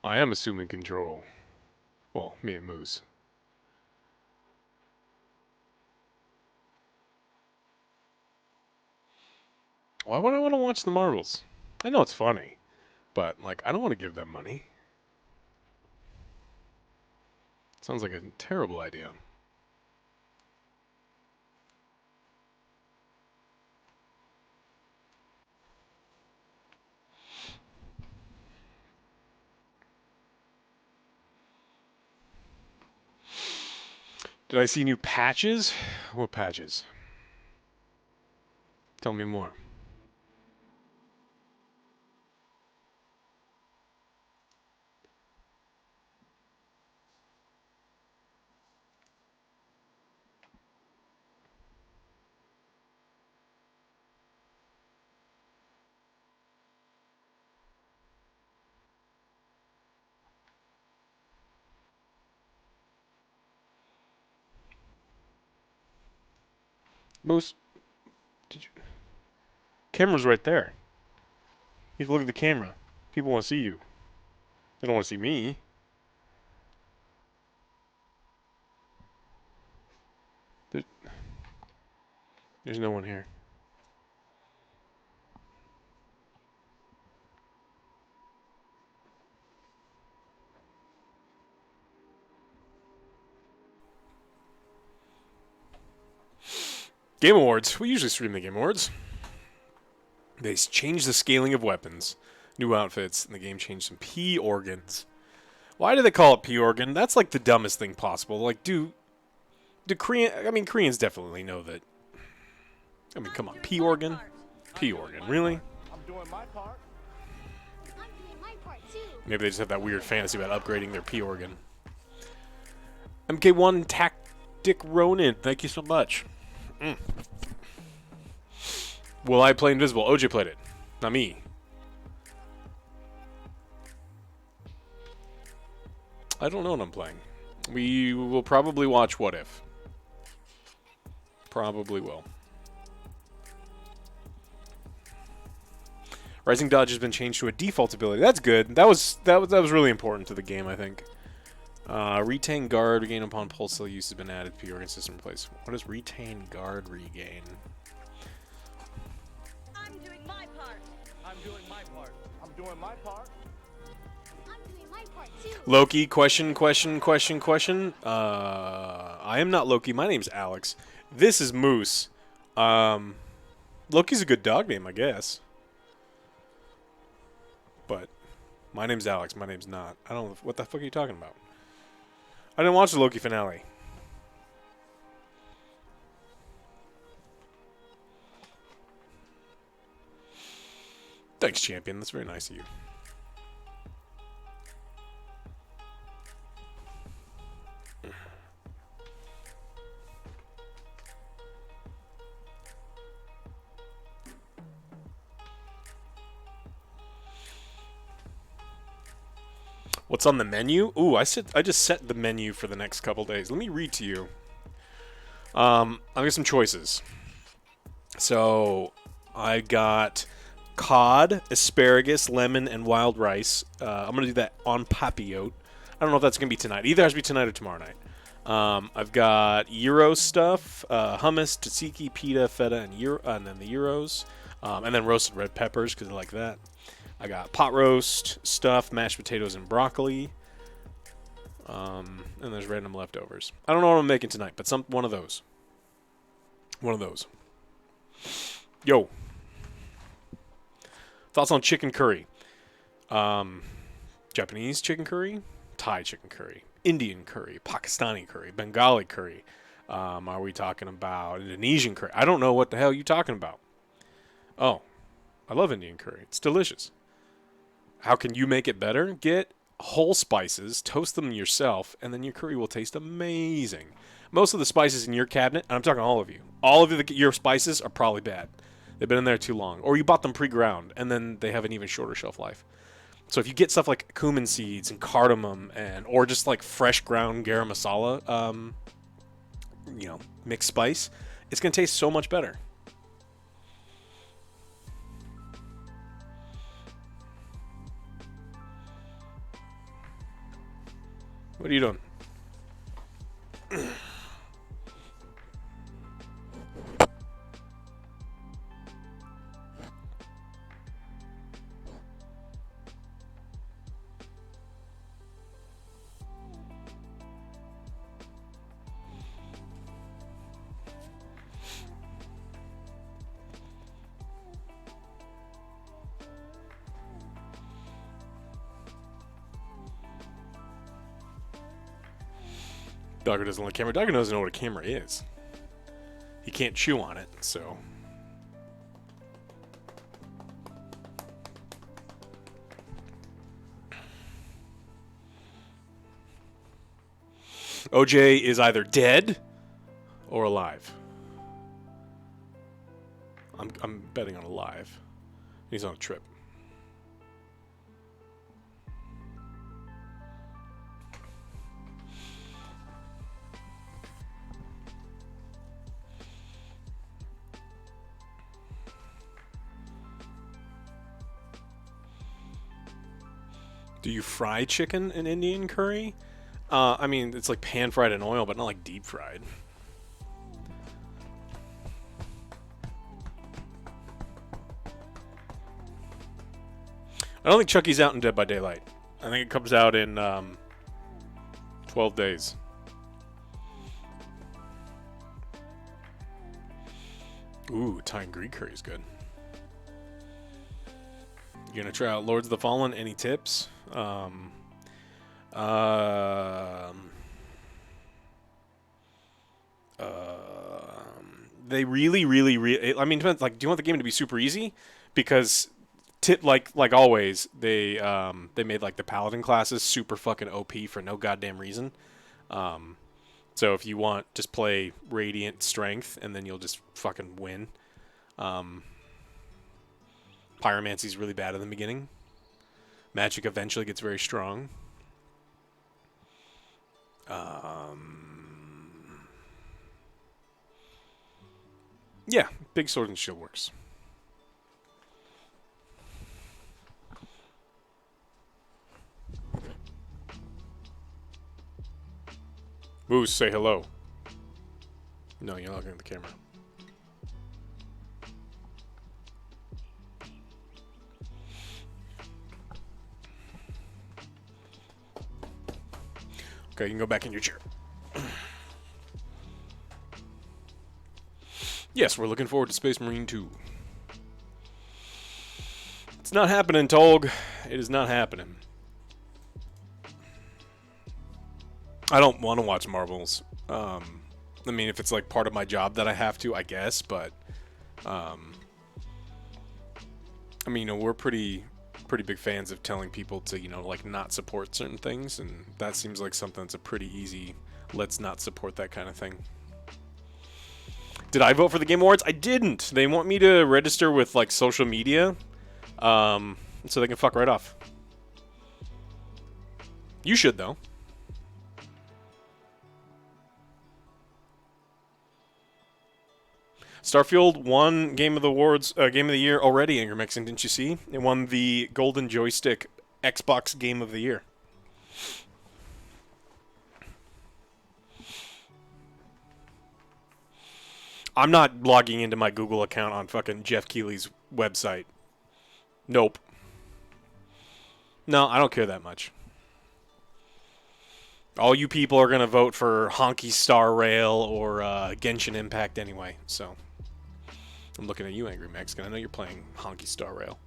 I am assuming control. Well, me and Moose. Why would I want to watch the Marvels? I know it's funny, but like I don't want to give them money. Sounds like a terrible idea. Did I see new patches? What patches? Tell me more. Moose, did you? Camera's right there. You have to look at the camera. People want to see you. They don't want to see me. There, there's no one here. Game Awards. We usually stream the Game Awards. They changed the scaling of weapons, new outfits, and the game changed some P organs. Why do they call it P organ? That's like the dumbest thing possible. Like, do Korean? I mean, Koreans definitely know that. I mean, come on, P organ, P organ, really? Maybe they just have that weird fantasy about upgrading their P organ. MK1 Tactic Ronin, thank you so much. Will I play Invisible? OJ played it, not me. I don't know what I'm playing. We will probably watch What If. Probably will. Rising Dodge has been changed to a default ability. That's good. That was really important to the game, I think. Retain Guard regain upon pulse cell use has been added to the organ system replace. What does Retain Guard regain? I'm doing my part. I'm doing my part. I'm doing my part. I'm doing my part too. Loki, question. I am not Loki. My name's Alex. This is Moose. Loki's a good dog name, I guess. But my name's Alex. My name's not. I don't know. What the fuck are you talking about? I didn't watch the Loki finale. Thanks, champion. That's very nice of you. What's on the menu? Ooh, I just set the menu for the next couple days. Let me read to you. I've got some choices. So I got cod, asparagus, lemon, and wild rice. I'm gonna do that on papillote. I don't know if that's gonna be tonight. Either has to be tonight or tomorrow night. I've got gyro stuff, hummus, tzatziki, pita, feta, and then the gyros, and then roasted red peppers because I like that. I got pot roast, stuff, mashed potatoes, and broccoli. And there's random leftovers. I don't know what I'm making tonight, but one of those. One of those. Yo. Thoughts on chicken curry? Japanese chicken curry, Thai chicken curry, Indian curry, Pakistani curry, Bengali curry. Are we talking about Indonesian curry? I don't know what the hell you're talking about. Oh, I love Indian curry. It's delicious. How can you make it better? Get whole spices, toast them yourself, and then your curry will taste amazing. Most of the spices in your cabinet, and I'm talking all of you, your spices are probably bad. They've been in there too long. Or you bought them pre-ground, and then they have an even shorter shelf life. So if you get stuff like cumin seeds and cardamom, or just like fresh ground garam masala, mixed spice, it's going to taste so much better. What are you doing? Dogger doesn't like camera. Dogger doesn't know what a camera is. He can't chew on it, so. OJ is either dead or alive. I'm betting on alive. He's on a trip. Do you fry chicken in Indian curry? I mean, it's like pan-fried in oil, but not like deep-fried. I don't think Chucky's out in Dead by Daylight. I think it comes out in 12 days. Ooh, Thai and Greek curry is good. You're gonna try out Lords of the Fallen? Any tips? They really. I mean, depends. Like, do you want the game to be super easy? Because, like always, they made like the Paladin classes super fucking OP for no goddamn reason. So if you want, just play Radiant Strength, and then you'll just fucking win. Pyromancy's really bad in the beginning. Magic eventually gets very strong. Yeah, big sword and shield works. Moose, say hello. No, you're not looking at the camera. Okay, you can go back in your chair. Yes, we're looking forward to Space Marine 2. It's not happening, Tolg. It is not happening. I don't want to watch Marvels. I mean, if it's like part of my job that I have to, I guess, but I mean, you know, we're pretty big fans of telling people to, you know, like not support certain things, and that seems like something that's a pretty easy let's not support that kind of thing. Did I vote for the Game Awards? I didn't. They want me to register with like social media so they can fuck right off. You should, though. Starfield won Game of the Awards, Game of the Year already, Angry Mixon, didn't you see? It won the Golden Joystick Xbox Game of the Year. I'm not logging into my Google account on fucking Jeff Keighley's website. Nope. No, I don't care that much. All you people are going to vote for Honky Star Rail or Genshin Impact anyway, so... I'm looking at you, Angry Mexican. I know you're playing Honky Star Rail.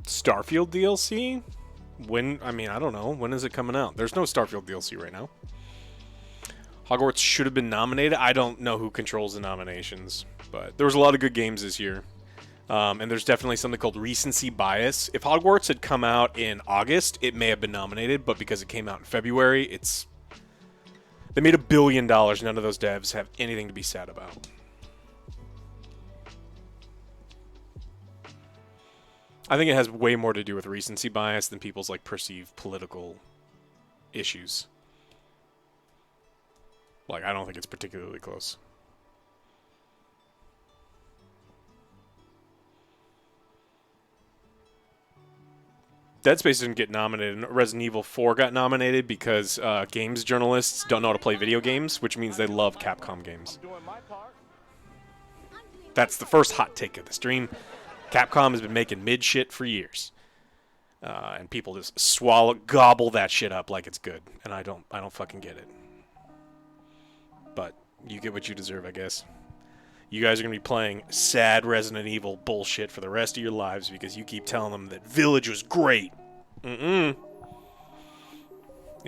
Starfield DLC? When? I mean, I don't know. When is it coming out? There's no Starfield DLC right now. Hogwarts should have been nominated. I don't know who controls the nominations, but there was a lot of good games this year. And there's definitely something called recency bias. If Hogwarts had come out in August, it may have been nominated, but because it came out in February, They made $1 billion. None of those devs have anything to be sad about. I think it has way more to do with recency bias than people's like perceived political issues. Like, I don't think it's particularly close. Dead Space didn't get nominated. Resident Evil 4 got nominated because games journalists don't know how to play video games, which means they love Capcom games. That's the first hot take of the stream. Capcom has been making mid shit for years, and people just gobble that shit up like it's good, and I don't fucking get it. But you get what you deserve, I guess. You guys are gonna be playing sad Resident Evil bullshit for the rest of your lives because you keep telling them that Village was great. It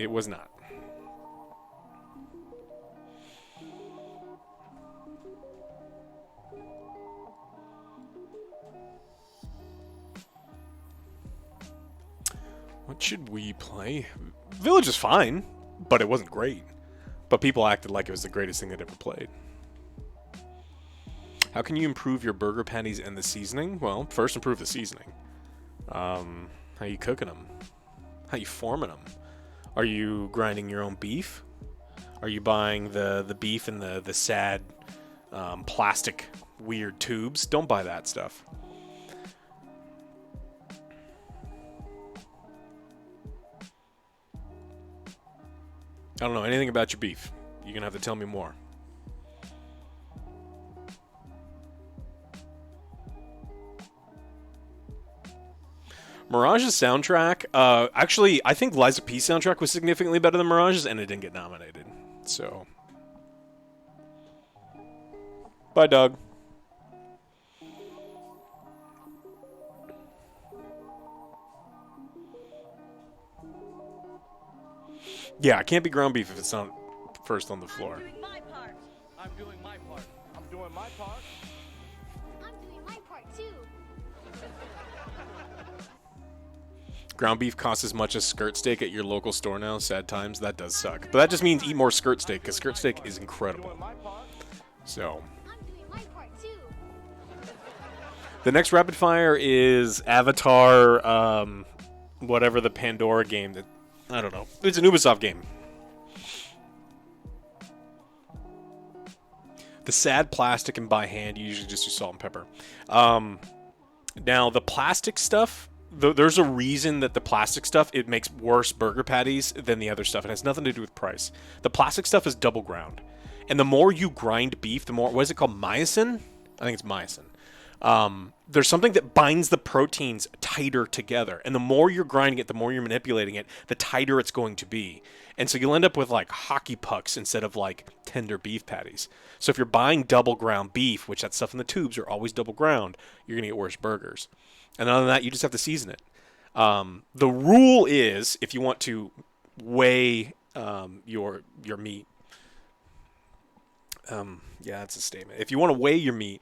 was not. What should we play? Village is fine, but it wasn't great. But people acted like it was the greatest thing they'd ever played. How can you improve your burger patties and the seasoning? Well, first improve the seasoning. How you cooking them? How you forming them? Are you grinding your own beef? Are you buying the beef in the sad plastic weird tubes? Don't buy that stuff. I don't know anything about your beef. You're going to have to tell me more. Mirage's soundtrack, actually, I think Lies of P soundtrack was significantly better than Mirage's, and it didn't get nominated. So, bye, Doug. Yeah, it can't be ground beef if it's not first on the floor. I'm doing my part. I'm doing my part. I'm doing my part. I'm doing my part too. Ground beef costs as much as skirt steak at your local store now. Sad times. That does suck. But that just means eat more skirt steak, because skirt steak is incredible. So, I'm doing my part too. the next rapid fire is Avatar, whatever the Pandora game that, I don't know. It's an Ubisoft game. The sad plastic and by hand, you usually just do salt and pepper. Now, the plastic stuff, there's a reason that the plastic stuff, it makes worse burger patties than the other stuff. It has nothing to do with price. The plastic stuff is double ground. And the more you grind beef, the more, what is it called, myosin? I think it's myosin. There's something that binds the proteins tighter together. And the more you're grinding it, the more you're manipulating it, the tighter it's going to be. And so you'll end up with like hockey pucks instead of like tender beef patties. So if you're buying double ground beef, which that stuff in the tubes are always double ground, you're going to get worse burgers. And other than that, you just have to season it. The rule is, if you want to weigh your meat, yeah, that's a statement. If you want to weigh your meat,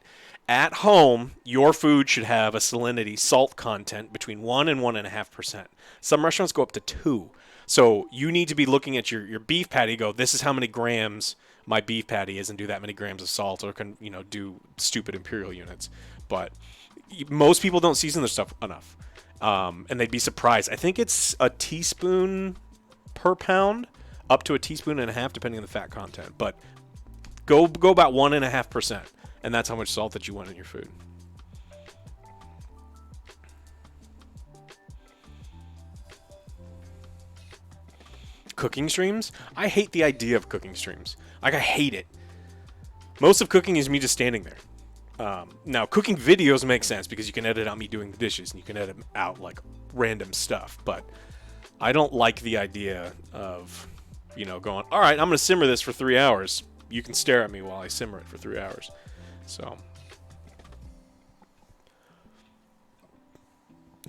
at home, your food should have a salinity salt content between 1 and 1.5%. Some restaurants go up to 2. So you need to be looking at your beef patty, go, this is how many grams my beef patty is, and do that many grams of salt, or can, do stupid imperial units. But most people don't season their stuff enough. And they'd be surprised. I think it's a teaspoon per pound, up to a teaspoon and a half, depending on the fat content. But go about 1.5%. And that's how much salt that you want in your food. Cooking streams? I hate the idea of cooking streams. Like, I hate it. Most of cooking is me just standing there. Now, cooking videos make sense because you can edit out me doing the dishes and you can edit out, like, random stuff. But I don't like the idea of, going, all right, I'm going to simmer this for 3 hours. You can stare at me while I simmer it for 3 hours. So,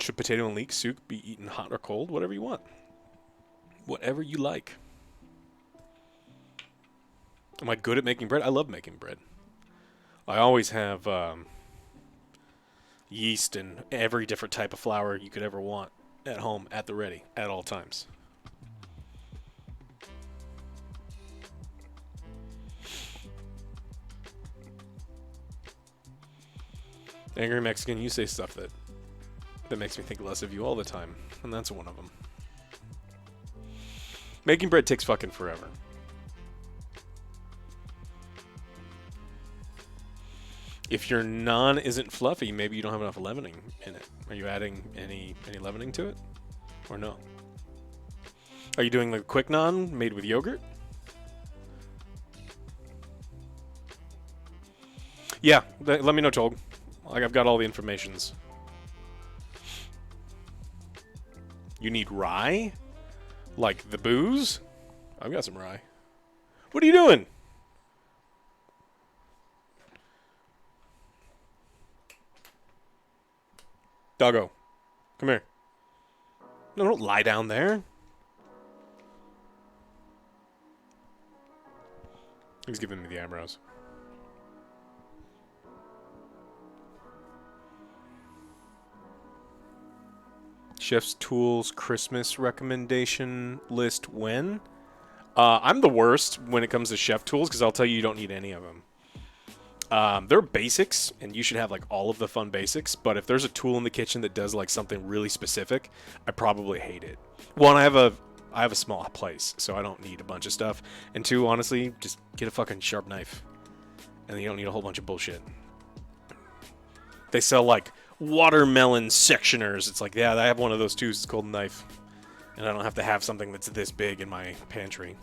should potato and leek soup be eaten hot or cold? Whatever you want. Whatever you like. Am I good at making bread? I love making bread. I always have yeast and every different type of flour you could ever want at home, at the ready, at all times. Angry Mexican, you say stuff that makes me think less of you all the time, and that's one of them. Making bread takes fucking forever. If your naan isn't fluffy, maybe you don't have enough leavening in it. Are you adding any leavening to it? Or no? Are you doing the quick naan made with yogurt? Yeah, let me know, Tolg. Like, I've got all the informations. You need rye? Like the booze? I've got some rye. What are you doing? Doggo. Come here. No, don't lie down there. He's giving me the eyebrows. Chef's Tools Christmas recommendation list when? I'm the worst when it comes to chef tools because I'll tell you don't need any of them. They're basics, and you should have like all of the fun basics. But if there's a tool in the kitchen that does like something really specific, I probably hate it. One, I have a small place, so I don't need a bunch of stuff. And two, honestly, just get a fucking sharp knife, and then you don't need a whole bunch of bullshit. They sell like watermelon sectioners. It's like, yeah, I have one of those too. It's called a knife, and I don't have to have something that's this big in my pantry.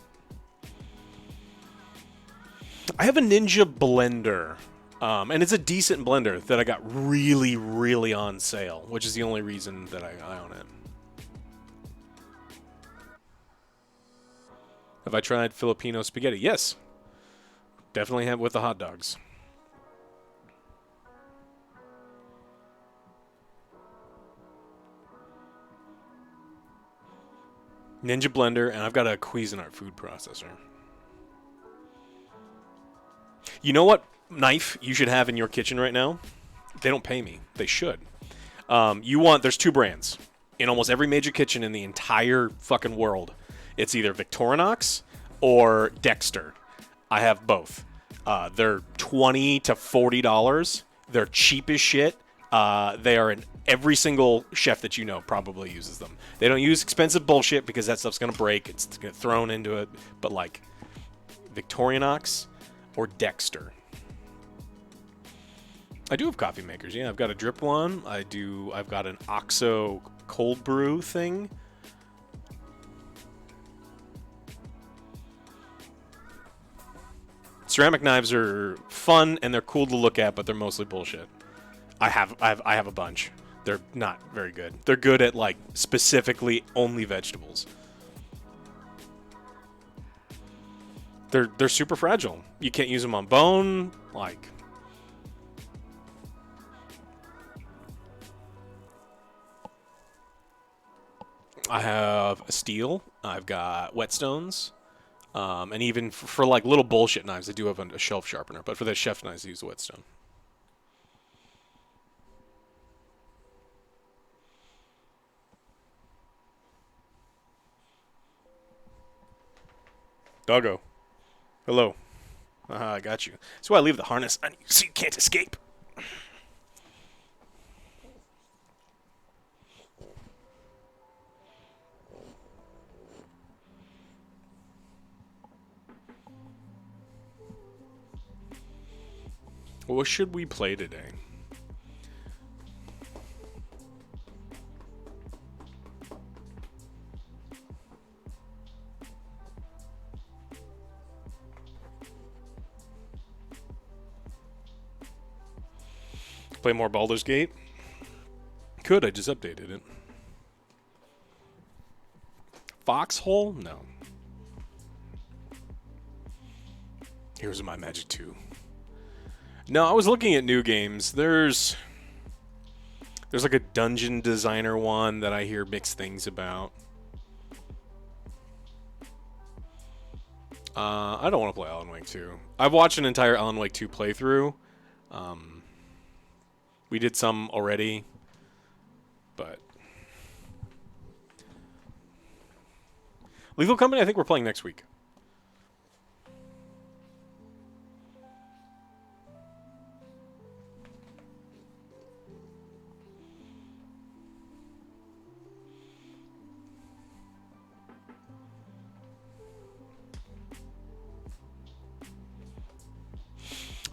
I have a Ninja blender, and it's a decent blender that I got really, really on sale, which is the only reason that I own it. Have I tried Filipino spaghetti? Yes. Definitely have with the hot dogs. Ninja blender, and I've got a Cuisinart food processor. You know what knife you should have in your kitchen right now? They don't pay me. They should. There's two brands in almost every major kitchen in the entire fucking world. It's either Victorinox or Dexter. I have both. They're $20 to $40. They're cheap as shit. They are in every single chef that you know probably uses them. They don't use expensive bullshit because that stuff's going to break. It's going to get thrown into it. But like Victorinox or Dexter. I do have coffee makers. Yeah, I've got a drip one. I've got an OXO cold brew thing. Ceramic knives are fun and they're cool to look at, but they're mostly bullshit. I have a bunch. They're not very good. They're good at like specifically only vegetables. They're super fragile. You can't use them on bone. Like, I have a steel. I've got whetstones. And even for like little bullshit knives, I do have a shelf sharpener. But for the chef knives, I use a whetstone. Doggo. Hello. I got you. That's why I leave the harness on you so you can't escape. What should we play today? Play more Baldur's Gate? Could, I just updated it. Foxhole? No. Here's my Magic 2. No, I was looking at new games. There's like a dungeon designer one that I hear mixed things about. I don't want to play Alan Wake 2. I've watched an entire Alan Wake 2 playthrough. We did some already, but Lethal Company, I think we're playing next week.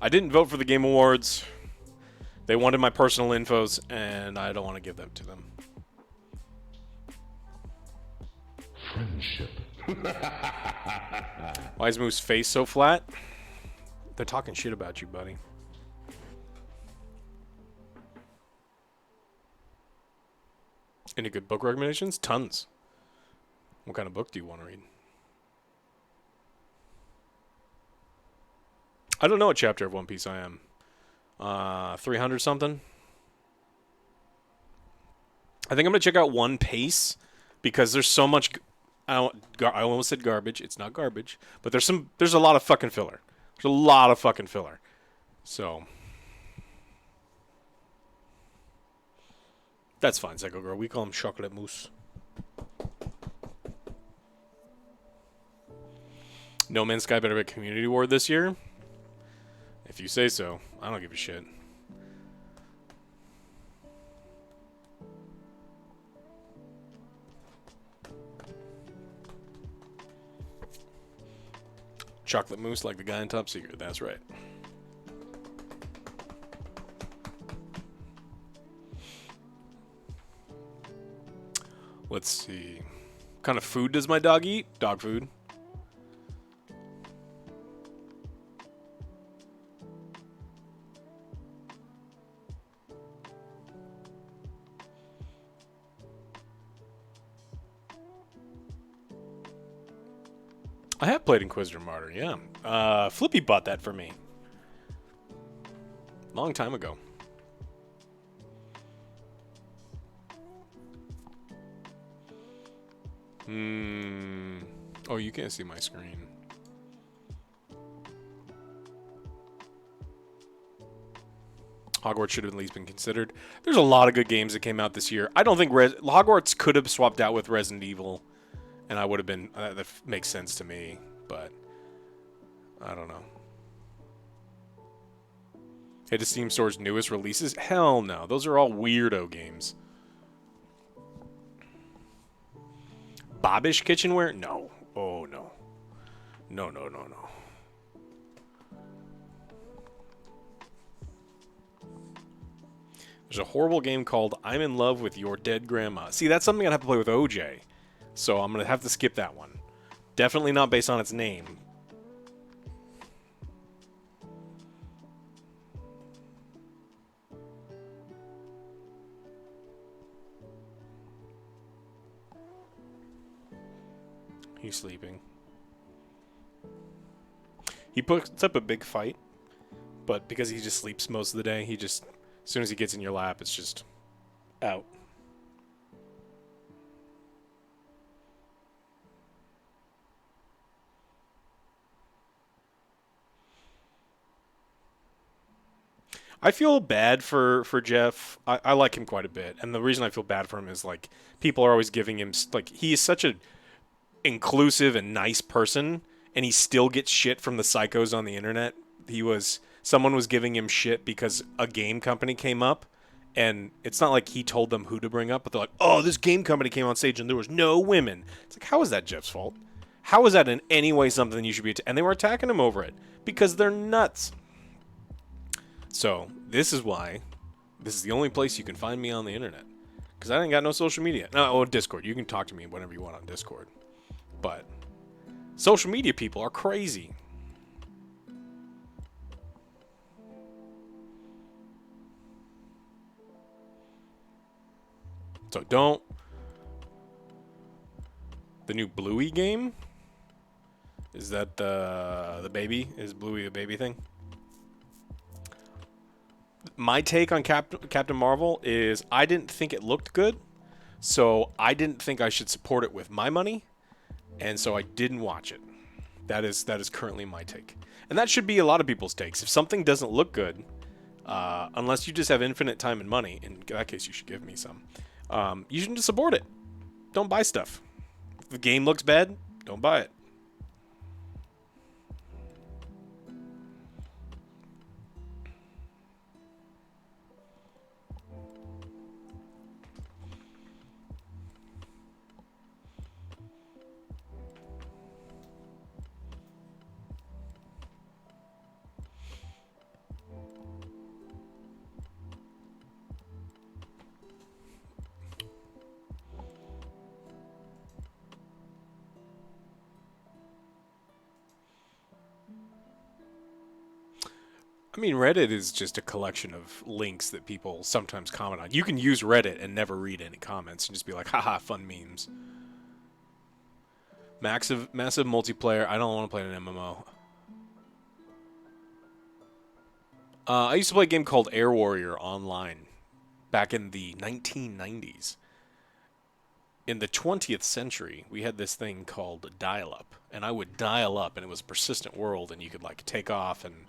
I didn't vote for the Game Awards. They wanted my personal infos, and I don't want to give them to them. Friendship. Why is Moose's face so flat? They're talking shit about you, buddy. Any good book recommendations? Tons. What kind of book do you want to read? I don't know what chapter of One Piece I am. 300 something? I think I'm going to check out One Piece because there's so much... I almost said garbage. It's not garbage. But there's a lot of fucking filler. There's a lot of fucking filler. So... That's fine, Psycho Girl. We call him Chocolate Mousse. No Man's Sky better be a community award this year? If you say so. I don't give a shit. Chocolate Mousse like the guy in Top Secret. That's right. Let's see. What kind of food does my dog eat? Dog food. I have played Inquisitor Martyr, yeah. Flippy bought that for me. Long time ago. Oh, you can't see my screen. Hogwarts should have at least been considered. There's a lot of good games that came out this year. I don't think Hogwarts could have swapped out with Resident Evil, and I would have been... that makes sense to me, but... I don't know. Hey, to Steam Store's newest releases? Hell no. Those are all weirdo games. Bobbish kitchenware? No. Oh, no. No, no, no, no. There's a horrible game called I'm in Love with Your Dead Grandma. See, that's something I'd have to play with OJ. So I'm going to have to skip that one. Definitely not based on its name. He's sleeping. He puts up a big fight, but because he just sleeps most of the day, he just, as soon as he gets in your lap, it's just out. I feel bad for Jeff. I like him quite a bit, and the reason I feel bad for him is, like, people are always giving him, like, he is such a inclusive and nice person, and he still gets shit from the psychos on the internet. Someone was giving him shit because a game company came up, and it's not like he told them who to bring up, but they're like, oh, this game company came on stage and there was no women. It's like, how is that Jeff's fault? How is that in any way something you should be... And they were attacking him over it because they're nuts. So this is why this is the only place you can find me on the internet, because I ain't got no social media. No, Discord. You can talk to me whenever you want on Discord. But social media people are crazy. So don't... The new Bluey game? Is that the baby? Is Bluey a baby thing? My take on Captain Marvel is I didn't think it looked good, so I didn't think I should support it with my money, and so I didn't watch it. That is currently my take. And that should be a lot of people's takes. If something doesn't look good, unless you just have infinite time and money, in that case you should give me some, you shouldn't just support it. Don't buy stuff. If the game looks bad, don't buy it. I mean, Reddit is just a collection of links that people sometimes comment on. You can use Reddit and never read any comments and just be like, haha, fun memes. Massive multiplayer. I don't want to play an MMO. I used to play a game called Air Warrior online back in the 1990s. In the 20th century, we had this thing called dial-up, and I would dial up, and it was a persistent world, and you could like take off and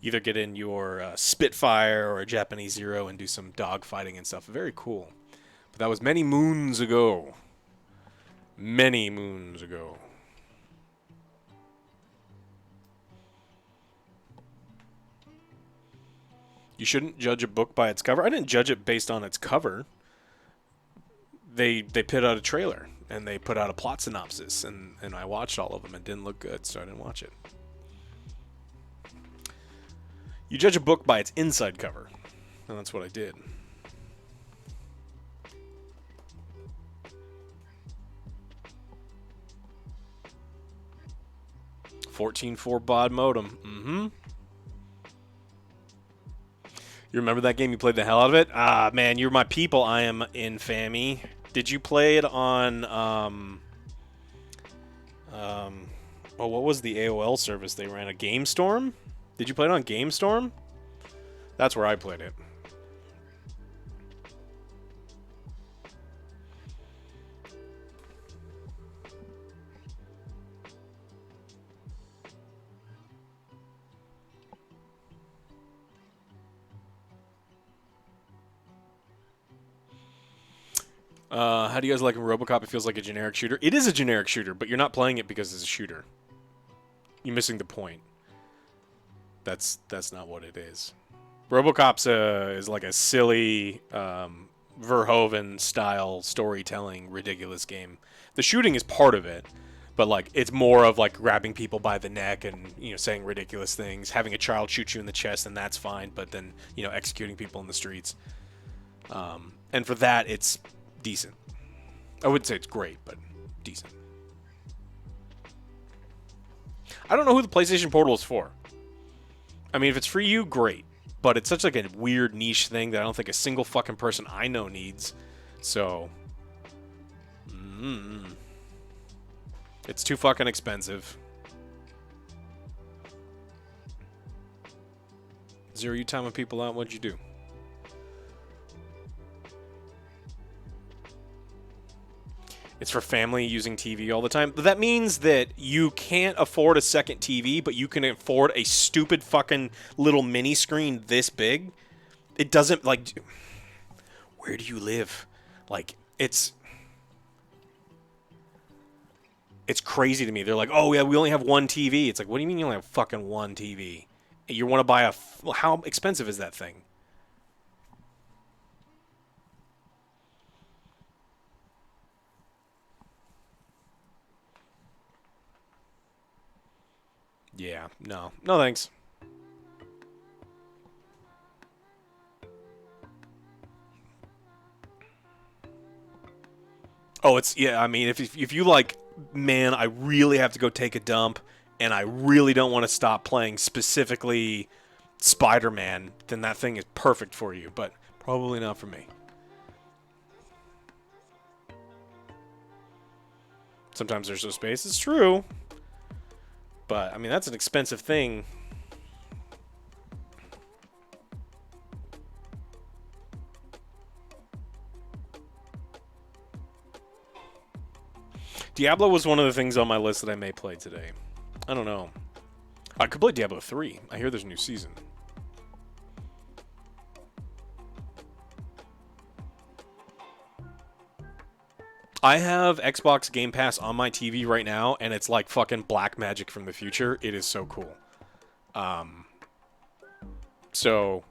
either get in your Spitfire or a Japanese Zero and do some dogfighting and stuff. Very cool. But that was many moons ago. Many moons ago. You shouldn't judge a book by its cover. I didn't judge it based on its cover. They put out a trailer, and they put out a plot synopsis, and I watched all of them. It didn't look good, so I didn't watch it. You judge a book by its inside cover, and that's what I did. $14.4 baud modem. Mm-hmm. You remember that game? You played the hell out of it? Ah, man, you're my people. I am infamy. Did you play it on, what was the AOL service they ran? A GameStorm? Did you play it on GameStorm? That's where I played it. How do you guys like in RoboCop? It feels like a generic shooter. It is a generic shooter, but you're not playing it because it's a shooter. You're missing the point. That's not what it is. RoboCop's is like a silly Verhoeven style storytelling ridiculous game. The shooting is part of it, but like it's more of like grabbing people by the neck and saying ridiculous things, having a child shoot you in the chest, and that's fine, but then executing people in the streets. And for that, it's decent. I wouldn't say it's great, but decent. I don't know who the PlayStation Portal is for. I mean, if it's for you, great. But it's such like a weird niche thing that I don't think a single fucking person I know needs. So, it's too fucking expensive. Zero, you timing people out? What'd you do? It's for family using TV all the time. But that means that you can't afford a second TV, but you can afford a stupid fucking little mini screen this big. It doesn't, like... Where do you live? Like, it's crazy to me. They're like, oh, yeah, we only have one TV. It's like, what do you mean you only have fucking one TV? You want to buy how expensive is that thing? Yeah, no thanks. Oh, I mean, if you like, man, I really have to go take a dump, and I really don't want to stop playing specifically Spider-Man, then that thing is perfect for you, but probably not for me. Sometimes there's no space, it's true. But, I mean, that's an expensive thing. Diablo was one of the things on my list that I may play today. I don't know. I could play Diablo 3. I hear there's a new season. I have Xbox Game Pass on my TV right now, and it's like fucking black magic from the future. It is so cool. So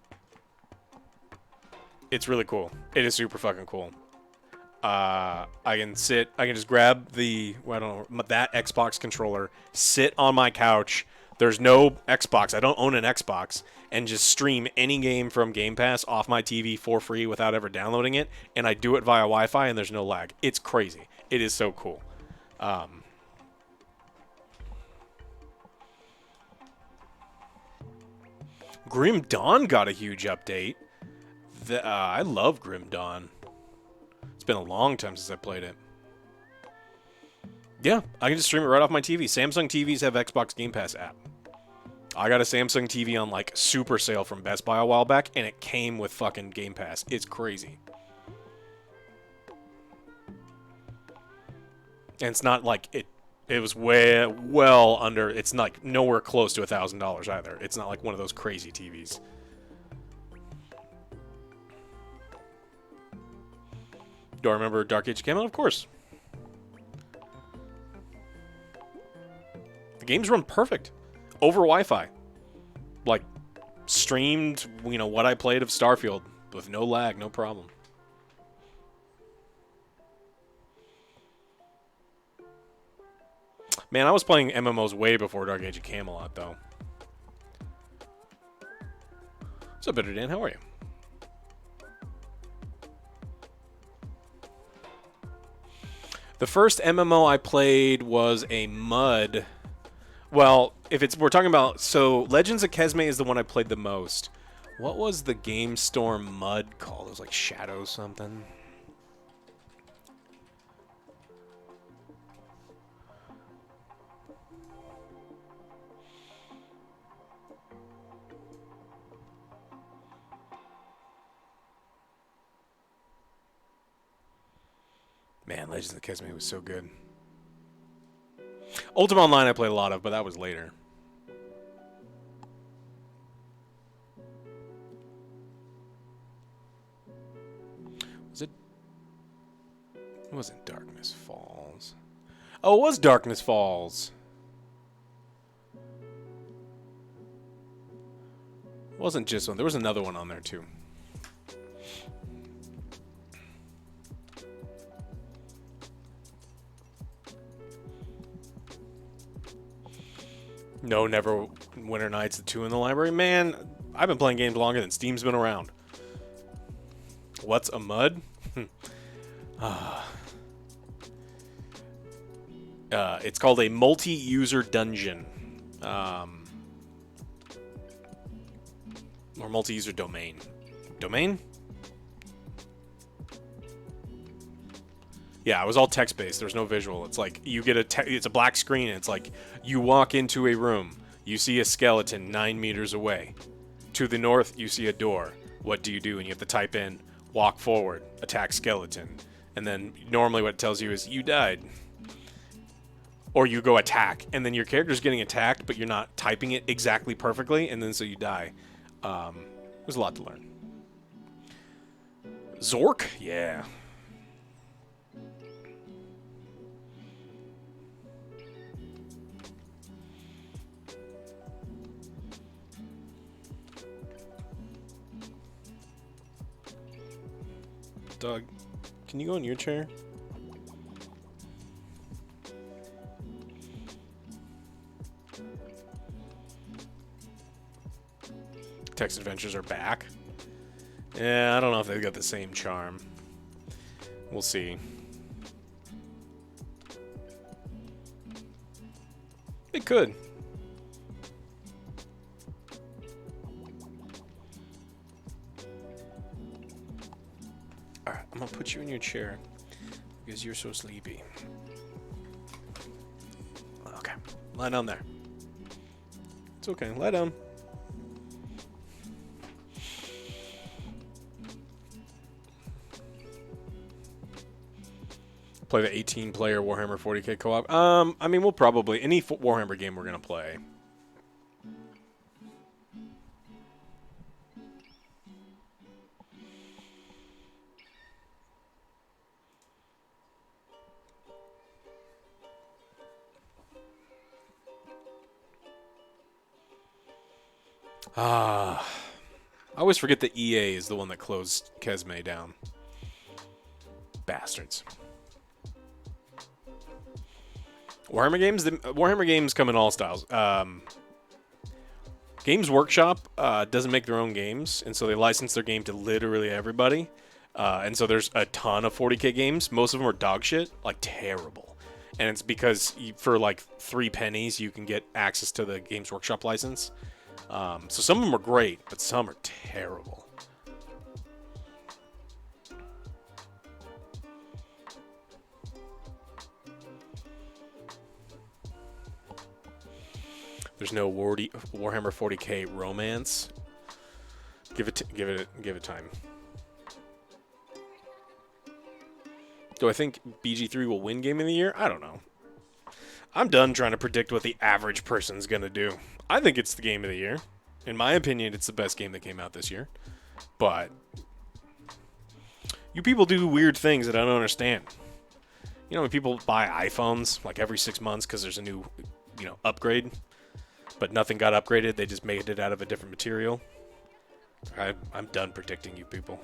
it's really cool. It is super fucking cool. I can just grab that Xbox controller, sit on my couch. There's no Xbox. I don't own an Xbox, and just stream any game from Game Pass off my TV for free without ever downloading it. And I do it via Wi-Fi, and there's no lag. It's crazy. It is so cool. Grim Dawn got a huge update. I love Grim Dawn. It's been a long time since I played it. Yeah, I can just stream it right off my TV. Samsung TVs have Xbox Game Pass app. I got a Samsung TV on like super sale from Best Buy a while back, and it came with fucking Game Pass. It's crazy. And it's not like it was well under. It's like nowhere close to $1,000 either. It's not like one of those crazy TVs. Do I remember Dark Age came out? Of course. The games run perfect over Wi-Fi. Like streamed, you know, what I played of Starfield with no lag, no problem. Man, I was playing MMOs way before Dark Age of Camelot, though. What's up, Bitter Dan? How are you? The first MMO I played was a MUD. Well, we're talking about, so Legends of Kesme is the one I played the most. What was the Game Storm MUD called? It was like Shadow something. Man, Legends of Kesme was so good. Ultima Online I played a lot of, but that was later. It wasn't Darkness Falls. Oh, it was Darkness Falls. It wasn't just one. There was another one on there, too. No, never Winter Nights, the 2 in the library. Man, I've been playing games longer than Steam's been around. What's a MUD? It's called a multi-user dungeon. Or multi-user domain. Domain? Yeah, it was all text-based. There's no visual. It's like you get it's a black screen, and it's like you walk into a room. You see a skeleton 9 meters away. To the north, you see a door. What do? And you have to type in, walk forward, attack skeleton. And then normally what it tells you is, you died. Or you go attack, and then your character's getting attacked, but you're not typing it exactly perfectly, and then so you die. There's a lot to learn. Zork? Yeah. Doug, can you go in your chair? Text Adventures are back. Yeah, I don't know if they've got the same charm. We'll see. It could. Alright, I'm gonna put you in your chair because you're so sleepy. Okay, lie down there. It's okay, lie down. Play the 18-player Warhammer 40k co-op. I mean, we'll probably any Warhammer game we're gonna play. I always forget that EA is the one that closed Kesme down. Bastards. Warhammer games come in all styles. Games Workshop doesn't make their own games, and so they license their game to literally everybody. And so there's a ton of 40k games. Most of them are dog shit, like terrible. And it's because for like 3 pennies you can get access to the Games Workshop license. So some of them are great, but some are terrible. There's no Warhammer 40K romance. Give it time. Do I think BG3 will win Game of the Year? I don't know. I'm done trying to predict what the average person's gonna do. I think it's the Game of the Year. In my opinion, it's the best game that came out this year. But you people do weird things that I don't understand. You know, when people buy iPhones like every 6 months because there's a new, upgrade, but nothing got upgraded, they just made it out of a different material. I'm done predicting you people.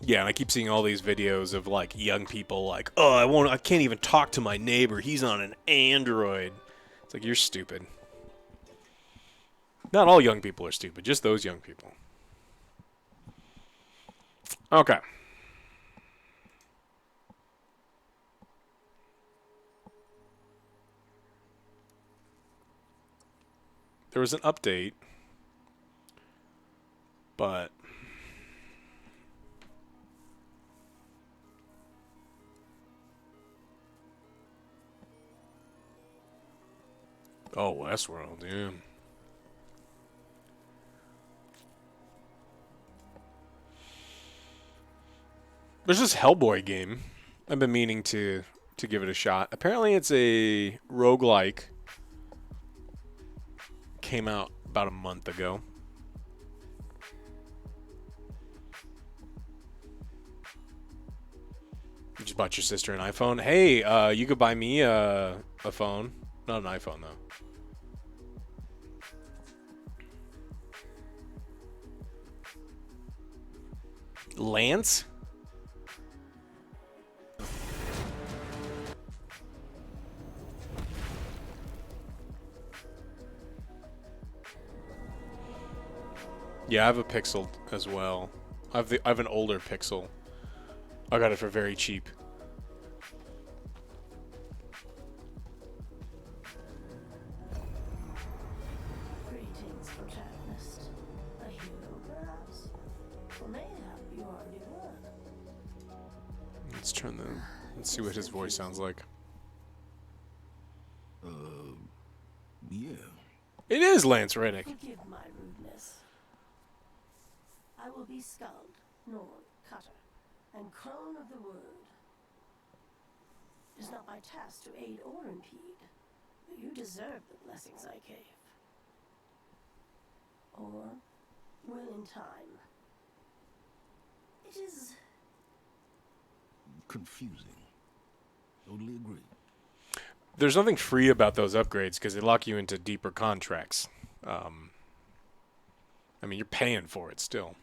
Yeah, and I keep seeing all these videos of like young people like, oh, I can't even talk to my neighbor. He's on an Android. It's like, you're stupid. Not all young people are stupid, just those young people. Okay. There was an update, but oh, Westworld, yeah. There's this Hellboy game. I've been meaning to give it a shot. Apparently it's a roguelike. Came out about a month ago. You just bought your sister an iPhone. Hey, you could buy me a phone. Not an iPhone, though. Lance? Yeah, I have a Pixel as well. I have an older Pixel. I got it for very cheap. Greetings, protagonist. A hero, perhaps? Or mayhap you already were. Let's see what his voice sounds like. Yeah. It is Lance Reddick. Forgive my rudeness. I will be Skald, Norn, Cutter, and Crone of the Wyrd. It is not my task to aid or impede, but you deserve the blessings I gave. Or will in time. It is Confusing. Totally agree. There's nothing free about those upgrades because they lock you into deeper contracts. I mean, you're paying for it still.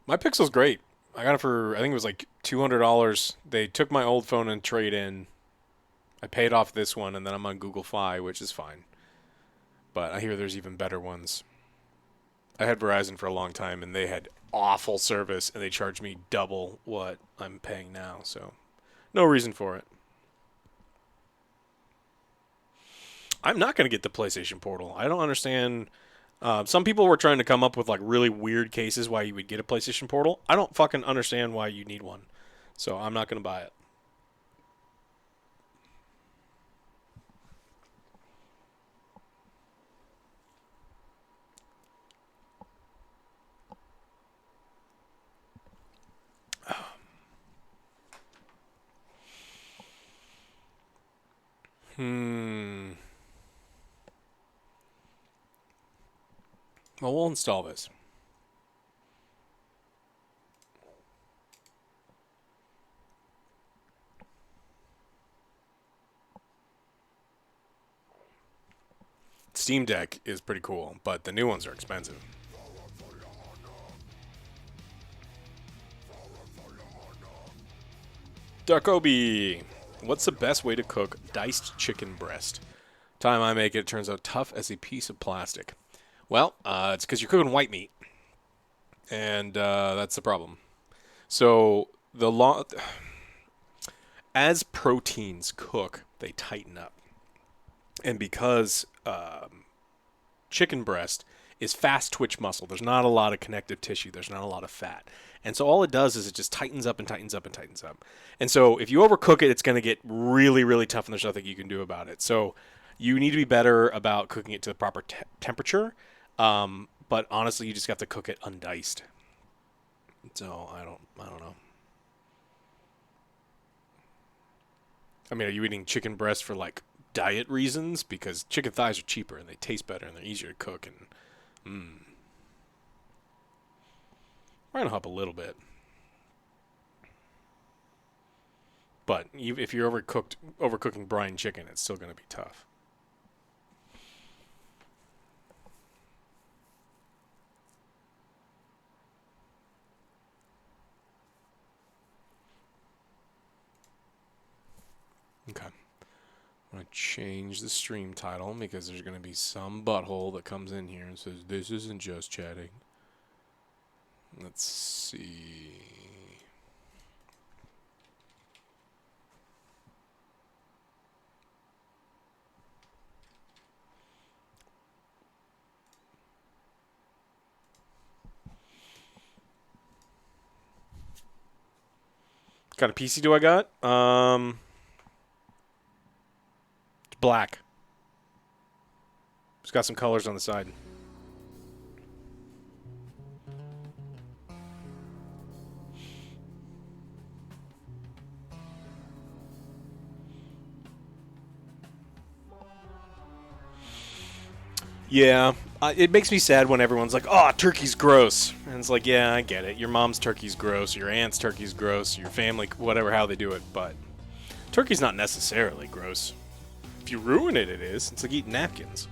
My Pixel's great. I got it for, I think it was like $200. They took my old phone and trade in. I paid off this one, and then I'm on Google Fi, which is fine. But I hear there's even better ones. I had Verizon for a long time, and they had awful service, and they charged me double what I'm paying now. So, no reason for it. I'm not going to get the PlayStation Portal. I don't understand. Some people were trying to come up with like really weird cases why you would get a PlayStation Portal. I don't fucking understand why you need one. So I'm not going to buy it. Well, we'll install this. Steam Deck is pretty cool, but the new ones are expensive. Duckobi, what's the best way to cook diced chicken breast? Time I make it, it turns out tough as a piece of plastic. Well, it's because you're cooking white meat, and that's the problem. So as proteins cook, they tighten up, and because chicken breast is fast twitch muscle, there's not a lot of connective tissue, there's not a lot of fat, and so all it does is it just tightens up and tightens up and tightens up. And so if you overcook it, it's going to get really, really tough, and there's nothing you can do about it. So you need to be better about cooking it to the proper temperature. But honestly, you just have to cook it undiced. So I don't know. I mean, are you eating chicken breast for like diet reasons? Because chicken thighs are cheaper and they taste better and they're easier to cook. And we're gonna hop a little bit. But if you're overcooking brine chicken, it's still gonna be tough. Okay. I'm going to change the stream title because there's going to be some butthole that comes in here and says, this isn't just chatting. Let's see. What kind of PC do I got? It's black. It's got some colors on the side. Yeah, it makes me sad when everyone's like, "Oh, turkey's gross," and it's like, "Yeah, I get it. Your mom's turkey's gross, your aunt's turkey's gross, your family, whatever, how they do it, but turkey's not necessarily gross. If you ruin it, it is. It's like eating napkins."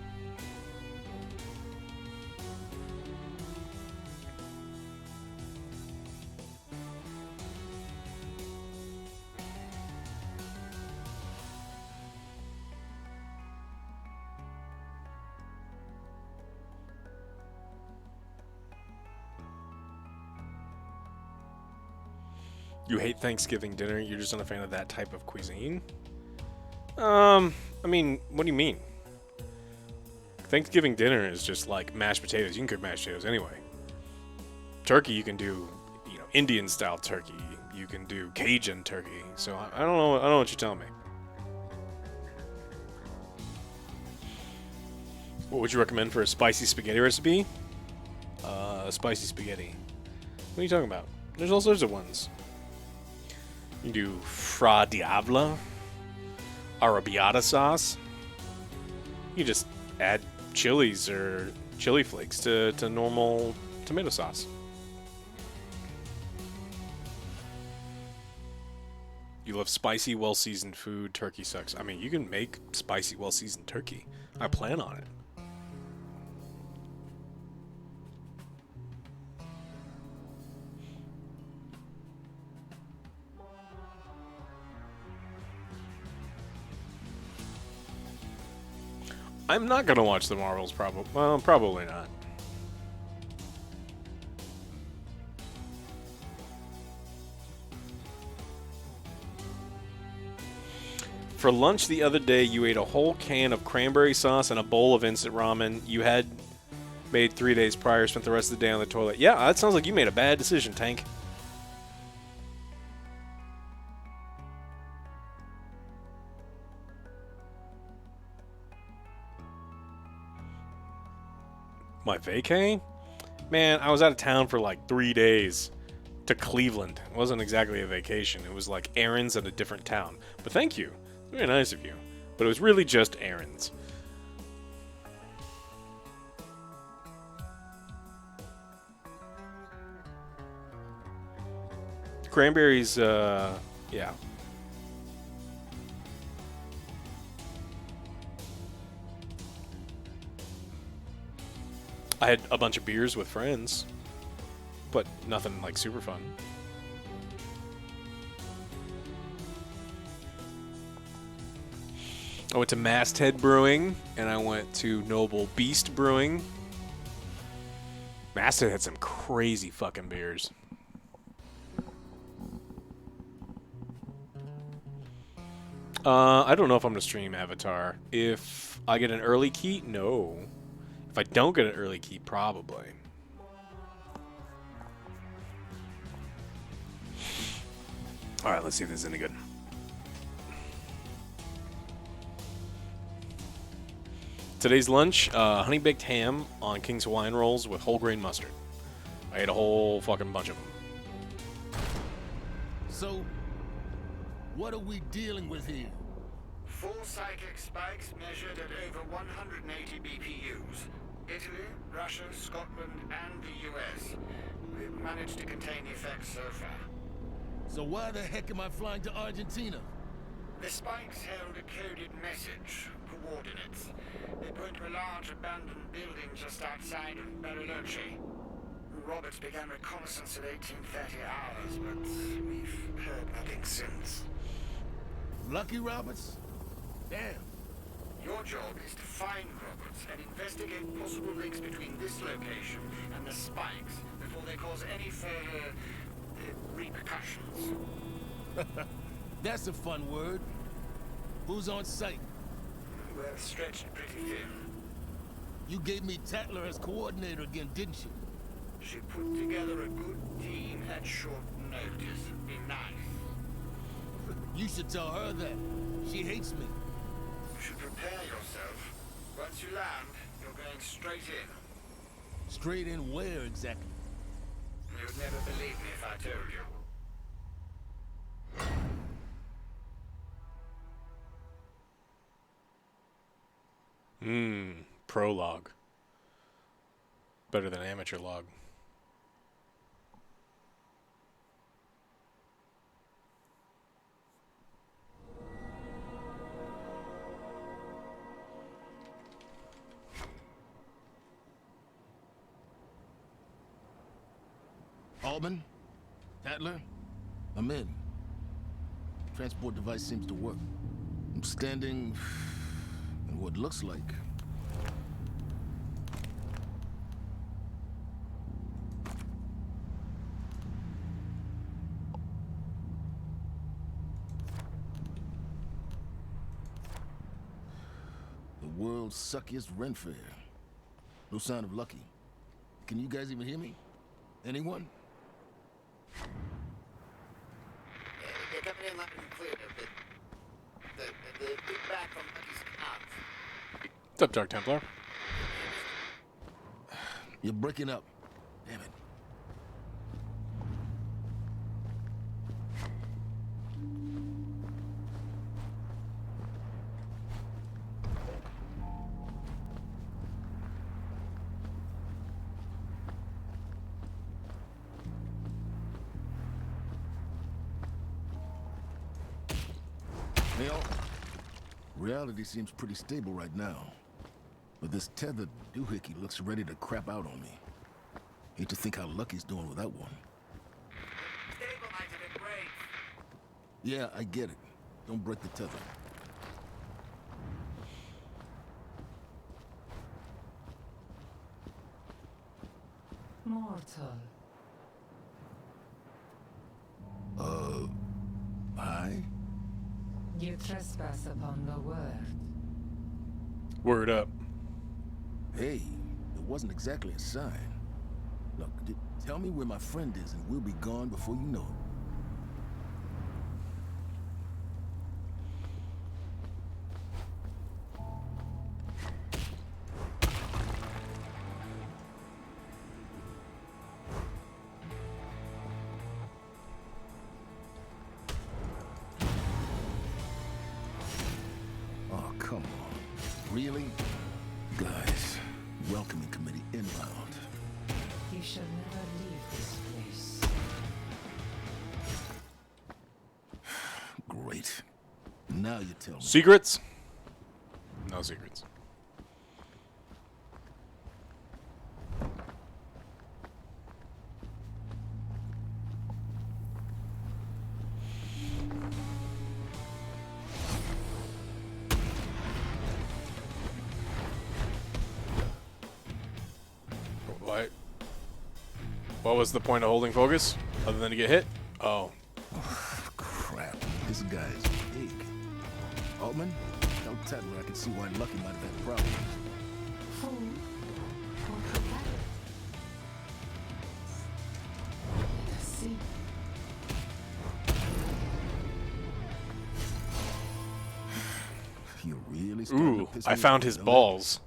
You hate Thanksgiving dinner? You're just not a fan of that type of cuisine? I mean, what do you mean? Thanksgiving dinner is just like mashed potatoes. You can cook mashed potatoes anyway. Turkey, you can do, Indian style turkey. You can do Cajun turkey. So I don't know. I don't know what you're telling me. What would you recommend for a spicy spaghetti recipe? Spicy spaghetti. What are you talking about? There's all sorts of ones. You can do Fra Diavla, arrabbiata sauce. You just add chilies or chili flakes to normal tomato sauce. You love spicy, well-seasoned food. Turkey sucks. I mean, you can make spicy, well-seasoned turkey. I plan on it. I'm not gonna watch the Marvels, probably. Well, probably not. For lunch the other day, you ate a whole can of cranberry sauce and a bowl of instant ramen you had made 3 days prior, spent the rest of the day on the toilet. Yeah, that sounds like you made a bad decision, Tank. My vacay? Man, I was out of town for like 3 days to Cleveland. It wasn't exactly a vacation. It was like errands at a different town. But thank you. Very nice of you. But it was really just errands. Cranberries, yeah. I had a bunch of beers with friends, but nothing like super fun. I went to Masthead Brewing, and I went to Noble Beast Brewing. Masthead had some crazy fucking beers. I don't know if I'm going to stream Avatar. If I get an early key, no. If I don't get an early key, probably. Alright, let's see if this is any good. Today's lunch, honey baked ham on King's Hawaiian rolls with whole grain mustard. I ate a whole fucking bunch of them. So, what are we dealing with here? 4 psychic spikes measured at over 180 BPUs. Italy, Russia, Scotland, and the US. We've managed to contain the effects so far. So why the heck am I flying to Argentina? The spikes held a coded message, coordinates. They point to a large abandoned building just outside of Bariloche. Roberts began reconnaissance at 1830 hours, but we've heard nothing since. Lucky Roberts? Damn. Your job is to find Roberts and investigate possible links between this location and the spikes before they cause any further repercussions. That's a fun word. Who's on site? We're stretched pretty thin. You gave me Tatler as coordinator again, didn't you? She put together a good team at short notice. Be nice. You should tell her that. She hates me. You should prepare yourself. Once you land, you're going straight in. Straight in where exactly? You'd never believe me if I told you. Prologue. Better than amateur log. Altman? Tatler? I'm in. Transport device seems to work. I'm standing in what looks like the world's suckiest rent fair. No sign of Lucky. Can you guys even hear me? Anyone? They're coming in loud and clear. The feedback from Lucky's out. What's up, Dark Templar? You're breaking up. Damn it. Neil, reality seems pretty stable right now. But this tethered doohickey looks ready to crap out on me. Hate to think how Lucky's doing without one. Stabilizing it great. Yeah, I get it. Don't break the tether. Mortal. Hi? You trespass upon the word. Word up. Hey, it wasn't exactly a sign. Look, tell me where my friend is and we'll be gone before you know it. Oh, come on. Really? Guys, welcoming committee inbound. You shall never leave this place. Great. Now you tell me. Secrets? No secrets. What was the point of holding focus? Other than to get hit? Oh. Crap. This guy's big. Altman, tell Tadler I can see why Lucky might have had problems. Fool or protagonist? Let us see. You really starting to Ooh, piss I me found off, his don't balls.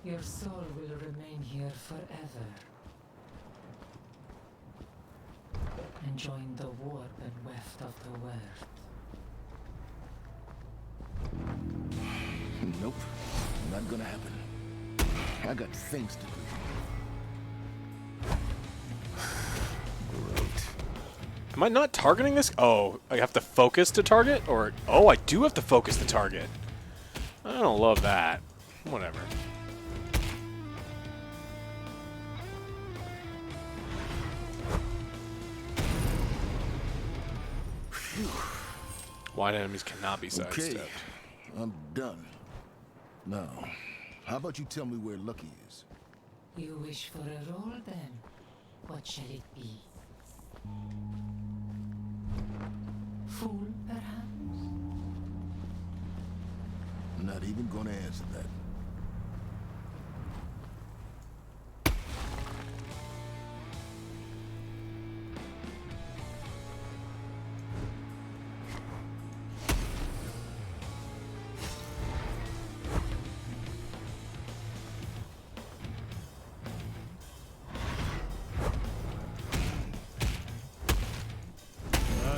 Your soul will remain here forever. Enjoying the warp and weft of the Wyrd. it? Nope. Not gonna happen. I got things to do. Great. Am I not targeting this? Oh, I have to focus to target? Or, oh, I do have to focus to target. I don't love that. Whatever. Wide enemies cannot be sidestepped. Okay, I'm done. Now, how about you tell me where Lucky is? You wish for a role then? What shall it be? Fool, perhaps? Not even gonna answer that.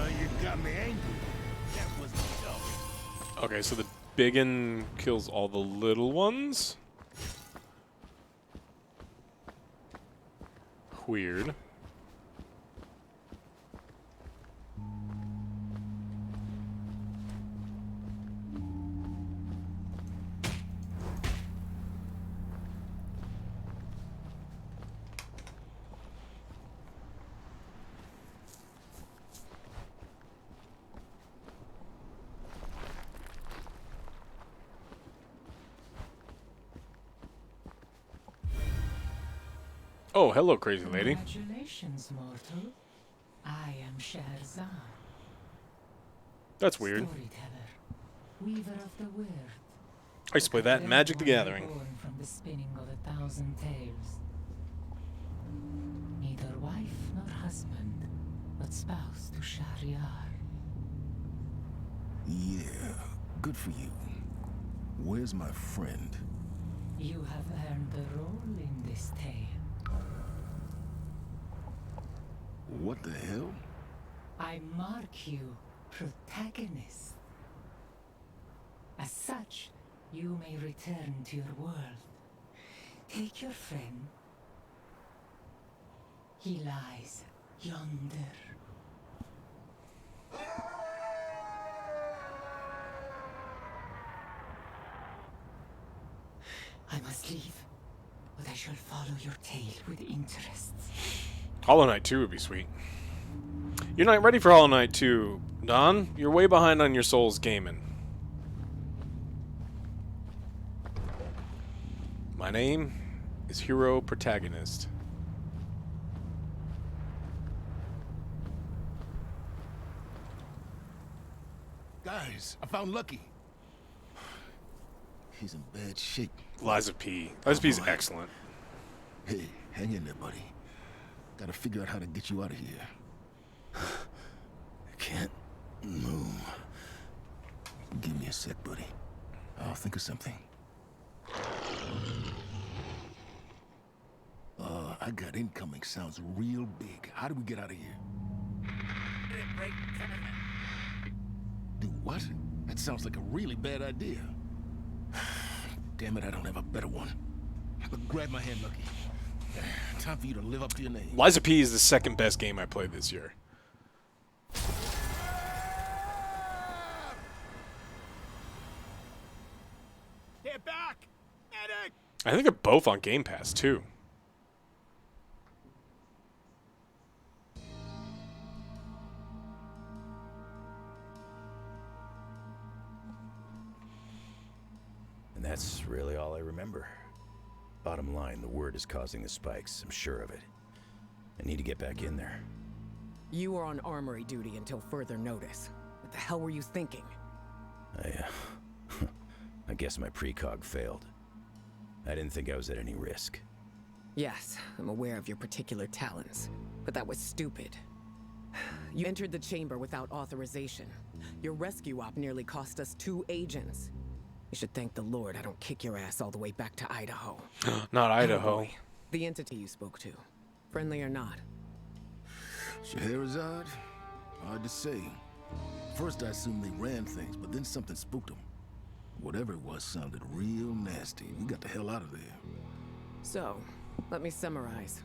You got me angry. That was dumb. Okay, so the biggin kills all the little ones? Weird. Oh, hello, crazy lady. Congratulations, mortal. I am Scheherazade. That's weird. Storyteller, weaver of the Wyrd. I used to play that in Magic the Gathering. Born from the spinning of 1,000 tales. Neither wife nor husband, but spouse to Shahryar. Yeah, good for you. Where's my friend? You have earned a role in this tale. What the hell? I mark you protagonist. As such, you may return to your world. Take your friend. He lies yonder. I must leave, but I shall follow your tale with interest. Hollow Knight 2 would be sweet. You're not ready for Hollow Knight 2, Don. You're way behind on your Souls gaming. My name is Hero Protagonist. Guys, I found Lucky. He's in bad shape. Liza P. Liza P is excellent. Hey, hang in there, buddy. Gotta figure out how to get you out of here. I can't move. Give me a sec, buddy. I'll think of something. I got incoming. Sounds real big. How do we get out of here? Do what? That sounds like a really bad idea. Damn it, I don't have a better one. But grab my hand, Lucky. Time for you to live up to your name. Liza P is the second best game I played this year. Get back! Medic! I think they're both on Game Pass, too. And that's really all I remember. Bottom line, the Wyrd is causing the spikes, I'm sure of it. I need to get back in there. You were on armory duty until further notice. What the hell were you thinking? I guess my precog failed. I didn't think I was at any risk. Yes, I'm aware of your particular talents, but that was stupid. You entered the chamber without authorization. Your rescue op nearly cost us 2 agents. You should thank the Lord I don't kick your ass all the way back to Idaho. Not Idaho. Hellboy, the entity you spoke to. Friendly or not? Scheherazade? Hard to say. First I assumed they ran things, but then something spooked them. Whatever it was sounded real nasty. We got the hell out of there. So, let me summarize.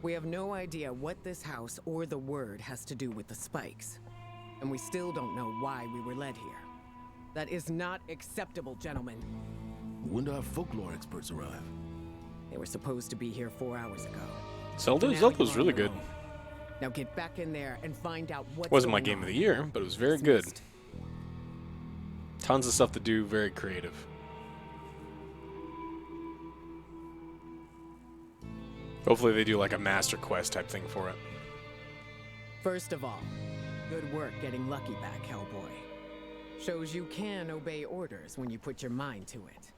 We have no idea what this house or the Wyrd has to do with the spikes. And we still don't know why we were led here. That is not acceptable, gentlemen. When do our folklore experts arrive? They were supposed to be here 4 hours ago. Zelda Now was you're really on your good. own. Now get back in there and find out what's Wasn't my going game on. of the year, but it was very good. Dismissed. Tons of stuff to do, very creative. Hopefully they do like a master quest type thing for it. First of all, good work getting Lucky back, Hellboy. Shows you can obey orders when you put your mind to it.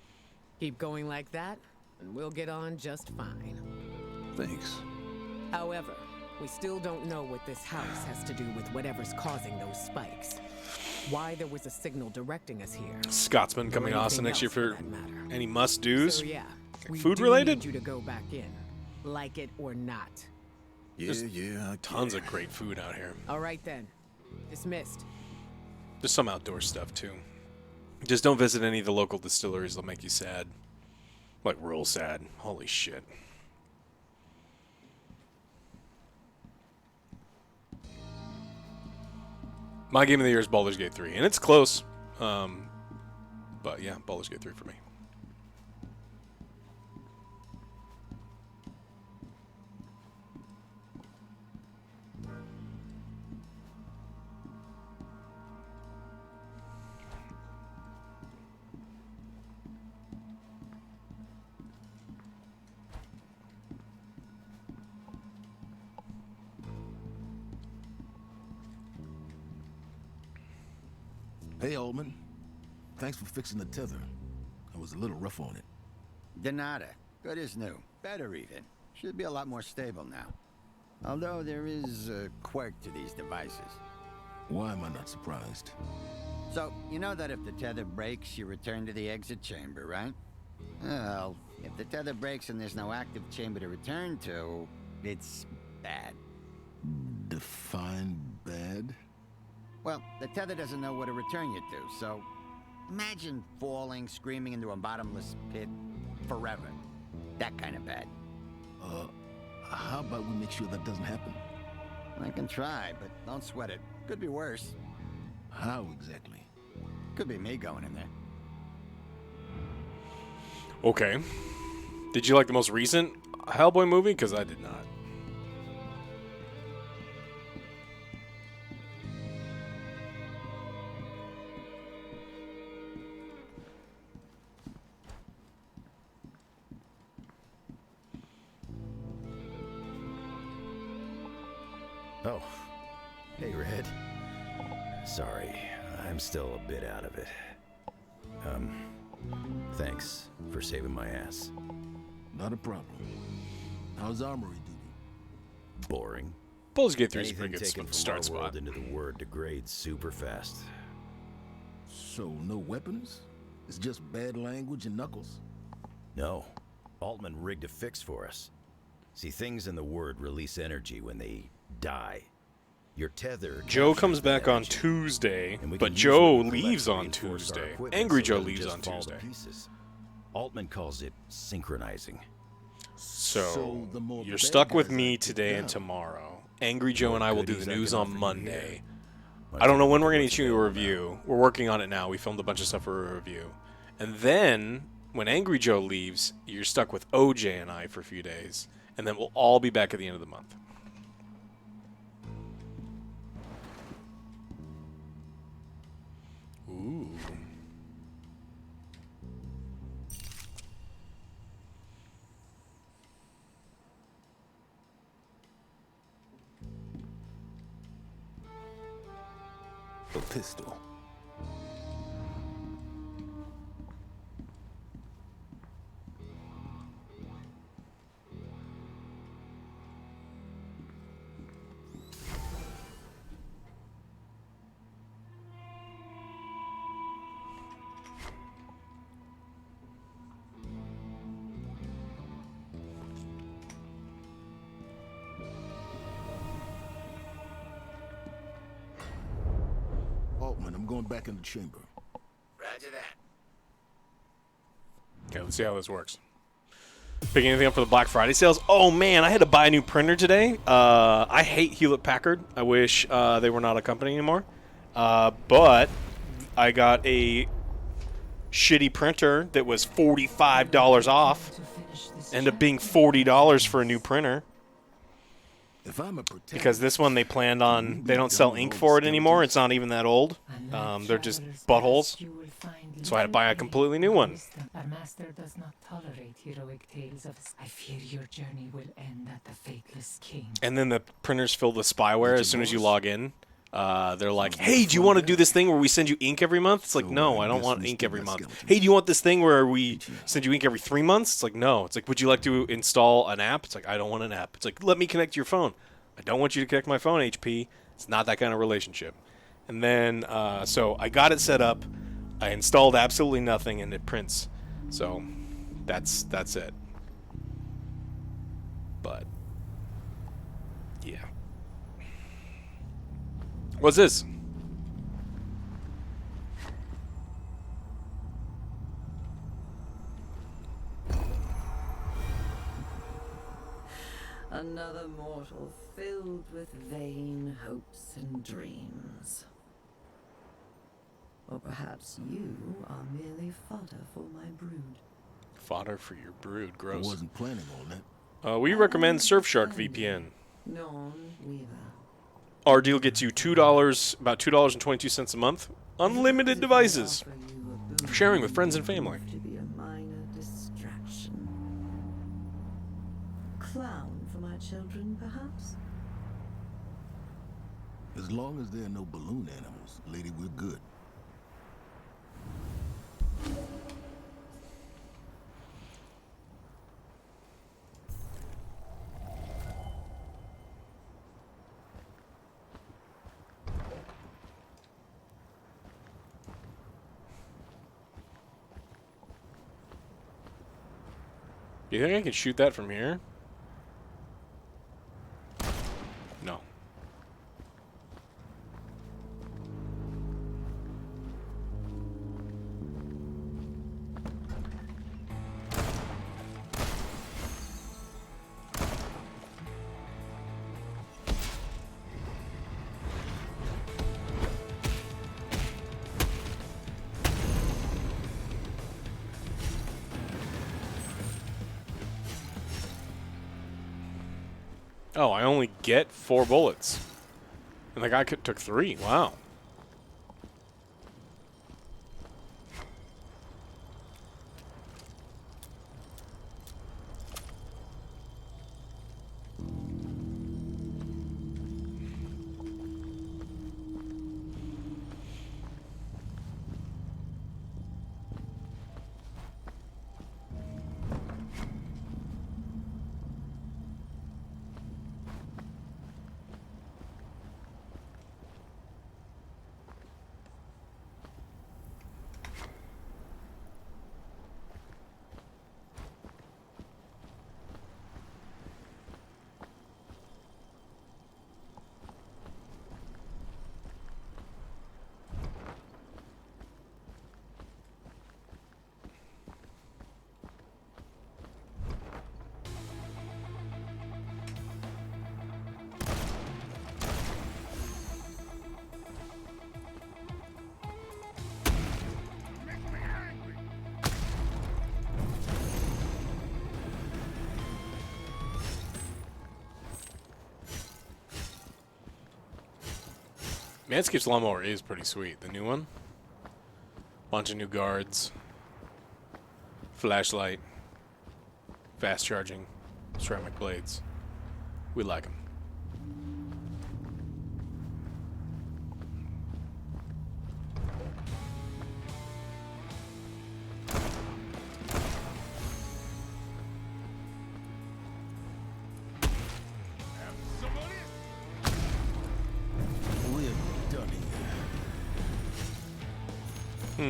Keep going like that, and we'll get on just fine. Thanks. However, we still don't know what this house has to do with whatever's causing those spikes. Why there was a signal directing us here. Scotsman or coming to Austin anything next year else for that matter. any must-dos. So yeah, we Food do related? need you to go back in, like it or not. Yeah. Tons of great food out here. All right then, dismissed. There's some outdoor stuff too. Just don't visit any of the local distilleries, they'll make you sad. Like real sad. Holy shit. My game of the year is Baldur's Gate 3, and it's close. But yeah, Baldur's Gate 3 for me. Hey, Altman. Thanks for fixing the tether. I was a little rough on it. De nada. Good as new. Better even. Should be a lot more stable now. Although there is a quirk to these devices. Why am I not surprised? So, you know that if the tether breaks, you return to the exit chamber, right? Well, if the tether breaks and there's no active chamber to return to, it's bad. Define bad? Well, the tether doesn't know what to return you to, so imagine falling, screaming into a bottomless pit forever. That kind of bad. How about we make sure that doesn't happen? I can try, but don't sweat it. Could be worse. How exactly? Could be me going in there. Okay. Did you like the most recent Hellboy movie? Because I did not. Oh. Hey, Red. Sorry, I'm still a bit out of it. Thanks for saving my ass. Not a problem. How's armory duty? Boring. Baldur's Gate 3 is a Anything pretty good taken from start our spot. world into the Wyrd degrades super fast. So, no weapons? It's just bad language and knuckles? No. Altman rigged a fix for us. See, things in the Wyrd release energy when they die. Your tether... Joe captures comes that back on energy, Tuesday, and we but can use Joe it to leaves collectively on reinforce our Tuesday. equipment Angry so Joe it doesn't leaves just on fall to Tuesday. pieces. Altman calls it synchronizing. So, the more you're bad stuck with guys me act today and down. tomorrow. Angry Joe and I will do the Goodies I news can on offer you Monday. here. I don't know when we're going to issue a review. We're working on it now. We filmed a bunch of stuff for a review. And then, when Angry Joe leaves, you're stuck with OJ and I for a few days. And then we'll all be back at the end of the month. Ooh. A pistol. Altman, I'm going back in the chamber. Roger that. Okay, let's see how this works. Picking anything up for the Black Friday sales? Oh man, I had to buy a new printer today. I hate Hewlett-Packard. I wish they were not a company anymore. But I got a shitty printer that was $45 off. Ended up being $40 for a new printer. If I'm a protector, Because this one they planned on, they don't sell ink for it anymore. It's not even that old. They're just buttholes. So I had to buy a completely new one. Our master does not tolerate heroic tales of. I fear your journey will end at the faithless king. And then the printers filled with spyware as soon as you log in. They're like, hey, do you want to do this thing where we send you ink every month? It's like, no, I don't want ink every month. Hey, do you want this thing where we send you ink every 3 months? It's like, no. It's like, would you like to install an app? It's like, I don't want an app. It's like, let me connect to your phone. I don't want you to connect my phone, HP. It's not that kind of relationship. And then, so I got it set up. I installed absolutely nothing, and it prints. So that's it. But yeah. What's this? Another mortal filled with vain hopes and dreams. Or perhaps you are merely fodder for my brood. Fodder for your brood. I Gross. wasn't planning on that. We recommend Surfshark VPN. Non-weaver. Our deal gets you $2, about $2.22 a month. Unlimited devices. Sharing with friends and family. To be a minor distraction. Clown for my children, perhaps? As long as there are no balloon animals, lady, we're good. Do you think I can shoot that from here? No. Oh, I only get 4 bullets. And the guy took 3. Wow. Manscaped's lawnmower is pretty sweet. The new one. Bunch of new guards. Flashlight. Fast charging. Ceramic blades. We like them. A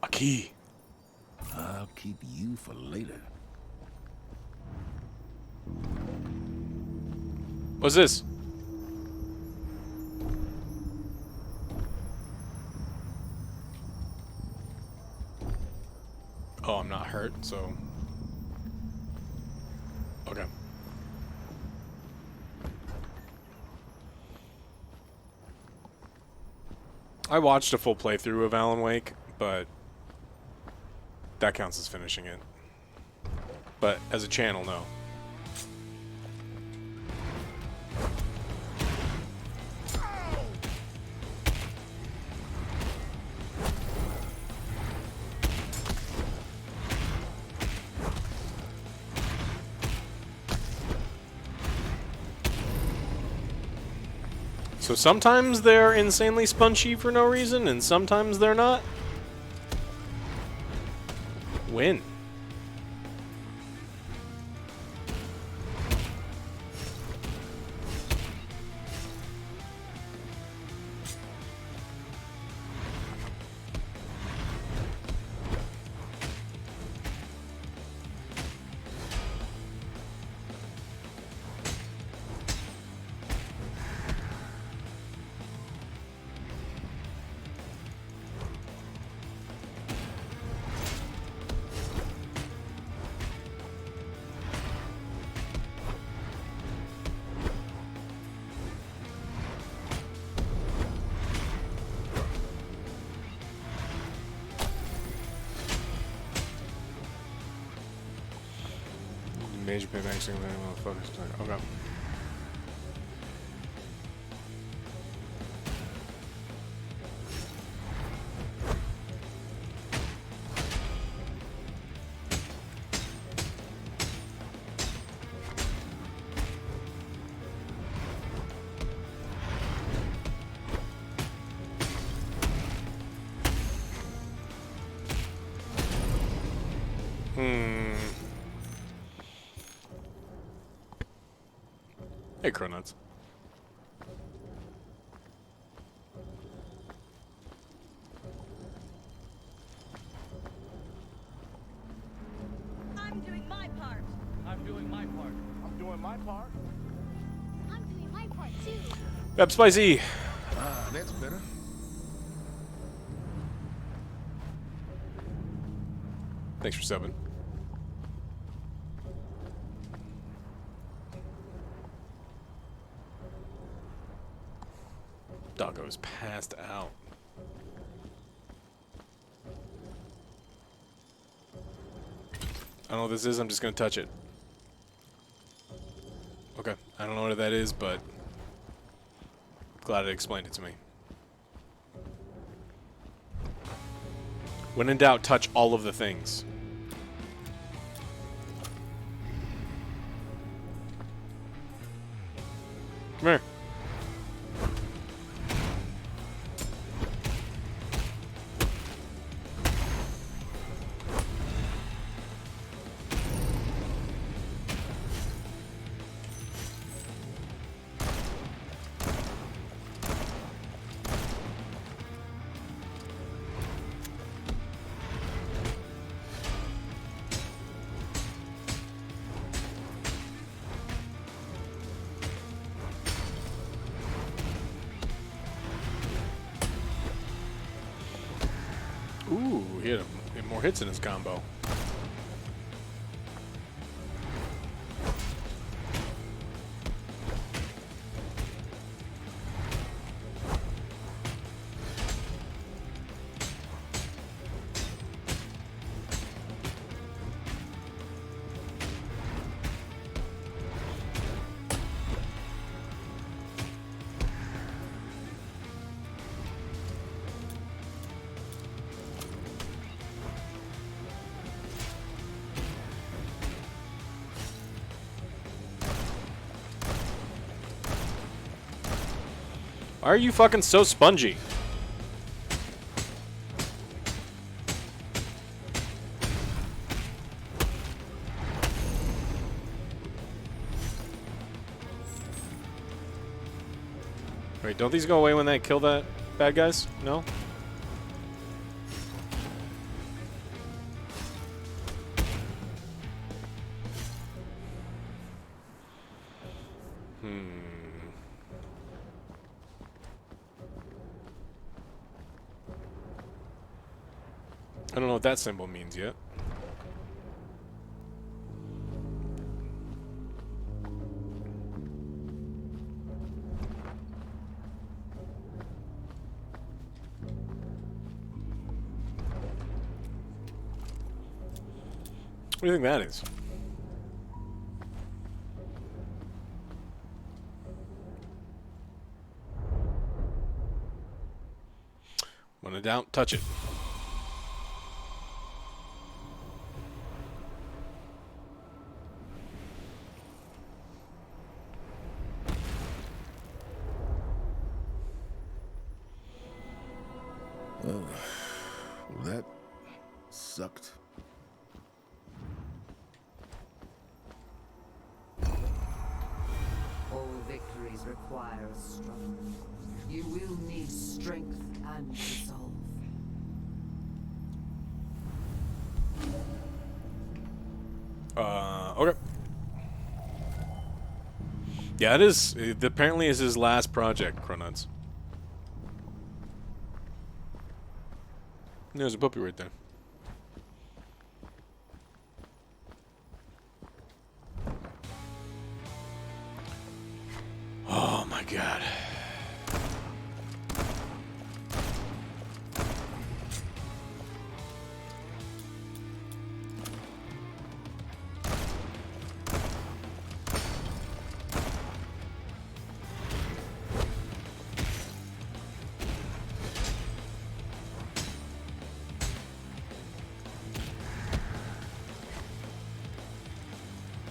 key. I'll keep you for later. What's this? Oh, I'm not hurt, so... Okay. I watched a full playthrough of Alan Wake, but that counts as finishing it. But as a channel, no. So sometimes they're insanely spongy for no reason, and sometimes they're not. Win. Major payback, single motherfuckers. Okay. Hey, Cronuts. I'm doing my part. I'm doing my part. I'm doing my part. I'm doing my part too. Pep Spicy. Ah, that's better. Thanks for subbing. Doggo's passed out. I don't know what this is, I'm just gonna touch it. Okay, I don't know what that is, but glad it explained it to me. When in doubt, touch all of the things. Come here. Ooh, he had more hits in his combo. Why are you fucking so spongy? Wait, don't these go away when they kill that bad guys? No? I don't know what that symbol means yet. What do you think that is? When in doubt, touch it. Oh, that sucked. All victories require a struggle. You will need strength and resolve. Okay. Yeah, it is. It apparently is his last project, Cronuts. There's a puppy right there. Oh my god.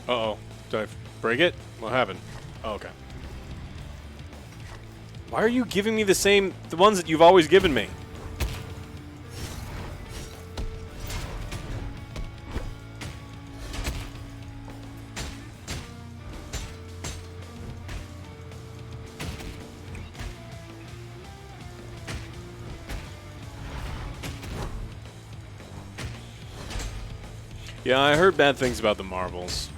Uh-oh. Did I break it? What happened? Oh, okay. Why are you giving me the ones that you've always given me? Yeah, I heard bad things about the Marvels.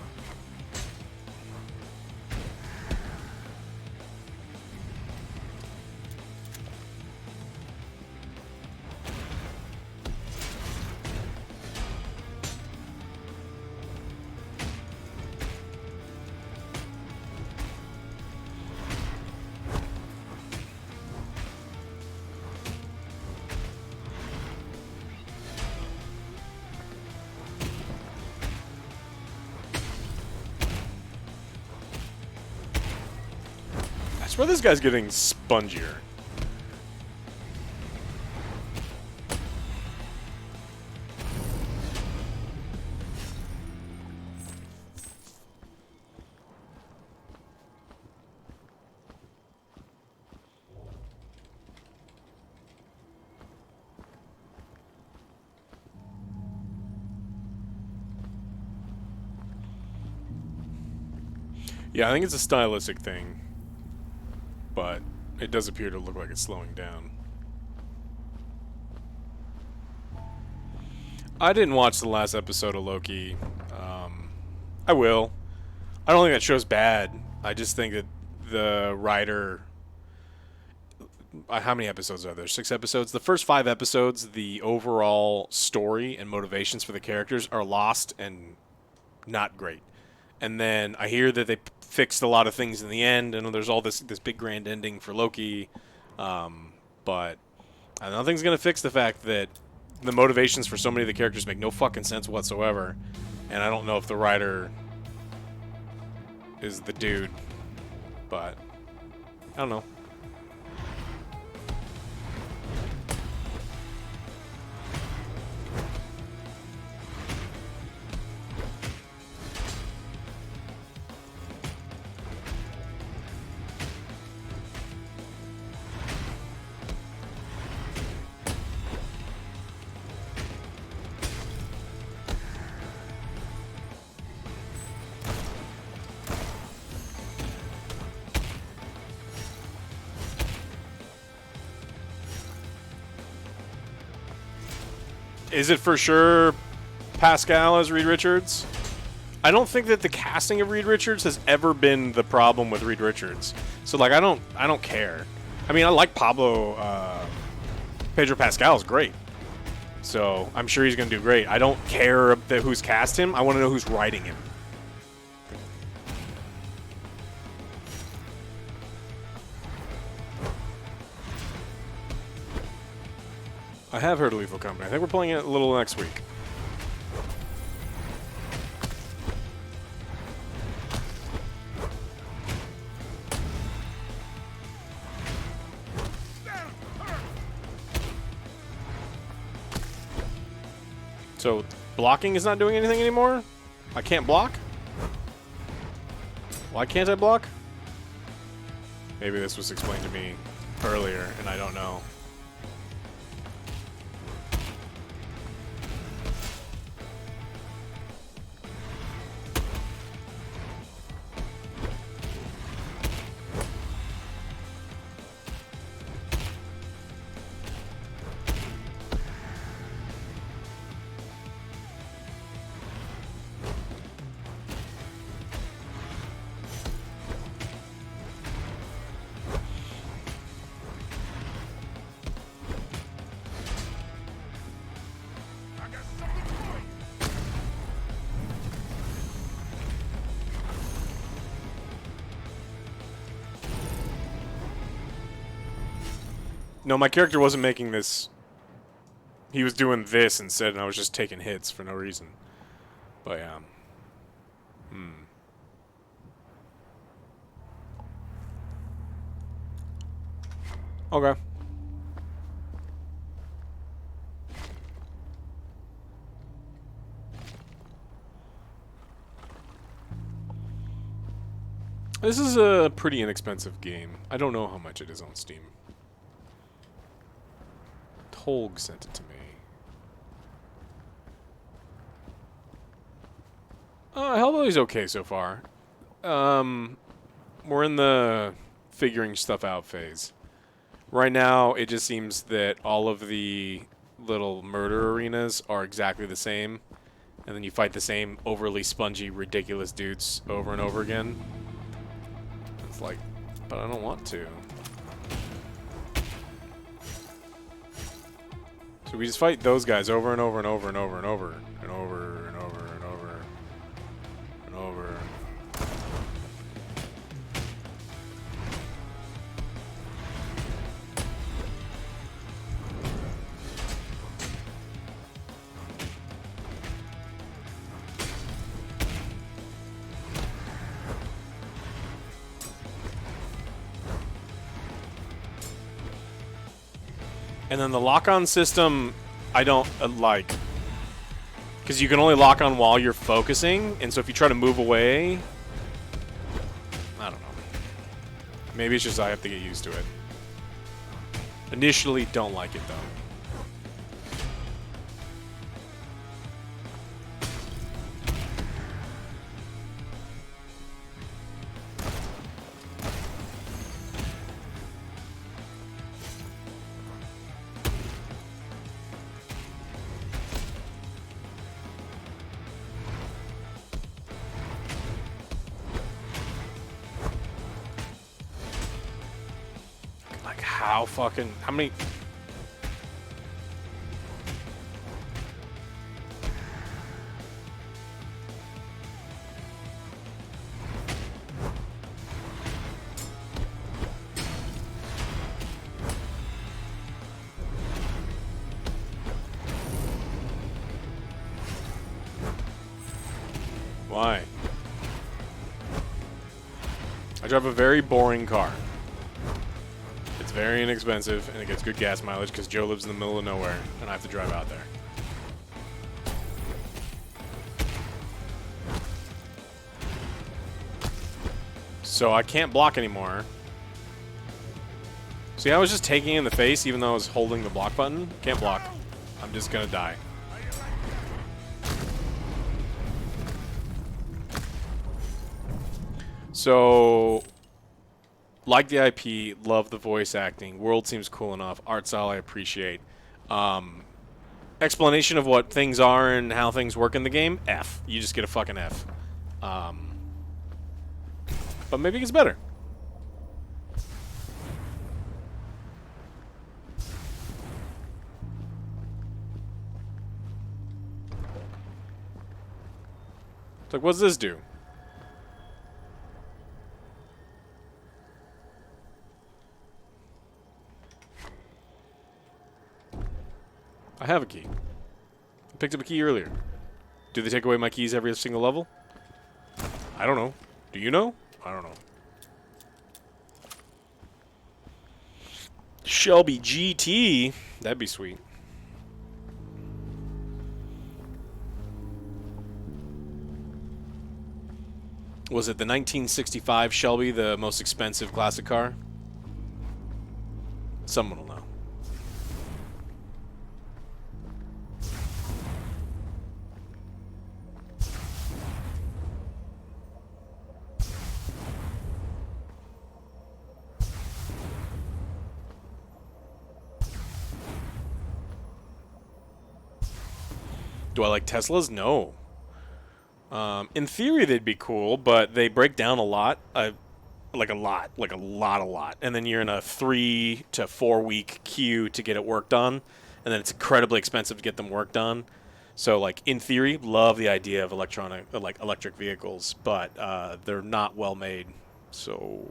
I swear this guy's getting spongier. Yeah, I think it's a stylistic thing, but it does appear to look like it's slowing down. I didn't watch the last episode of Loki. I will. I don't think that show's bad. I just think that the writer... how many episodes are there? 6 episodes? The first 5 episodes, the overall story and motivations for the characters are lost and not great. And then I hear that they fixed a lot of things in the end, and there's all this big grand ending for Loki. But nothing's going to fix the fact that the motivations for so many of the characters make no fucking sense whatsoever. And I don't know if the writer is the dude, but I don't know. Is it for sure Pascal as Reed Richards? I don't think that the casting of Reed Richards has ever been the problem with Reed Richards. So like I don't care. I mean, I like Pedro Pascal is great. So I'm sure he's going to do great. I don't care who's cast him. I want to know who's writing him. I have heard of Lethal Company. I think we're playing it a little next week. So, blocking is not doing anything anymore? I can't block? Why can't I block? Maybe this was explained to me earlier, and I don't know. No, my character wasn't making this. He was doing this instead, and I was just taking hits for no reason. But yeah. Okay. This is a pretty inexpensive game. I don't know how much it is on Steam. Tolg sent it to me. Hellboy's okay so far. We're in the figuring stuff out phase. Right now, it just seems that all of the little murder arenas are exactly the same. And then you fight the same overly spongy, ridiculous dudes over and over again. It's like, but I don't want to. So we just fight those guys over and over and over and over and over and over and over and over and over. And then the lock-on system, I don't like. Because you can only lock on while you're focusing, and so if you try to move away... I don't know. Maybe it's just I have to get used to it. Initially, don't like it, though. How many... Why? I drive a very boring car. It's very inexpensive, and it gets good gas mileage because Joe lives in the middle of nowhere, and I have to drive out there. So I can't block anymore. See, I was just taking in the face even though I was holding the block button. Can't block. I'm just gonna die. So, like the IP, love the voice acting. World seems cool enough. Art style I appreciate. explanation of what things are and how things work in the game, F. You just get a fucking F. But maybe it gets better. It's like, what does this do? I have a key. I picked up a key earlier. Do they take away my keys every single level? I don't know. Do you know? I don't know. Shelby GT. That'd be sweet. Was it the 1965 Shelby, the most expensive classic car? Someone will know. Do I like Teslas? No. In theory, they'd be cool, but they break down a lot. Like a lot. And then you're in a 3 to 4 week queue to get it worked on. And then it's incredibly expensive to get them worked on. So, like, in theory, love the idea of electric vehicles, but they're not well made. So...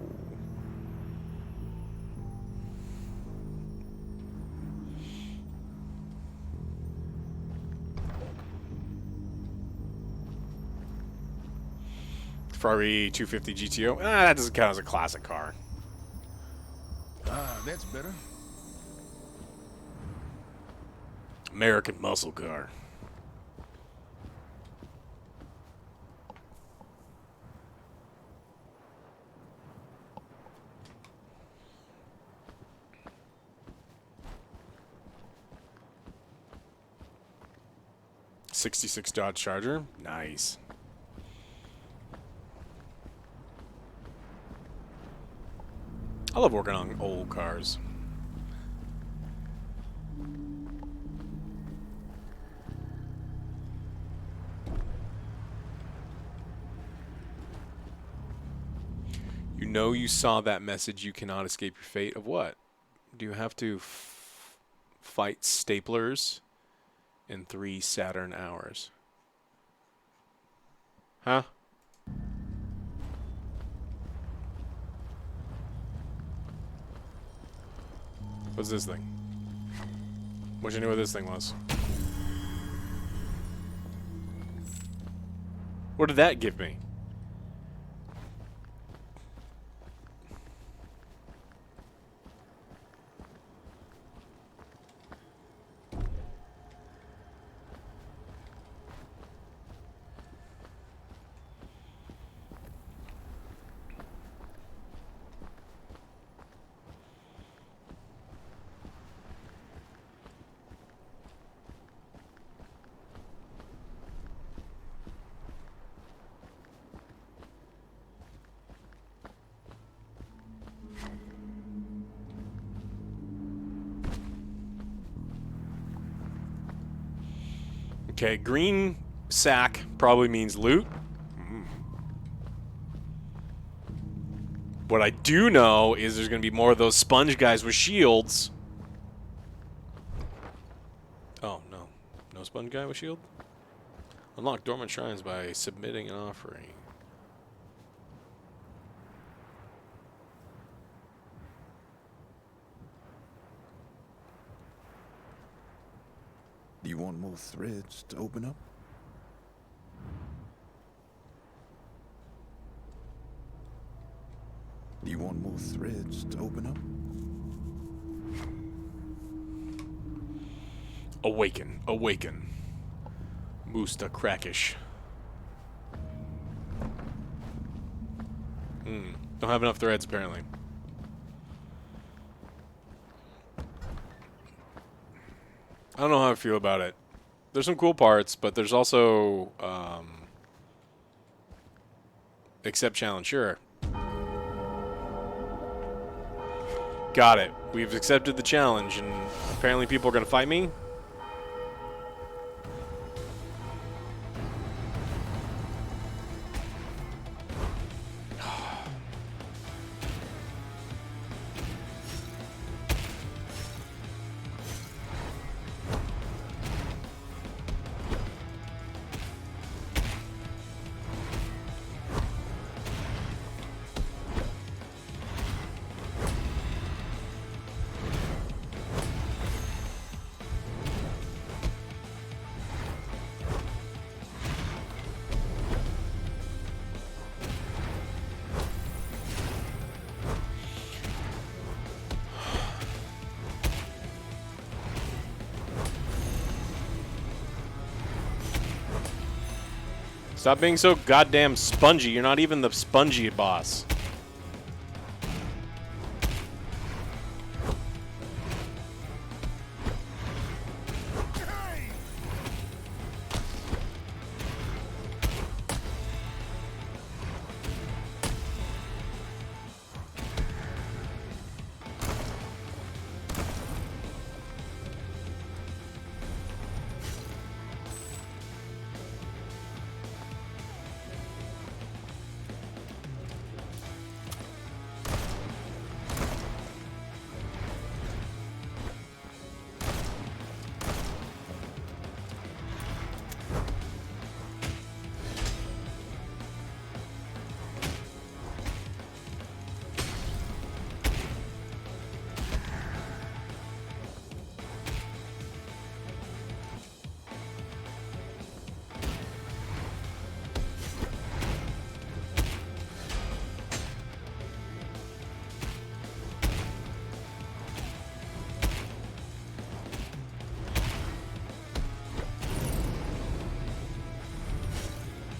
Ferrari 250 GTO. That doesn't count as a classic car. That's better. American muscle car. '66 Dodge Charger. Nice. I love working on old cars. You know you saw that message, you cannot escape your fate. Of what? Do you have to fight staplers in 3 Saturn hours? Huh? What's this thing? Wish I knew what this thing was. What did that give me? Okay, green sack probably means loot. What I do know is there's going to be more of those sponge guys with shields. Oh, no. No sponge guy with shield? Unlock dormant shrines by submitting an offering. Do you want more threads to open up? Do you want more threads to open up? Awaken. Awaken. Musta Crackish. Don't have enough threads, apparently. I don't know how I feel about it. There's some cool parts, but there's also... accept challenge, sure. Got it. We've accepted the challenge, and apparently people are going to fight me? Stop being so goddamn spongy. You're not even the spongy boss.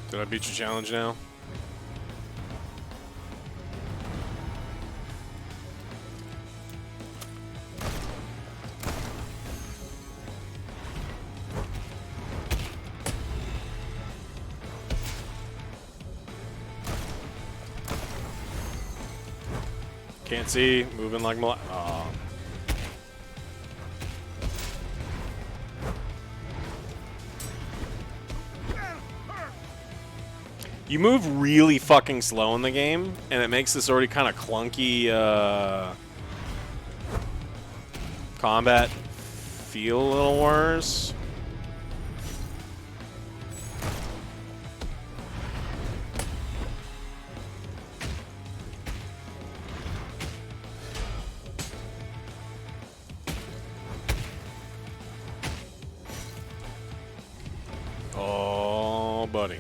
Did I beat your challenge now? Can't see. Moving like oh. You move really fucking slow in the game, and it makes this already kind of clunky combat feel a little worse. Oh, buddy.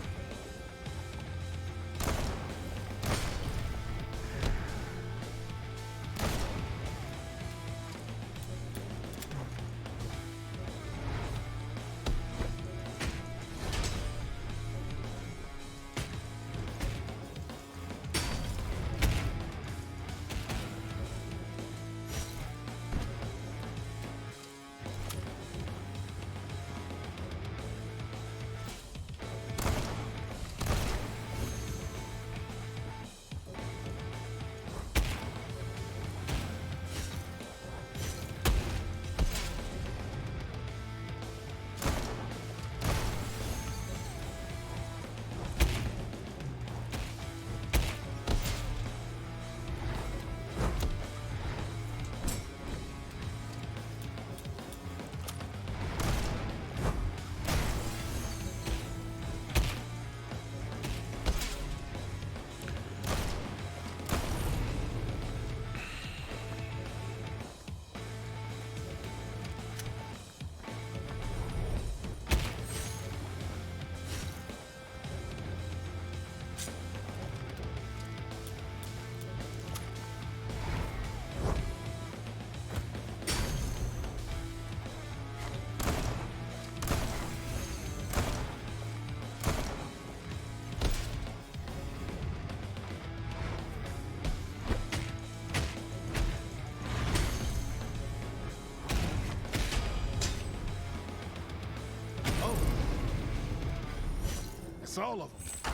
That's all of them.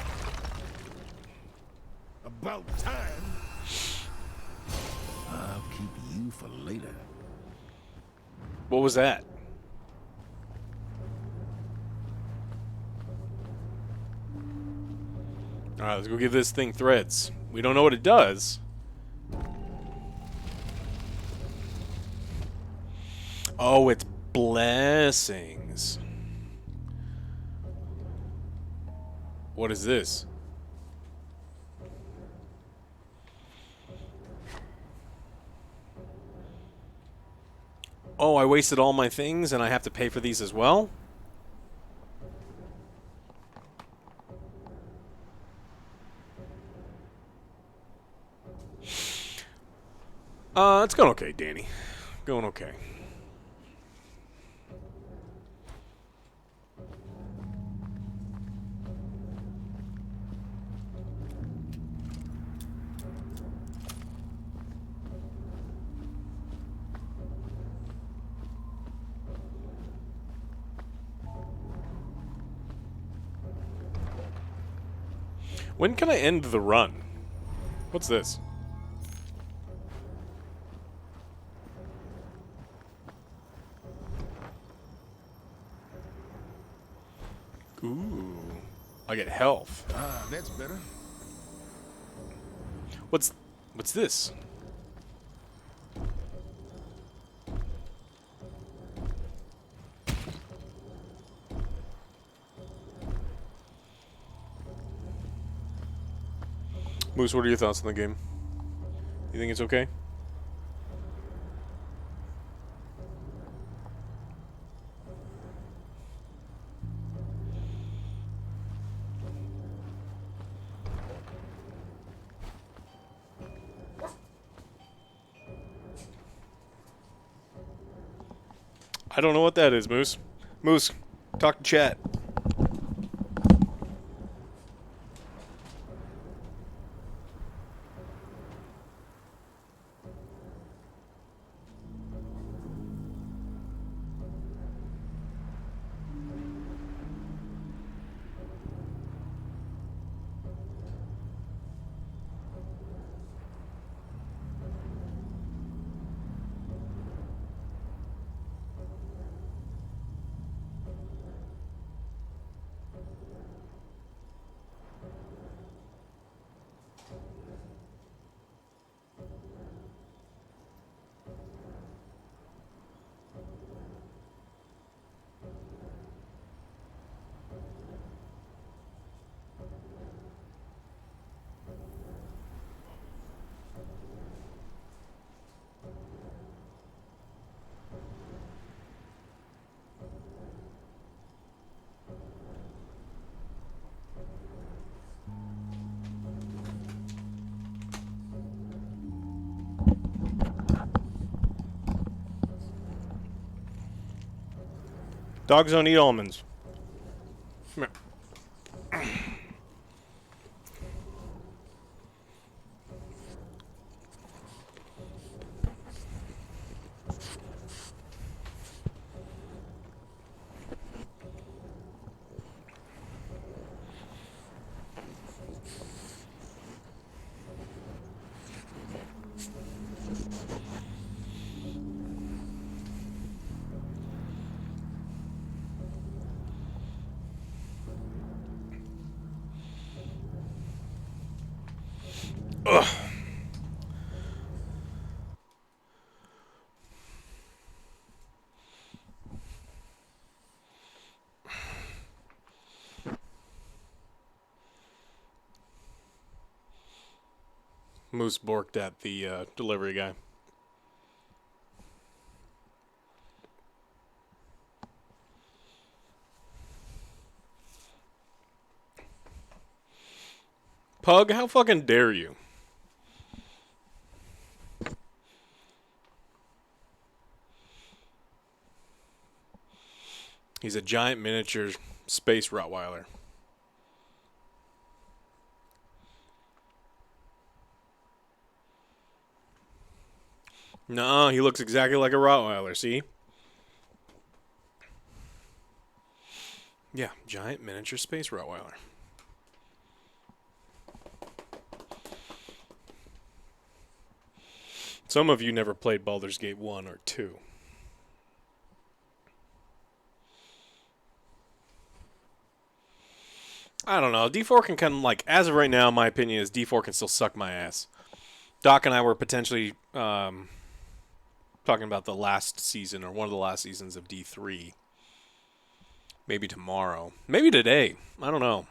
About time. I'll keep you for later. What was that? Alright, let's go give this thing threads. We don't know what it does. Oh, it's blessings. What is this? Oh, I wasted all my things and I have to pay for these as well? It's going okay, Danny. Going okay. When can I end the run? What's this? Ooh. I get health. Ah, that's better. What's this? Moose, what are your thoughts on the game? You think it's okay? I don't know what that is, Moose. Moose, talk to chat. Dogs don't eat almonds. Come here. Ugh. Moose borked at the delivery guy. Pug, how fucking dare you? He's a giant miniature space Rottweiler. No, he looks exactly like a Rottweiler, see? Yeah, giant miniature space Rottweiler. Some of you never played Baldur's Gate 1 or 2. I don't know. D4 can kind of, like, as of right now, my opinion is D4 can still suck my ass. Doc and I were potentially talking about the last season or one of the last seasons of D3. Maybe tomorrow. Maybe today. I don't know.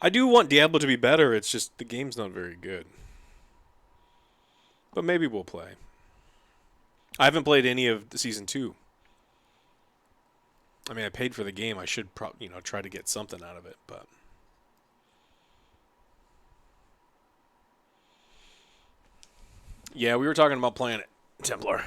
I do want Diablo to be better. It's just the game's not very good. But maybe we'll play. I haven't played any of Season 2. I mean, I paid for the game. I should try to get something out of it, but... Yeah, we were talking about playing it, Templar.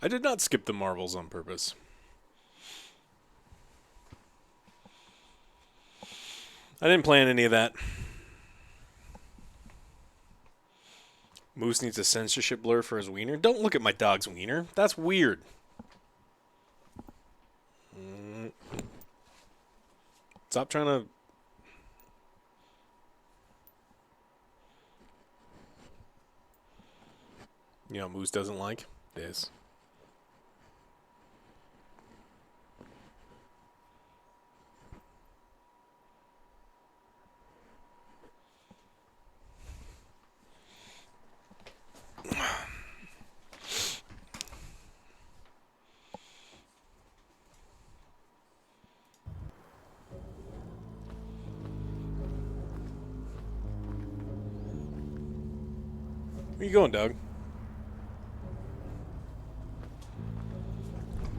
I did not skip the Marvels on purpose. I didn't plan any of that. Moose needs a censorship blur for his wiener. Don't look at my dog's wiener. That's weird. Stop trying to... You know, Moose doesn't like this. Where you going, Doug?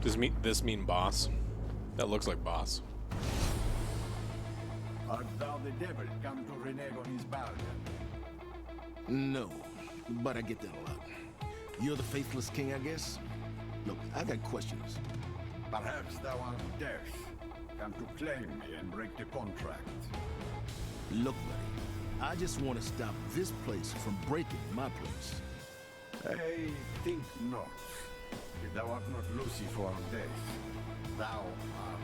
Does this mean boss? That looks like boss. Art thou the devil come to renege on his bargain? No, but I get that a lot. You're the faithless king, I guess? Look, I got questions. Perhaps thou art deaf. Come to claim me and break the contract. Look, buddy, I just want to stop this place from breaking my place. I think not. If thou art not Lucy for our death, thou art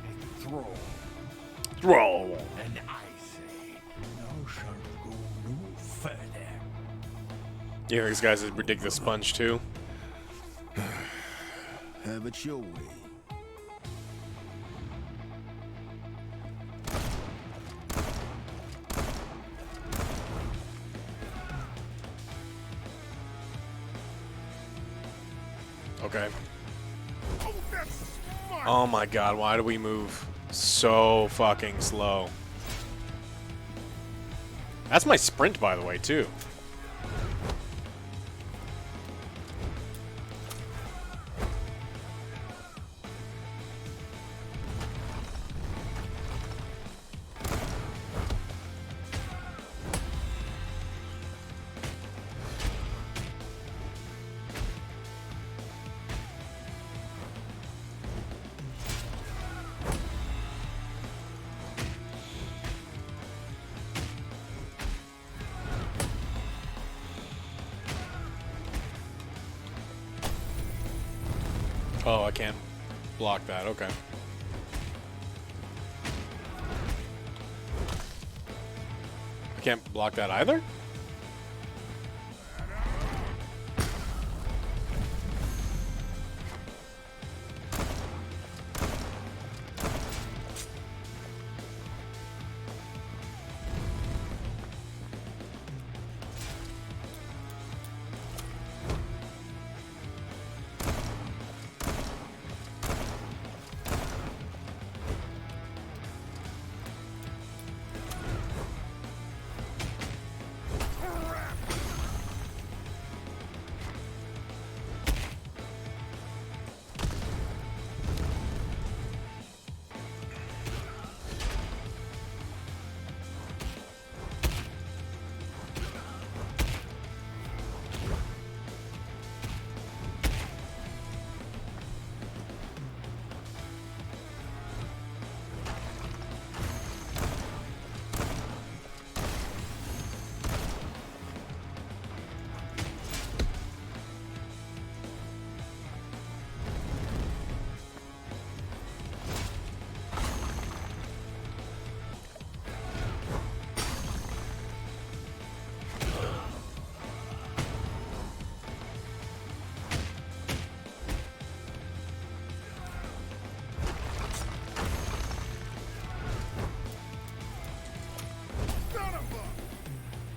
a thrall. Thrall. And I say, thou shalt go no further. Yeah, these guys are ridiculous sponge too. Have it your way. Okay. Oh my god, why do we move so fucking slow? That's my sprint, by the way, too. Oh, I can't block that. Okay. I can't block that either?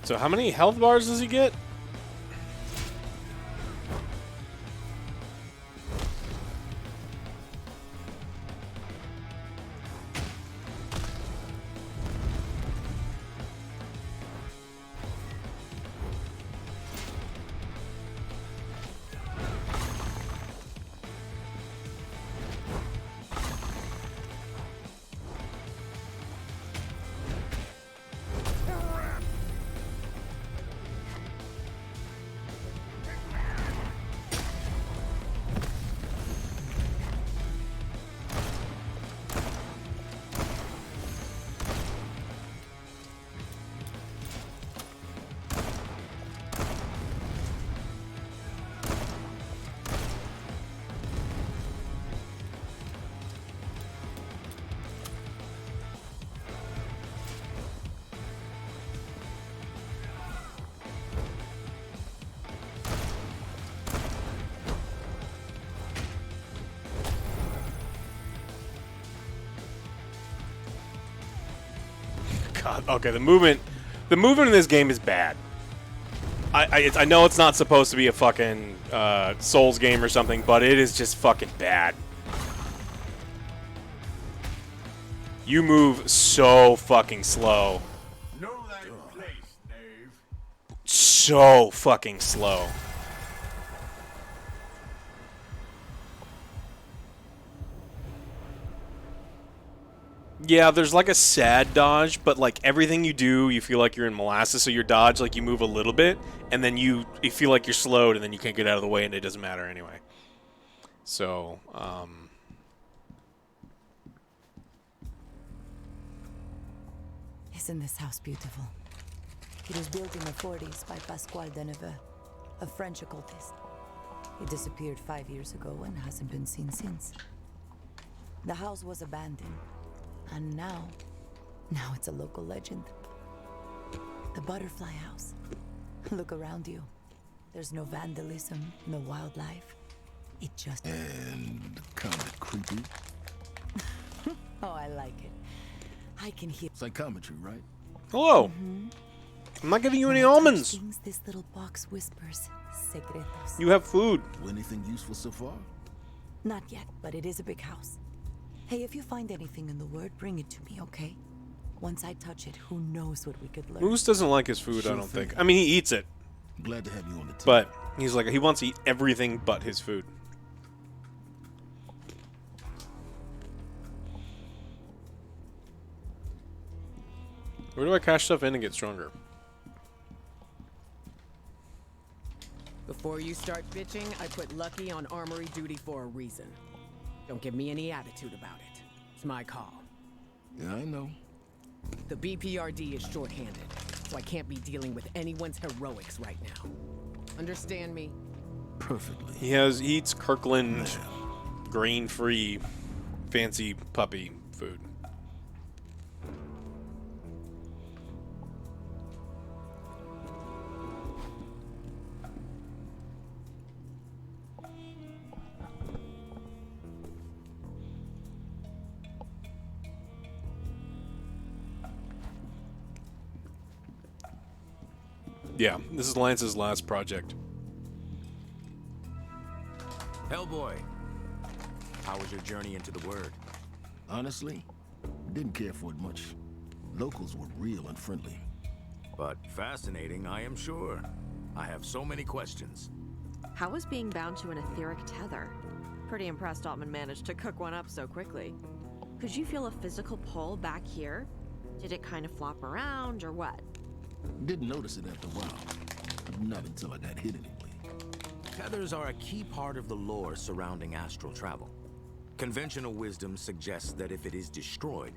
So how many health bars does he get? God. Okay, the movement in this game is bad. I know it's not supposed to be a fucking Souls game or something, but it is just fucking bad. You move so fucking slow. Know thy place, knave. So fucking slow. Yeah, there's like a sad dodge, but like everything you do, you feel like you're in molasses, so your dodge, like you move a little bit, and then you feel like you're slowed, and then you can't get out of the way, and it doesn't matter anyway. So, Isn't this house beautiful? It was built in the 40s by Pasquale de Neveu, a French occultist. He disappeared 5 years ago and hasn't been seen since. The house was abandoned, and now it's a local legend. The Butterfly House. Look around you. There's no vandalism, no wildlife. It just... And kind of creepy. Oh, I like it. I can hear... Psychometry, right? hello. I'm not giving you any almonds. Things this little box whispers. Secretos. You have food. Anything useful so far? Not yet, but it is a big house. Hey, if you find anything in the Wyrd, bring it to me, okay? Once I touch it, who knows what we could learn. Moose doesn't like his food, I don't think. I mean, he eats it. Glad to have you on the team. But he's like, he wants to eat everything but his food. Where do I cash stuff in and get stronger? Before you start bitching, I put Lucky on armory duty for a reason. Don't give me any attitude about it. It's my call. Yeah, I know. The BPRD is shorthanded, so I can't be dealing with anyone's heroics right now. Understand me? Perfectly. He eats Kirkland grain-free fancy puppy food. Yeah, this is Lance's last project. Hellboy, how was your journey into the Wyrd? Honestly, didn't care for it much. Locals were real and friendly. But fascinating, I am sure. I have so many questions. How was being bound to an etheric tether? Pretty impressed Altman managed to cook one up so quickly. Could you feel a physical pull back here? Did it kind of flop around, or what? Didn't notice it after a while. Not until I got hit anyway. Tethers are a key part of the lore surrounding astral travel. Conventional wisdom suggests that if it is destroyed,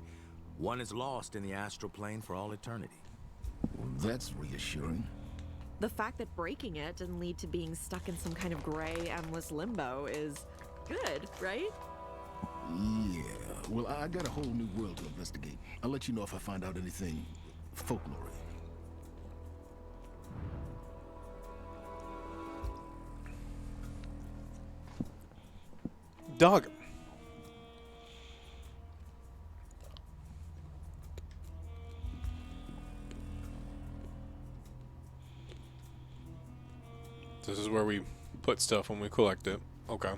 one is lost in the astral plane for all eternity. That's reassuring. The fact that breaking it didn't lead to being stuck in some kind of gray, endless limbo is good, right? Yeah, well, I got a whole new world to investigate. I'll let you know if I find out anything folklore. Dog. This is where we put stuff when we collect it. Okay.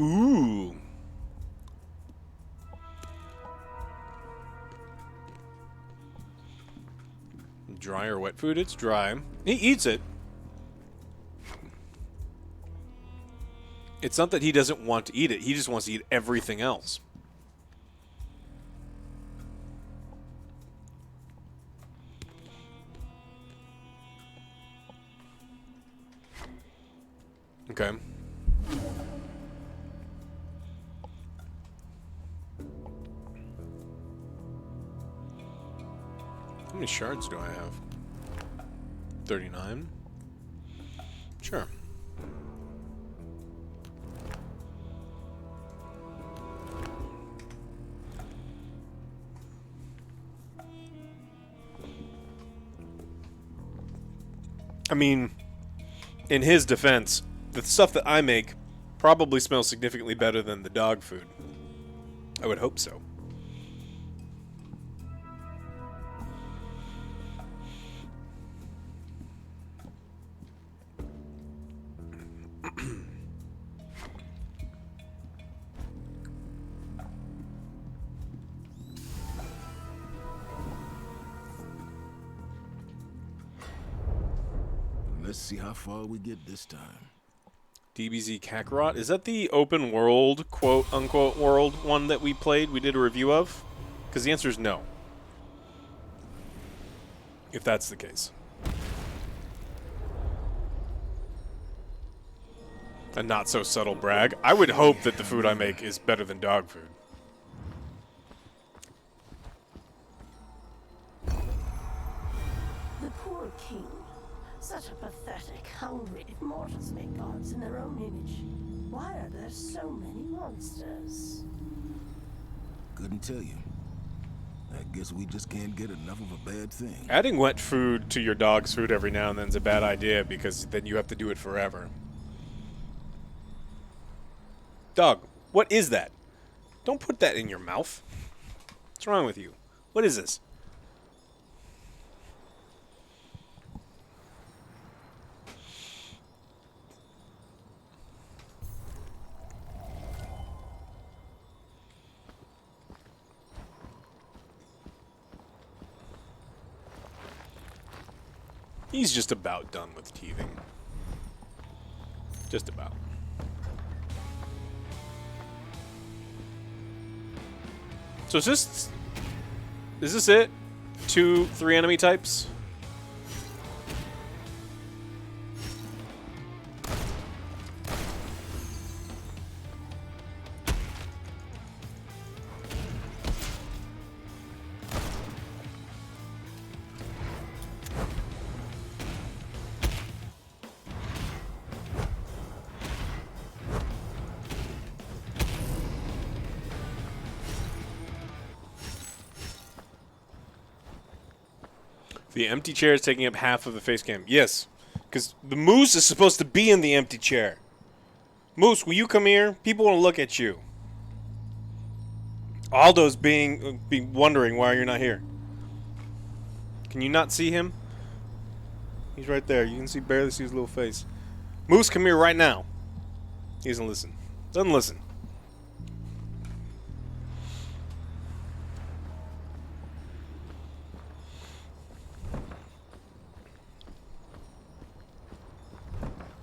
Ooh. Dry or wet food? It's dry. He eats it. It's not that he doesn't want to eat it. He just wants to eat everything else. Okay. How many shards do I have? 39? Sure. I mean, in his defense, the stuff that I make probably smells significantly better than the dog food. I would hope so. Let's see how far we get this time. DBZ Kakarot? Is that the open world, quote-unquote world one that we played, we did a review of? Because the answer is no. If that's the case. A not-so-subtle brag. I would hope that the food I make is better than dog food. The poor king. Such a pathetic, hungry mortals make gods in their own image. Why are there so many monsters? Couldn't tell you. I guess we just can't get enough of a bad thing. Adding wet food to your dog's food every now and then is a bad idea because then you have to do it forever. Dog, what is that? Don't put that in your mouth. What's wrong with you? What is this? He's just about done with teething. Just about. So is this it? 2, 3 enemy types? The empty chair is taking up half of the face cam. Yes, because the moose is supposed to be in the empty chair. Moose, will you come here? People want to look at you. Aldo's being wondering why you're not here. Can you not see him? He's right there. You can barely see his little face. Moose, come here right now. He doesn't listen. Doesn't listen.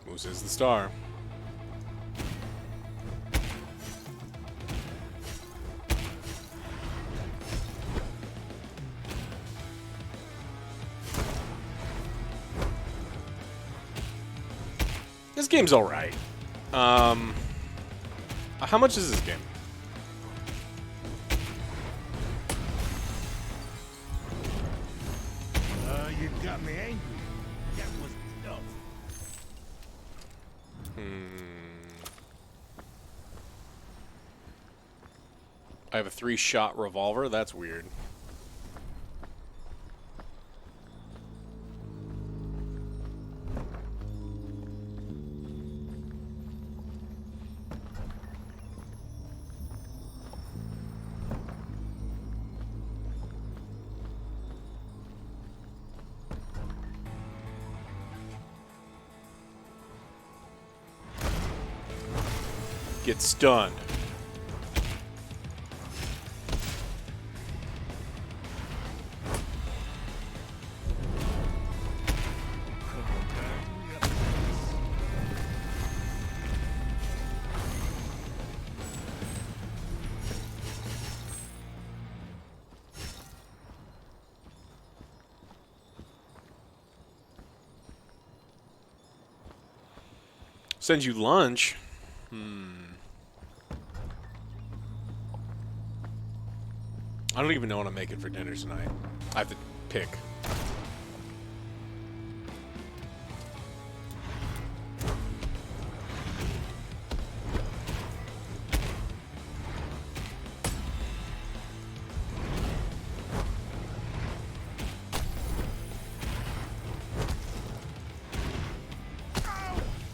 Moose is the star. This game's alright. How much is this game? You got me angry. That was enough. I have a 3-shot revolver? That's weird. Get stunned. Send you lunch? I don't even know what I'm making for dinner tonight. I have to pick.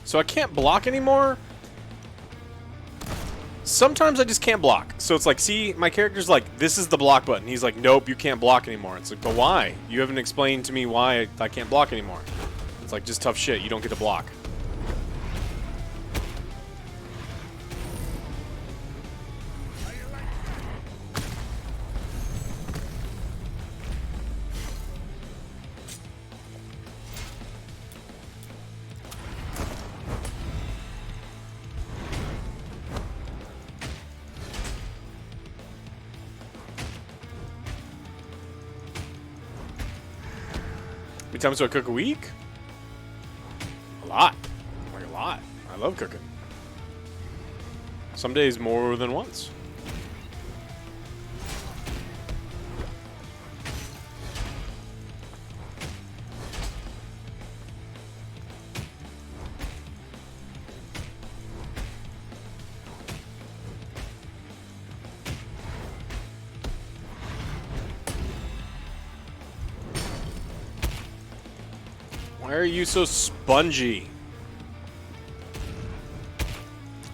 So I can't block anymore? Sometimes I just can't block. So it's like, see, my character's like, this is the block button. He's like, nope, you can't block anymore. It's like, but why? You haven't explained to me why I can't block anymore. It's like, just tough shit. You don't get to block. How many times do I cook a week? A lot. Like a lot. I love cooking. Some days more than once. Why are you so spongy?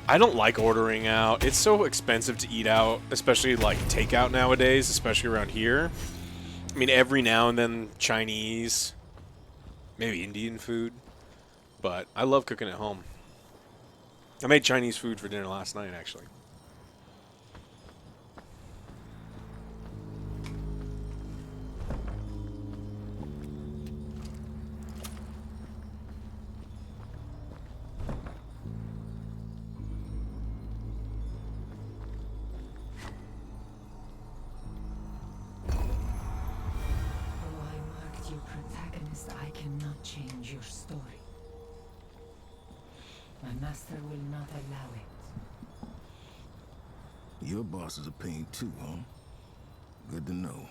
I don't like ordering out. It's so expensive to eat out, especially like takeout nowadays, especially around here. I mean, every now and then Chinese, maybe Indian food, but I love cooking at home. I made Chinese food for dinner last night, actually. I cannot change your story. My master will not allow it. Your boss is a pain too, huh? Good to know.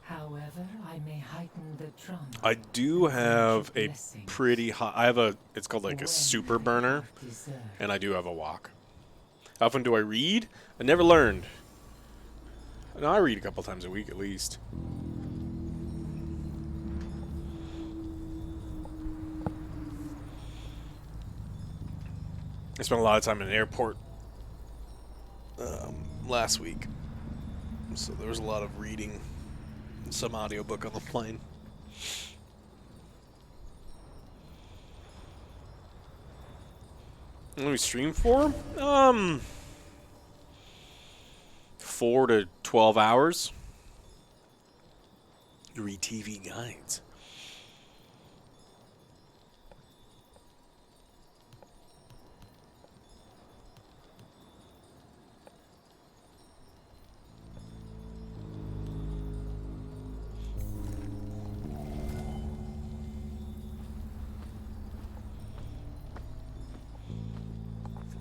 However, I may heighten the trauma. I do have a pretty hot... I have a... It's called like a super burner. And I do have a wok. How often do I read? I never learned. No, I read a couple times a week at least. I spent a lot of time in an airport last week, so there was a lot of reading, some audiobook on the plane. What do we stream for? 4 to 12 hours. Read TV guides.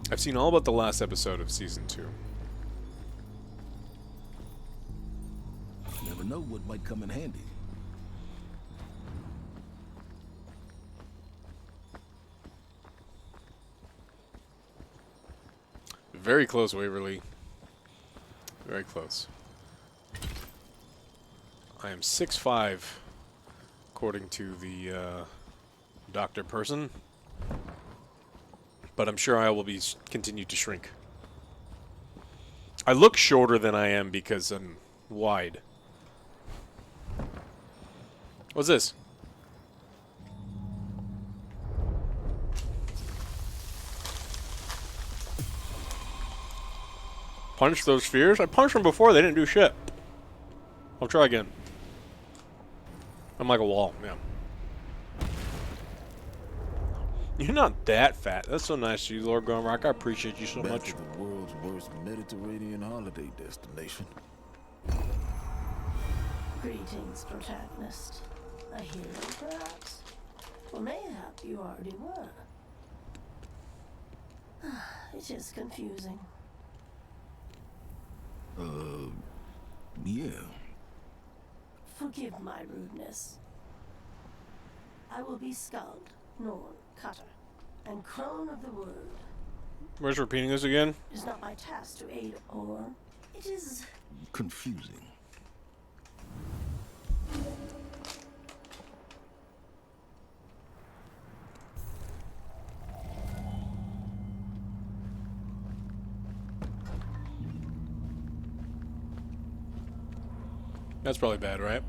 I've seen all but the last episode of Season 2. Never know what might come in handy. Very close, Waverly. Very close. I am 6'5", according to the doctor person. But I'm sure I will be continue to shrink. I look shorter than I am because I'm wide. What's this? Punch those spheres? I punched them before, they didn't do shit. I'll try again. I'm like a wall, yeah. You're not that fat. That's so nice of you, Lord Gromrock. I appreciate you so Back much. to the world's worst Mediterranean holiday destination. Greetings, protagonist. A hero, perhaps? Or mayhap you already were. It is confusing. Yeah. Forgive my rudeness. I will be Skald, Norn, Cutter, and Crone of the Wyrd. Where's repeating this again? It is not my task to aid or... It is... confusing. That's probably bad, right?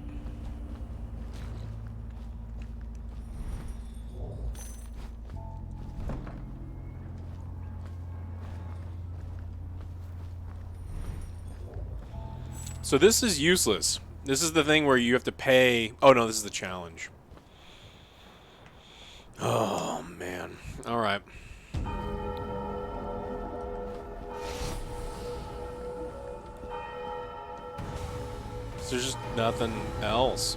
So this is useless. This is the thing where you have to pay... Oh, no, this is the challenge. Oh, man. All right. So there's just nothing else.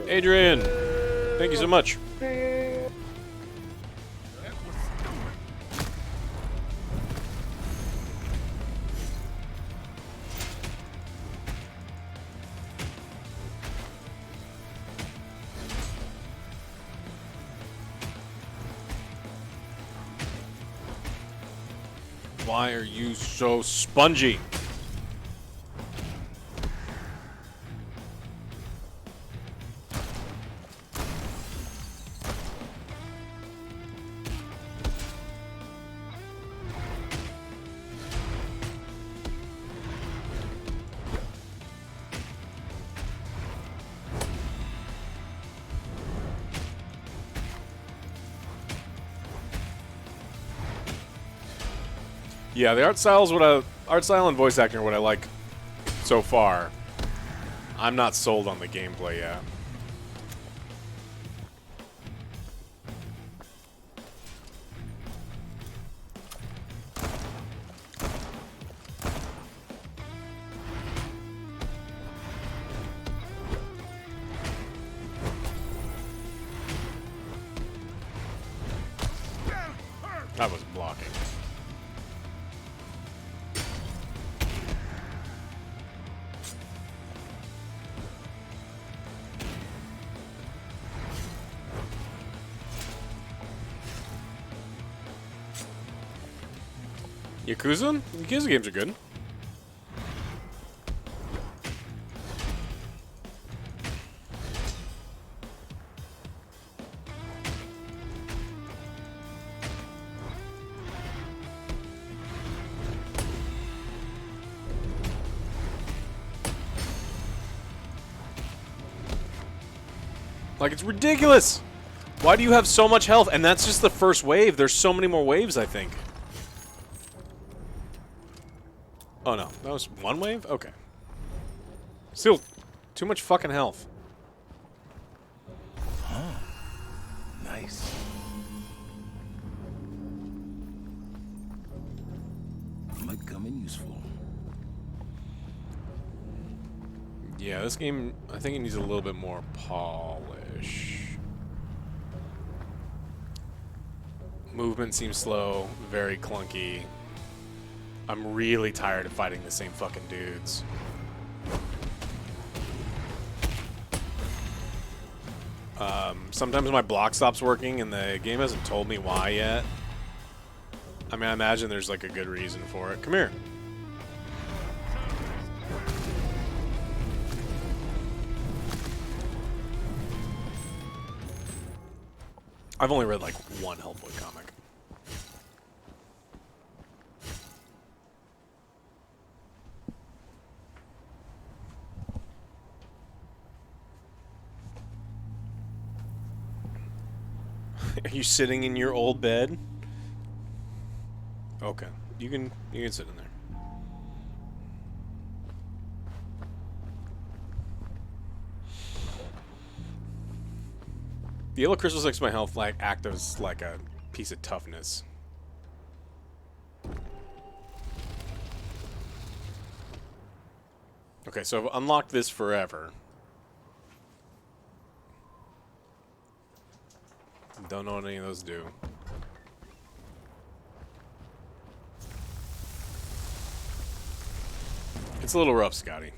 Adrian, thank you so much. Why are you so spongy? Yeah, the art style and voice acting are what I like so far. I'm not sold on the gameplay yet. That was blocking. Yakuza? Yakuza games are good. Like, it's ridiculous! Why do you have so much health? And that's just the first wave. There's so many more waves, I think. Oh no, that was one wave? Okay. Still, too much fucking health. Huh. Nice. Might come in useful. Yeah, this game, I think it needs a little bit more polish. Movement seems slow, very clunky. I'm really tired of fighting the same fucking dudes. Sometimes my block stops working and the game hasn't told me why yet. I mean, I imagine there's like a good reason for it. Come here. I've only read like one Hellboy comic. Are you sitting in your old bed? Okay, you can sit in there. The yellow crystals next to my health like act as like a piece of toughness. Okay, so I've unlocked this forever. Don't know what any of those do. It's a little rough, Scotty.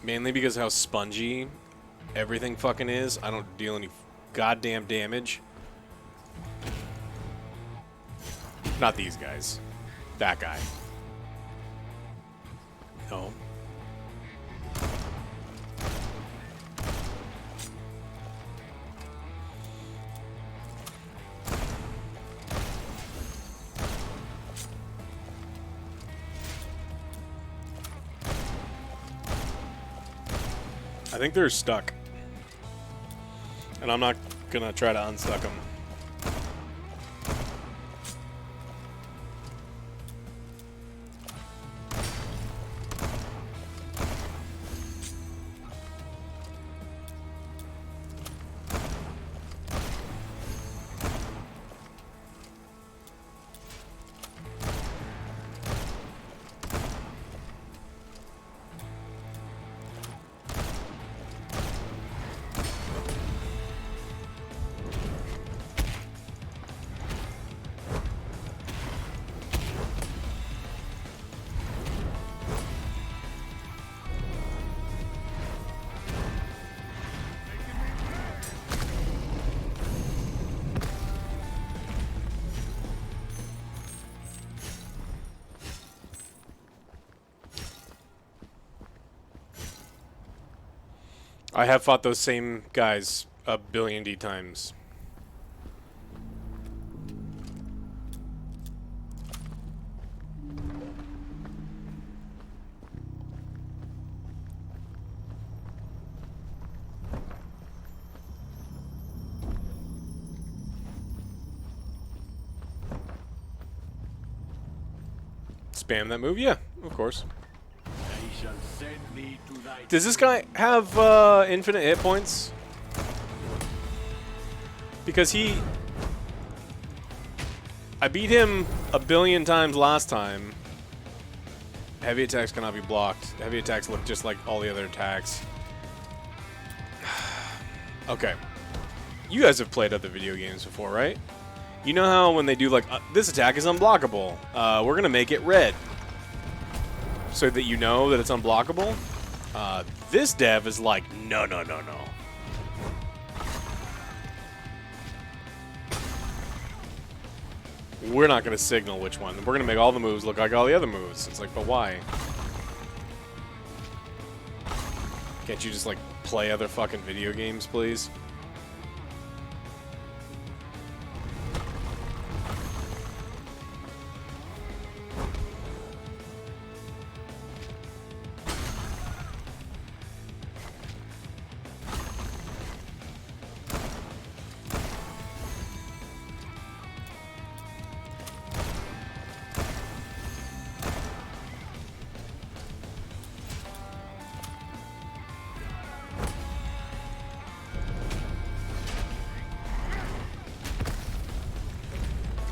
Mainly because how spongy everything fucking is. I don't deal any goddamn damage. Not these guys. That guy. No. I think they're stuck. And I'm not gonna try to unstuck them. I have fought those same guys a billion D times. Spam that move? Yeah, of course. Does this guy have infinite hit points? Because I beat him a billion times last time. Heavy attacks cannot be blocked. Heavy attacks look just like all the other attacks. Okay. You guys have played other video games before, right? You know how when they do like, this attack is unblockable. We're going to make it red. So that you know that it's unblockable. This dev is like, no, no, no, no. We're not going to signal which one. We're going to make all the moves look like all the other moves. It's like, but why? Can't you just like play other fucking video games, please?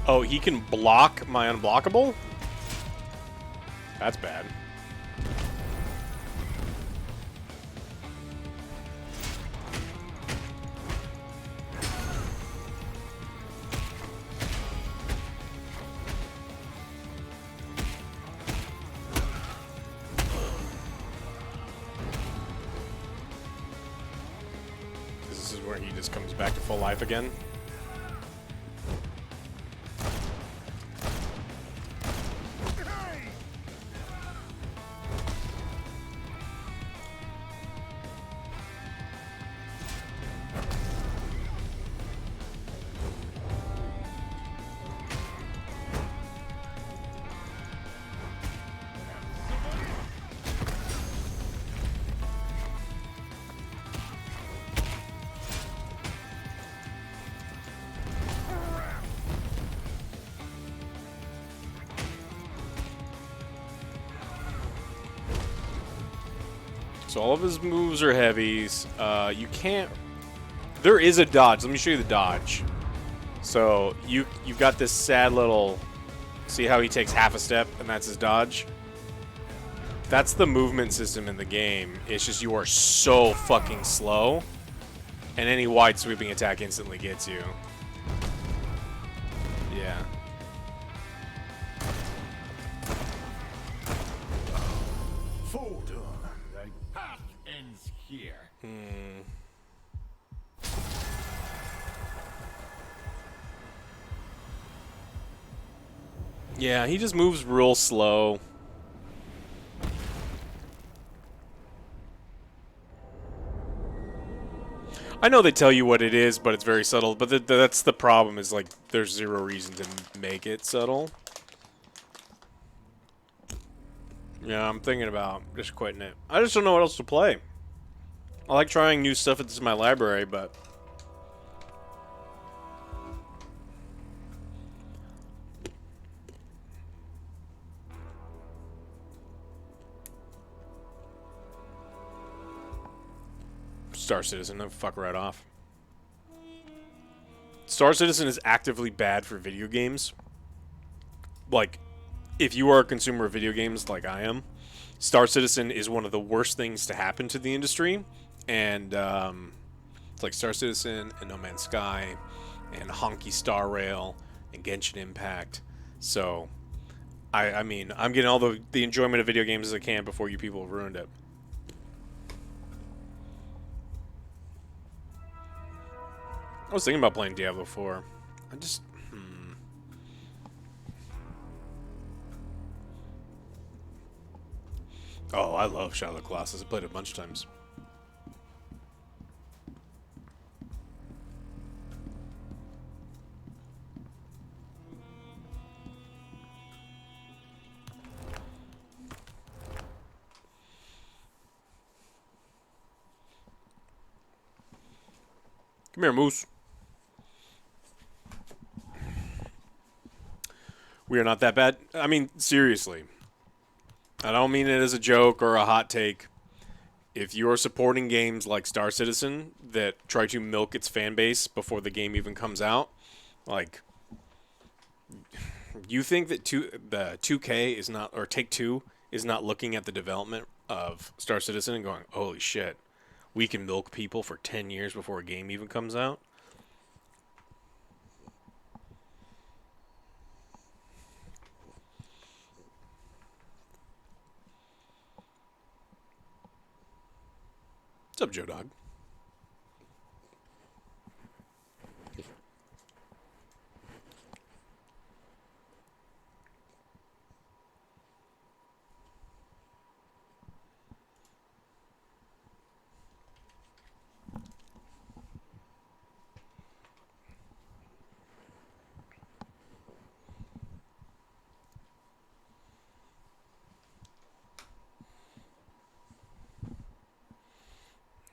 Oh, he can block my unblockable? That's bad. This is where he just comes back to full life again. So all of his moves are heavies. You can't... There is a dodge. Let me show you the dodge. So you've got this sad little... See how he takes half a step and that's his dodge? That's the movement system in the game. It's just you are so fucking slow. And any wide sweeping attack instantly gets you. Yeah. ends here. Yeah, he just moves real slow. I know they tell you what it is, but it's very subtle. But that's the problem, is like there's zero reason to make it subtle. Yeah, I'm thinking about just quitting it. I just don't know what else to play. I like trying new stuff into my library, but Star Citizen, then fuck right off. Star Citizen is actively bad for video games. Like, if you are a consumer of video games like I am, Star Citizen is one of the worst things to happen to the industry. And it's like Star Citizen and No Man's Sky and Honky Star Rail and Genshin Impact. So, I mean, I'm getting all the enjoyment of video games as I can before you people have ruined it. I was thinking about playing Diablo 4. I just... Oh, I love Shadow of the Colossus. I played it a bunch of times. Come here, Moose. We are not that bad. I mean, seriously. I don't mean it as a joke or a hot take. If you are supporting games like Star Citizen that try to milk its fan base before the game even comes out, like, you think that the 2K is not, or Take-Two is not looking at the development of Star Citizen and going, holy shit, we can milk people for 10 years before a game even comes out? What's up, Joe Dog?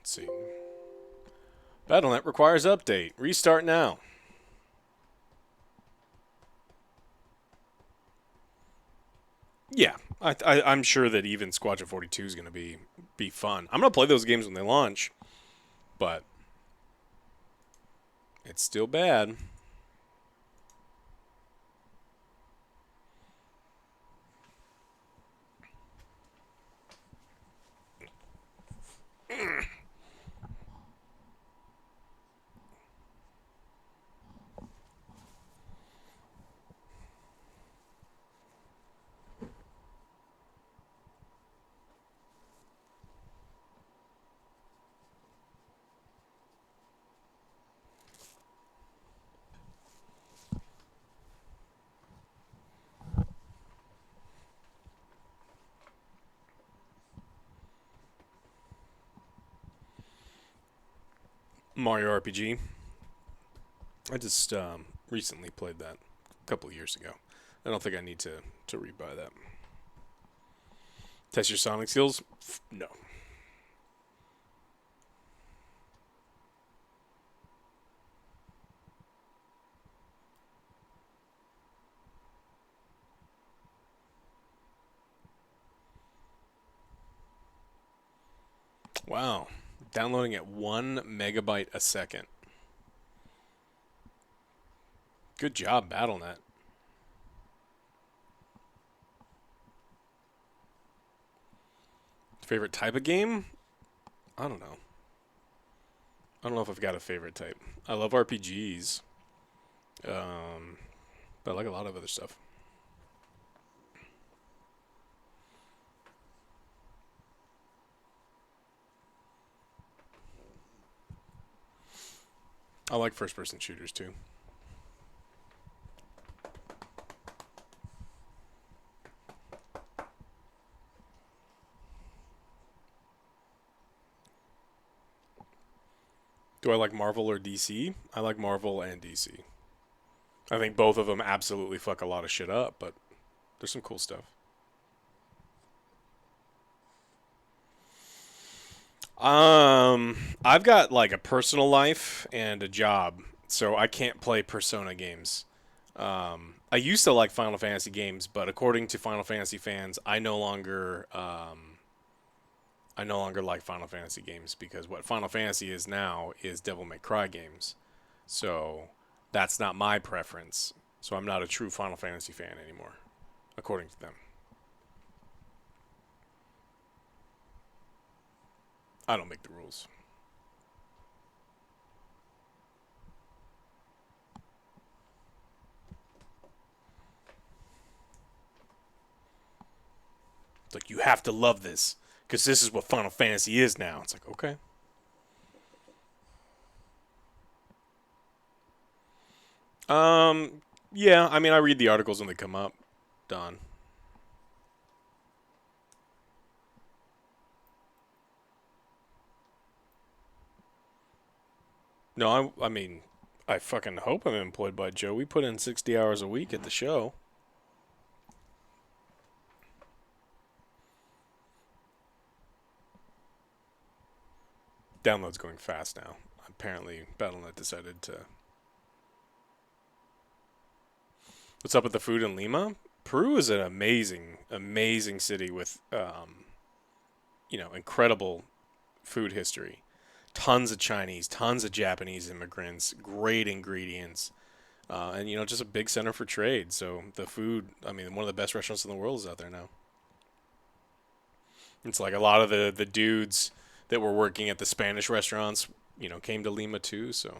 Let's see. Battle.net requires update. Restart now. Yeah, I'm sure that even Squadron 42 is going to be fun. I'm going to play those games when they launch, but it's still bad. Mario RPG. I just recently played that a couple of years ago. I don't think I need to rebuy that. Test your Sonic skills? No. Wow. Downloading at 1 megabyte a second. Good job, Battle.net. Favorite type of game? I don't know. I don't know if I've got a favorite type. I love RPGs. But I like a lot of other stuff. I like first-person shooters too. Do I like Marvel or DC? I like Marvel and DC. I think both of them absolutely fuck a lot of shit up, but there's some cool stuff. I've got like a personal life and a job, so I can't play Persona games. I used to like Final Fantasy games, but according to Final Fantasy fans, I no longer like Final Fantasy games because what Final Fantasy is now is Devil May Cry games. So that's not my preference. So I'm not a true Final Fantasy fan anymore, according to them. I don't make the rules. It's like, you have to love this because this is what Final Fantasy is now. It's like, okay. Yeah, I mean, I read the articles when they come up. Done. No, I mean, I fucking hope I'm employed by Joe. We put in 60 hours a week at the show. Download's going fast now. Apparently, Battle.net decided to... What's up with the food in Lima? Peru is an amazing, amazing city with, incredible food history. Tons of Chinese, tons of Japanese immigrants, great ingredients, and, just a big center for trade. So the food, I mean, one of the best restaurants in the world is out there now. It's like a lot of the dudes that were working at the Spanish restaurants, came to Lima too, so...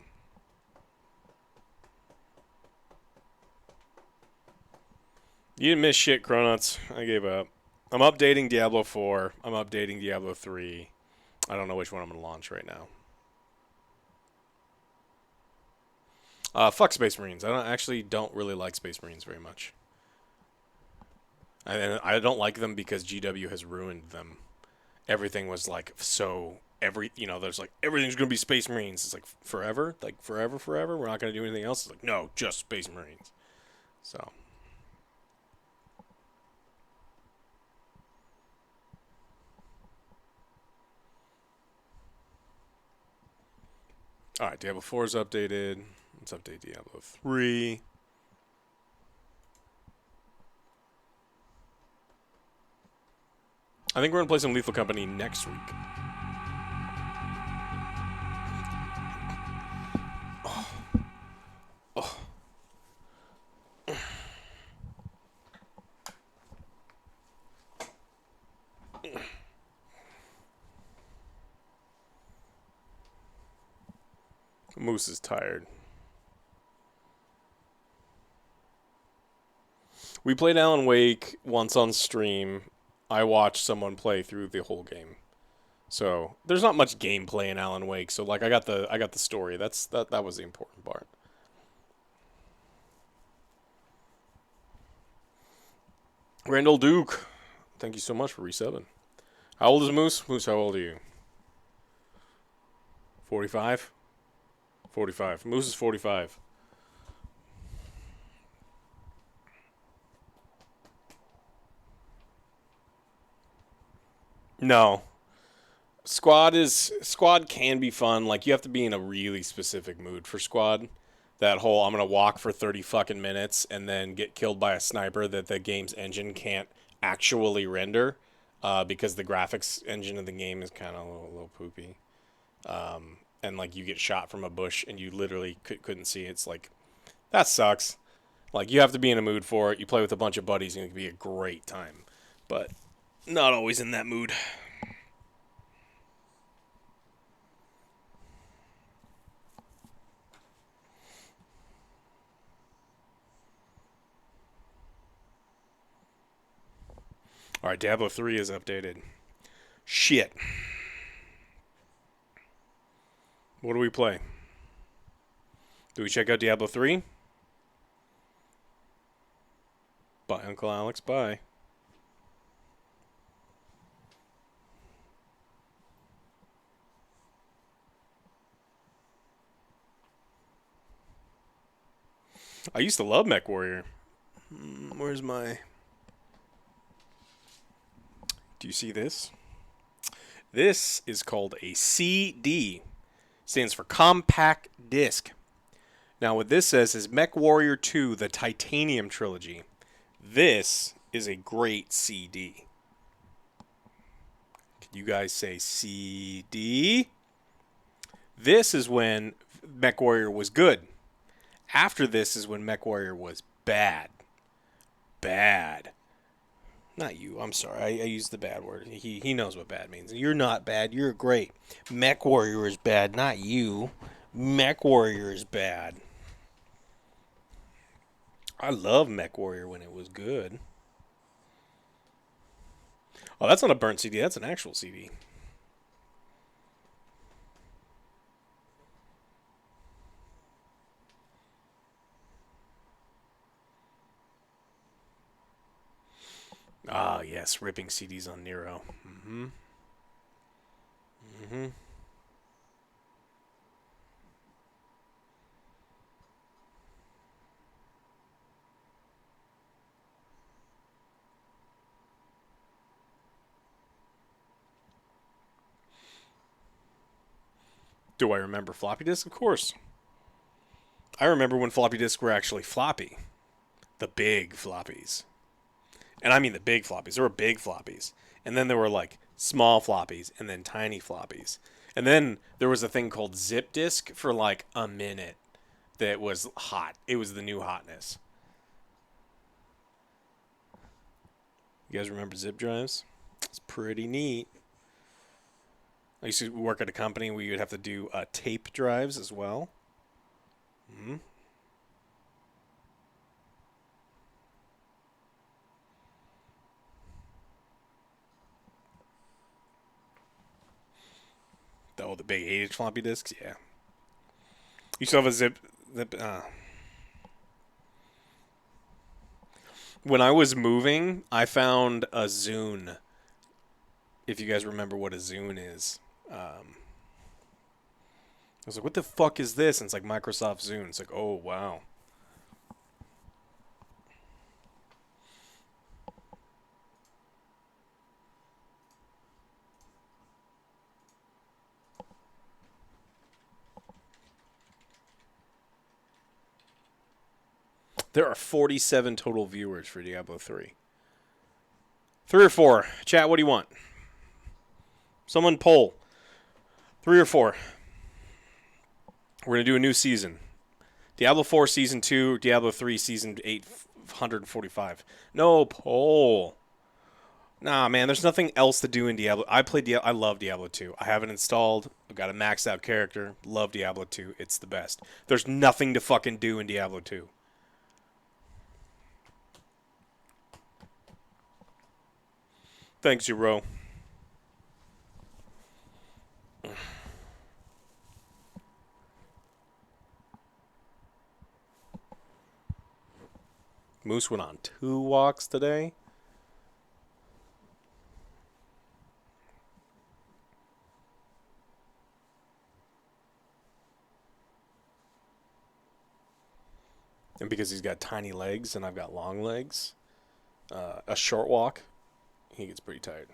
You didn't miss shit, Cronuts. I gave up. I'm updating Diablo 4. I'm updating Diablo 3. I don't know which one I'm going to launch right now. Fuck Space Marines. I don't really like Space Marines very much. And I don't like them because GW has ruined them. Everything was like there's like everything's going to be Space Marines. It's like forever? Like forever? We're not going to do anything else? It's like, no, just Space Marines. So... Alright, Diablo 4 is updated. Let's update Diablo 3. I think we're going to play some Lethal Company next week. Oh. Moose is tired. We played Alan Wake once on stream. I watched someone play through the whole game. So there's not much gameplay in Alan Wake. So like I got the story. That was the important part. Randall Duke, thank you so much for resubbing. How old is Moose? Moose, how old are you? 45? 45. Moose is 45. No. Squad can be fun. Like, you have to be in a really specific mood for Squad. That whole, I'm going to walk for 30 fucking minutes and then get killed by a sniper that the game's engine can't actually render because the graphics engine of the game is kind of a little poopy. And like you get shot from a bush and you literally couldn't see it. It's like, that sucks. Like, you have to be in a mood for it. You play with a bunch of buddies and it can be a great time. But not always in that mood. Alright, Diablo 3 is updated. Shit. What do we play? Do we check out Diablo 3? Bye, Uncle Alex. Bye. I used to love MechWarrior. Where's my... Do you see this? This is called a CD. Stands for Compact Disc. Now what this says is MechWarrior 2, the Titanium Trilogy. This is a great CD. Can you guys say CD? This is when MechWarrior was good. After this is when MechWarrior was bad. Bad. Not you. I'm sorry. I used the bad word. He knows what bad means. You're not bad. You're great. MechWarrior is bad, not you. MechWarrior is bad. I love MechWarrior when it was good. Oh, that's not a burnt CD. That's an actual CD. Ah, yes, ripping CDs on Nero. Mm-hmm. Mm-hmm. Do I remember floppy disks? Of course. I remember when floppy disks were actually floppy. The big floppies. And I mean the big floppies. There were big floppies. And then there were like small floppies and then tiny floppies. And then there was a thing called zip disk for like a minute that was hot. It was the new hotness. You guys remember zip drives? It's pretty neat. I used to work at a company where you'd have to do tape drives as well. Mm-hmm. Oh, the big 8-inch floppy disks? Yeah. You still have a zip... When I was moving, I found a Zune. If you guys remember what a Zune is. I was like, what the fuck is this? And it's like Microsoft Zune. It's like, oh, wow. There are 47 total viewers for Diablo 3. 3 or 4. Chat, what do you want? Someone poll. 3 or 4. We're going to do a new season. Diablo 4 Season 2, Diablo 3 Season 845. No poll. Nah, man, there's nothing else to do in Diablo. I love Diablo 2. I have it installed. I've got a maxed out character. Love Diablo 2. It's the best. There's nothing to fucking do in Diablo 2. Thanks, Zero. Moose went on 2 walks today. And because he's got tiny legs and I've got long legs, a short walk, he gets pretty tired.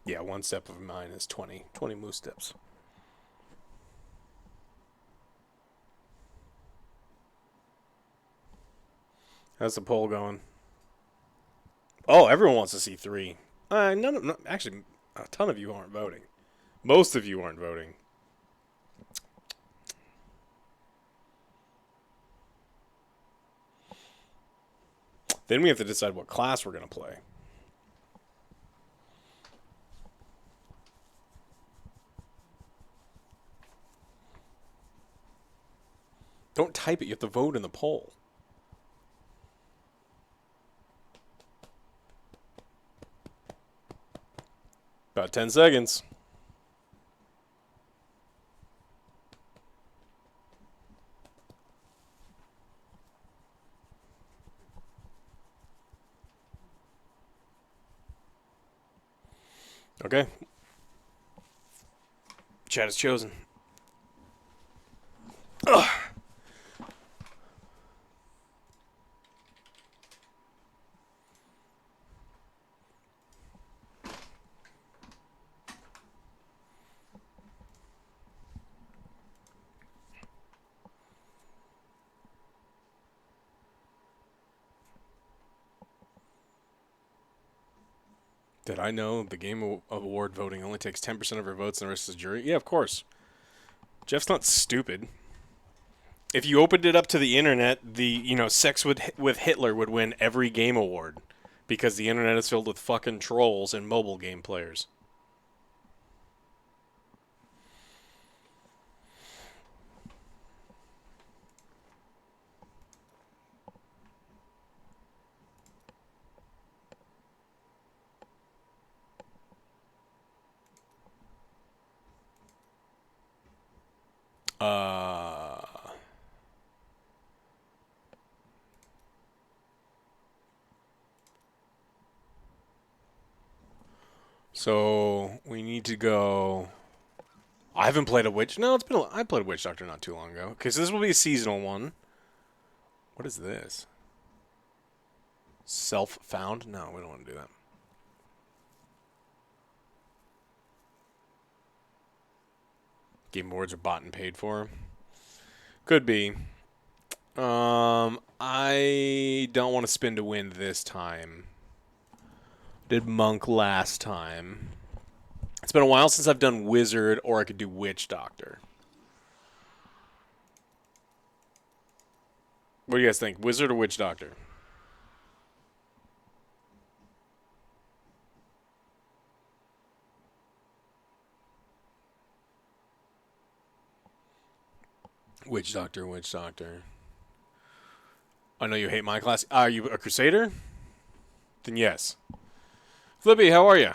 Yeah, 1 step of mine is 20 moose steps. How's the poll going? Oh, everyone wants to see 3. Actually, a ton of you aren't voting. Most of you aren't voting. Then we have to decide what class we're going to play. Don't type it. You have to vote in the poll. About 10 seconds. Okay. Chat is chosen. Ugh. Did I know the Game Award voting only takes 10% of her votes and the rest is jury? Yeah, of course. Jeff's not stupid. If you opened it up to the internet, Sex with Hitler would win every game award because the internet is filled with fucking trolls and mobile game players. So we need to go. I haven't played a witch. No, I played a witch doctor not too long ago. Okay, so this will be a seasonal one. What is this? Self-found? No, we don't want to do that. Game awards are bought and paid for. Could be. I don't want to spin to win this time. Did monk last time. It's been a while since I've done wizard, or I could do witch doctor. What do you guys think? Wizard or witch doctor? Witch doctor, witch doctor. I know you hate my class. Are you a crusader? Then yes. Flippy, how are you?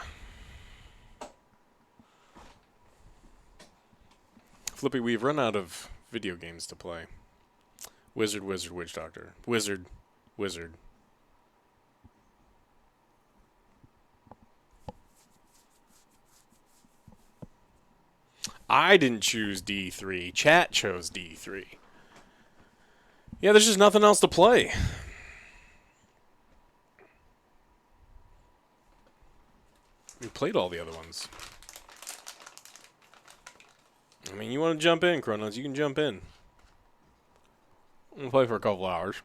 Flippy, we've run out of video games to play. Wizard, wizard, witch doctor. Wizard, wizard. I didn't choose D3. Chat chose D3. Yeah, there's just nothing else to play. We played all the other ones. I mean, you want to jump in, Chronos, you can jump in. We'll play for a couple hours.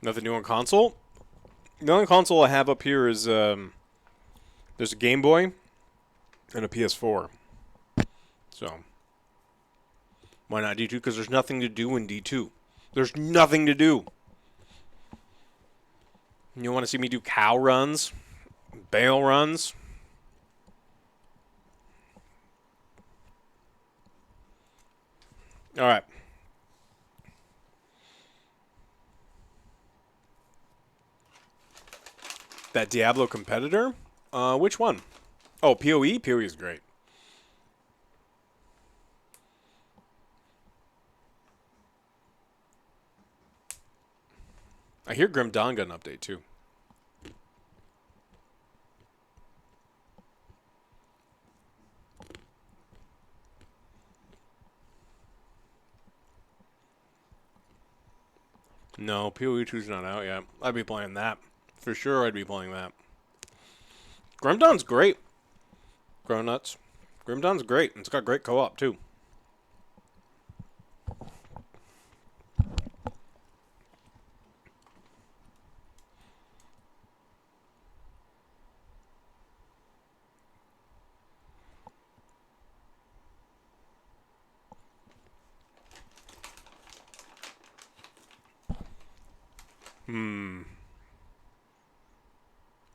Nothing new on console? The only console I have up here is, there's a Game Boy and a PS4. So, why not D2? Because there's nothing to do in D2. There's nothing to do. You want to see me do cow runs? Bale runs? Alright. That Diablo competitor? Which one? Oh, PoE? PoE is great. I hear Grim Dawn got an update, too. No, PoE 2's not out yet. I'd be playing that. For sure, I'd be playing that. Grim Dawn's great. Grown Nuts. Grim Dawn's great. It's got great co-op, too.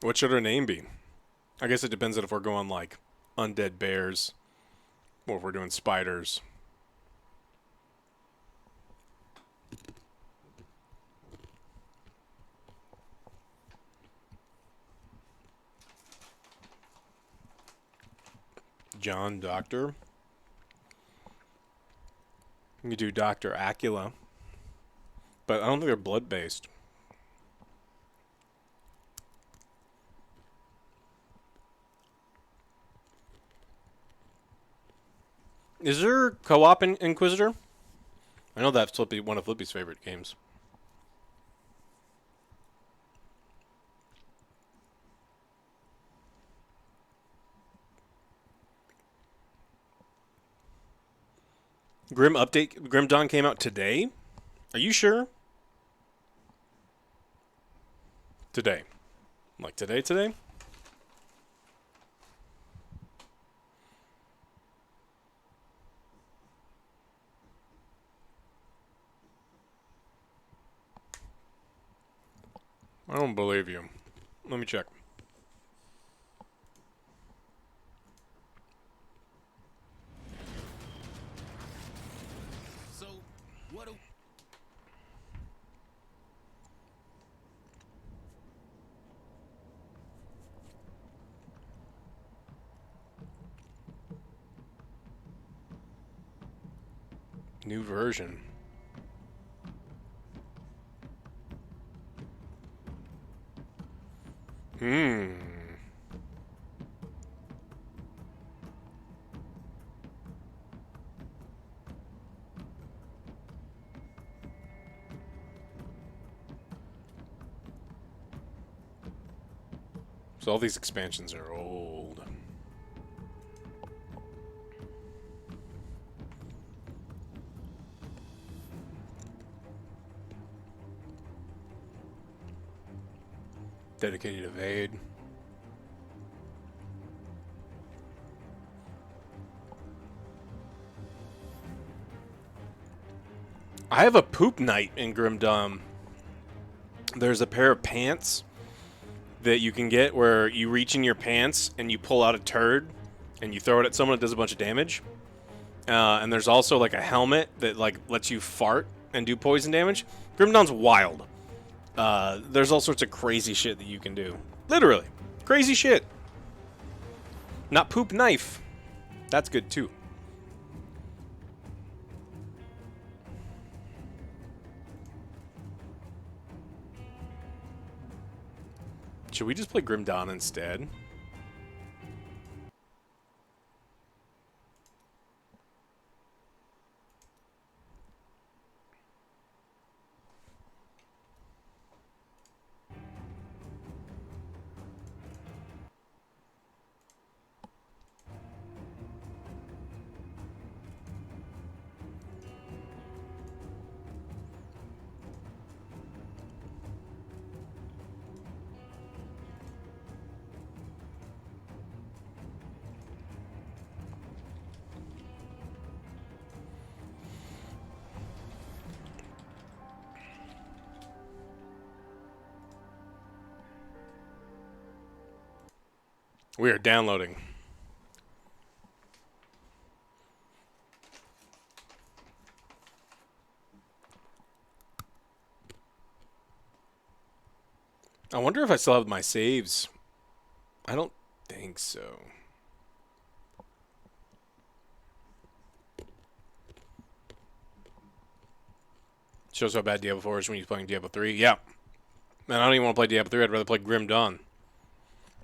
What should her name be? I guess it depends on if we're going like undead bears or if we're doing spiders. John Doctor. You could do Dr. Acula. But I don't think they're blood-based. Is there co-op in Inquisitor? I know that's Flippy, one of Flippy's favorite games. Grim Dawn came out today? Are you sure? Today. Like today? I don't believe you. Let me check. So, what do... New version. So all these expansions are old. Dedicated evade. I have a poop night in Grim Dawn. There's a pair of pants that you can get where you reach in your pants and you pull out a turd and you throw it at someone that does a bunch of damage. And there's also like a helmet that like lets you fart and do poison damage. Grim Dawn's wild. There's all sorts of crazy shit that you can do. Literally. Crazy shit. Not poop knife. That's good too. Should we just play Grim Dawn instead? We are downloading. I wonder if I still have my saves. I don't think so. Shows how bad Diablo 4 is when you're playing Diablo 3. Yeah. Man, I don't even want to play Diablo 3. I'd rather play Grim Dawn.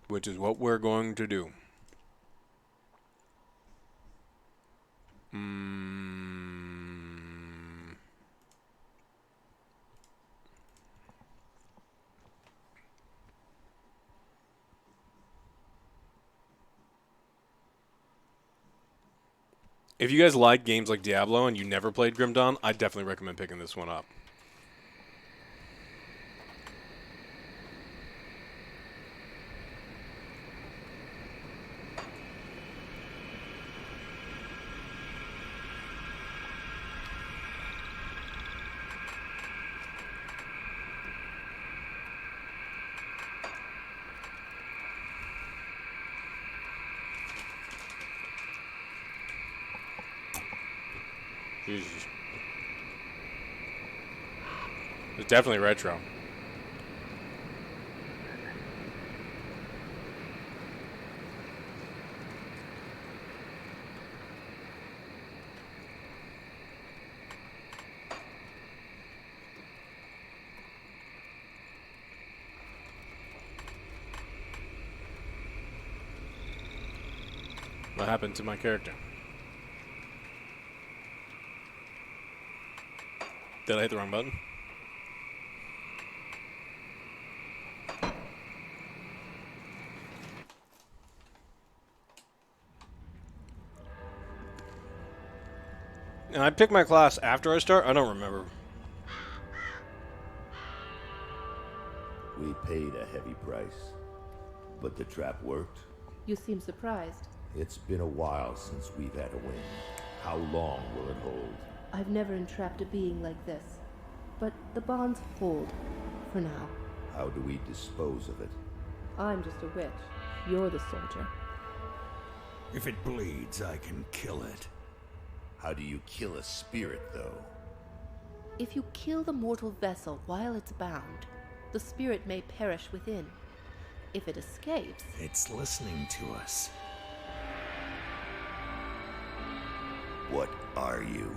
Which is what we're going to do. If you guys like games like Diablo and you never played Grim Dawn, I definitely recommend picking this one up. Jesus. It's definitely retro. What happened to my character? Did I hit the wrong button? And I pick my class after I start? I don't remember. We paid a heavy price, but the trap worked. You seem surprised. It's been a while since we've had a win. How long will it hold? I've never entrapped a being like this. But the bonds hold, for now. How do we dispose of it? I'm just a witch. You're the soldier. If it bleeds, I can kill it. How do you kill a spirit, though? If you kill the mortal vessel while it's bound, the spirit may perish within. If it escapes... It's listening to us. What are you?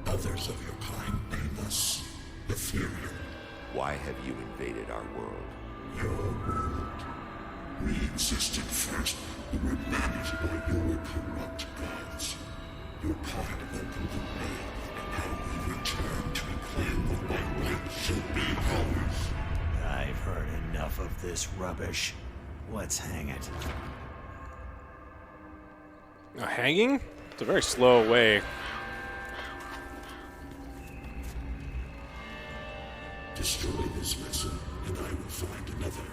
Others of your kind name us ethereal. Why have you invaded our world? Your world. We existed first, but were managed by your corrupt gods. Your part opened the way, and now we return to reclaim what by right should be ours. I've heard enough of this rubbish. Let's hang it. Hanging? It's a very slow way. Destroy this vessel, and I will find another.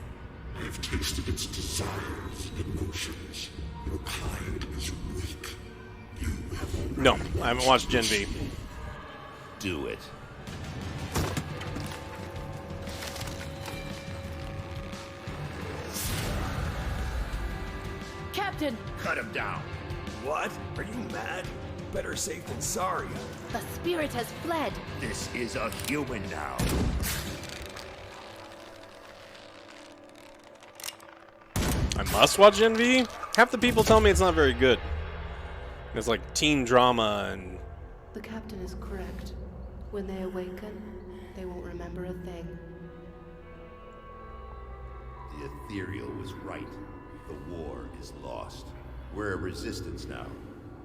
I have tasted its desires and emotions. Your kind is weak. You have already No, I haven't watched Gen V. Do it. Captain! Cut him down. What? Are you mad? Better safe than sorry. The spirit has fled! This is a human now. I must watch Gen V? Half the people tell me it's not very good. It's like teen drama and... The captain is correct. When they awaken, they won't remember a thing. The ethereal was right. The war is lost. We're a resistance now,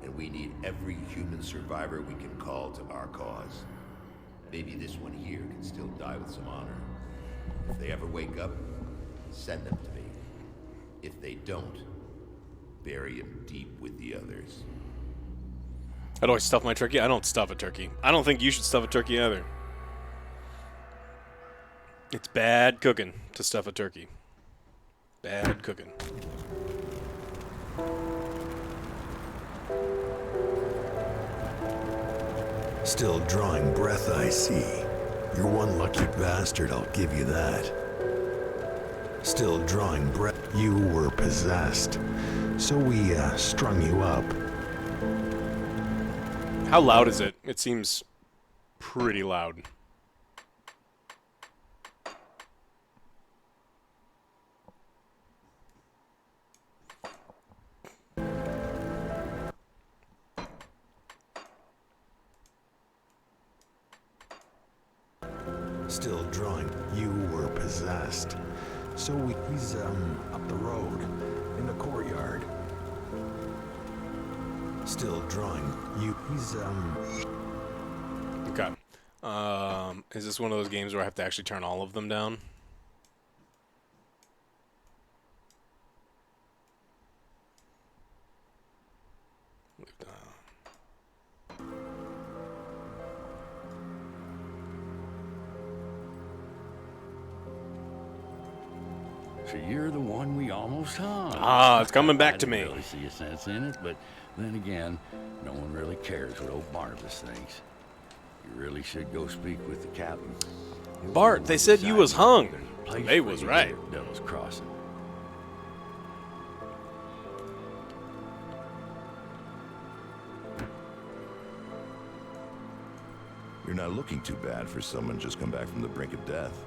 and we need every human survivor we can call to our cause. Maybe this one here can still die with some honor. If they ever wake up, send them to me. If they don't, bury him deep with the others. How do I stuff my turkey? I don't stuff a turkey. I don't think you should stuff a turkey either. It's bad cooking to stuff a turkey. Bad cooking. Still drawing breath, I see. You're one lucky bastard, I'll give you that. Still drawing breath. You were possessed, so we strung you up. How loud is it? It seems pretty loud. Still drawing. You were possessed. So he's up the road, in the courtyard. Still drawing. He's Okay. Is this one of those games where I have to actually turn all of them down? So you're the one we almost hung. Ah, it's coming back to I me. didn't really see a sense in it, but then again, no one really cares what old Barnabas thinks. You really should go speak with the captain. Bart, they said you was hung. They was right. Devil's Crossing. not looking too bad for someone just come back from the brink of death.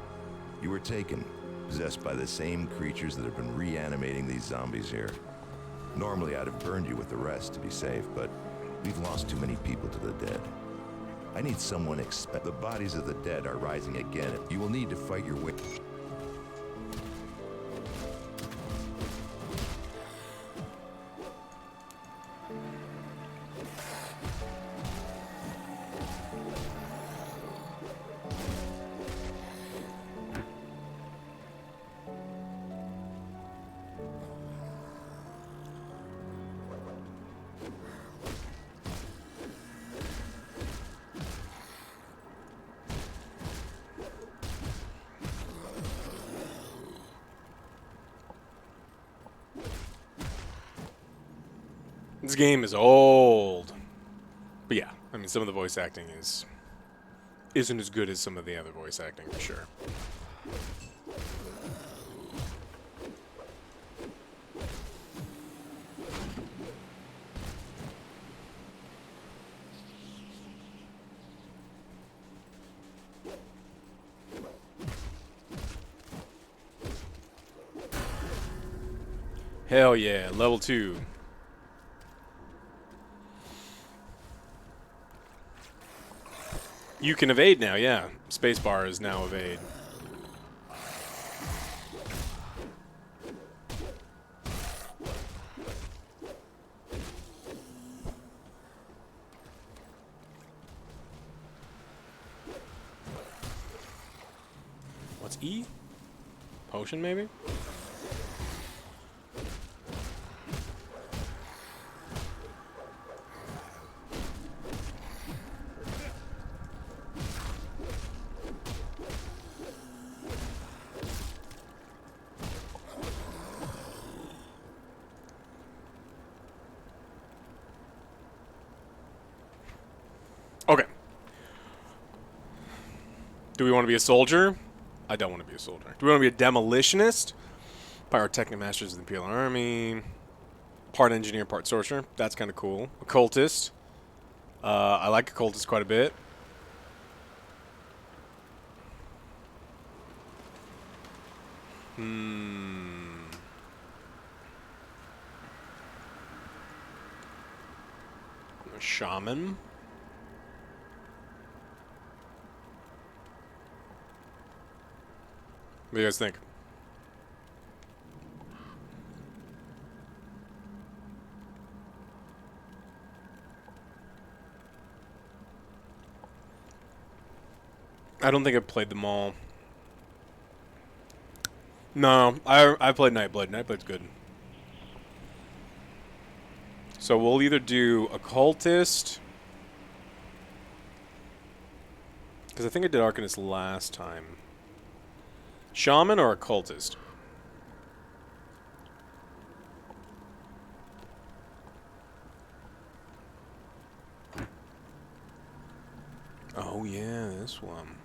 You were taken, possessed by the same creatures that have been reanimating these zombies here. Normally, I'd have burned you with the rest to be safe, but we've lost too many people to the dead. I need someone the bodies of the dead are rising again. You will need to fight your way. This game is old. But yeah, I mean, some of the voice acting isn't as good as some of the other voice acting, for sure. Hell yeah, level 2. You can evade now, yeah. Spacebar is now evade. What's E? Potion, maybe? Okay. Do we want to be a soldier? I don't want to be a soldier. Do we want to be a demolitionist? Pyrotechnic Masters of the Imperial Army. Part engineer, part sorcerer. That's kind of cool. Occultist. I like occultist quite a bit. A shaman. What do you guys think? I don't think I've played them all. No, I played Nightblade. Nightblade's good. So we'll either do Occultist, because I think I did Arcanist last time. Shaman or Occultist? Oh yeah, this one.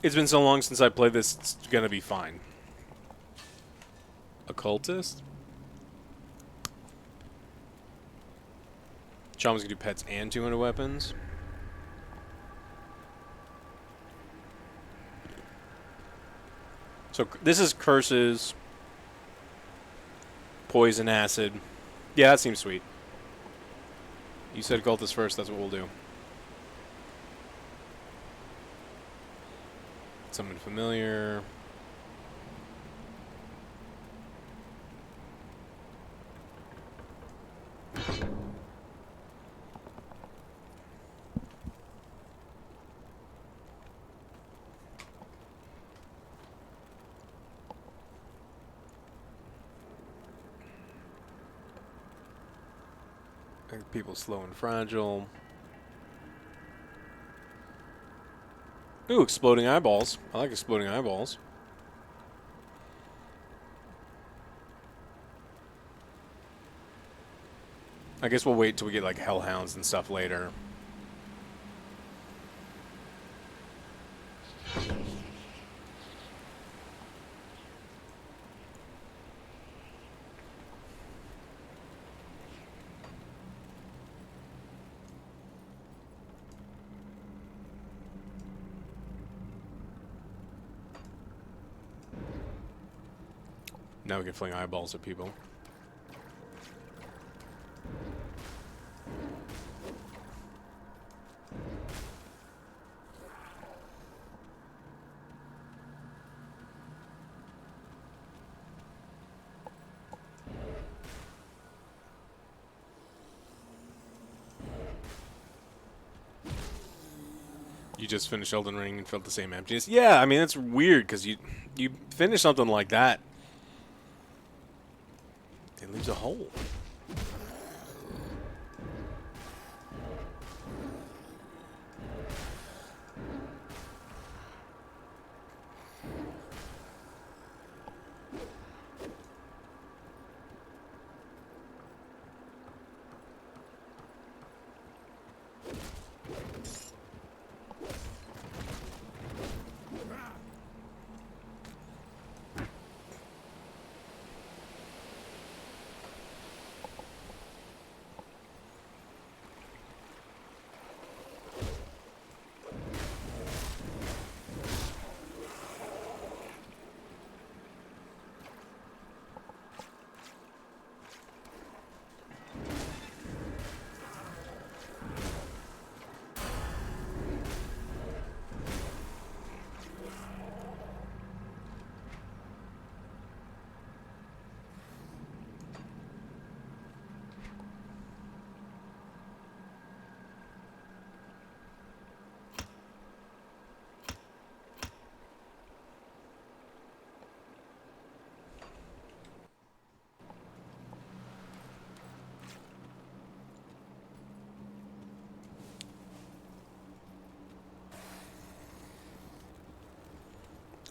It's been so long since I played this, it's gonna be fine. Occultist? Shaman's gonna do pets and 200 weapons. So this is curses, poison, acid. Yeah, that seems sweet. You said cultist first, that's what we'll do. Summon familiar. People slow and fragile. Ooh, exploding eyeballs. I like exploding eyeballs. I guess we'll wait till we get like hellhounds and stuff later. Now we can fling eyeballs at people. You just finished Elden Ring and felt the same emptiness? Yeah, I mean, it's weird because you finish something like that, it leaves a hole.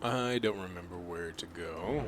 I don't remember where to go.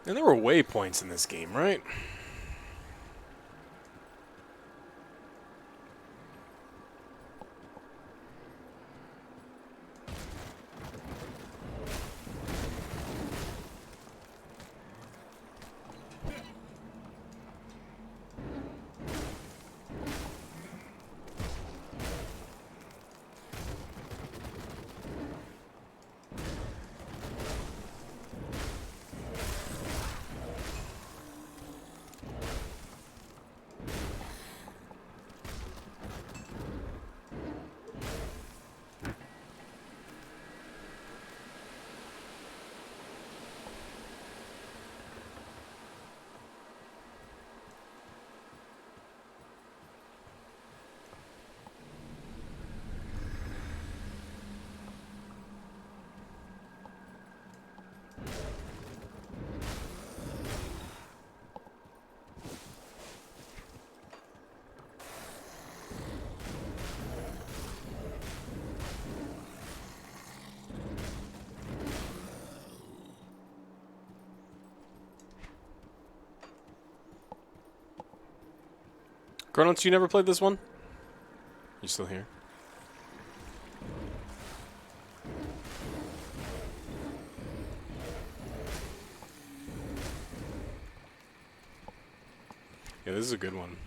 And there were waypoints in this game, right? Chronos, you never played this one? You still here? Yeah, this is a good one.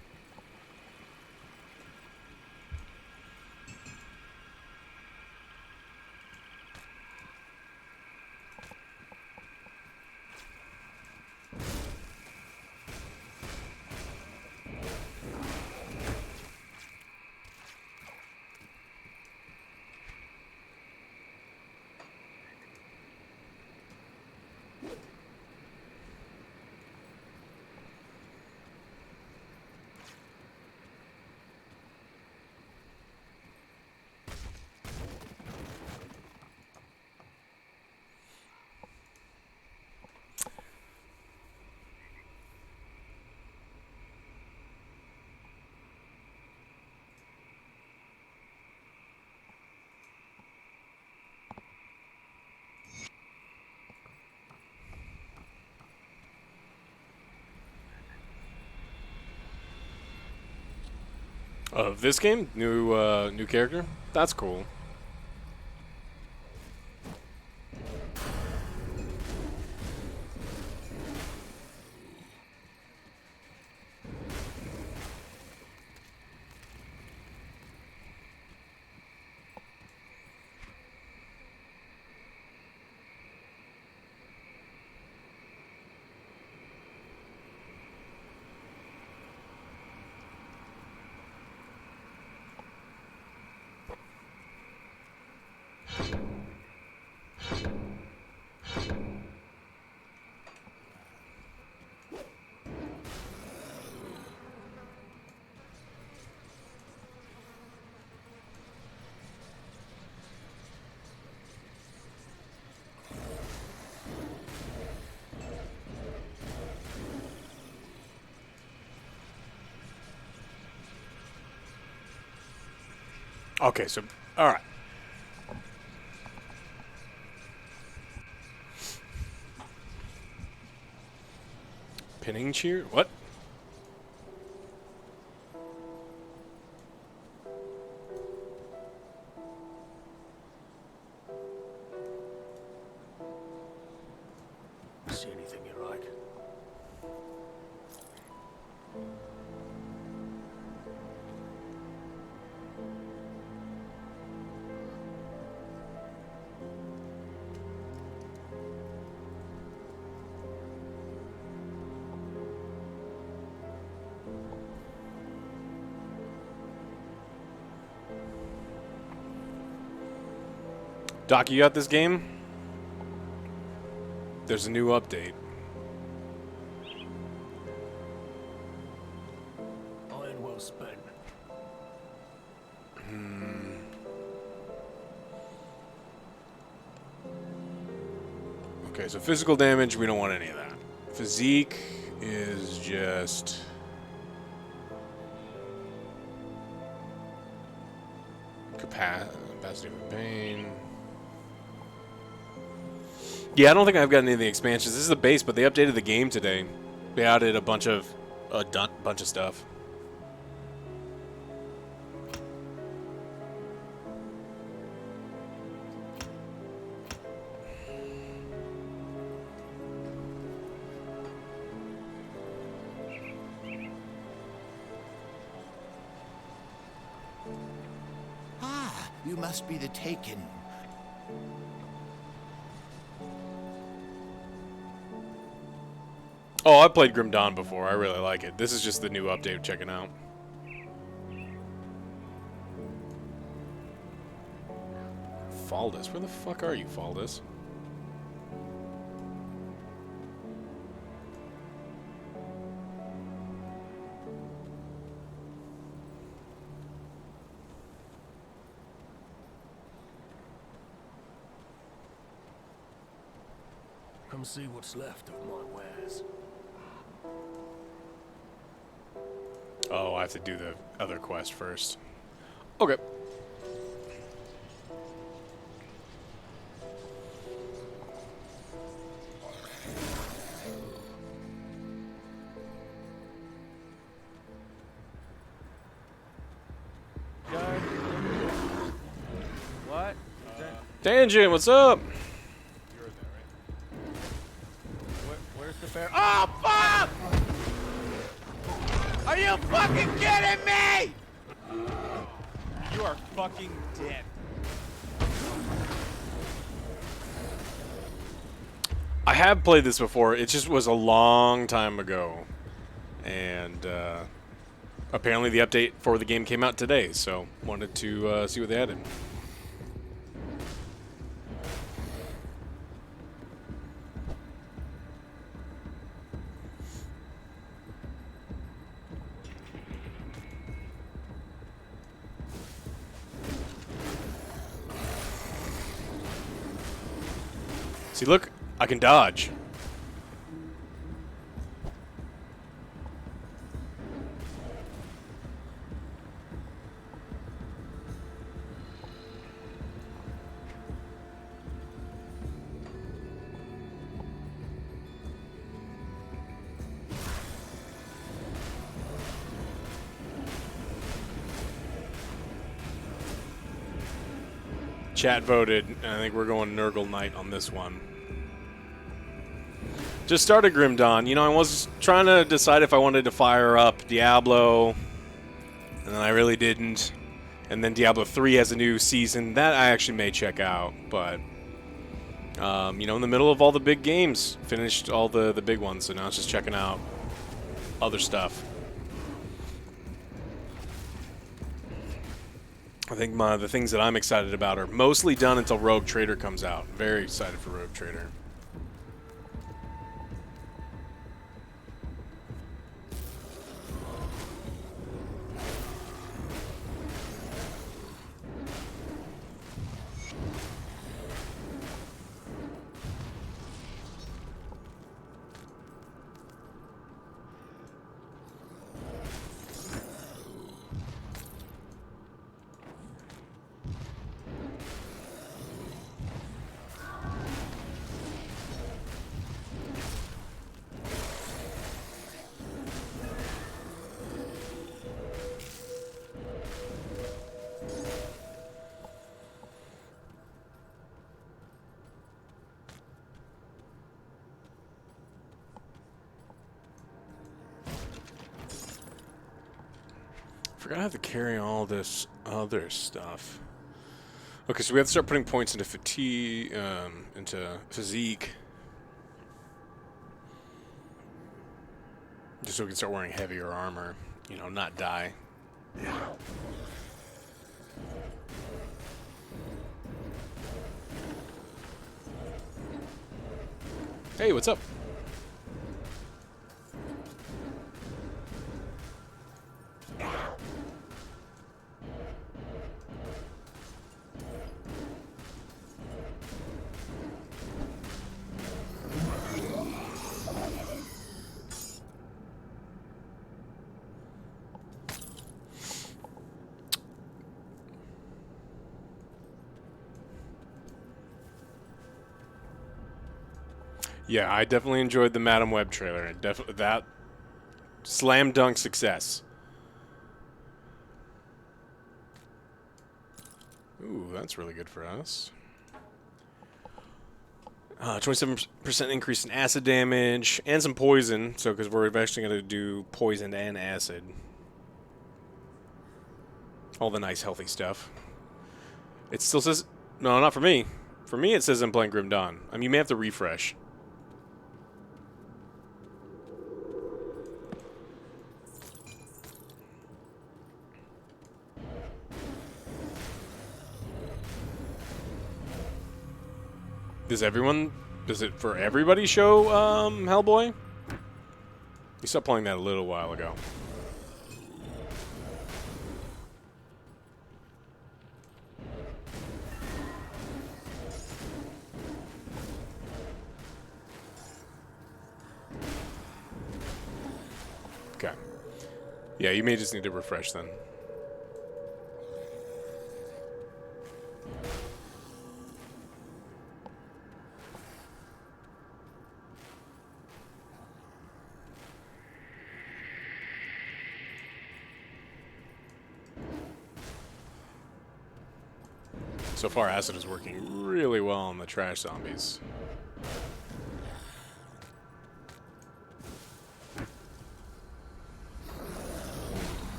Of this game? New character? That's cool. Okay, so, alright. Pinning cheer? What? See anything you like? Doc, you got this game? There's a new update. Iron well spent. Okay, so physical damage, we don't want any of that. Physique is just... capacity for pain. Yeah, I don't think I've got any of the expansions. This is the base, but they updated the game today. They added a bunch of stuff. Ah, you must be the Taken. Oh, I played Grim Dawn before. I really like it. This is just the new update. Checking out. Faldus, where the fuck are you, Faldus? Come see what's left of my wares. Oh, I have to do the other quest first. Okay. What? Tangent, what's up? Where's the fair? Oh, fuck! Are you fucking kidding me? You are fucking dead. I have played this before. It just was a long time ago. And apparently the update for the game came out today, so wanted to see what they added. See, look, I can dodge. Chat voted, and I think we're going Nurgle Knight on this one. Just started Grim Dawn. You know, I was trying to decide if I wanted to fire up Diablo, and then I really didn't. And then Diablo 3 has a new season. That I actually may check out, but... you know, in the middle of all the big games. Finished all the big ones, so now it's just checking out other stuff. I think the things that I'm excited about are mostly done until Rogue Trader comes out. Very excited for Rogue Trader. Forgot I have to carry all this other stuff. Okay, so we have to start putting points into fatigue, into physique. Just so we can start wearing heavier armor. You know, not die. Hey, what's up? Yeah, I definitely enjoyed the Madam Web trailer. That slam dunk success. Ooh, that's really good for us. 27% increase in acid damage and some poison. So, because we're eventually going to do poison and acid. All the nice, healthy stuff. It still says... No, not for me. For me, it says I'm playing Grim Dawn. I mean, you may have to refresh. Does it for everybody show Hellboy? You stopped playing that a little while ago. Okay. Yeah, you may just need to refresh then. So far, acid is working really well on the trash zombies.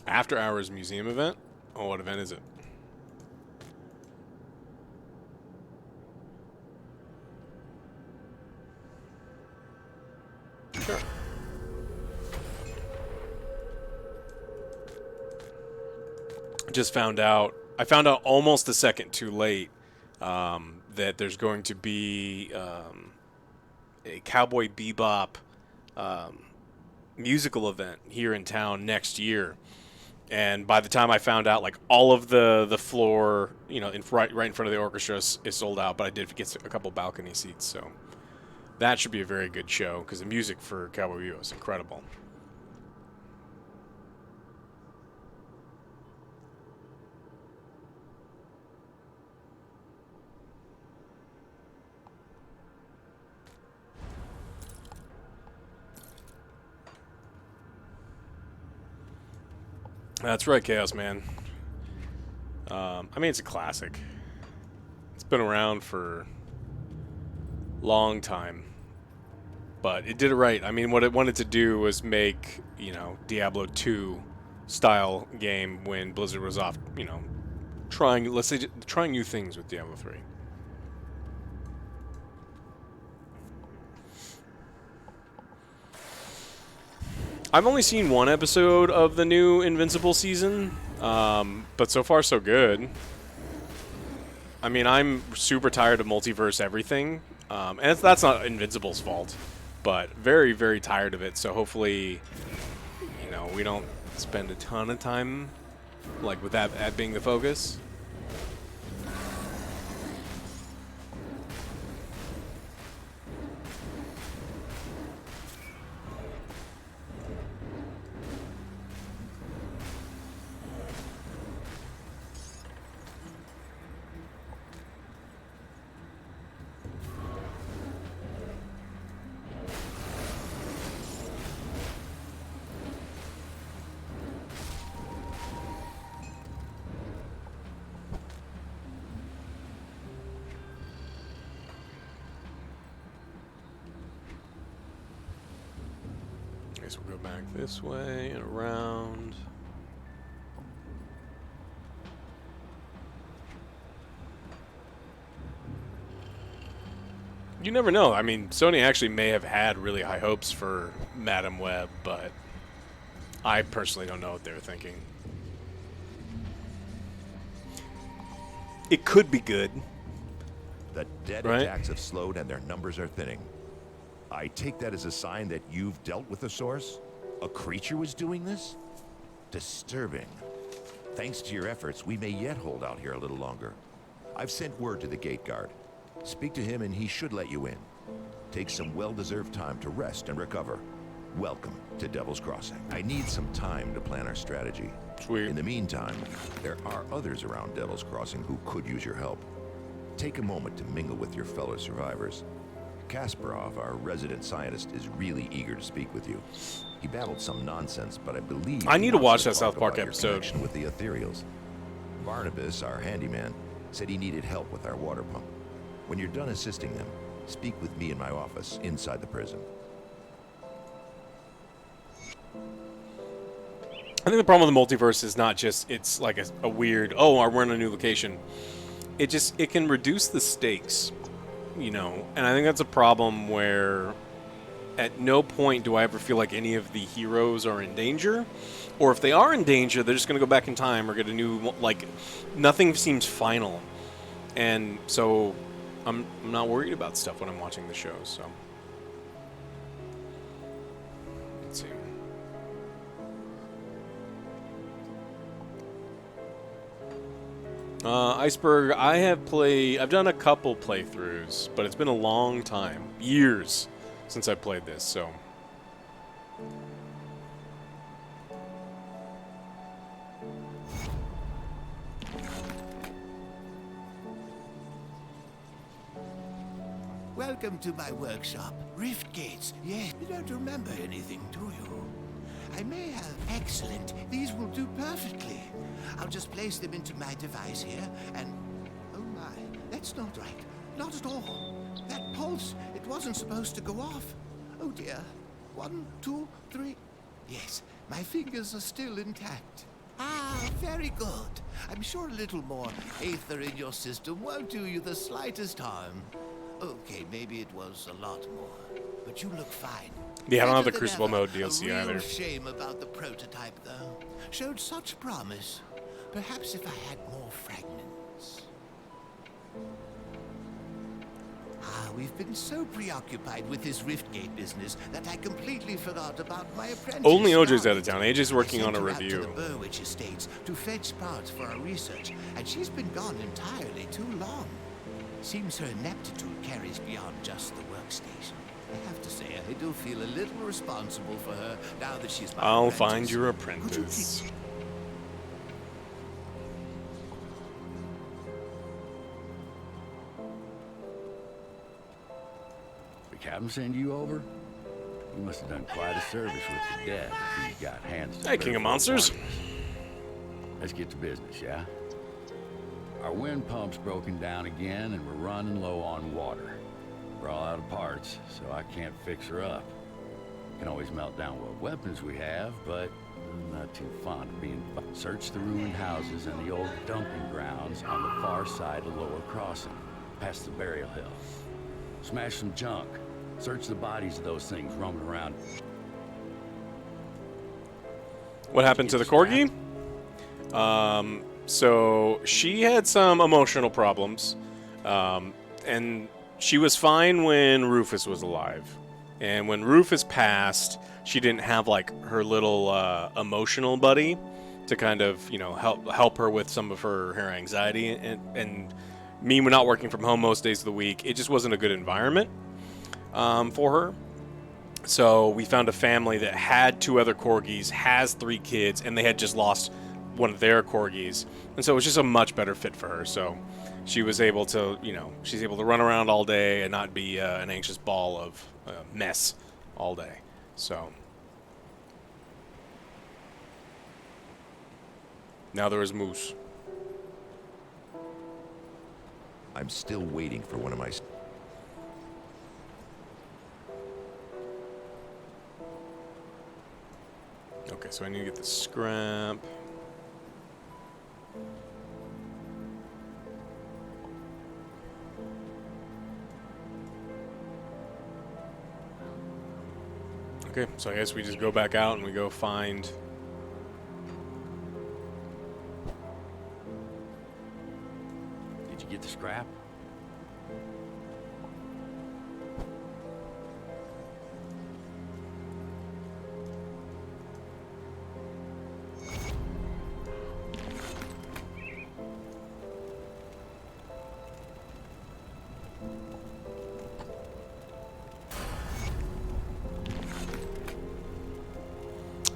After Hours Museum event? Oh, what event is it? Sure. Just found out. I found out almost a second too late that there's going to be a Cowboy Bebop musical event here in town next year. And by the time I found out, like, all of the floor, you know, right in front of the orchestra is sold out, but I did get a couple balcony seats, so that should be a very good show because the music for Cowboy Bebop is incredible. That's right, Chaos Man. I mean, it's a classic. It's been around for a long time. But it did it right. I mean, what it wanted to do was make, you know, Diablo 2 style game when Blizzard was off, you know, trying, let's say, trying new things with Diablo 3. I've only seen one episode of the new Invincible season, but so far so good. I mean, I'm super tired of multiverse everything, and that's not Invincible's fault, but very, very tired of it. So hopefully, you know, we don't spend a ton of time like with that being the focus. I guess we'll go back this way and around. You never know. I mean, Sony actually may have had really high hopes for Madam Web, but I personally don't know what they were thinking. It could be good. The dead Right? attacks have slowed and their numbers are thinning. I take that as a sign that you've dealt with the source? A creature was doing this? Disturbing. Thanks to your efforts, we may yet hold out here a little longer. I've sent word to the gate guard. Speak to him and he should let you in. Take some well-deserved time to rest and recover. Welcome to Devil's Crossing. I need some time to plan our strategy. Sweet. In the meantime, there are others around Devil's Crossing who could use your help. Take a moment to mingle with your fellow survivors. Kasparov, our resident scientist, is really eager to speak with you. He babbled some nonsense, but I believe I need to watch that talk South Park about your episode. connection with the Ethereals. Barnabas, our handyman, said he needed help with our water pump. When you're done assisting them, speak with me in my office inside the prison. I think the problem with the multiverse is not just it's like a weird, oh, we're in a new location. It can reduce the stakes, you know, and I think that's a problem where at no point do I ever feel like any of the heroes are in danger, or if they are in danger, they're just going to go back in time or get a new, like, nothing seems final, and so I'm not worried about stuff when I'm watching the show, so. Let's see. Iceberg, I've done a couple playthroughs, but it's been a long time, years, since I played this, so. Welcome to my workshop. Rift gates. Yes, you don't remember anything, do you? I may have... Excellent. These will do perfectly. I'll just place them into my device here, and... Oh my, that's not right. Not at all. That pulse, it wasn't supposed to go off. Oh dear. 1, 2, 3... Yes, my fingers are still intact. Ah, very good. I'm sure a little more aether in your system won't do you the slightest harm. Okay, maybe it was a lot more, but you look fine. Yeah, I don't have the Better than Crucible ever. mode DLC A real either. Shame about the prototype, though. Showed such promise. Perhaps if I had more fragments. Ah, we've been so preoccupied with this Riftgate business that I completely forgot about my apprentice. Only OJ's Scarlet. out of town. AJ's working I on a sent her out review. to the Burwich Estates to fetch parts for our research, and she's been gone entirely too long. Seems her ineptitude carries beyond just the workstation. I have to say, I do feel a little responsible for her now that she's my I'll apprentice. find your Could you apprentice. The captain send you over? You must have done quite a service with the dead if you got hands. Hey, King of Monsters. let's get to business, yeah? Our wind pump's broken down again, and we're running low on water. We're all out of parts, so I can't fix her up. Can always melt down what weapons we have, but I'm not too fond of being... Search the ruined houses and the old dumping grounds on the far side of Lower Crossing, past the burial hill. Smash some junk. Search the bodies of those things roaming around. What happened to the corgi? So she had some emotional problems, and she was fine when Rufus was alive. And when Rufus passed, she didn't have like her little emotional buddy to kind of, you know, help her with some of her anxiety. And me not working from home most days of the week, it just wasn't a good environment for her. So we found a family that had 2 other corgis, has 3 kids, and they had just lost one of their corgis. And so it was just a much better fit for her. So she was able to, you know, she's able to run around all day and not be an anxious ball of mess all day. So now there is Moose. I'm still waiting for one of my... Okay, so I need to get the scrap. Okay, so I guess we just go back out and we go find... Did you get the scrap?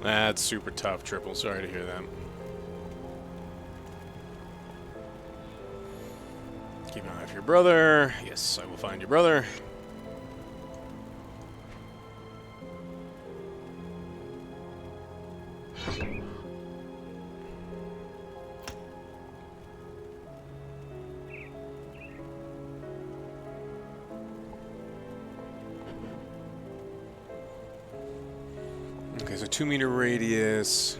That's super tough, Triple. Sorry to hear that. Keep an eye for your brother. Yes, I will find your brother. Okay, so 2-meter radius.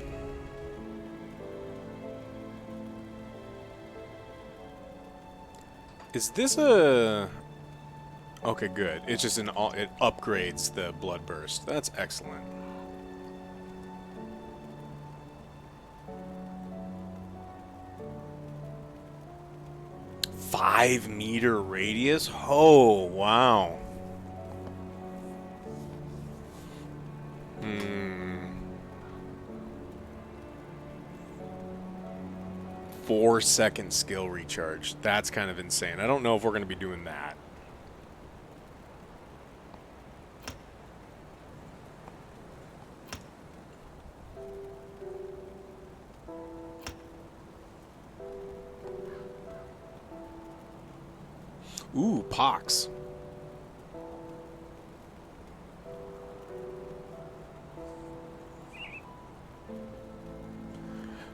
Is this a... Okay, good. It's just it upgrades the blood burst. That's excellent. Five-meter radius? Oh, wow. 4-second skill recharge. That's kind of insane. I don't know if we're going to be doing that. Ooh, pox.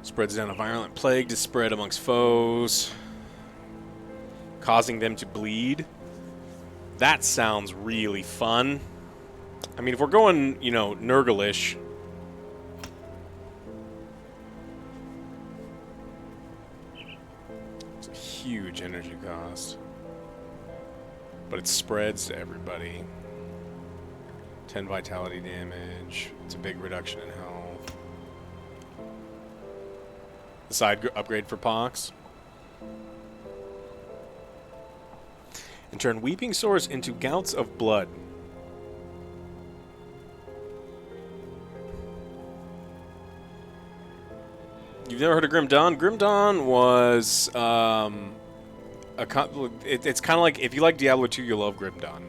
Spreads down a violent plague to spread amongst foes, causing them to bleed. That sounds really fun. I mean, if we're going, you know, Nurgle-ish. It's a huge energy cost. But it spreads to everybody. 10 vitality damage. It's a big reduction in health. The side upgrade for Pox. And turn weeping sores into gouts of blood. You've never heard of Grim Dawn? Grim Dawn was it's kind of like, if you like Diablo 2, you'll love Grim Dawn.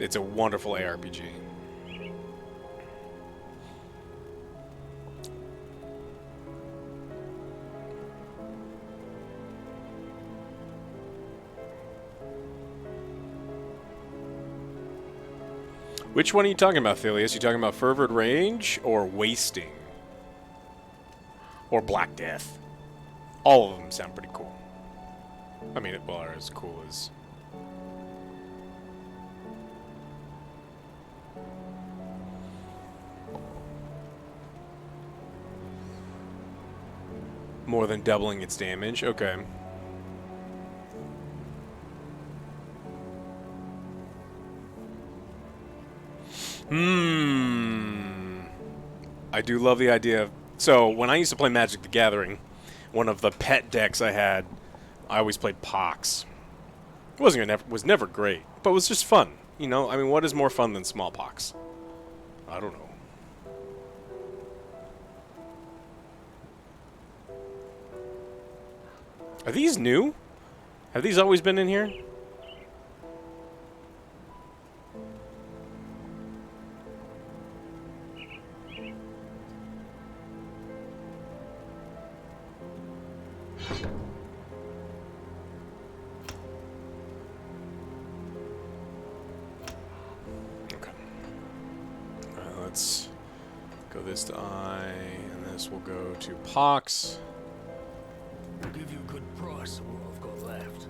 It's a wonderful ARPG. Which one are you talking about, Thelius? You talking about Fervid Rage or Wasting? Or Black Death. All of them sound pretty cool. I mean, well, are as cool as... More than doubling its damage. Okay. I do love the idea of... So, when I used to play Magic the Gathering, one of the pet decks I had, I always played Pox. It was never great, but it was just fun. You know, I mean, what is more fun than smallpox? I don't know. Are these new? Have these always been in here? Let's go this to I, and this will go to Pox. I'll give you a good price for what I've got left.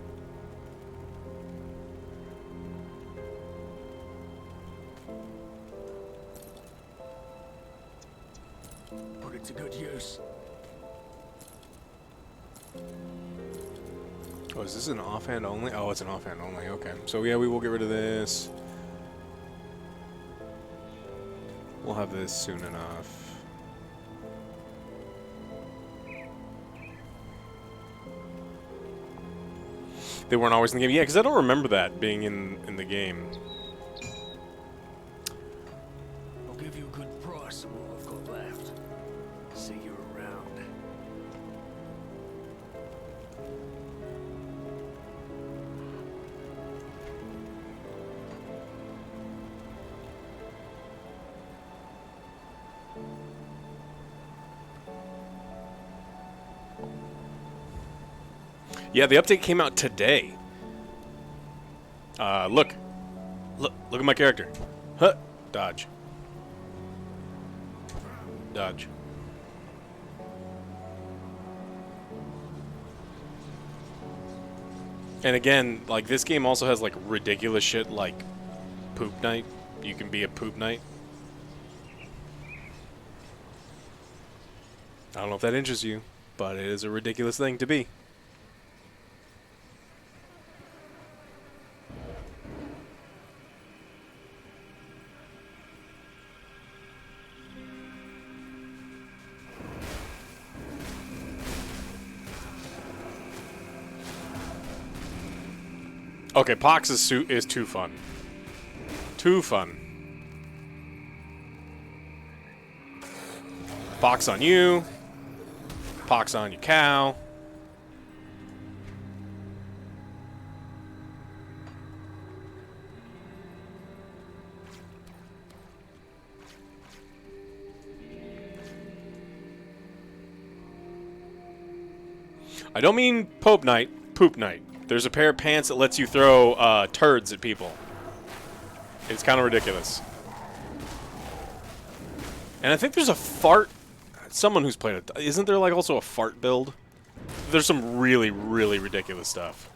Put it to good use. Oh, is this an offhand only? Oh, it's an offhand only. Okay. So, yeah, we will get rid of this. We'll have this soon enough. They weren't always in the game. Yeah, because I don't remember that being in the game. I'll give you a good price for what I've got left. See you around. Yeah, the update came out today. Look at my character. Huh. Dodge. Dodge. And again, like, this game also has, like, ridiculous shit like Poop Night. You can be a Poop Night. I don't know if that interests you, but it is a ridiculous thing to be. Okay, Pox is too fun. Too fun. Pox on you. Pox on your cow. I don't mean Pope Night, Poop Night. There's a pair of pants that lets you throw turds at people. It's kind of ridiculous. And I think there's a fart... Someone who's played it... Isn't there, like, also a fart build? There's some really, really ridiculous stuff.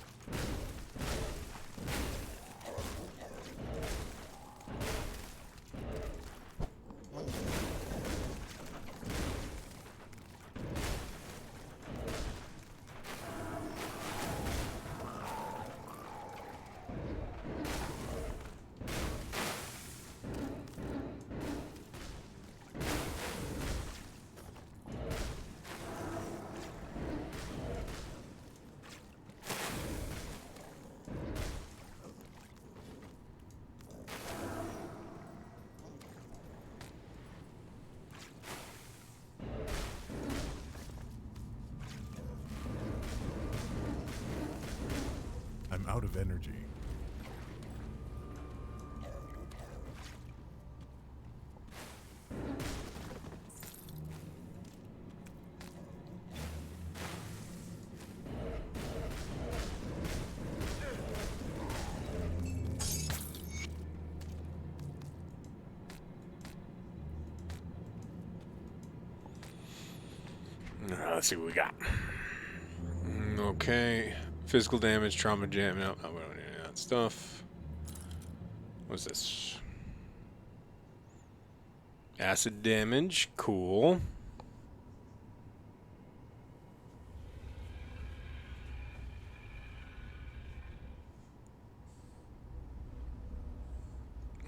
I'm out of energy. Let's see what we got. Okay. Physical damage, trauma jam. No, we don't need any of that stuff. What's this? Acid damage. Cool.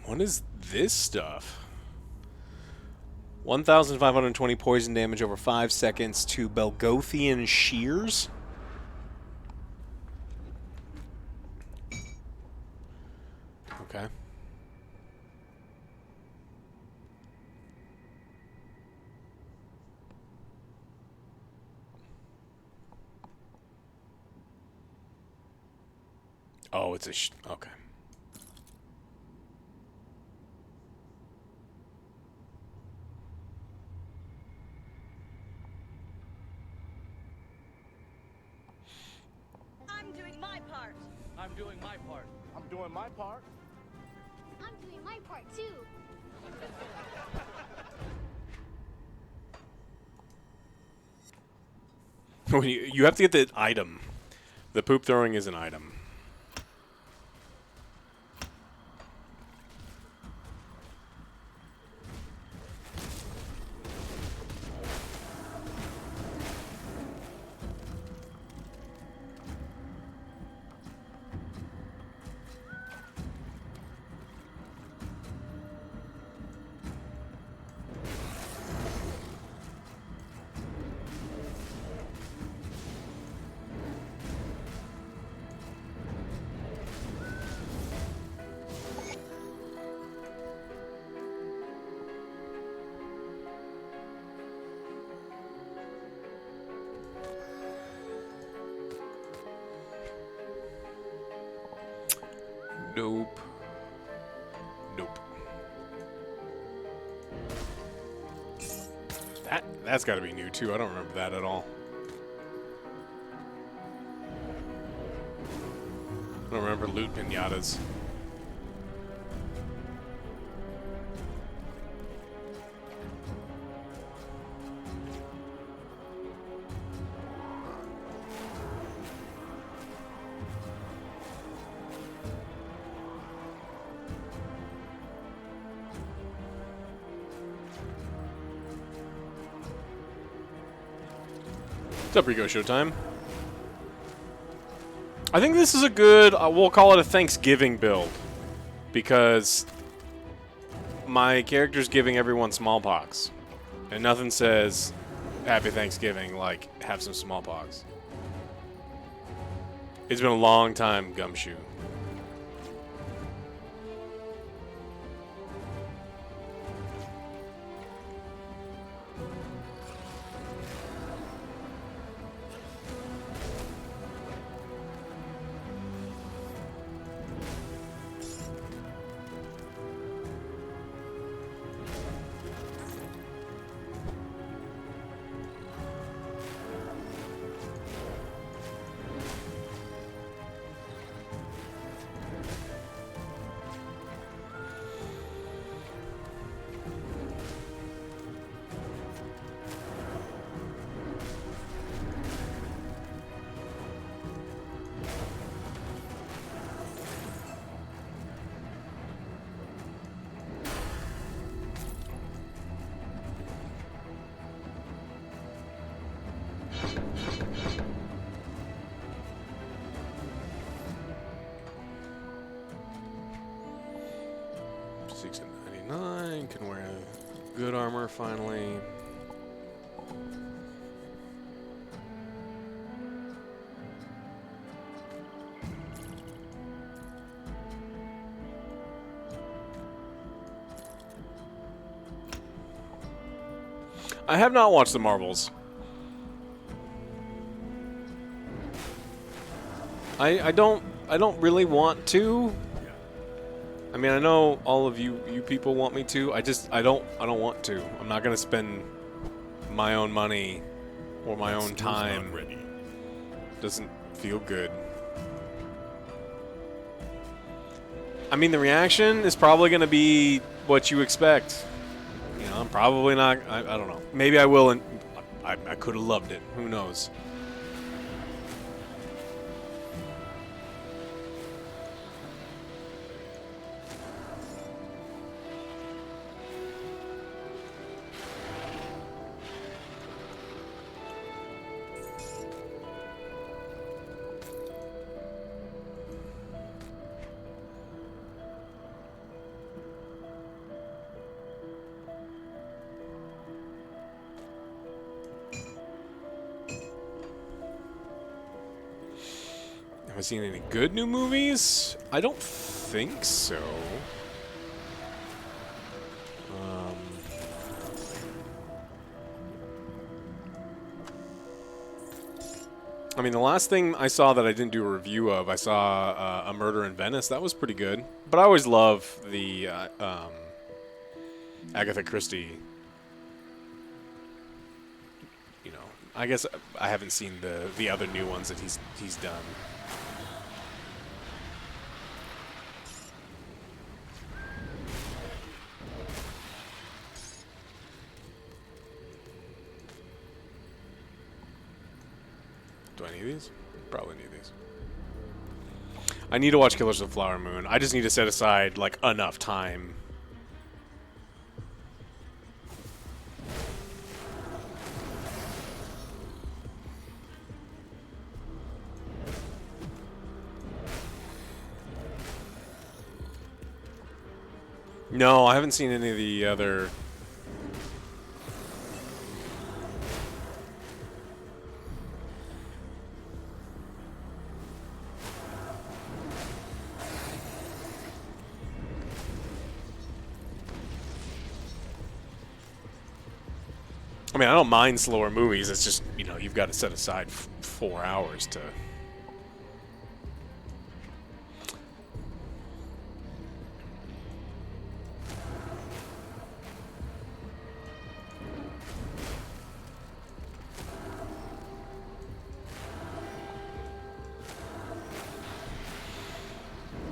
What is this stuff? 1,520 poison damage over 5 seconds to Belgothian Shears. Okay. Oh, it's a okay. I'm doing my part. I'm doing my part. I'm doing my part. I'm doing my part too. You have to get the item. The poop throwing is an item. Nope. Nope. That's got to be new too. I don't remember that at all. I don't remember loot pinatas. What's up, Rico Showtime? I think this is a good, we'll call it a Thanksgiving build. Because my character's giving everyone smallpox. And nothing says Happy Thanksgiving like have some smallpox. It's been a long time, Gumshoe. $6.99. Can wear good armor finally. I have not watched the Marvels. I don't really want to. I mean, I know all of you people want me to. I don't want to. I'm not gonna spend my own money or my own time. Doesn't feel good. I mean, the reaction is probably gonna be what you expect. You know, I'm probably not. I don't know. Maybe I will. And I could have loved it. Who knows? Have I seen any good new movies? I don't think so. I mean, the last thing I saw that I didn't do a review of, I saw A Murder in Venice. That was pretty good. But I always love the Agatha Christie. You know, I guess I haven't seen the other new ones that he's done. Do I need these? Probably need these. I need to watch Killers of the Flower Moon. I just need to set aside, like, enough time. No, I haven't seen any of the other... I mean, I don't mind slower movies. It's just, you know, you've got to set aside 4 hours to...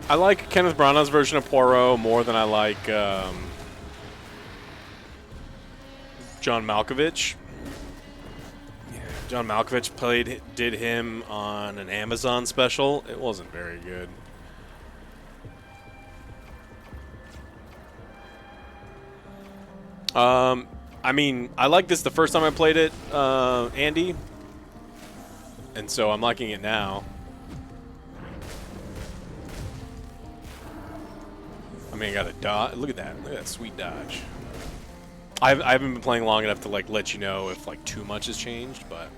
I like Kenneth Branagh's version of Poirot more than I like John Malkovich. Yeah, John Malkovich did him on an Amazon special. It wasn't very good. I mean, I liked this the first time I played it, Andy, and so I'm liking it now. I mean, I got a dodge. Look at that. Look at that sweet dodge. I haven't been playing long enough to, like, let you know if, like, too much has changed, but...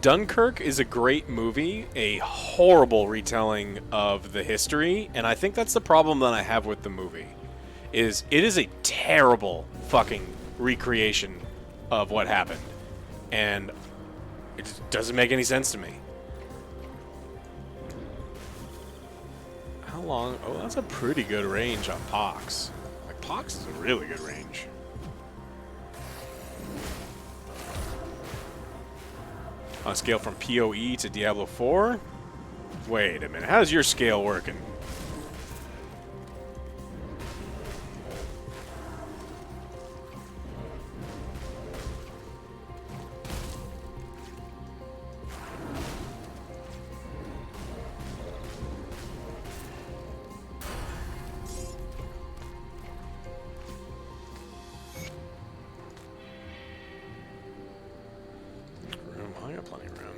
Dunkirk is a great movie, a horrible retelling of the history, and I think that's the problem that I have with the movie. It is a terrible fucking recreation of what happened, and it just doesn't make any sense to me. How long? Oh, that's a pretty good range on Pox. Like, Pox is a really good range. On a scale from PoE to Diablo 4? Wait a minute, how's your scale working? I got plenty of room.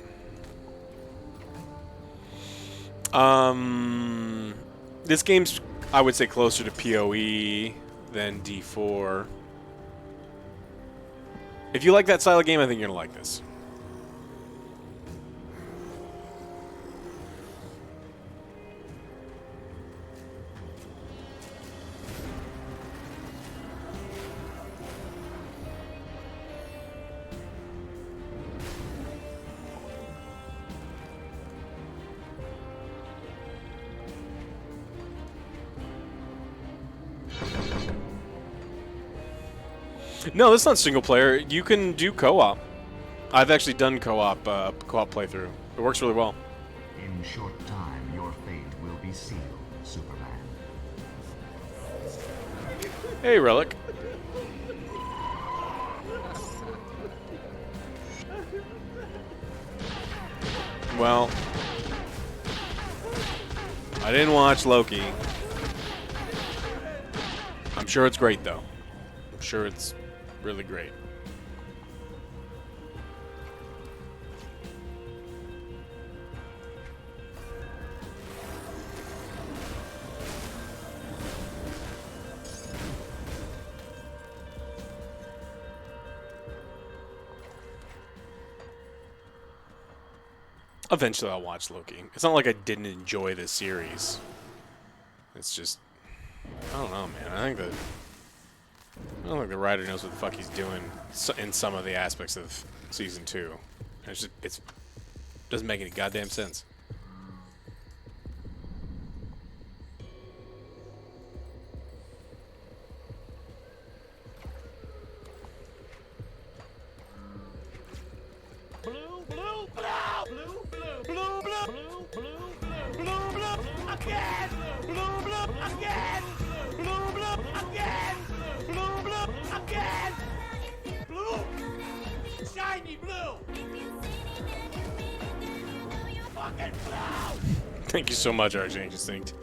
This game's, I would say, closer to PoE than D4. If you like that style of game, I think you're gonna like this. No, this is not single player. You can do co-op. I've actually done co-op playthrough. It works really well. In short time, your fate will be sealed, Superman. Hey, Relic. Well, I didn't watch Loki. I'm sure it's great, though. I'm sure it's really great. Eventually I'll watch Loki. It's not like I didn't enjoy this series. It's just, I don't know, man. I don't think the writer knows what the fuck he's doing in some of the aspects of season 2. It doesn't make any goddamn sense. Again! Blue, blue, again! Blue, blue, again! Blue, blue, again! Blue! Shiny blue! Fucking blue! Thank you so much, Archangel Instinct.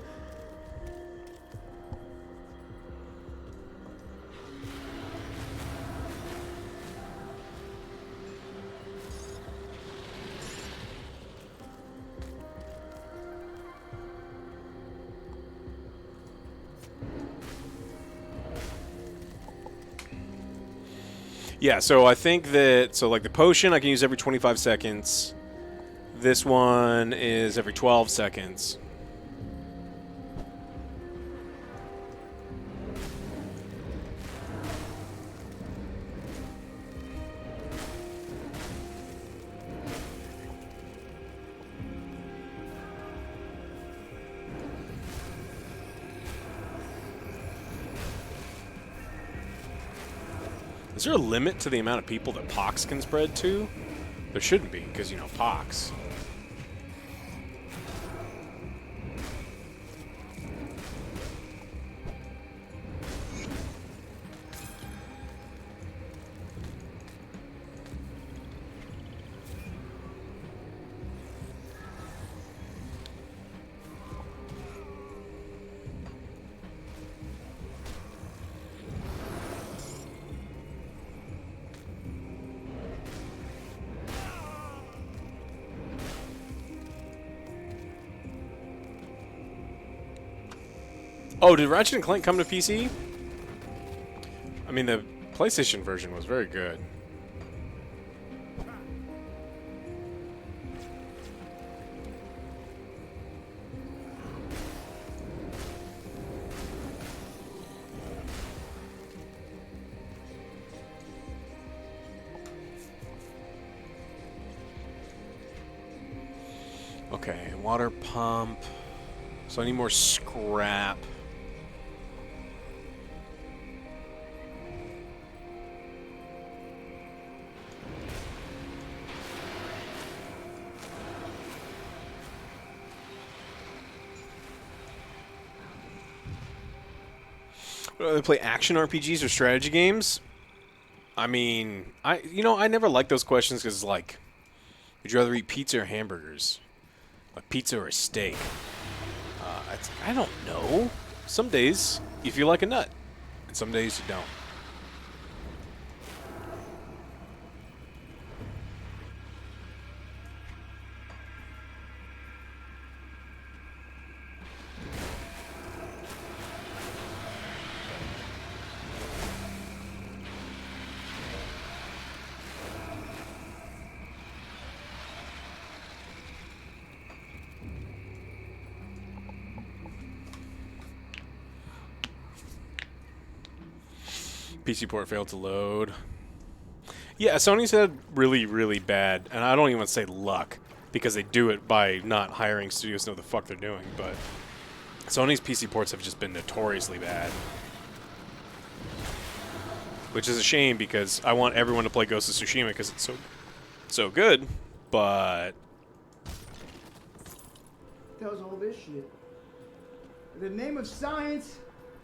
Yeah, so I think that, like the potion I can use every 25 seconds. This one is every 12 seconds. Is there a limit to the amount of people that pox can spread to? There shouldn't be, because, you know, pox. Oh, did Ratchet & Clank come to PC? I mean, the PlayStation version was very good. Okay, water pump. So I need more scrap. They play action RPGs or strategy games? I mean, I never like those questions because, like, would you rather eat pizza or hamburgers? Like pizza or a steak? I don't know. Some days you feel like a nut, and some days you don't. PC port failed to load. Yeah, Sony's had really, really bad, and I don't even want to say luck, because they do it by not hiring studios to know what the fuck they're doing, but Sony's PC ports have just been notoriously bad. Which is a shame, because I want everyone to play Ghost of Tsushima, because it's so so good, but Tells all this shit. In the name of science,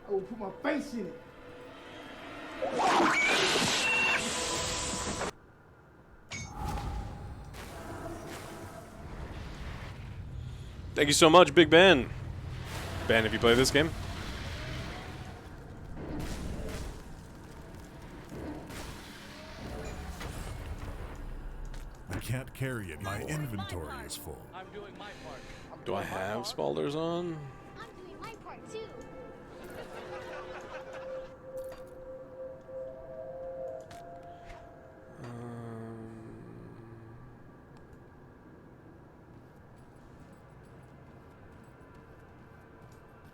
I will put my face in it. thank you so much, Big Ben. Ben, have you played this game? I can't carry it. My inventory is full. I'm doing my part. Do I have Spalders on? I'm doing my part too.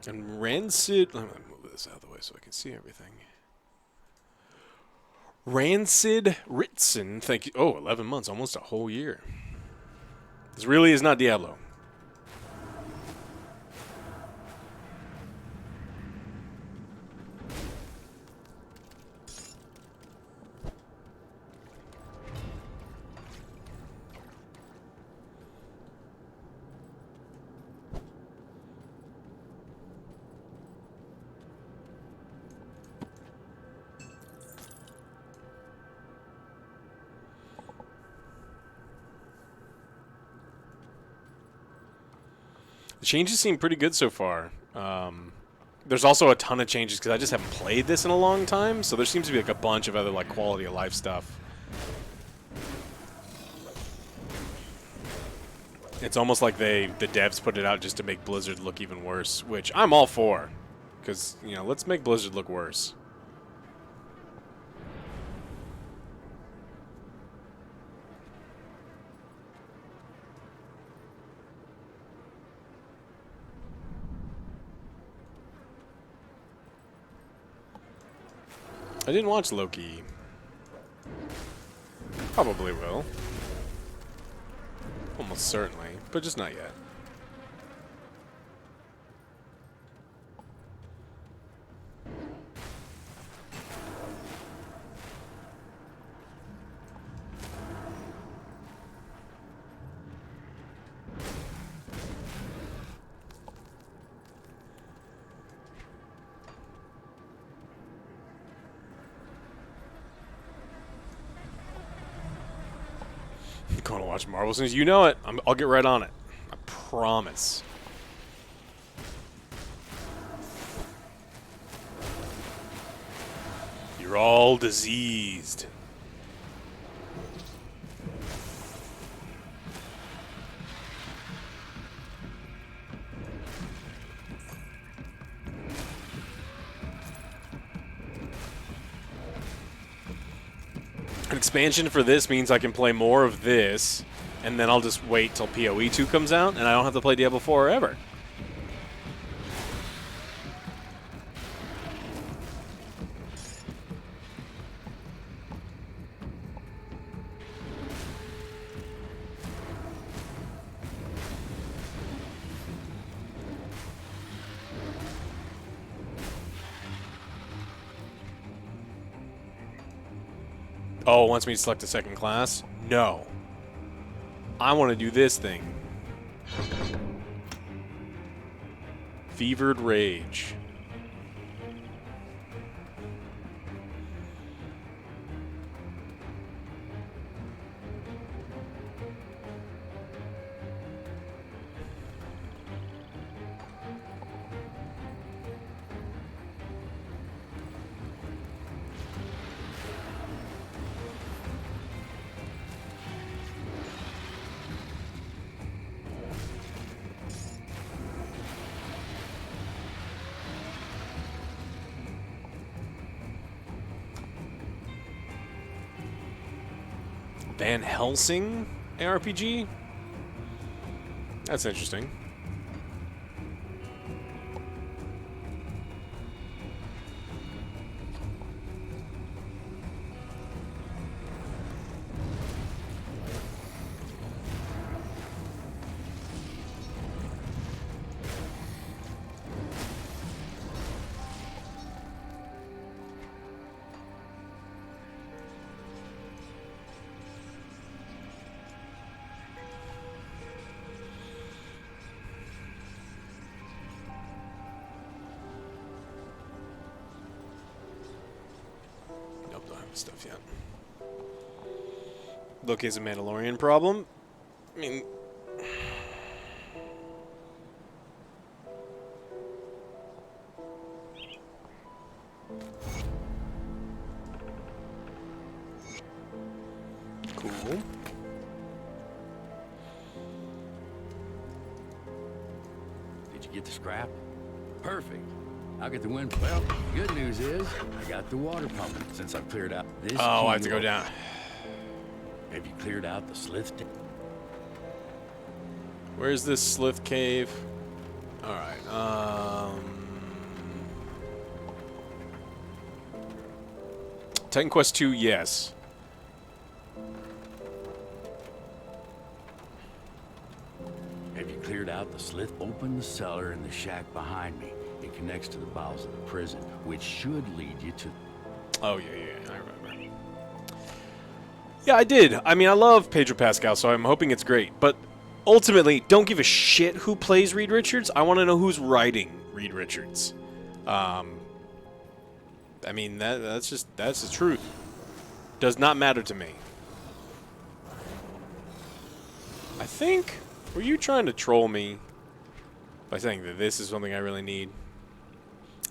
And Rancid. I'm gonna move this out of the way so I can see everything. Rancid Ritson, thank you. Oh, 11 months, almost a whole year. This really is not Diablo. The changes seem pretty good so far. There's also a ton of changes because I just haven't played this in a long time, so there seems to be like a bunch of other like quality of life stuff. It's almost like the devs put it out just to make Blizzard look even worse, which I'm all for, because you know, let's make Blizzard look worse. I didn't watch Loki. Probably will. Almost certainly, but just not yet. Going to watch Marvel as soon as you know it. I'll get right on it. I promise. You're all diseased. An expansion for this means I can play more of this, and then I'll just wait till PoE 2 comes out, and I don't have to play Diablo 4 ever. Oh, it wants me to select a second class? No. I want to do this thing. Fevered Rage. Van Helsing ARPG? That's interesting. have this stuff yet. Locates a Mandalorian problem. I mean... Cool. Did you get the scrap? Perfect. I'll get the wind. Well, good news is I got the water pumping since I've cleared out this. Oh, I have to go down. Have you cleared out the slith? Where's this slith cave? Alright, Titan Quest 2, yes. Have you cleared out the slith? Open the cellar in the shack behind me. It connects to the bowels of the prison, which should lead you to... Oh, yeah, I remember. Yeah, I did. I mean, I love Pedro Pascal, so I'm hoping it's great. But ultimately, don't give a shit who plays Reed Richards. I want to know who's writing Reed Richards. I mean, that's the truth. Does not matter to me. I think... Were you trying to troll me by saying that this is something I really need?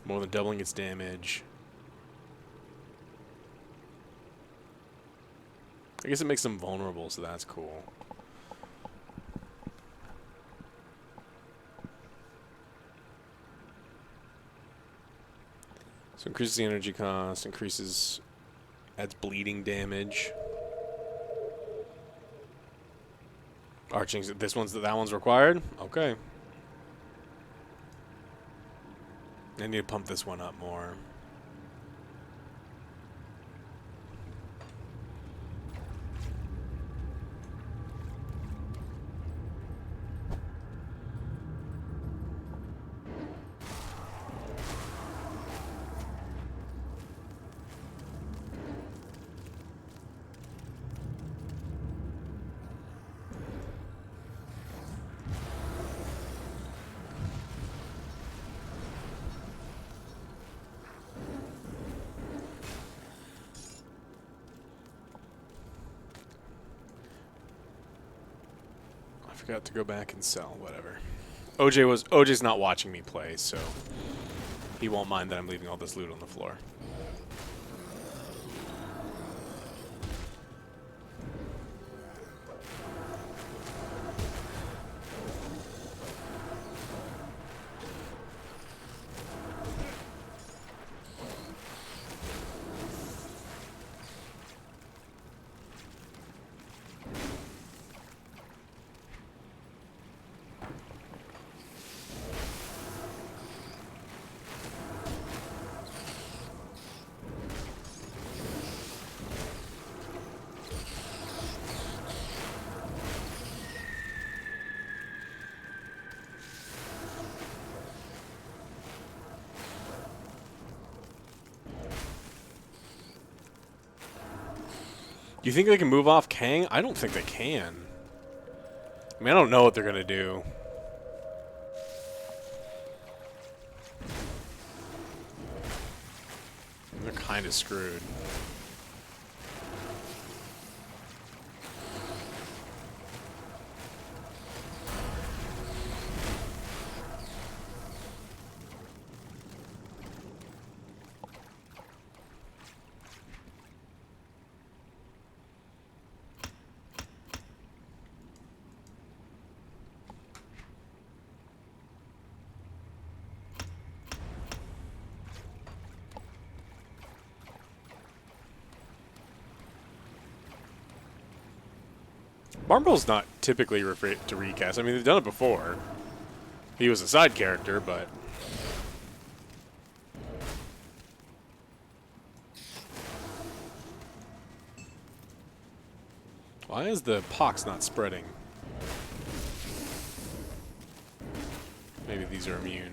More than doubling its damage. I guess it makes them vulnerable, so that's cool. So increases the energy cost, adds bleeding damage. Arching, that one's required? Okay. I need to pump this one up more. I forgot to go back and sell, whatever. OJ's not watching me play, so he won't mind that I'm leaving all this loot on the floor. You think they can move off Kang? I don't think they can. I mean, I don't know what they're gonna do. They're kind of screwed. Marvel's not typically referred to recast. I mean, they've done it before. He was a side character, but... Why is the pox not spreading? Maybe these are immune.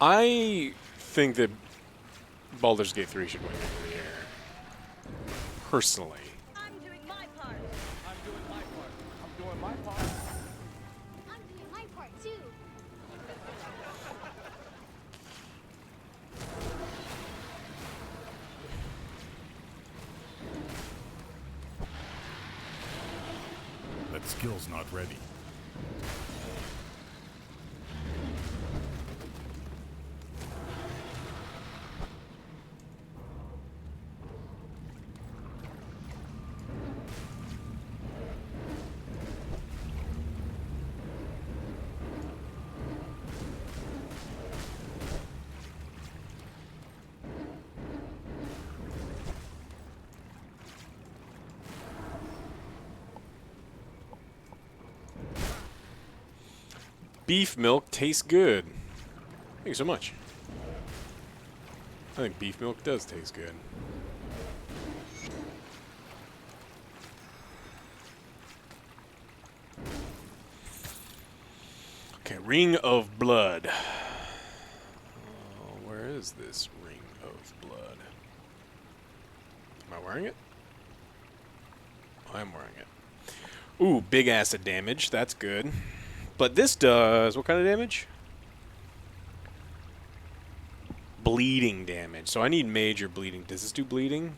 I think that Baldur's Gate 3 should win Game of the Year. Personally. I'm doing my part. I'm doing my part. I'm doing my part. I'm doing my part too. That skill's not ready. Beef milk tastes good. Thank you so much. I think beef milk does taste good. Okay, Ring of Blood. Where is this Ring of Blood? Am I wearing it? I am wearing it. Ooh, big acid damage. That's good. But this does... what kind of damage? Bleeding damage. So I need major bleeding. Does this do bleeding?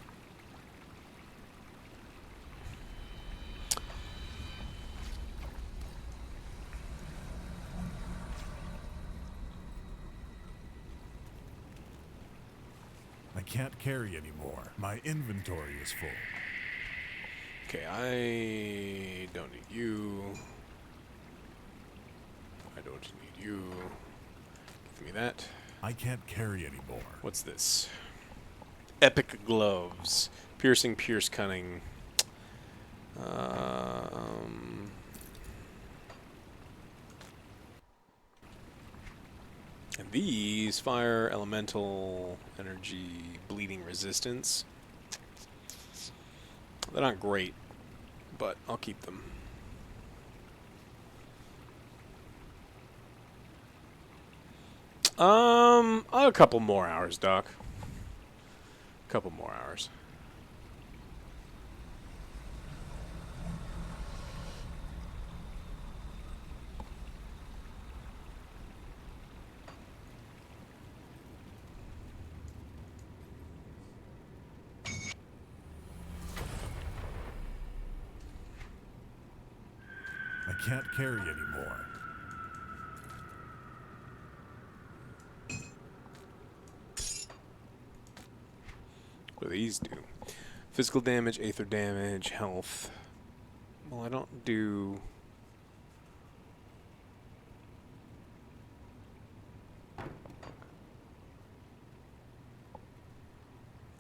I can't carry anymore. My inventory is full. Okay, I don't need you. I don't need you. Give me that. I can't carry anymore. What's this? Epic Gloves. Piercing, Pierce Cunning. And these, Fire, Elemental, Energy, Bleeding Resistance. They're not great, but I'll keep them. I'll have a couple more hours, Doc. A couple more hours. I can't carry anymore. What do these do? Physical damage, aether damage, health. Well, I don't do...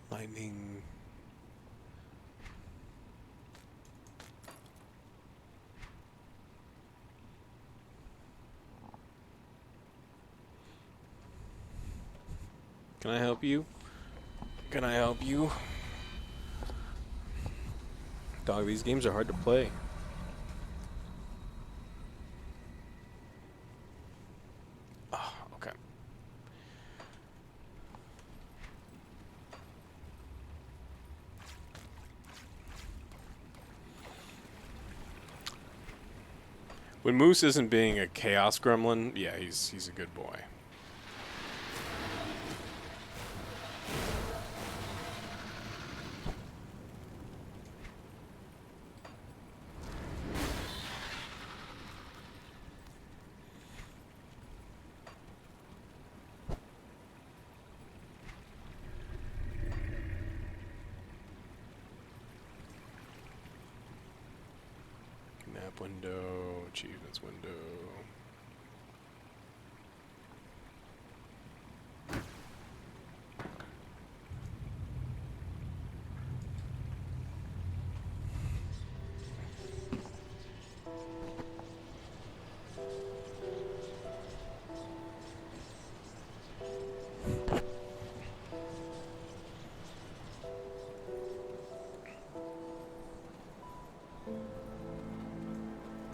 lightning... Can I help you? Can I help you? Dog, these games are hard to play. Oh, okay. When Moose isn't being a chaos gremlin, yeah, he's a good boy. Map window, achievements window.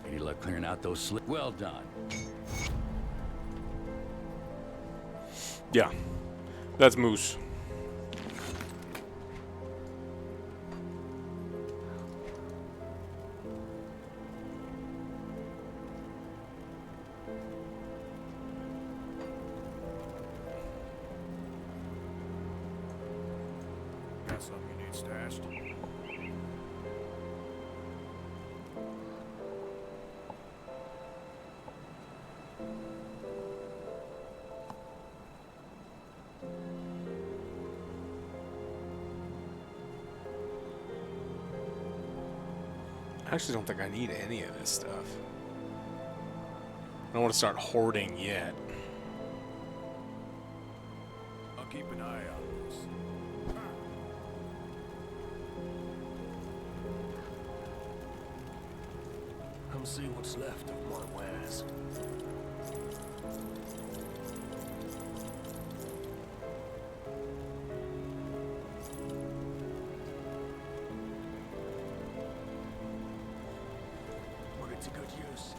Any luck clearing out those slips? Well done. Yeah. That's Moose. Got something you need stashed? I actually don't think I need any of this stuff. I don't want to start hoarding yet. I'll keep an eye on this. Come see what's left of my wares. Put it to good use.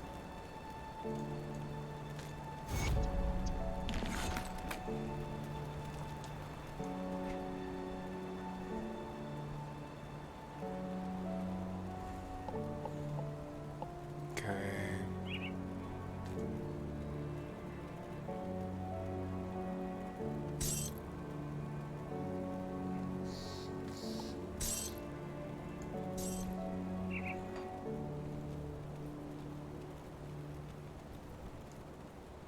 Okay.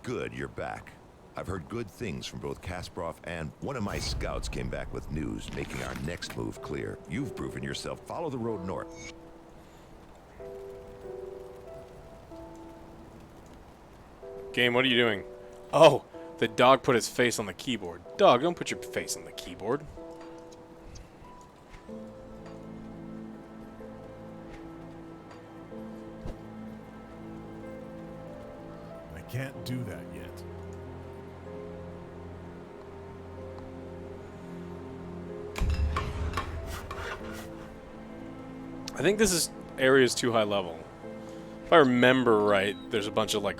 Good, you're back. I've heard good things from both Kasparov and one of my scouts came back with news, making our next move clear. You've proven yourself. Follow the road north. Game, what are you doing? Oh, the dog put his face on the keyboard. Dog, don't put your face on the keyboard. I can't do that yet. I think this area's too high level. If I remember right, there's a bunch of like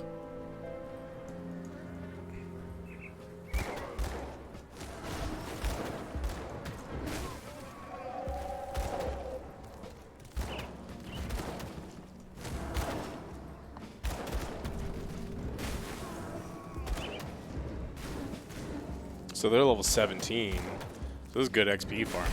so they're level 17. So this is good XP farming.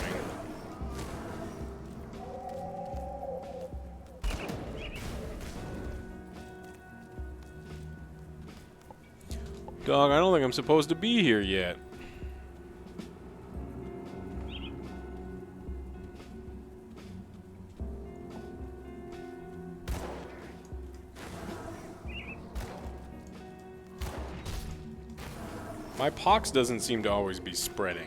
Dog, I don't think I'm supposed to be here yet. My pox doesn't seem to always be spreading.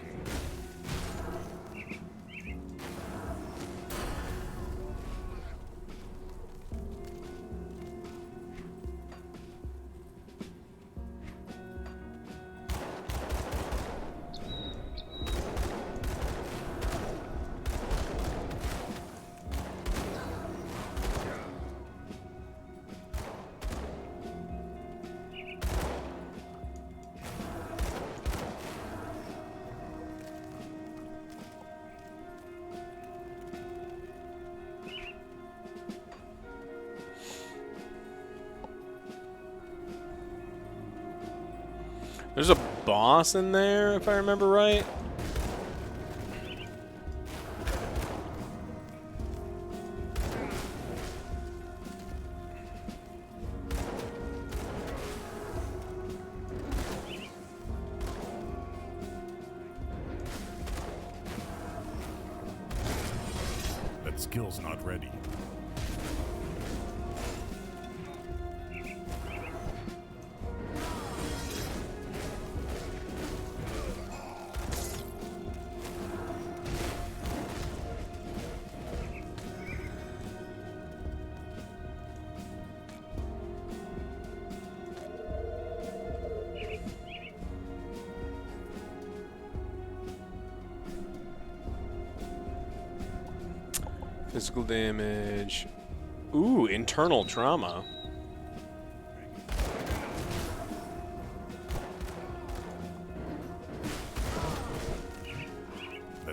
There's a boss in there, if I remember right. That skill's not ready. Physical damage. Ooh, internal trauma.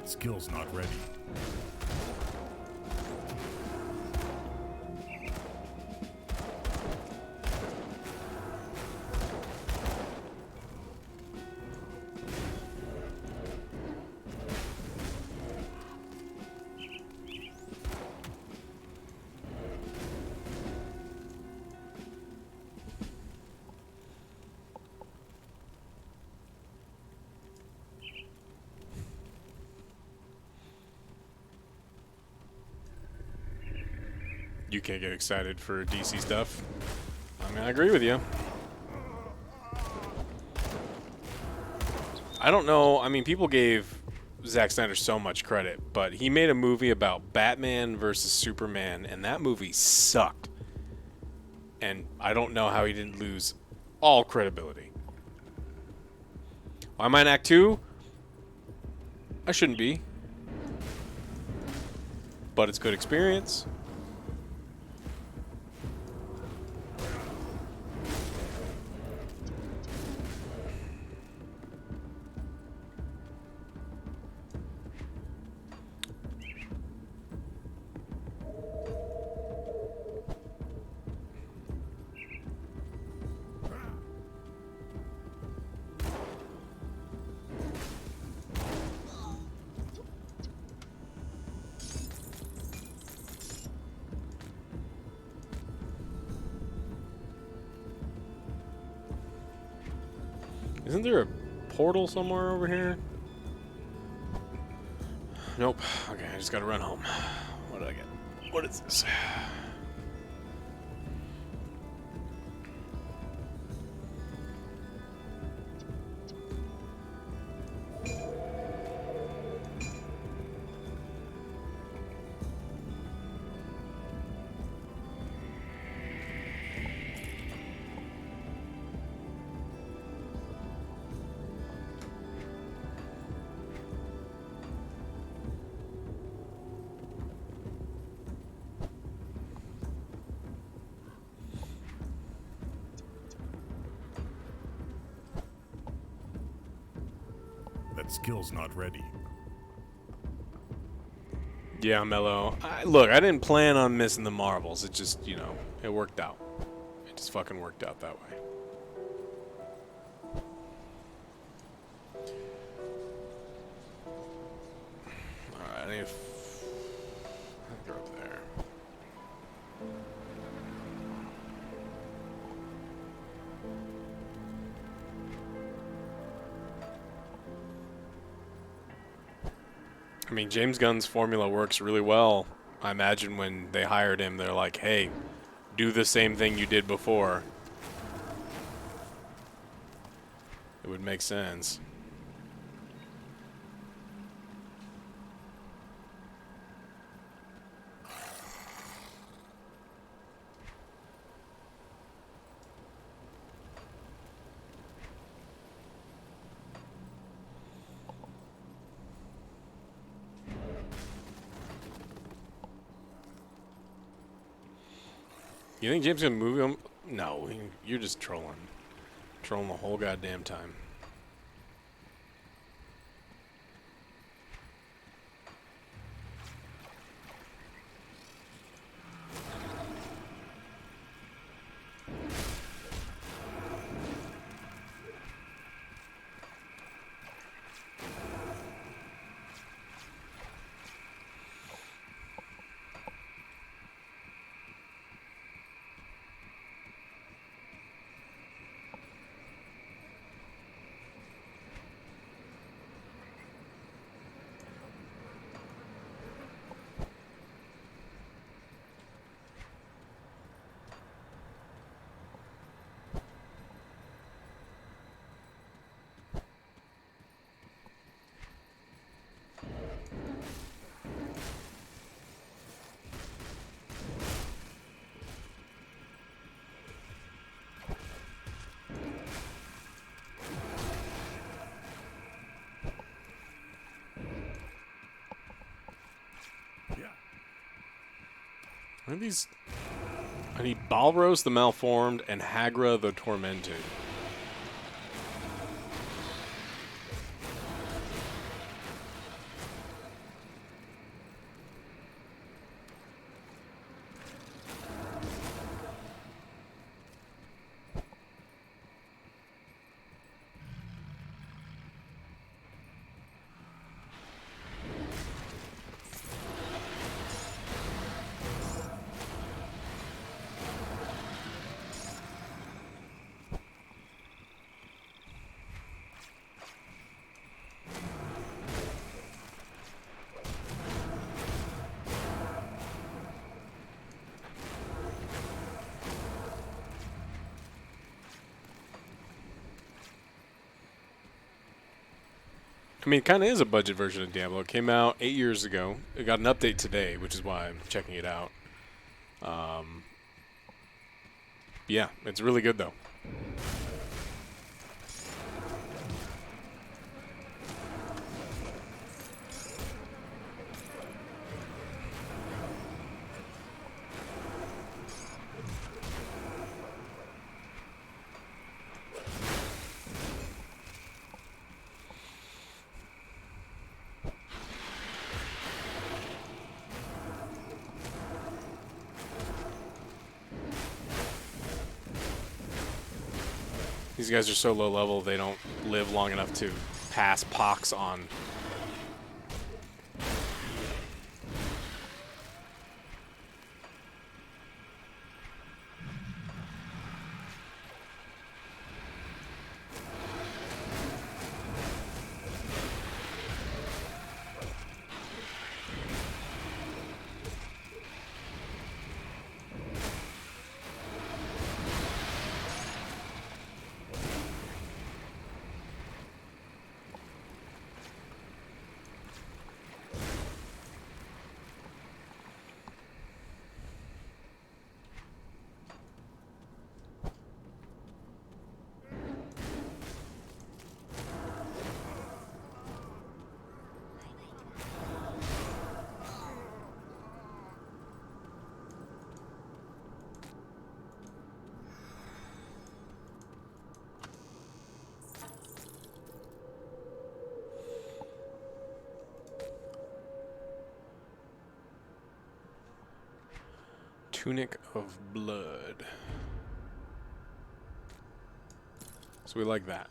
That skill's not ready. You can't get excited for DC stuff. I mean, I agree with you. I don't know. I mean, people gave Zack Snyder so much credit, but he made a movie about Batman versus Superman, and that movie sucked. And I don't know how he didn't lose all credibility. Why am I in Act 2? I shouldn't be. But it's good experience. Isn't there a portal somewhere over here? Nope. Okay, I just gotta run home. What did I get? What is this? That skill's not ready. Yeah, Mello. Look, I didn't plan on missing the marbles. It just, you know, it worked out. It just fucking worked out that way. Alright, I need to go up there. I mean, James Gunn's formula works really well. I imagine when they hired him, they're like, hey, do the same thing you did before. It would make sense. You think James gonna move him? No, you're just trolling. Trolling the whole goddamn time. What are these? I need Balros the Malformed and Hagra the Tormented. I mean, it kind of is a budget version of Diablo. It came out 8 years ago. It got an update today, which is why I'm checking it out. Yeah, it's really good, though. These guys are so low level, they don't live long enough to pass pox on. Tunic of Blood. So we like that.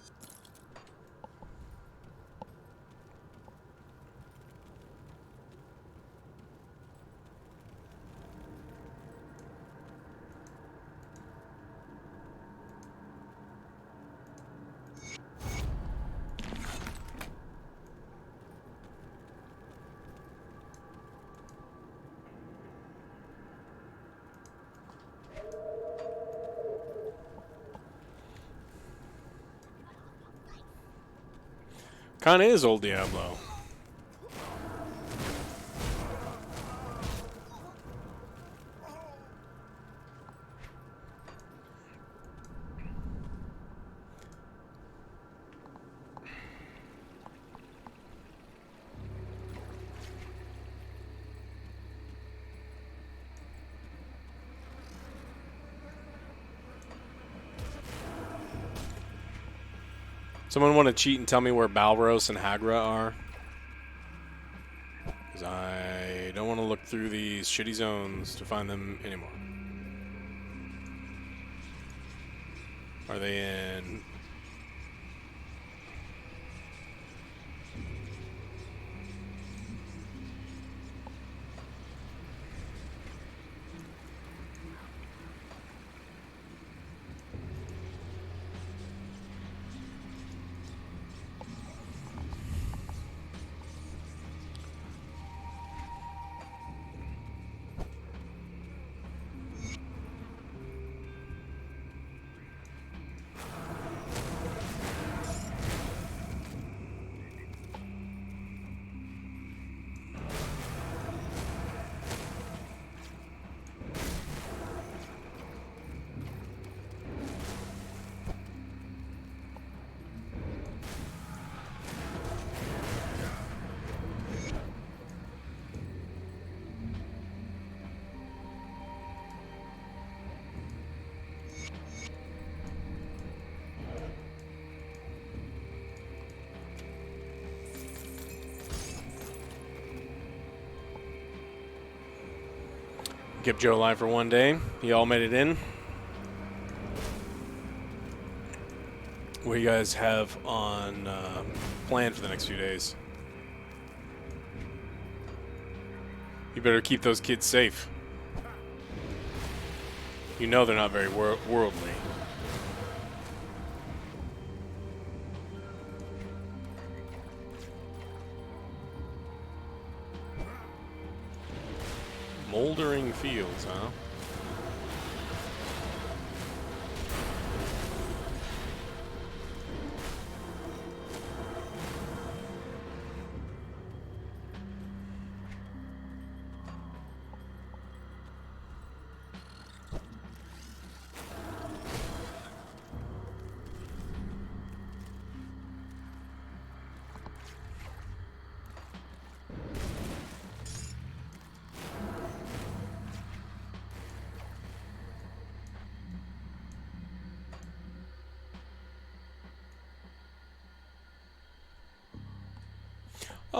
Kinda is old Diablo. Someone want to cheat and tell me where Balros and Hagra are? Because I don't want to look through these shitty zones to find them anymore. Are they in... Kept Joe alive for one day. You all made it in. What do you guys have on plan for the next few days? You better keep those kids safe. You know they're not very worldly. Moldering fields, huh?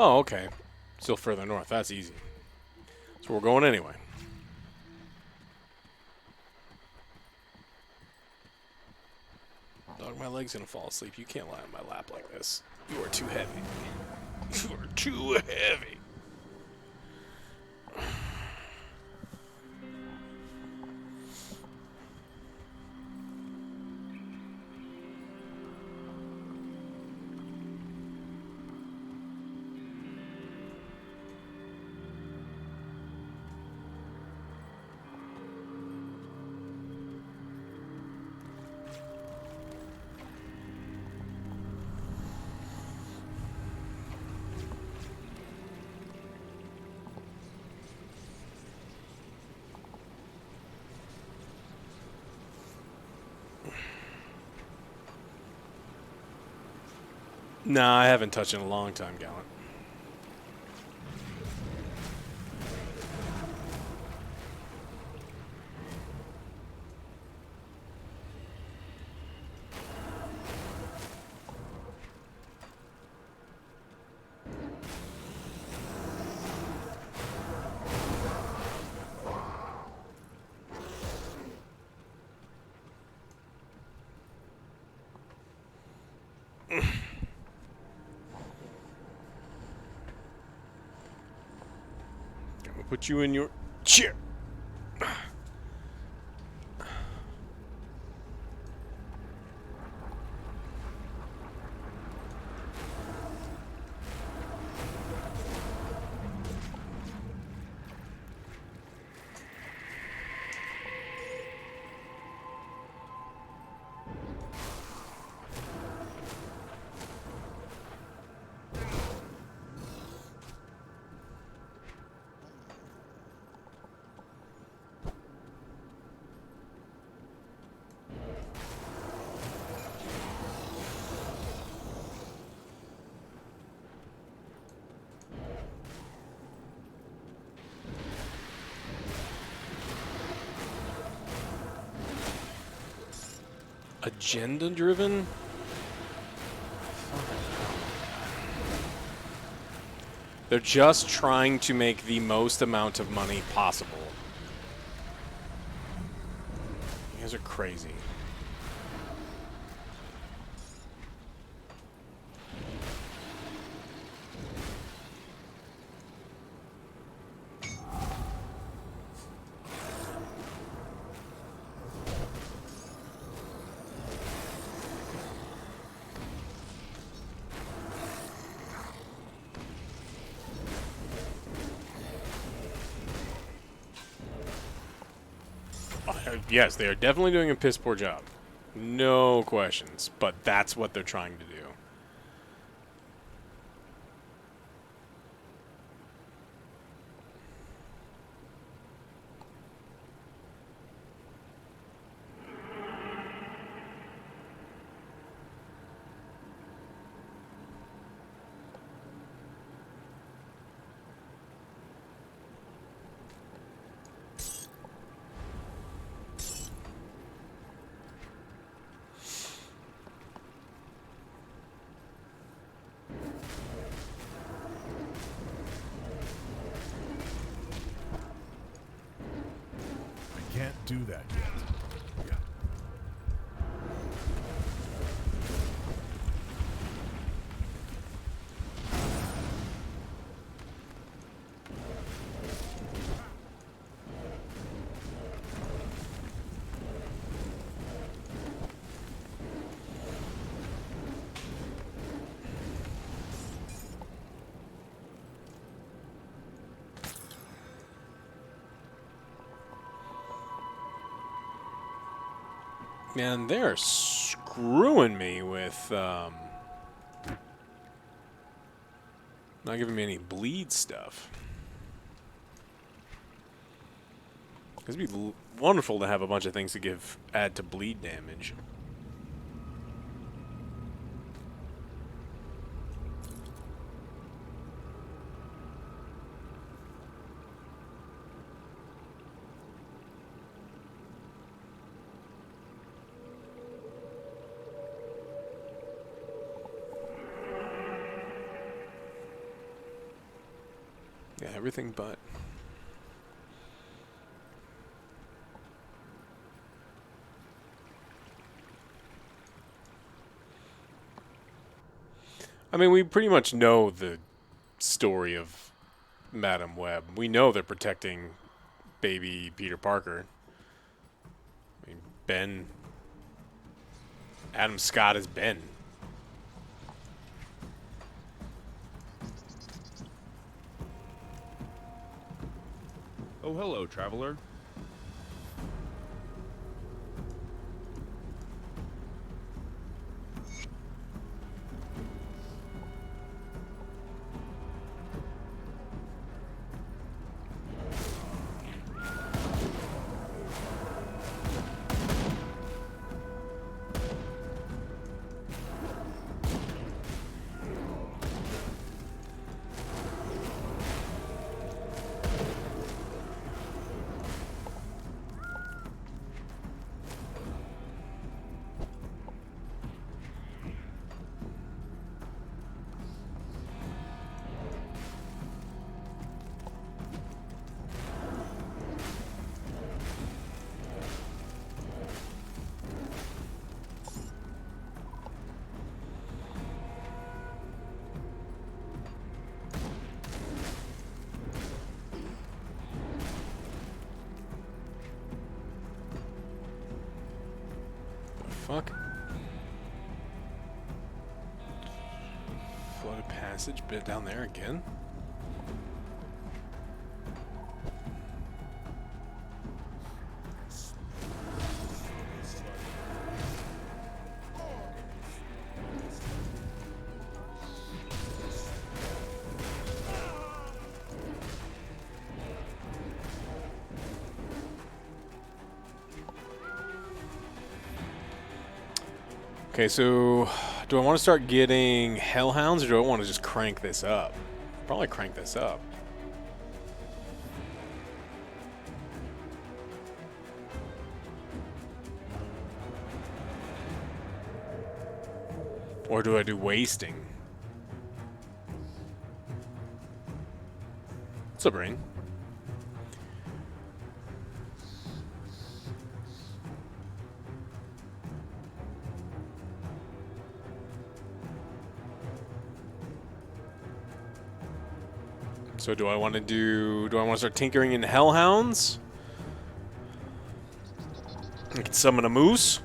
Oh, okay. Still further north. That's easy. So we're going anyway. Dog, my leg's gonna fall asleep. You can't lie on my lap like this. You are too heavy. You are too heavy. Nah, I haven't touched in a long time, Gallant. Put you in your chair. Agenda-driven? They're just trying to make the most amount of money possible. You guys are crazy. Yes, they are definitely doing a piss poor job. No questions. But that's what they're trying to do. Can't do that yet. Man, they're screwing me with not giving me any bleed stuff. It'd be wonderful to have a bunch of things to add to bleed damage. Yeah, everything but. I mean, we pretty much know the story of Madam Web. We know they're protecting baby Peter Parker. I mean, Ben. Adam Scott is Ben. Oh, hello, traveler. Fuck. Flooded passage bit down there again. Okay, so do I want to start getting hellhounds, or do I want to just crank this up? Probably crank this up. Or do I do wasting? What's up, Rain? So do I want to start tinkering in hellhounds? I can summon a moose.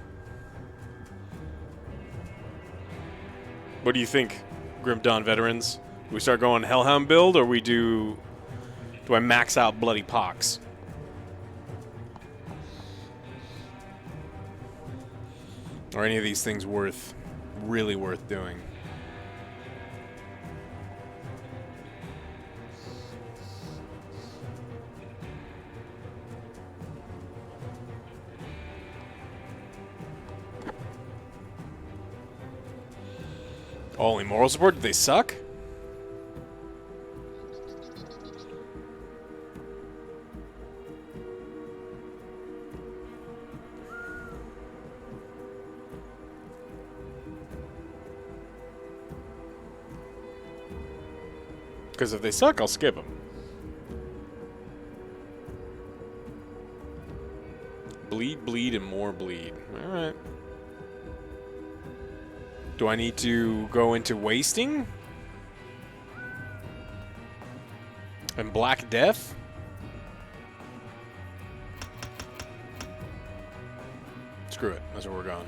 What do you think, Grim Dawn veterans? Do we start going hellhound build, or do I max out Bloody Pox? Are any of these things really worth doing? Only moral support? Do they suck? Because if they suck, I'll skip them. Bleed, bleed, and more bleed. Alright. Do I need to go into wasting? And Black Death? Screw it. That's where we're going.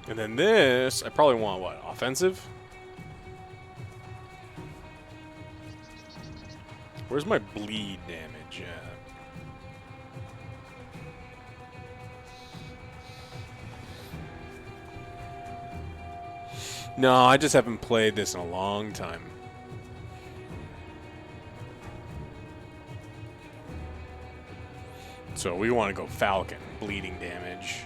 And then this, I probably want, what, offensive? Where's my bleed damage at? No, I just haven't played this in a long time. So we want to go Falcon. Bleeding damage.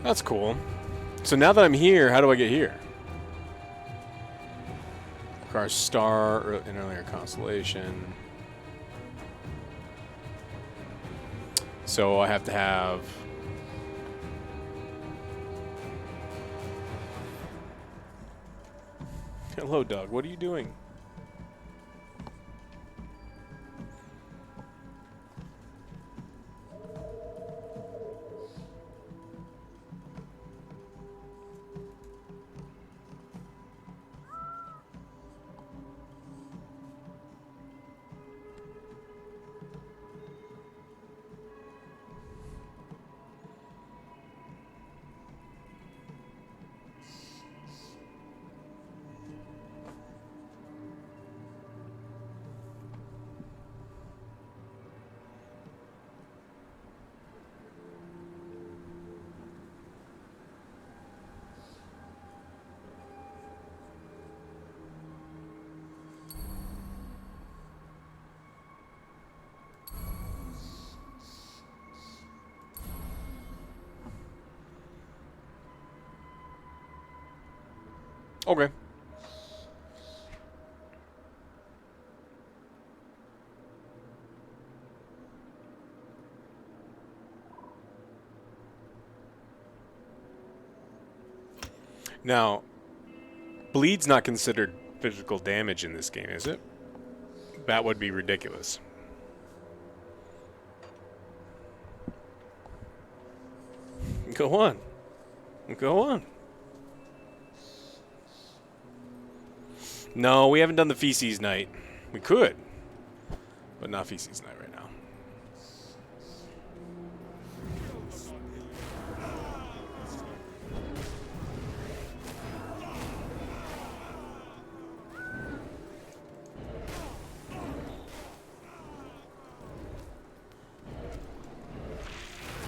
That's cool. So now that I'm here, how do I get here? Our star in earlier constellation. So I have to have... Hello, Doug. What are you doing? Okay. Now, bleed's not considered physical damage in this game, is it? That would be ridiculous. Go on. Go on. No, we haven't done the feces night. We could, but not feces night right now.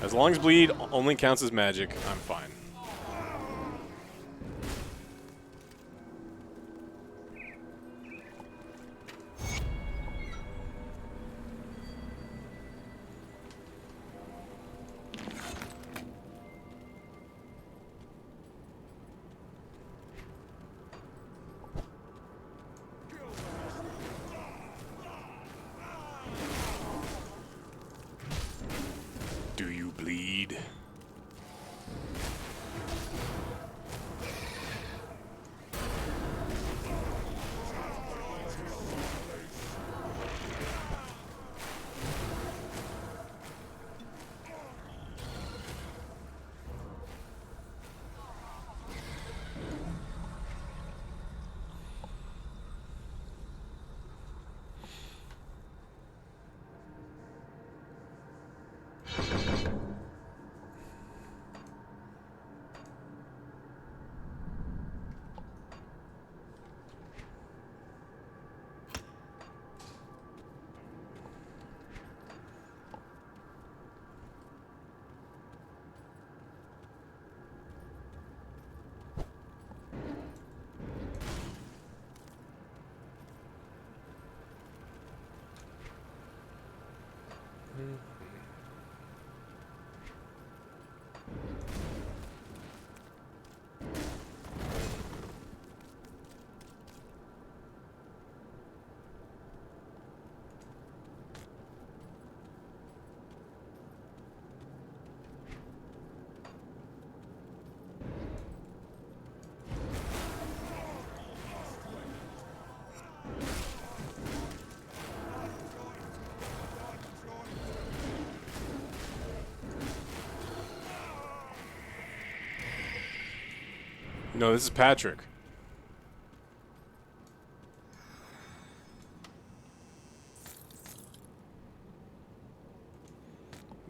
As long as bleed only counts as magic, I'm fine. Do you bleed? No, this is Patrick.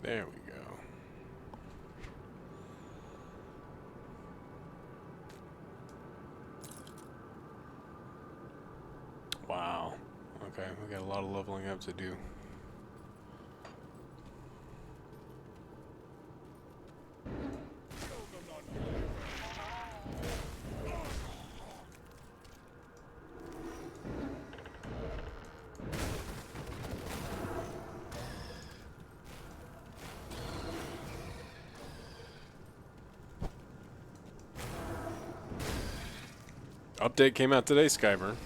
There we go. Okay, we got a lot of leveling up to do. Update came out today, Skyver.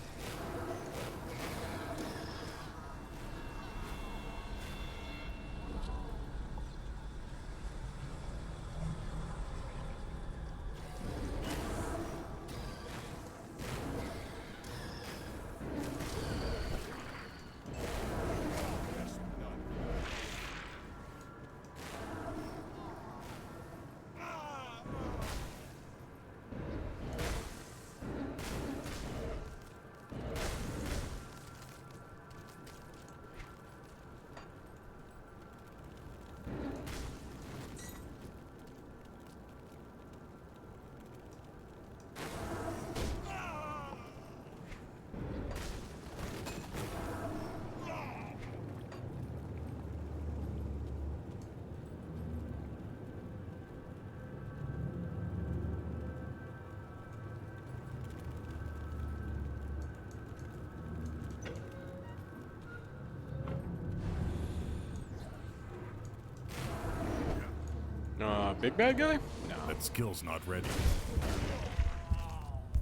Big bad guy? No. That skill's not ready.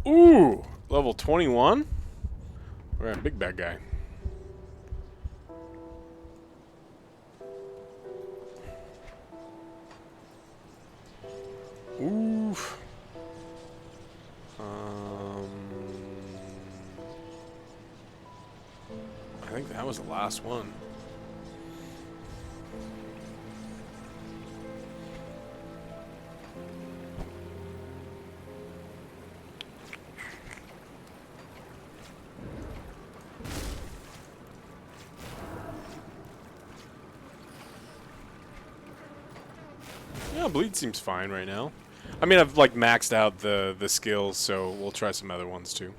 Ooh! Level 21? We're at big bad guy. Oof. I think that was the last one. Yeah, bleed seems fine right now. I mean, I've like maxed out the skills, so we'll try some other ones too.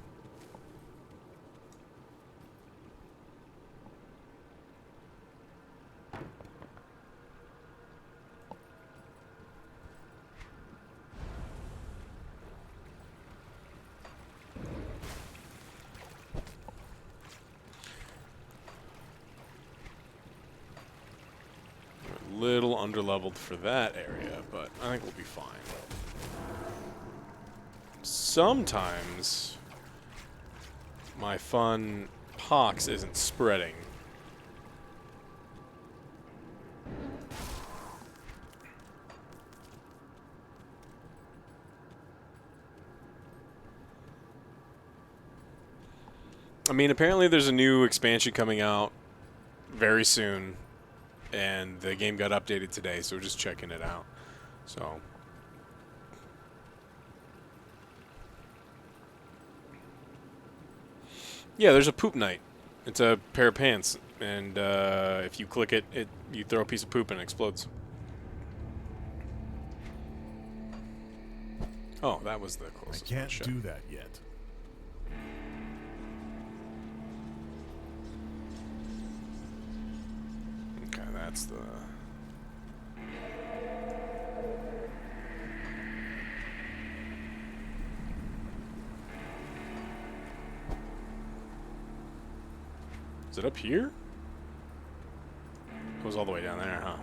Little underleveled for that area, but I think we'll be fine. Sometimes my fun pox isn't spreading. I mean, apparently there's a new expansion coming out very soon. And the game got updated today, so we're just checking it out. So, yeah, there's a poop knight. It's a pair of pants, and if you click it, you throw a piece of poop and it explodes. Oh, that was the closest. I can't do that yet. Okay, that's the... Is it up here? It goes all the way down there, huh?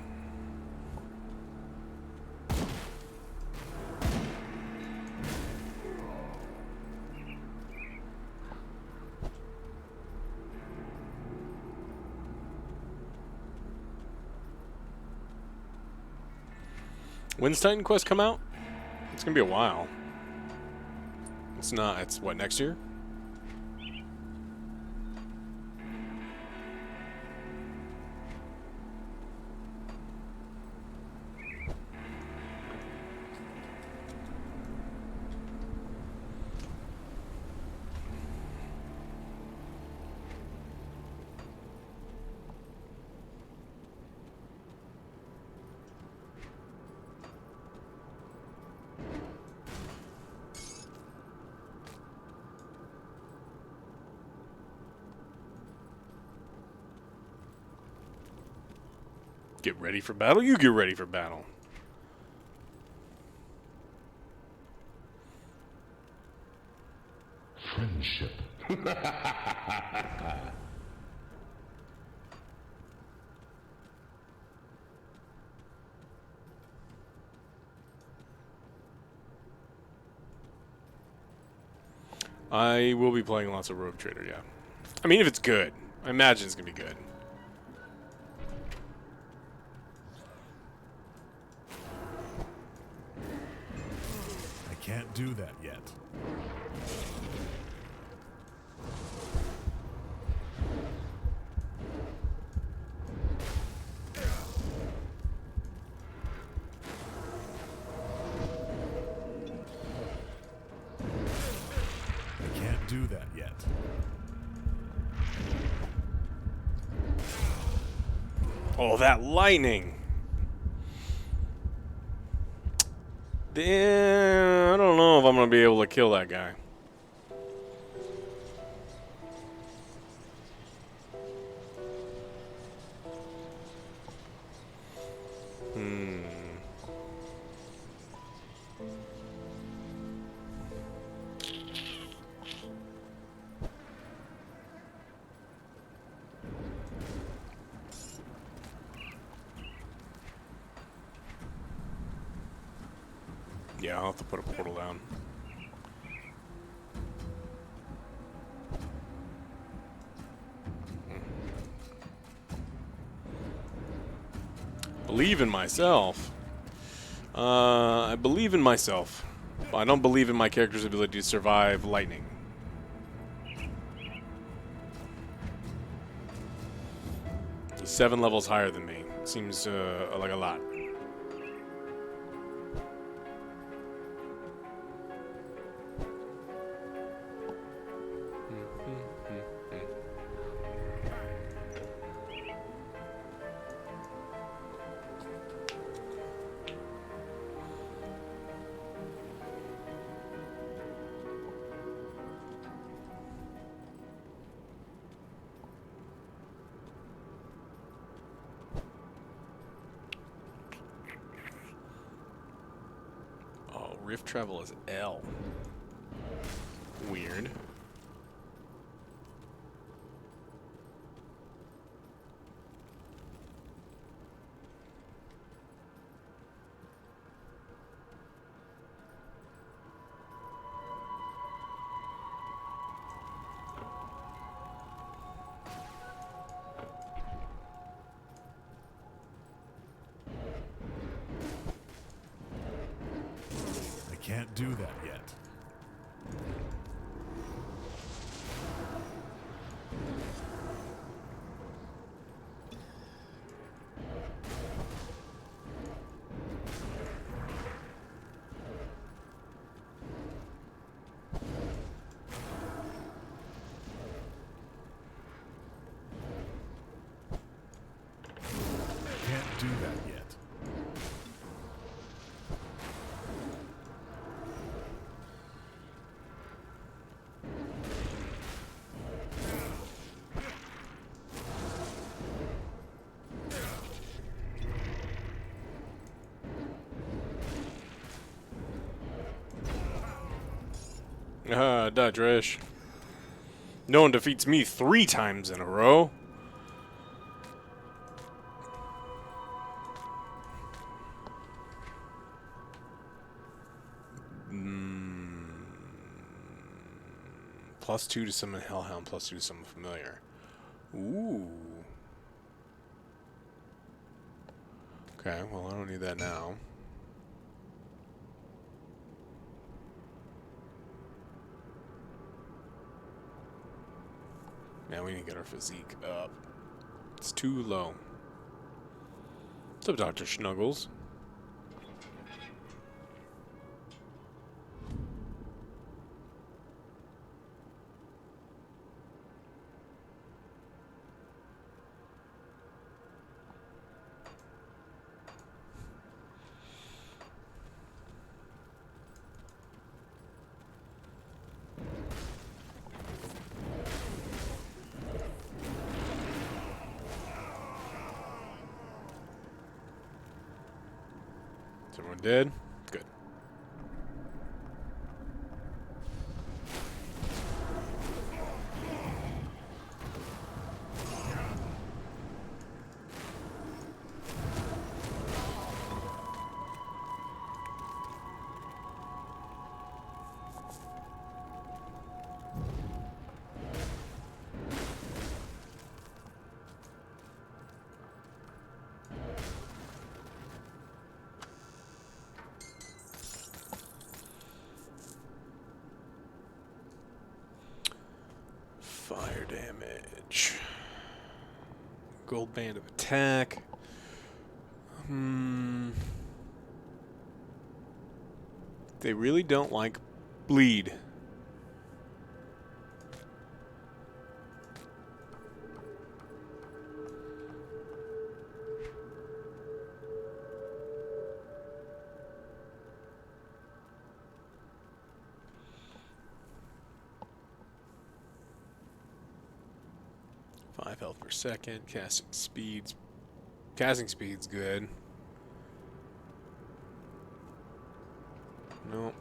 When's Titan Quest come out? It's gonna be a while. It's not. It's what, next year? Get ready for battle? You get ready for battle. Friendship. I will be playing lots of Rogue Trader, yeah. I mean, if it's good. I imagine it's going to be good. I can't do that yet. I can't do that yet. Oh, that lightning! Damn, I don't know if I'm going to be able to kill that guy. Yeah, I'll have to put a portal down. Believe in myself. I believe in myself. I don't believe in my character's ability to survive lightning. He's 7 levels higher than me. Seems like a lot. Rift travel is L. Weird. Can't do that yet. Can't do that yet. Dodge. No one defeats me 3 times in a row. +2 to summon Hellhound, +2 to summon Familiar. Ooh. Okay, well, I don't need that now. Man, we need to get our physique up. It's too low. What's up, Dr. Snuggles? Is everyone dead? Good. Fire damage. Gold band of attack. They really don't like bleed. Health per second. Casting speed's good. Nope.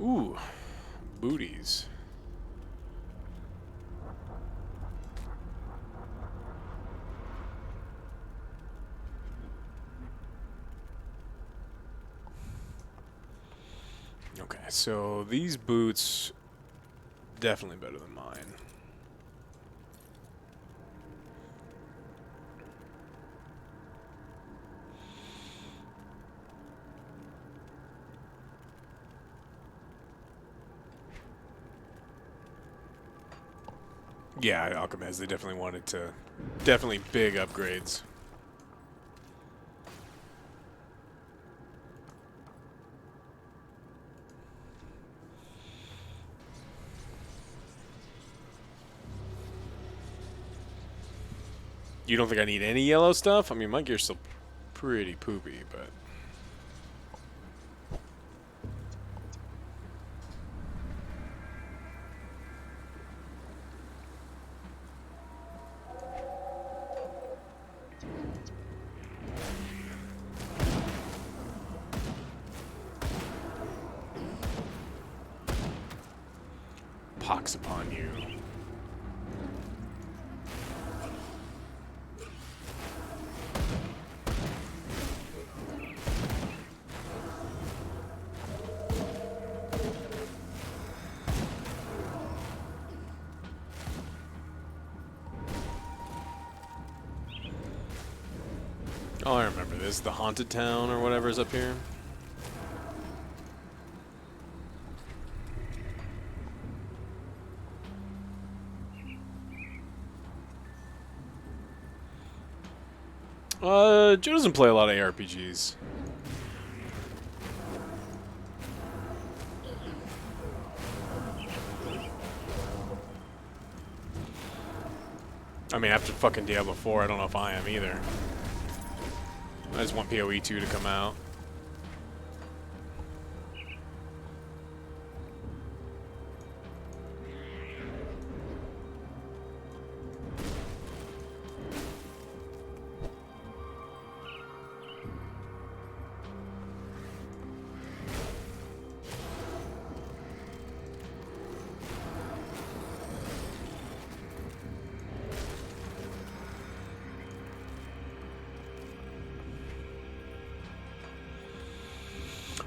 Ooh, booties. Okay, so these boots definitely better than mine. Yeah, Alchemist, they definitely wanted to... Definitely big upgrades. You don't think I need any yellow stuff? I mean, my gear's still pretty poopy, but... Pox upon you. Oh, I remember this. The Haunted Town or whatever is up here. Joe doesn't play a lot of ARPGs. I mean, after fucking Diablo 4, I don't know if I am either. I just want PoE 2 to come out.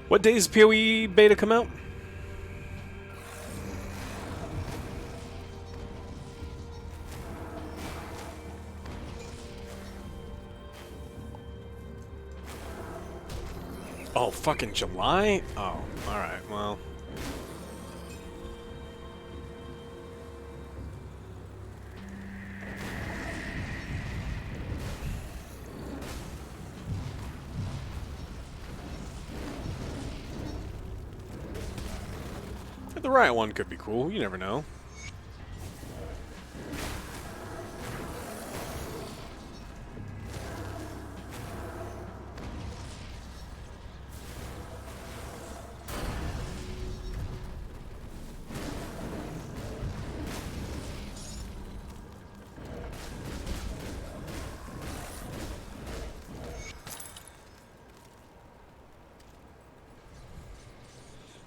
What day does PoE beta come out? Oh, fucking July? Oh, alright, well. The Riot one could be cool, you never know.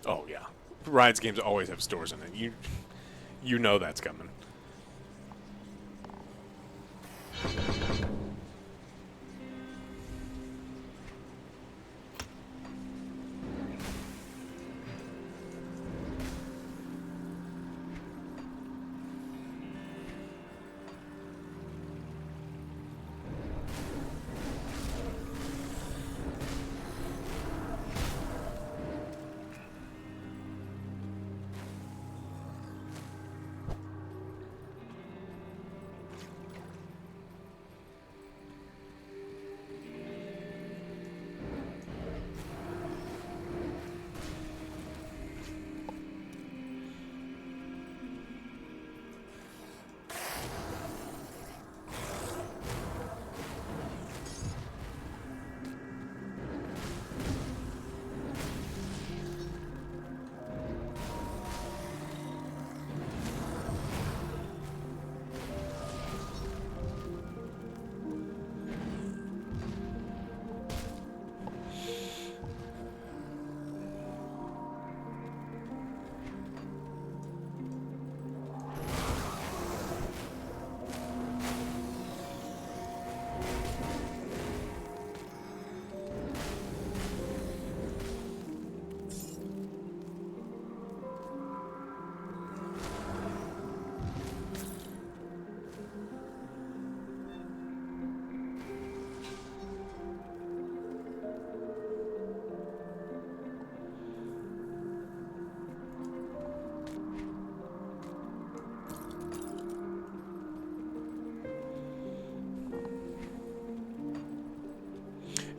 Oh yeah, Riot's games always have stores in it. You know that's coming.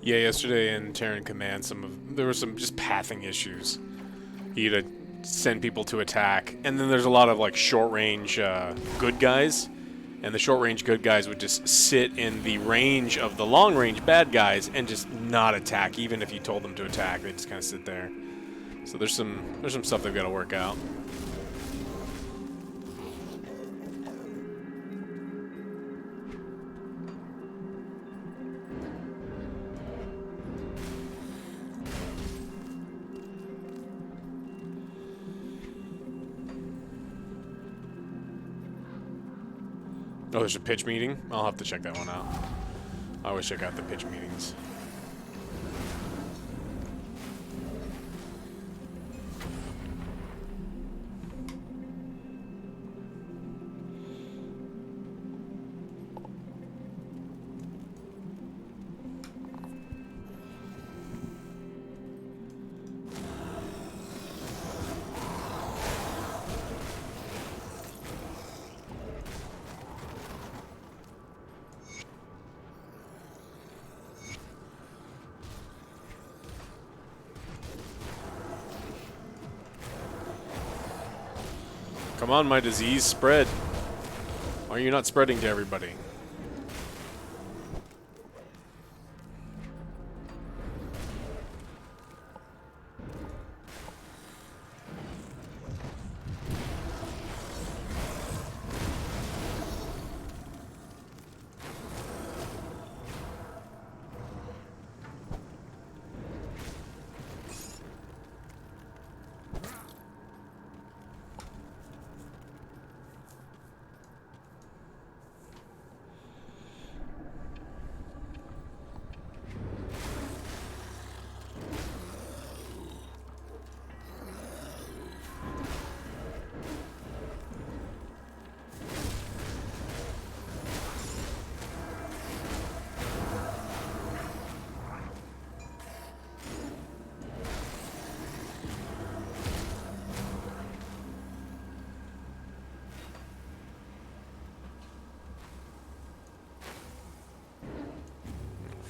Yeah, yesterday in Terran Command, there were some just pathing issues. You had to send people to attack, and then there's a lot of like short-range good guys, and the short-range good guys would just sit in the range of the long-range bad guys and just not attack, even if you told them to attack. They just kind of sit there. So there's some stuff they've got to work out. Oh, there's a pitch meeting? I'll have to check that one out. I always check out the pitch meetings. Come on, my disease, spread. Why are you not spreading to everybody?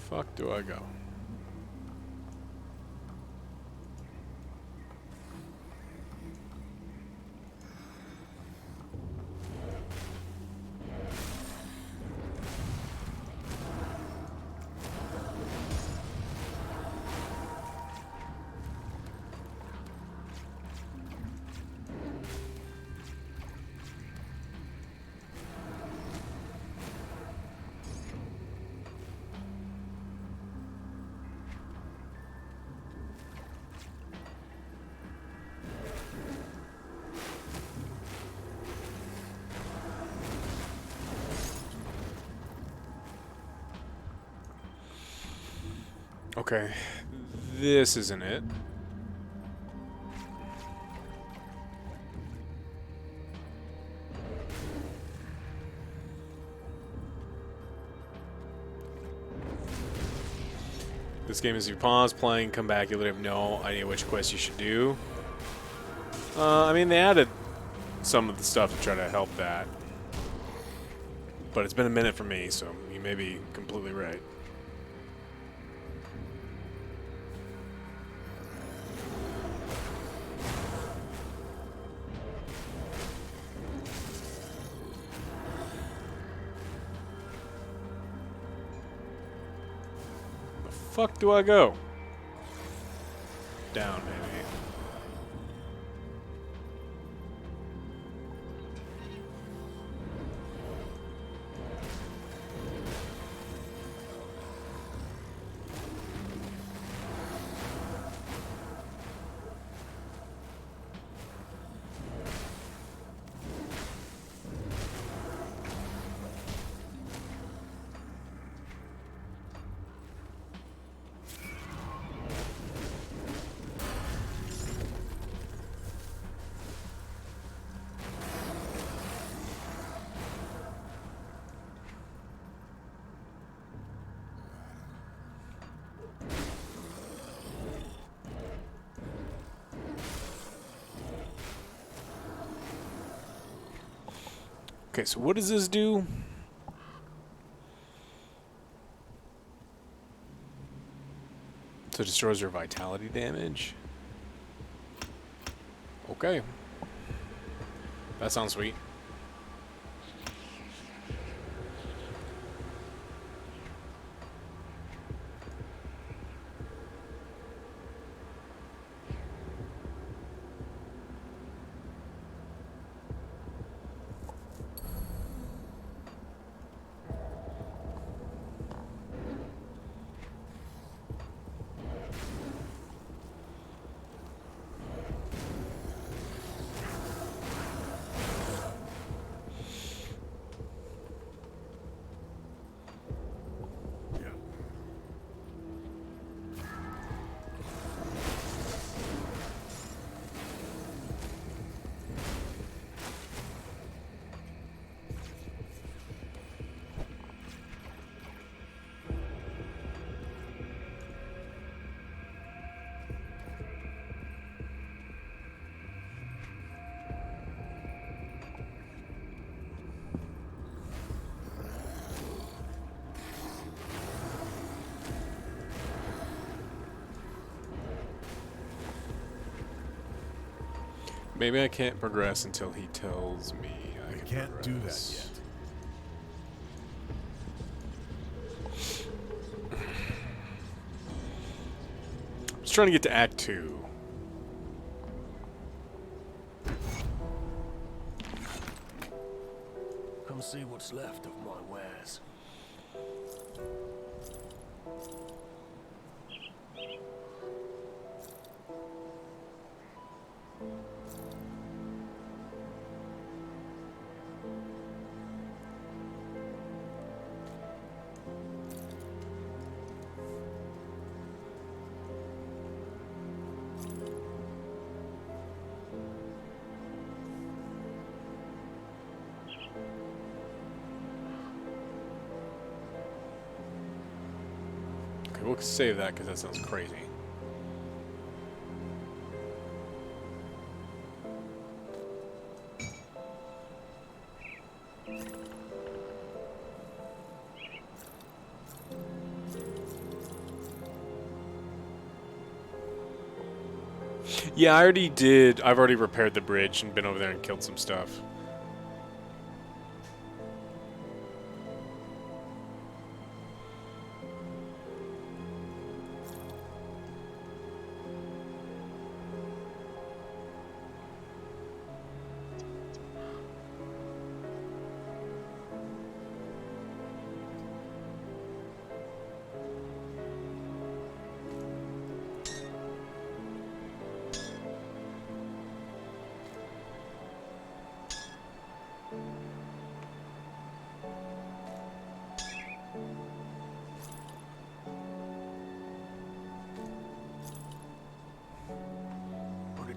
Fuck do I go? Okay. This isn't it. This game is you pause playing, come back, you literally have no idea which quest you should do. I mean, they added some of the stuff to try to help that. But it's been a minute for me, so you may be completely right. The fuck do I go? Down, maybe. Okay, so what does this do? So it destroys your vitality damage? Okay. That sounds sweet. Maybe I can't progress until he tells me I can't progress. do that yet. I'm just trying to get to Act 2. Come see what's left of my wares. Okay, we'll save that because that sounds crazy. Yeah, I already did. I've already repaired the bridge and been over there and killed some stuff.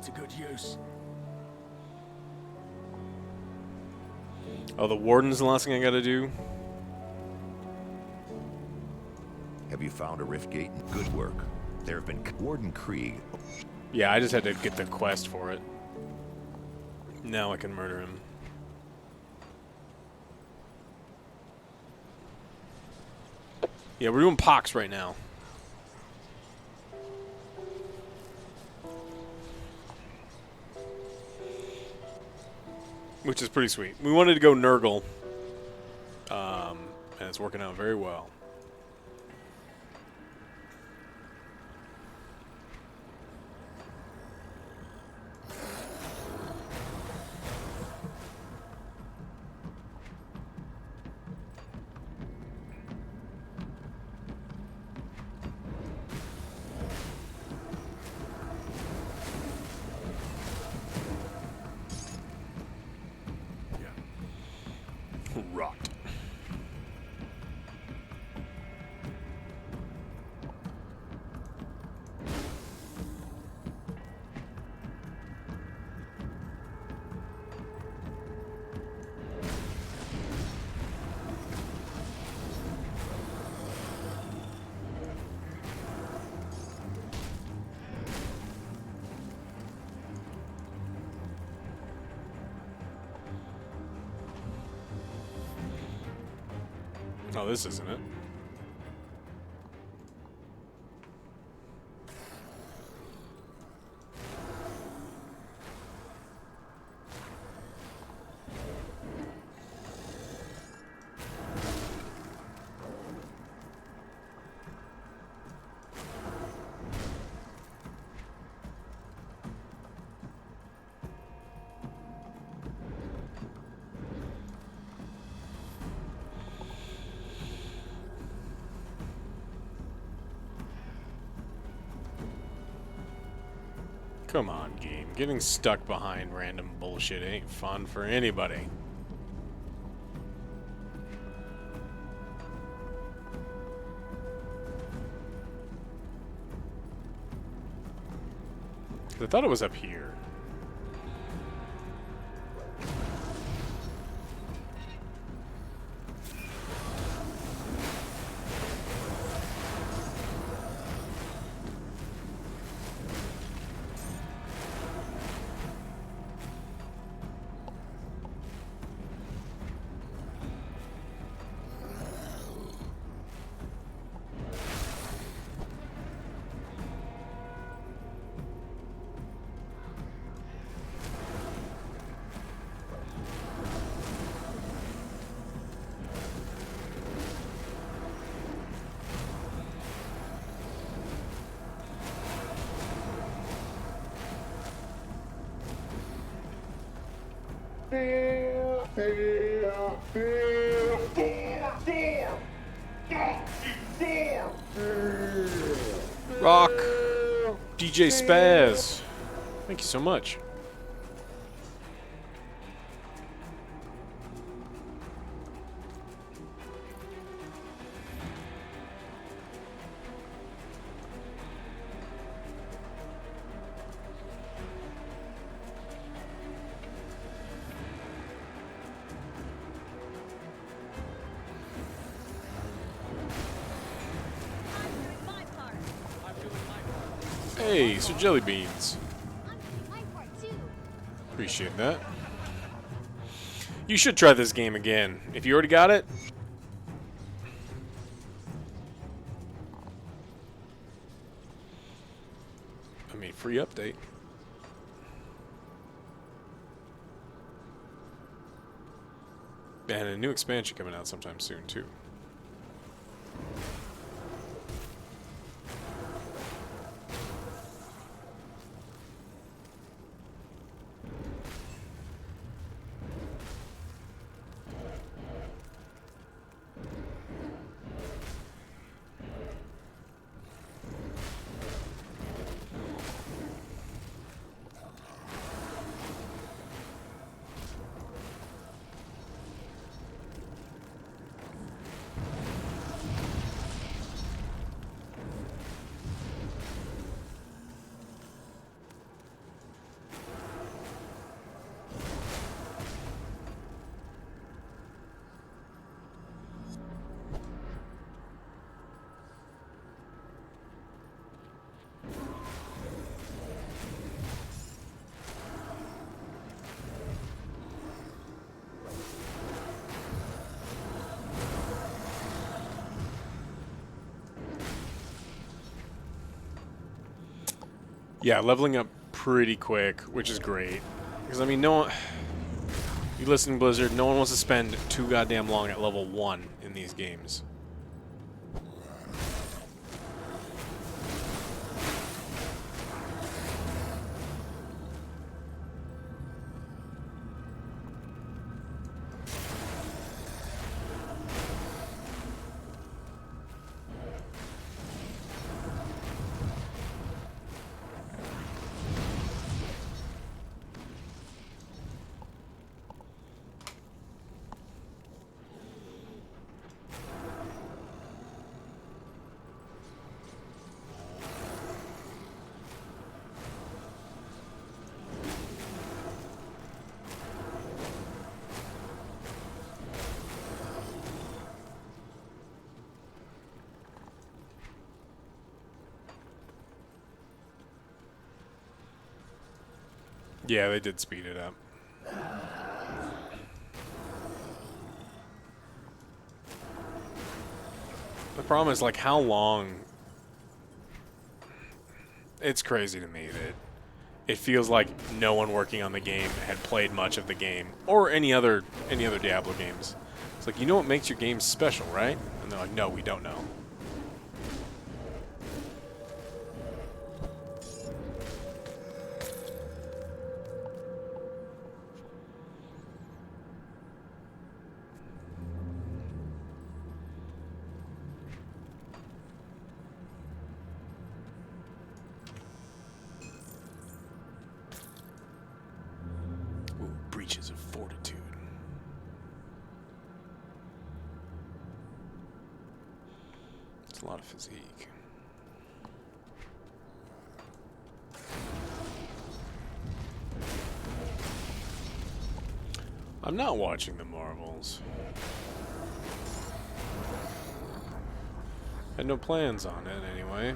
to good use. Oh, the warden's the last thing I gotta do? Have you found a rift gate? Good work. There have been Warden Krieg. Yeah, I just had to get the quest for it. Now I can murder him. Yeah, we're doing Pox right now. Which is pretty sweet. We wanted to go Nurgle. And it's working out very well. Rot. Oh, this isn't it. Come on, game. Getting stuck behind random bullshit ain't fun for anybody. I thought it was up here. Rock. DJ Spaz. Thank you so much. Hey, so jelly beans. Appreciate that. You should try this game again. If you already got it. I mean, free update. And a new expansion coming out sometime soon, too. Yeah, leveling up pretty quick, which is great. Because, I mean, no one... You listen, Blizzard, no one wants to spend too goddamn long at level 1 in these games. Yeah, they did speed it up. The problem is, like, how long... It's crazy to me that it feels like no one working on the game had played much of the game, or any other Diablo games. It's like, you know what makes your game special, right? And they're like, no, we don't know. Breaches of fortitude. It's a lot of physique. I'm not watching the Marvels. Had no plans on it anyway.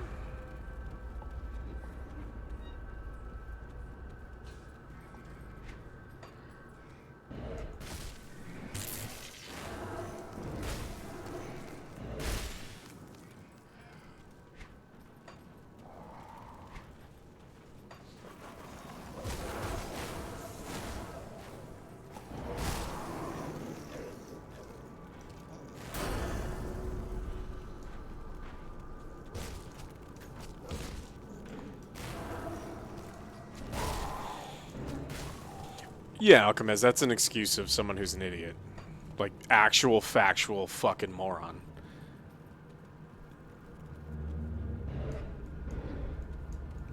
Yeah, Alchemist, that's an excuse of someone who's an idiot. Like, actual, factual fucking moron.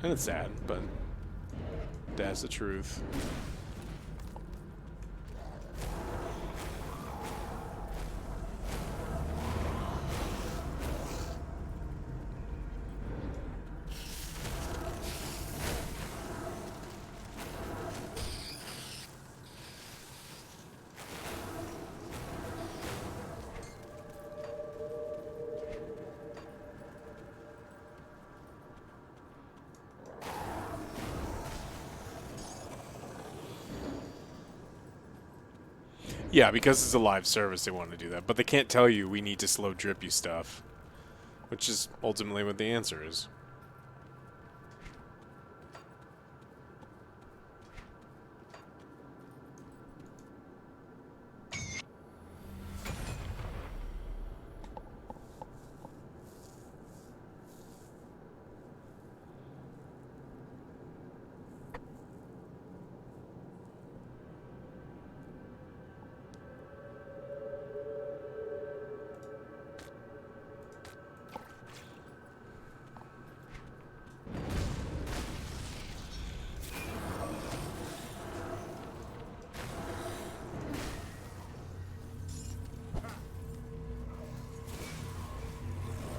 And it's sad, but that's the truth. Yeah, because it's a live service, they want to do that. But they can't tell you we need to slow drip you stuff. Which is ultimately what the answer is.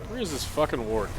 Where is this fucking Wyrd?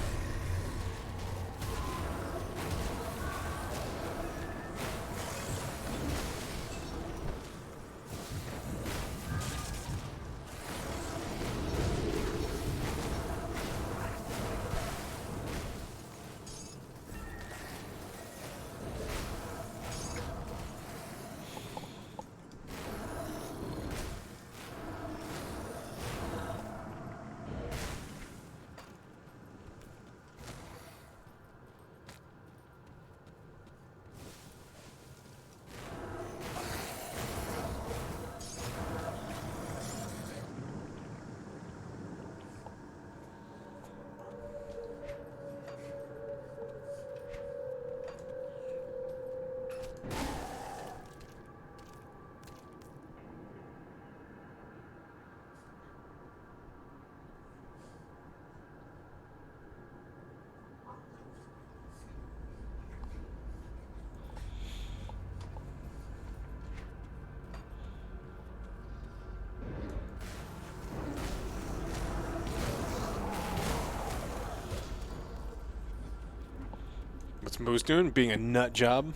Moose doing? Being a nut job.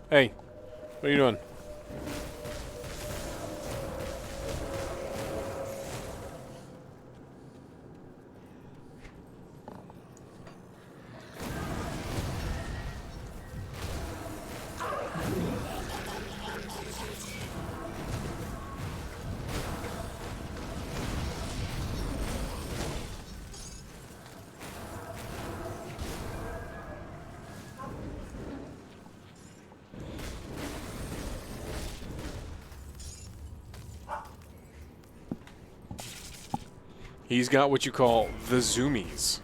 Hey, what are you doing? He's got what you call the zoomies.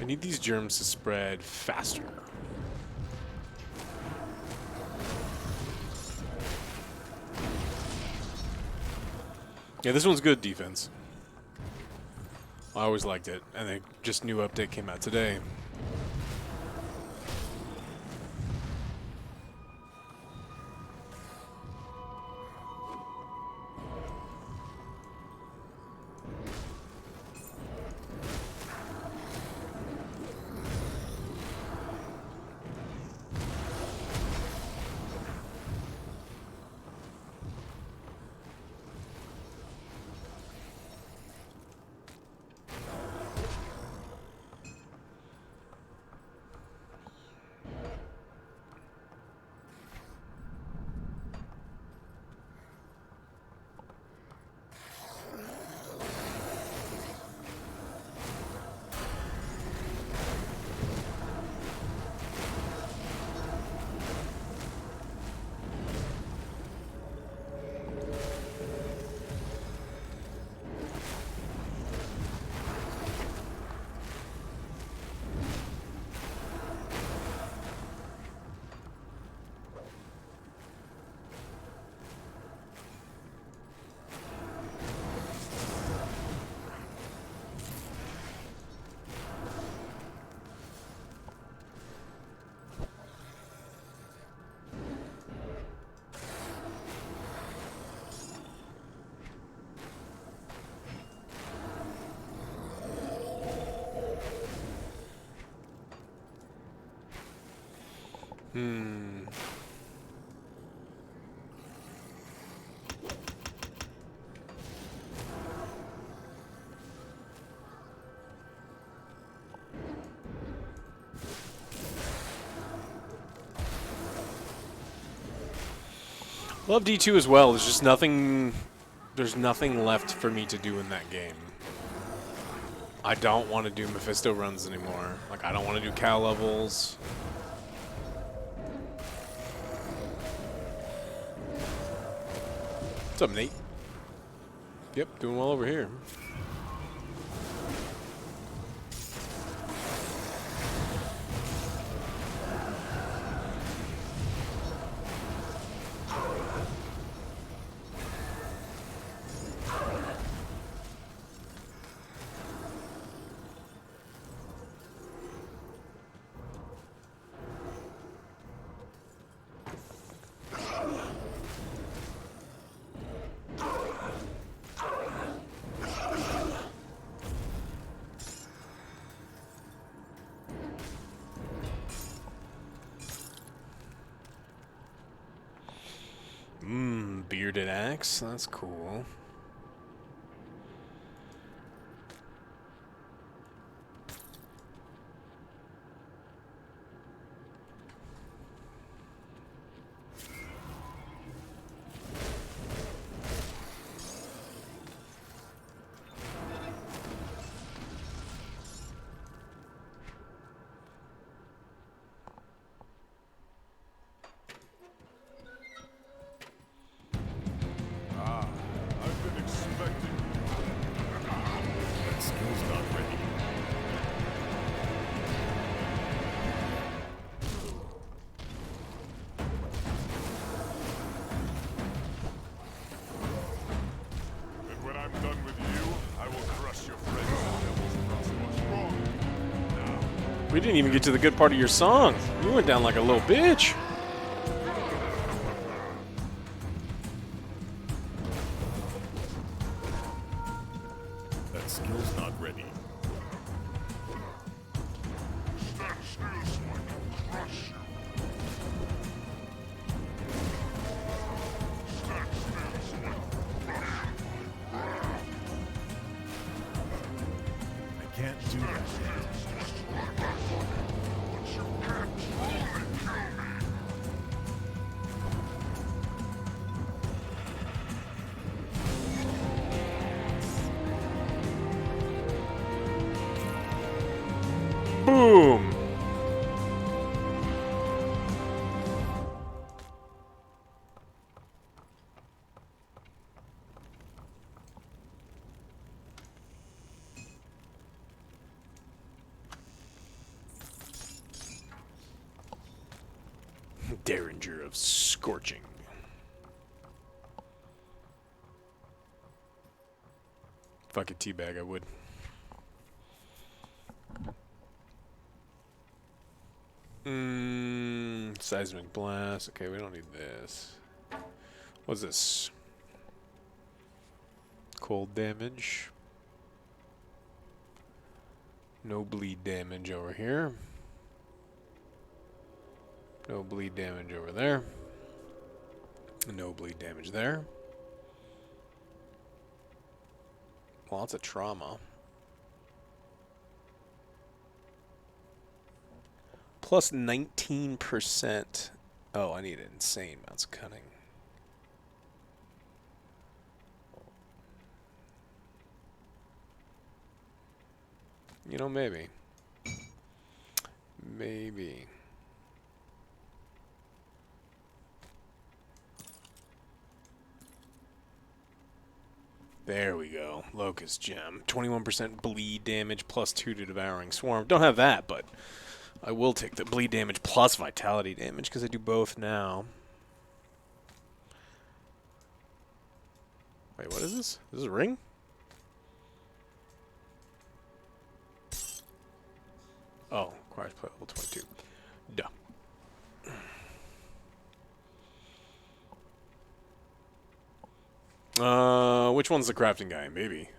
I need these germs to spread faster. Yeah, this one's good defense. I always liked it, and a just new update came out today. Love D2 as well. There's just nothing. There's nothing left for me to do in that game. I don't want to do Mephisto runs anymore. Like, I don't want to do cow levels. What's up, Nate? Yep, doing well over here. Bearded axe. That's cool. I've been expecting. That skill's not ready. And when I'm done with you, I will crush your friends. What's wrong? We didn't even get to the good part of your song. You went down like a little bitch. That skill's not ready. I can't do that yet. Boom. Derringer of Scorching. If I could teabag, I would. Seismic blast. Okay, we don't need this. What's this? Cold damage. No bleed damage over here. No bleed damage over there. No bleed damage there. Lots of trauma. Plus 19%. Oh, I need insane amounts of cunning. You know, maybe. Maybe. There we go. Locust Gem. 21% bleed damage plus 2 to Devouring Swarm. Don't have that, but I will take the bleed damage plus vitality damage because I do both now. Wait, what is this? Is this a ring? Oh, requires play level 22. Duh. Which one's the crafting guy? Maybe.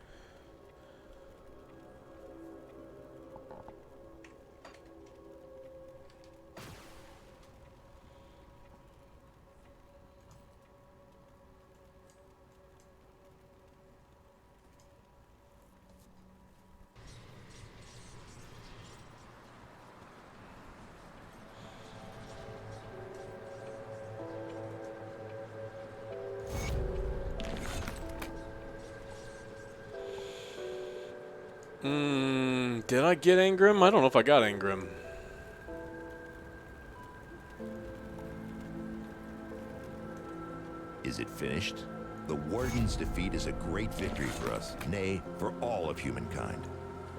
Did I get Engram? I don't know if I got Engram. Is it finished? The Warden's defeat is a great victory for us, nay, for all of humankind.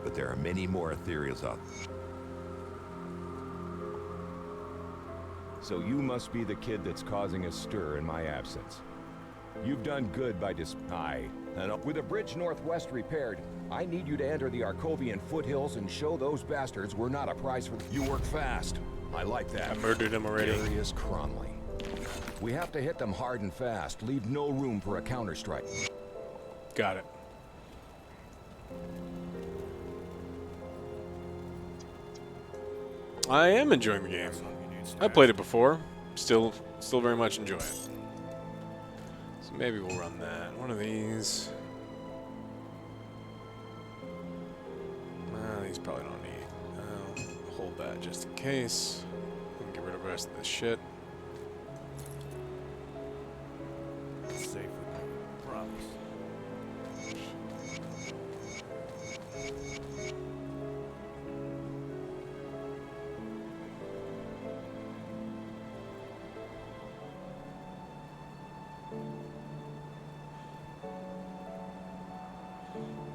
But there are many more ethereals out there. So you must be the kid that's causing a stir in my absence. You've done good by with the bridge northwest repaired, I need you to enter the Arkovian foothills and show those bastards we're not a prize for. You work fast. I like that. I murdered him already. Darius Cromley. We have to hit them hard and fast. Leave no room for a counterstrike. Got it. I am enjoying the game. I played it before. Still very much enjoy it. So maybe we'll run that. One of these. These probably don't need. I'll hold that just in case. And get rid of the rest of this shit. Safe with me. Promise.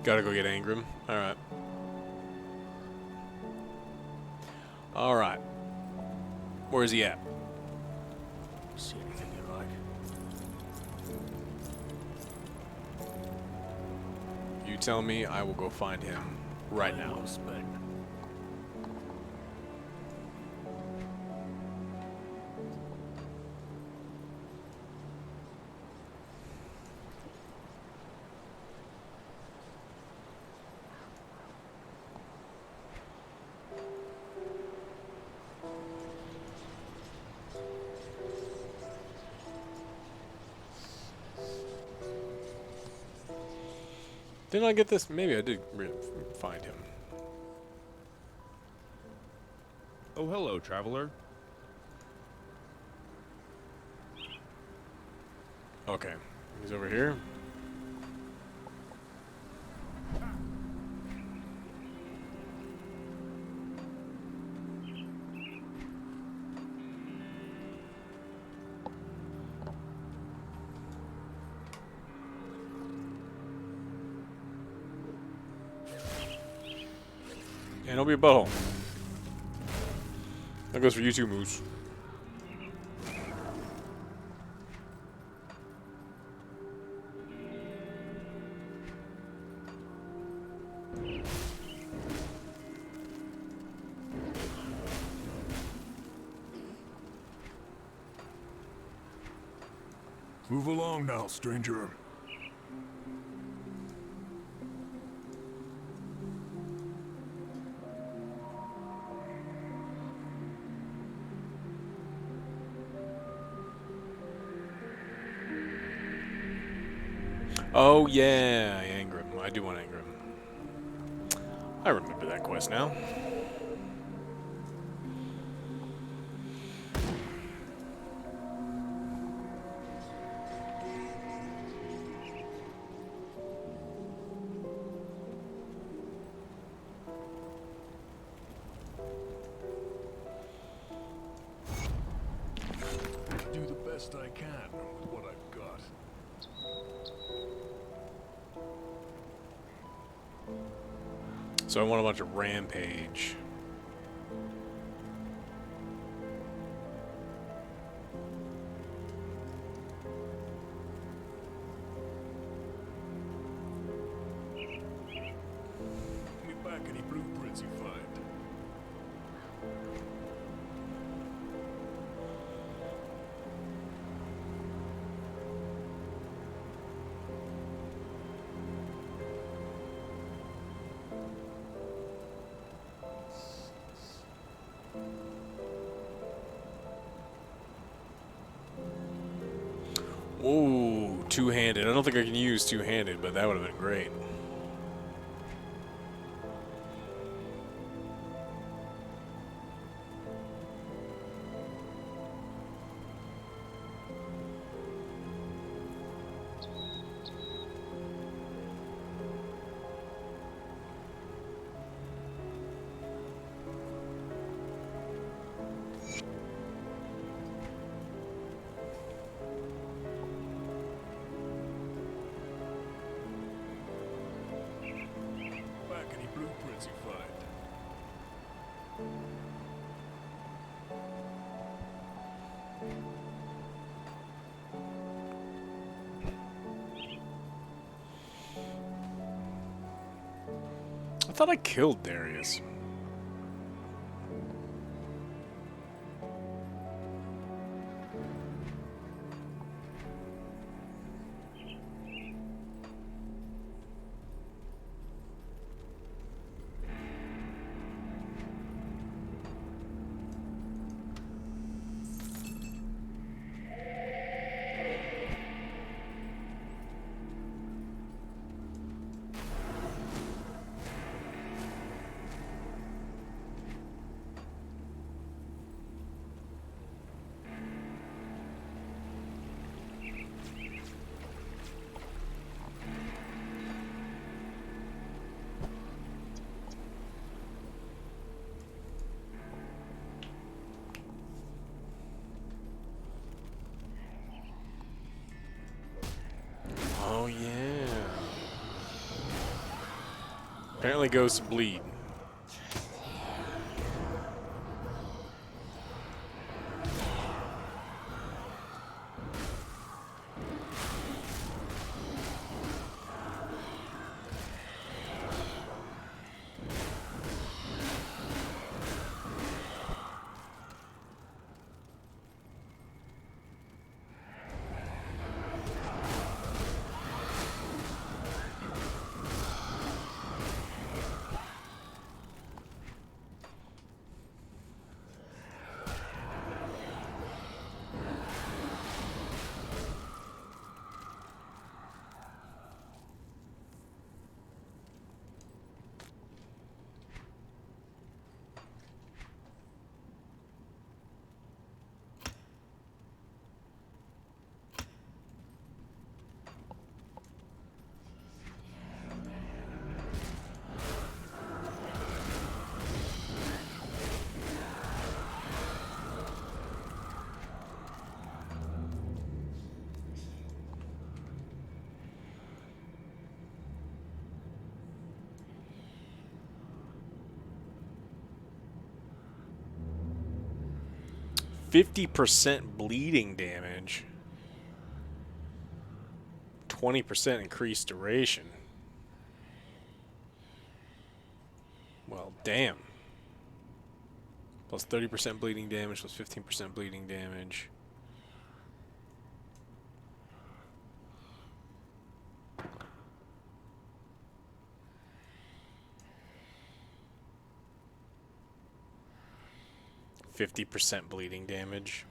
Gotta go get Ingram. Alright. Alright. Where's he at? See anything you like? You tell me, I will go find him right now. Well spent. Didn't I get this? Maybe I did find him. Oh, hello, traveler. Okay. He's over here. And don't be a butthole. That goes for you too, Moose. Move along now, stranger. Oh yeah, Ingram. I do want Ingram. I remember that quest now. Do the best I can with what I've got. So I want a bunch of rampage. Give me back any blueprints you find. Ooh, two-handed. I don't think I can use two-handed, but that would have been great. Back any blueprints you find. I thought I killed Darius. Oh, yeah. Apparently ghosts bleed. %50 bleeding damage. 20% increased duration. Well, damn. Plus 30% bleeding damage, plus 15% bleeding damage. %50 bleeding damage.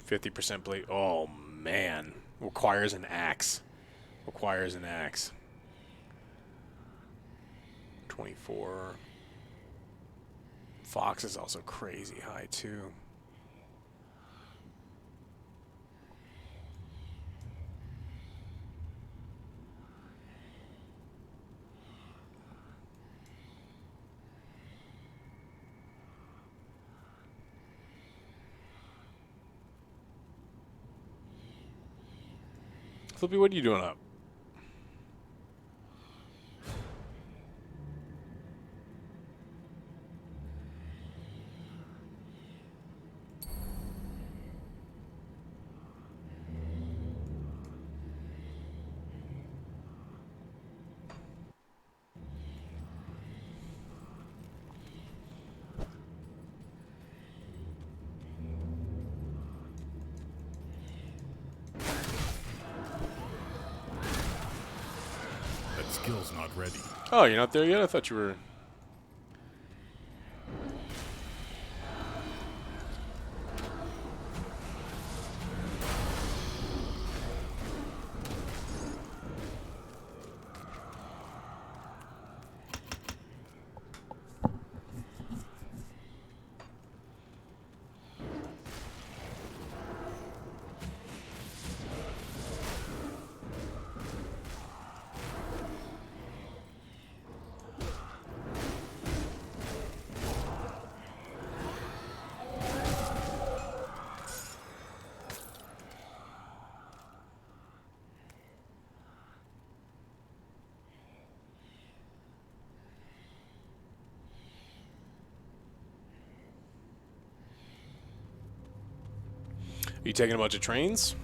50% bleed. Oh, man. Requires an axe. Requires an axe. 24. Fox is also crazy high, too. Flippy, what are you doing up? Skill's not ready. Oh, you're not there yet? I thought you were... Are you taking a bunch of trains?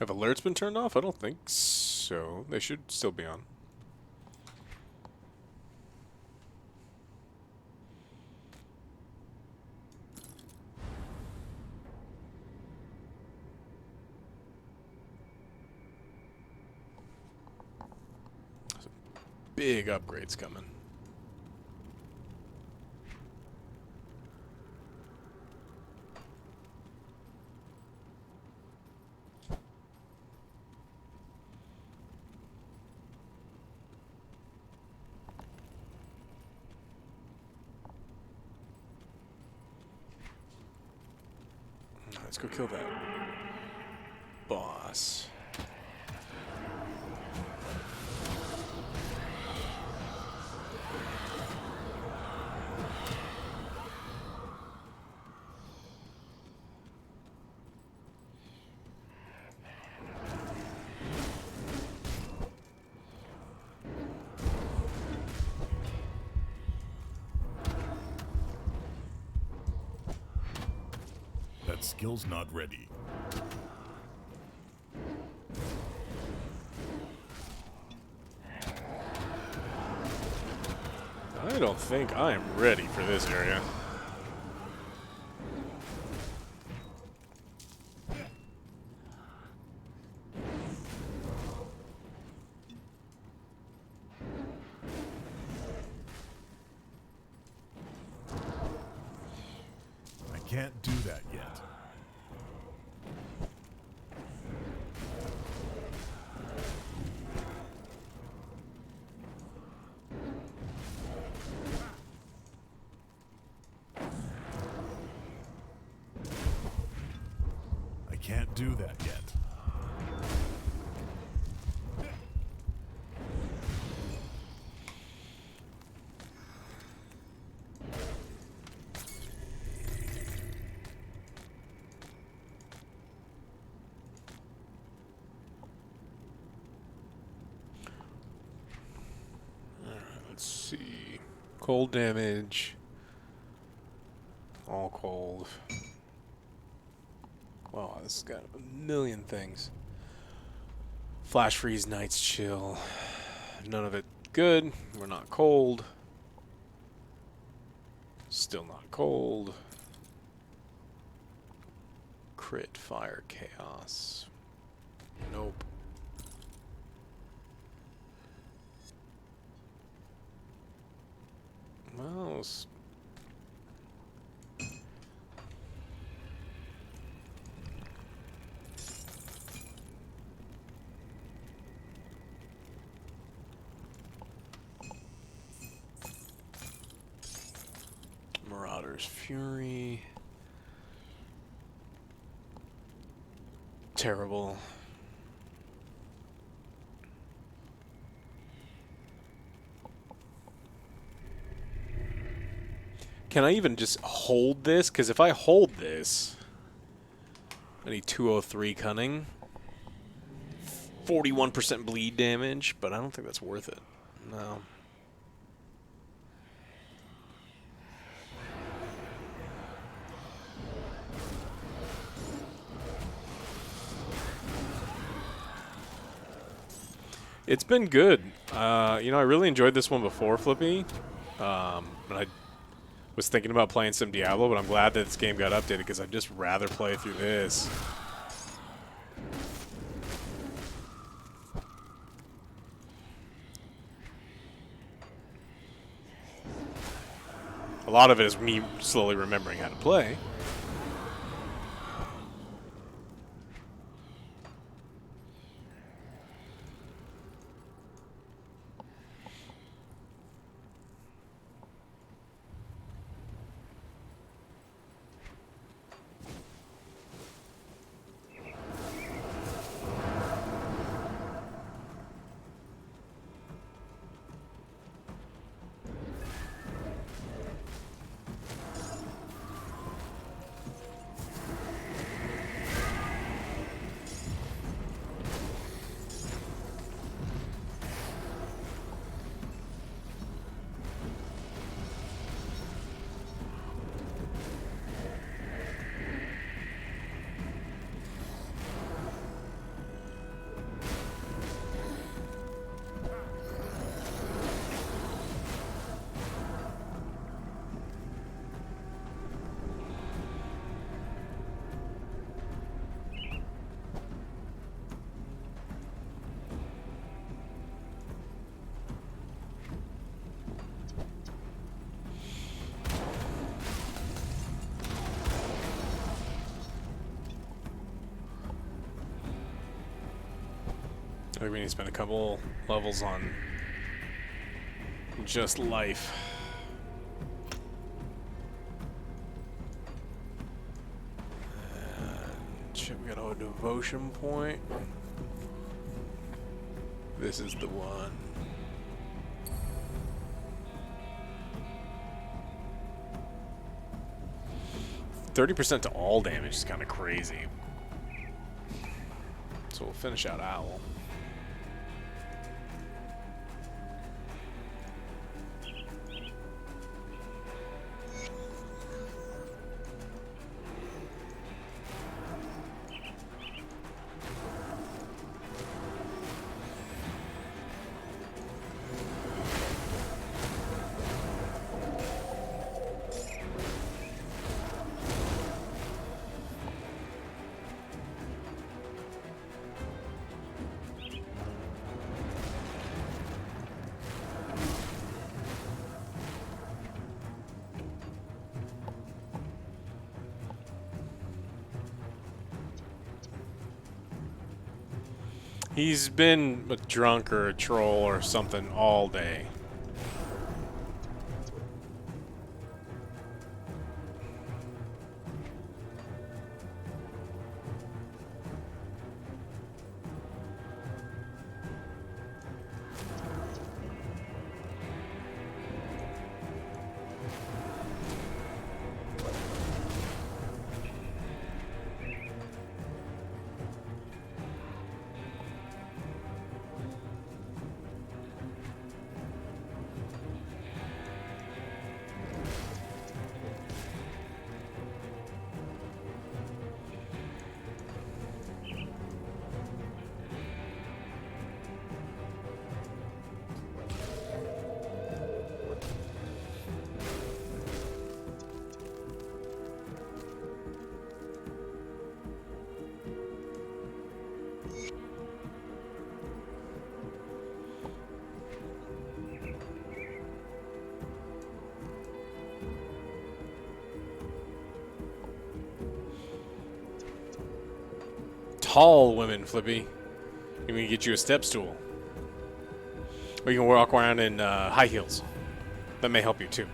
Have alerts been turned off? I don't think so. They should still be on. big upgrades coming. Let's go kill that boss. That skill's not ready. I don't think I am ready for this area. I can't do that yet. I can't do that yet. Let's see. Cold damage. All cold. Wow, this has got a million things. Flash freeze, night's chill. None of it good. We're not cold. Still not cold. Crit, fire, chaos. Nope. Well, Marauder's Fury. Terrible. Can I even just hold this? Because if I hold this, I need 203 cunning, 41% bleed damage, but I don't think that's worth it. No. It's been good. You know, I really enjoyed this one before, Flippy. And I was thinking about playing some Diablo, but I'm glad that this game got updated because I'd just rather play through this. A lot of it is me slowly remembering how to play. feel like we need to spend a couple levels on just life. Shit, we got a devotion point. This is the one. 30% to all damage is kind of crazy. So we'll finish out Owl. He's been a drunk or a troll or something all day. Tall women, Flippy. We can get you a step stool. Or you can walk around in high heels. That may help you too.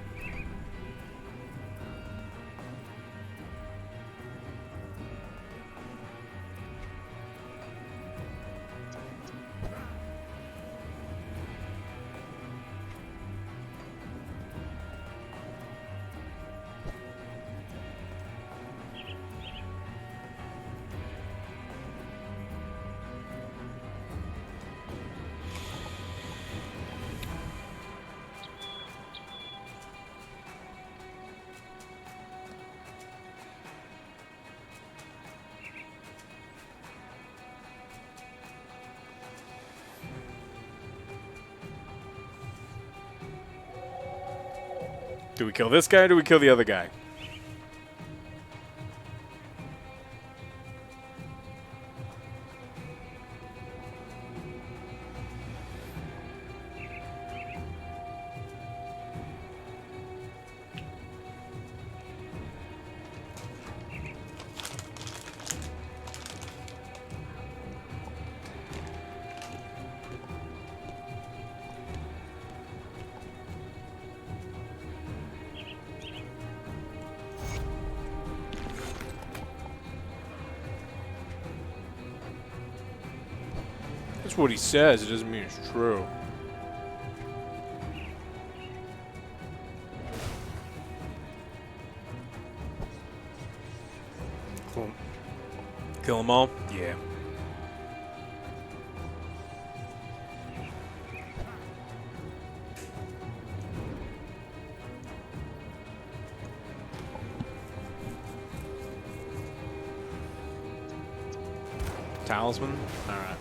Do we kill this guy or do we kill the other guy? That's what he says. It doesn't mean it's true. Cool. Kill them all? Yeah. Talisman? Alright.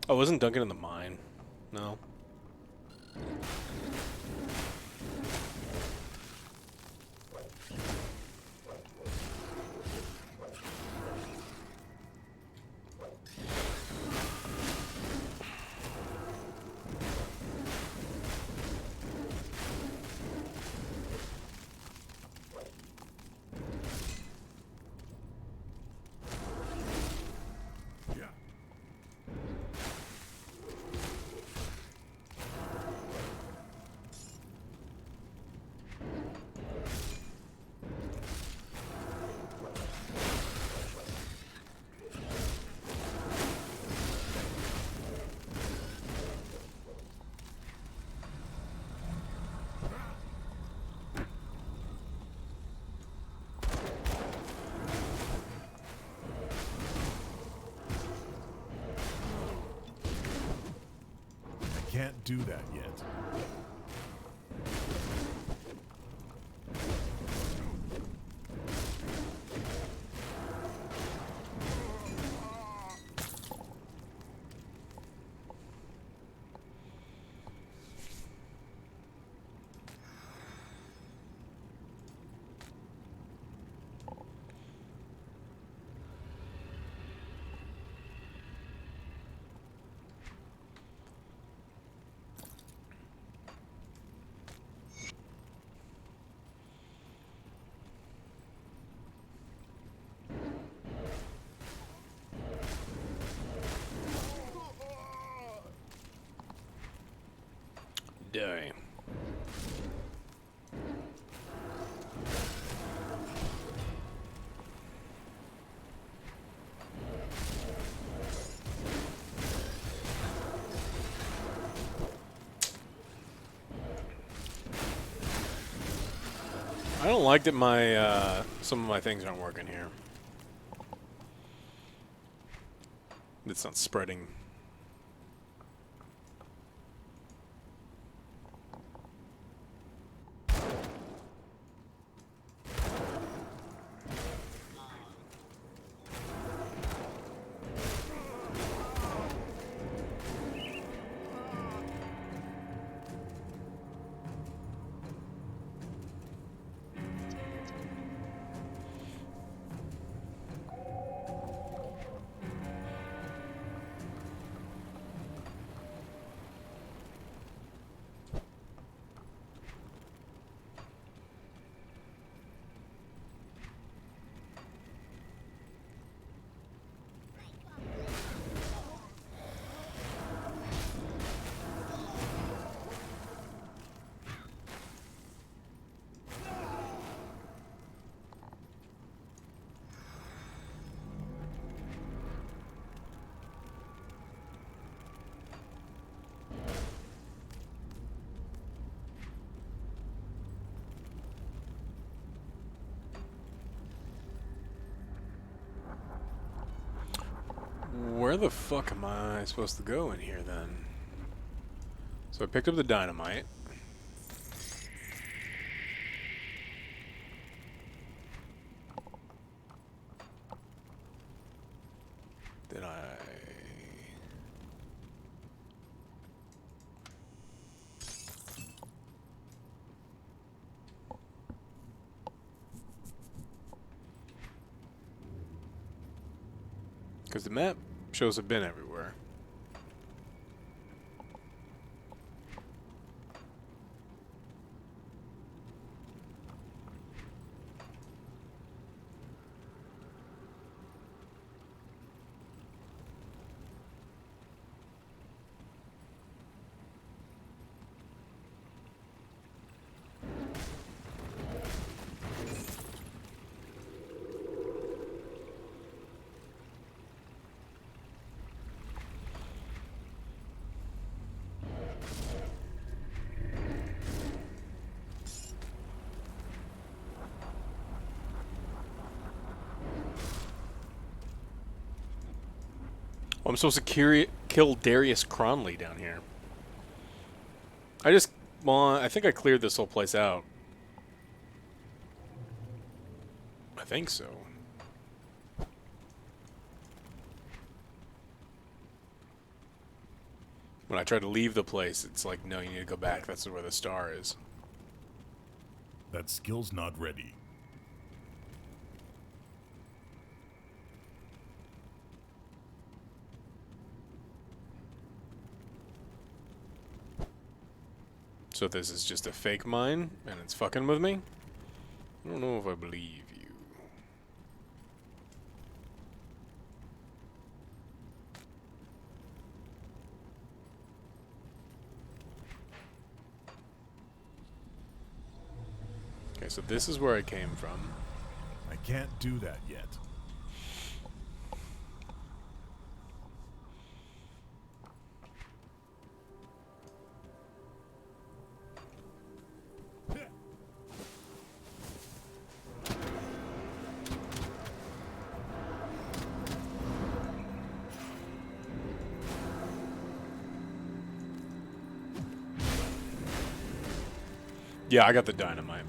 Oh, wasn't Duncan in the mine? No. Can't do that yet. Die. I don't like that my some of my things aren't working here. It's not spreading. Where the fuck am I supposed to go in here then? So I picked up the dynamite. Did I... Because the map shows I've been everywhere. Oh, I'm supposed to kill Darius Cronley down here. Well, I think I cleared this whole place out. I think so. When I try to leave the place, it's like, no, you need to go back. That's where the star is. That skill's not ready. So this is just a fake mine, and it's fucking with me? I don't know if I believe you. Okay, so this is where I came from. I can't do that yet. Yeah, I got the dynamite.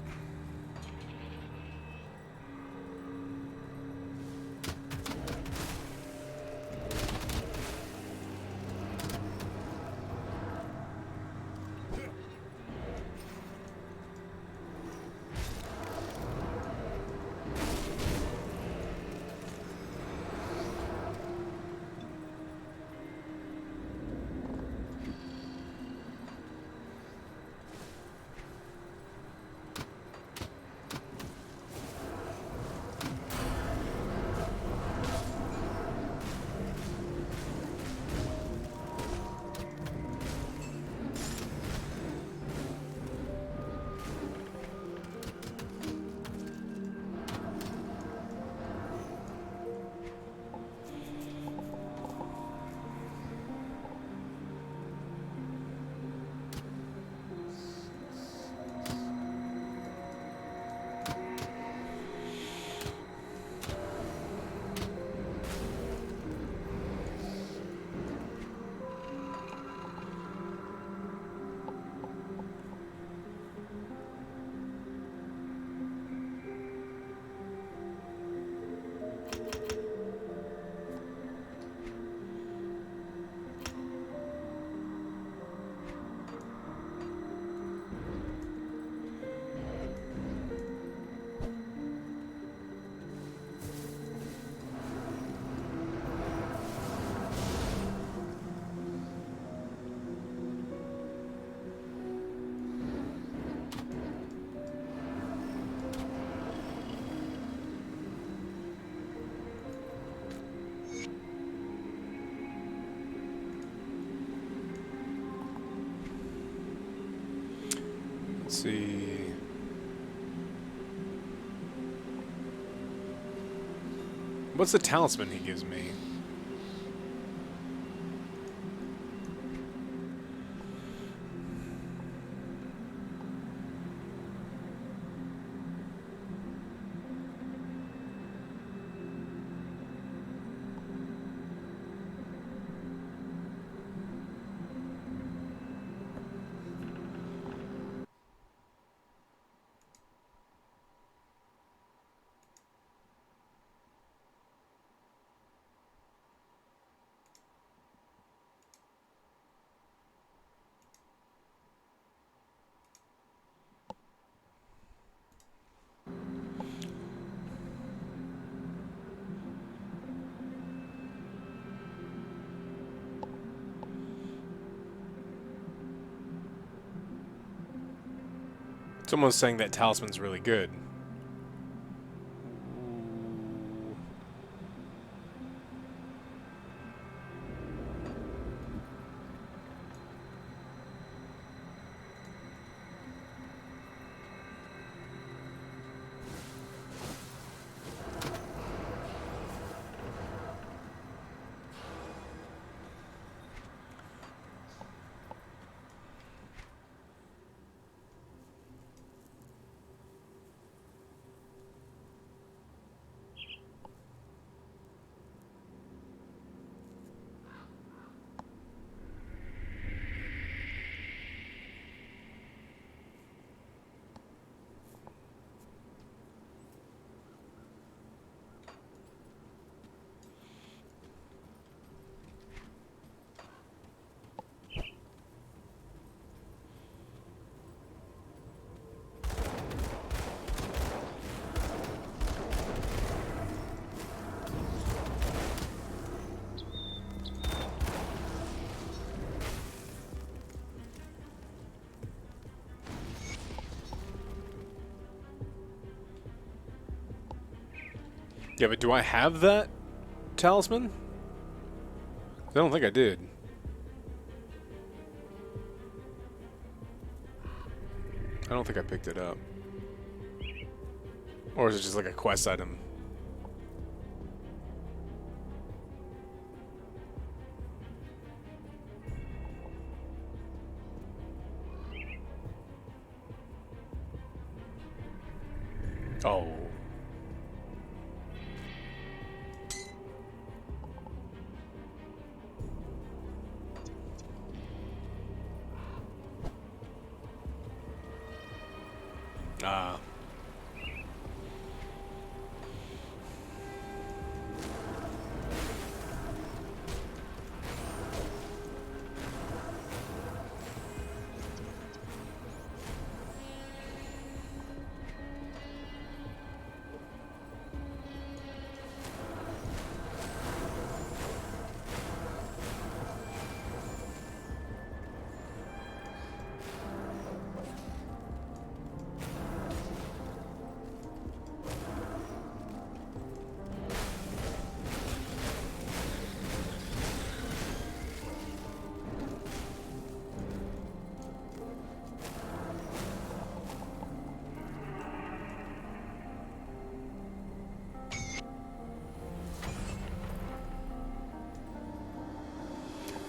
Let's see. What's the talisman he gives me? Someone's saying that talisman's really good. Yeah, but do I have that talisman? I don't think I did. I don't think I picked it up. Or is it just like a quest item? Oh. Ah.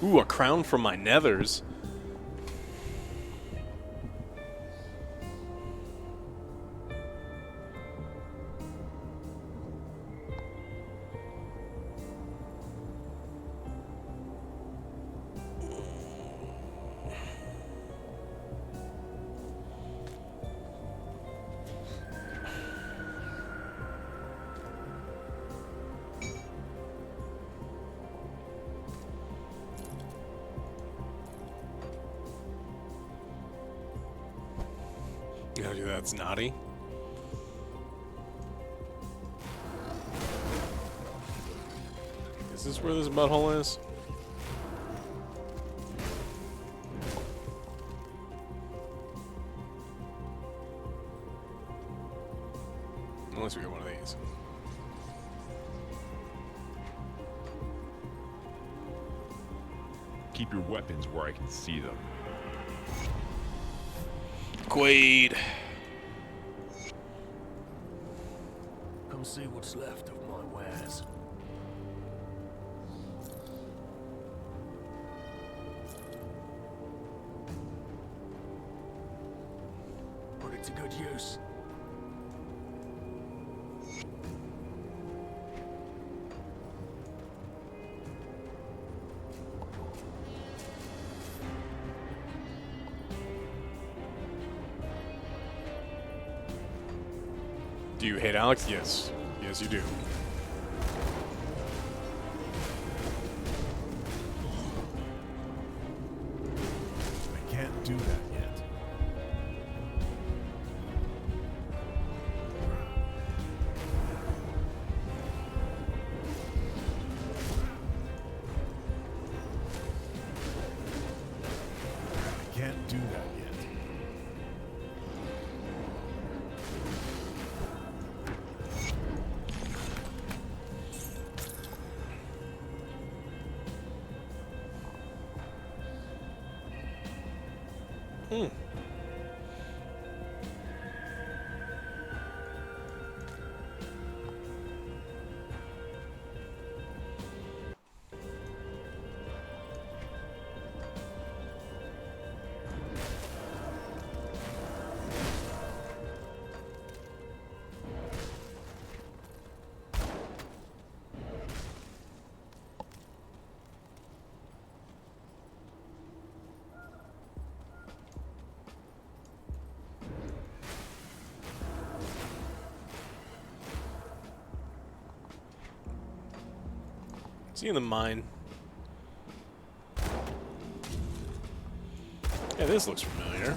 Ooh, a crown from my nethers. Yeah, that's naughty. Is this where this butthole is? Unless we get one of these. Keep your weapons where I can see them. Quaid. Come see what's left of my wares. Put it to good use. Do you hate Alex? Yes. Yes, you do. I can't do that yet. I can't do that yet. Hmm. See you in the mine. Yeah, this looks familiar.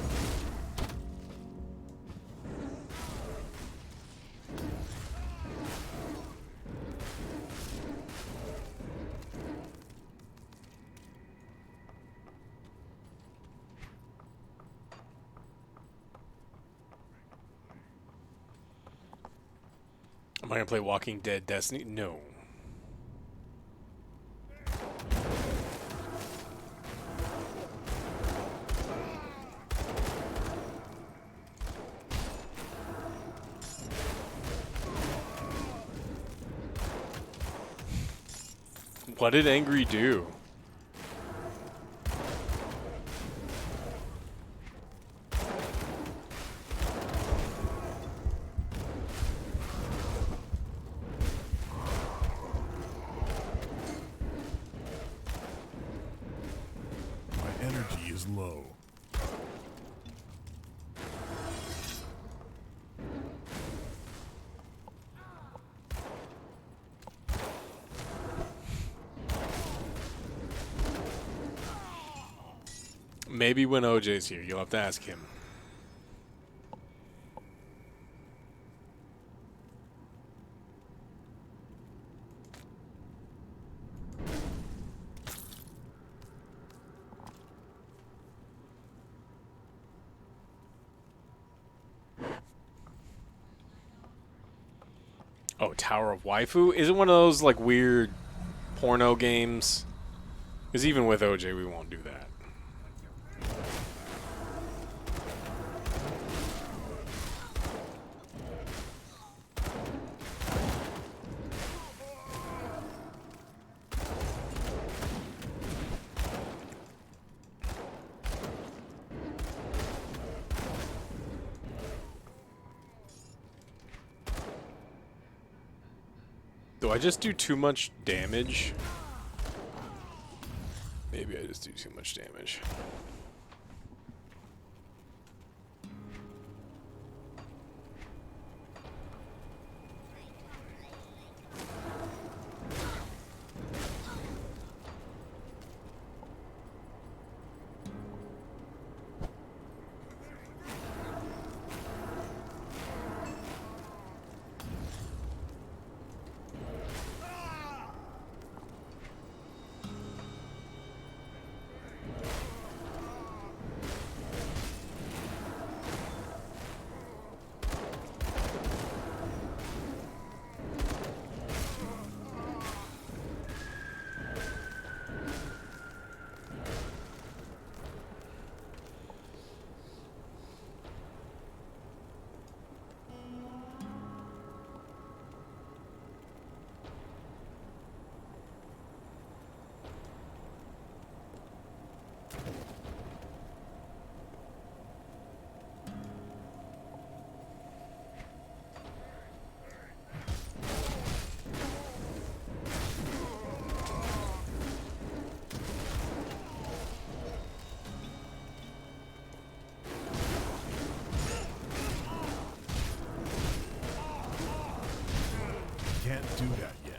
Am I gonna play Walking Dead Destiny? No. What did Angry do? My energy is low. Maybe when OJ's here, you'll have to ask him. Oh, Tower of Waifu? Is it one of those like weird porno games? Because even with OJ, we won't do that. Do I just do too much damage? Maybe I just do too much damage. Can't do that yet.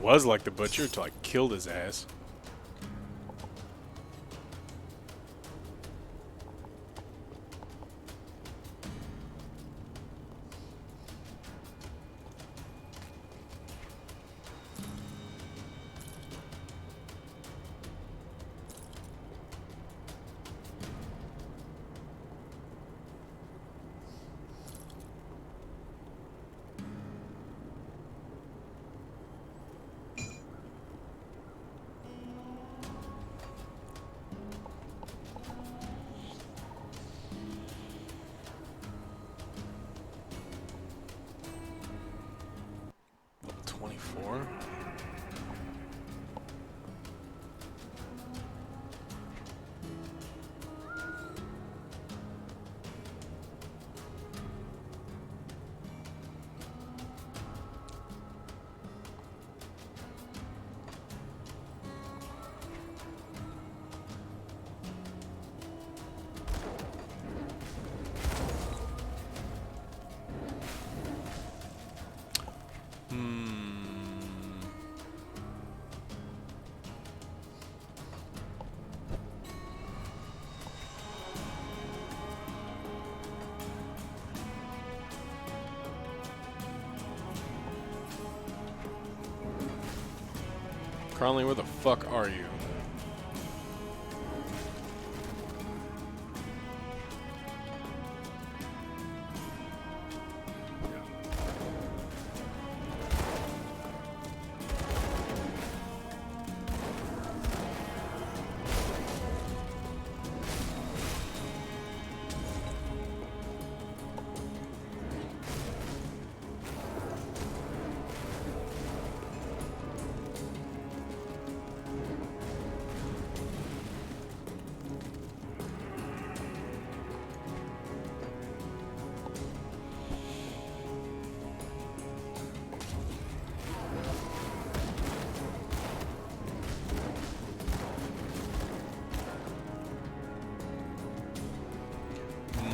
Was like the butcher until I killed his ass. Cronley, where the fuck are you?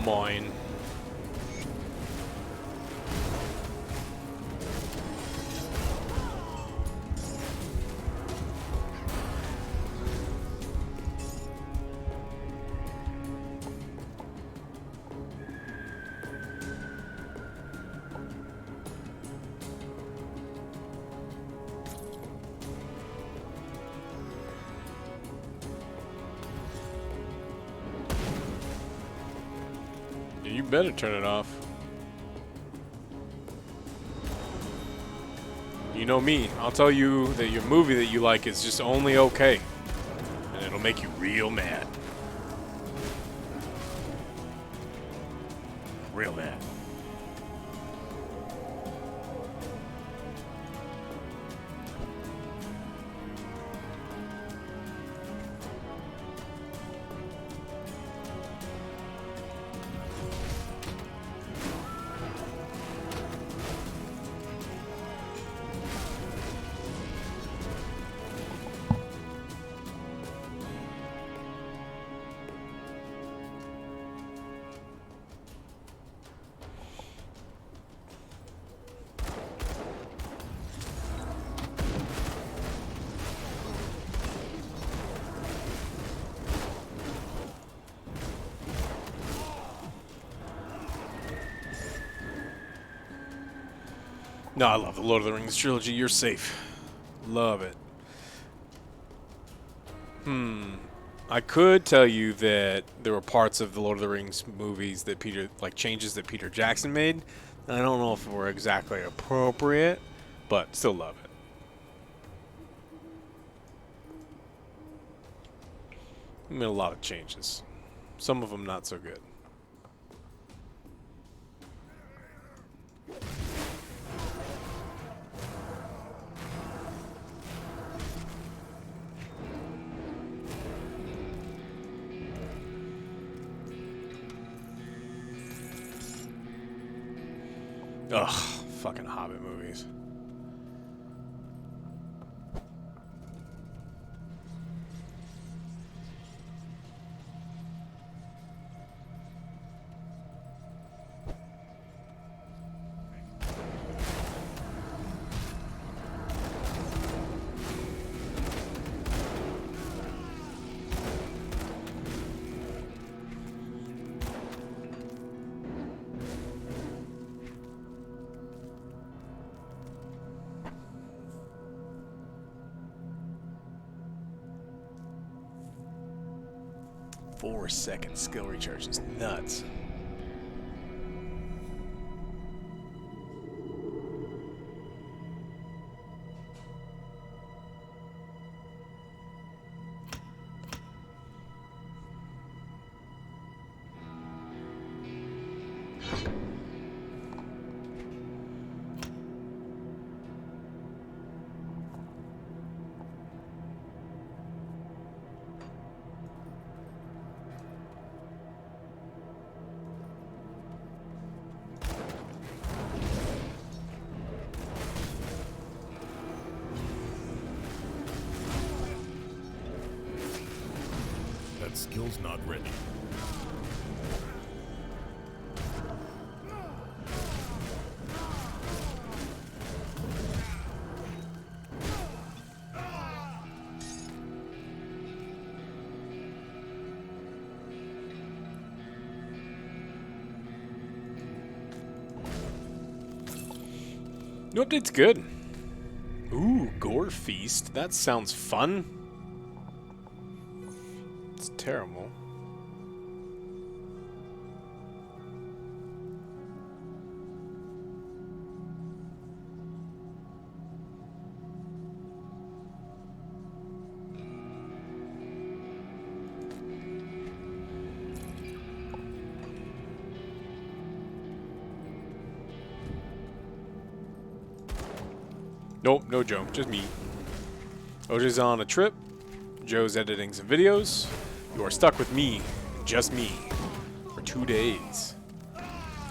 Mine. You better turn it off. You know me. I'll tell you that your movie that you like is just only okay. And it'll make you real mad. Real mad. No, I love the Lord of the Rings trilogy. You're safe. Love it. I could tell you that there were parts of the Lord of the Rings movies that changes that Peter Jackson made. I don't know if were exactly appropriate, but still love it. He made a lot of changes. Some of them not so good. Ugh, fucking Hobbit movies. Four-second skill recharge is nuts. That skill's not ready. New update's good. Ooh, gore War Feast. That sounds fun. It's terrible. Nope, no Joe, just me. OJ's on a trip. Joe's editing some videos. You are stuck with me, just me, for 2 days.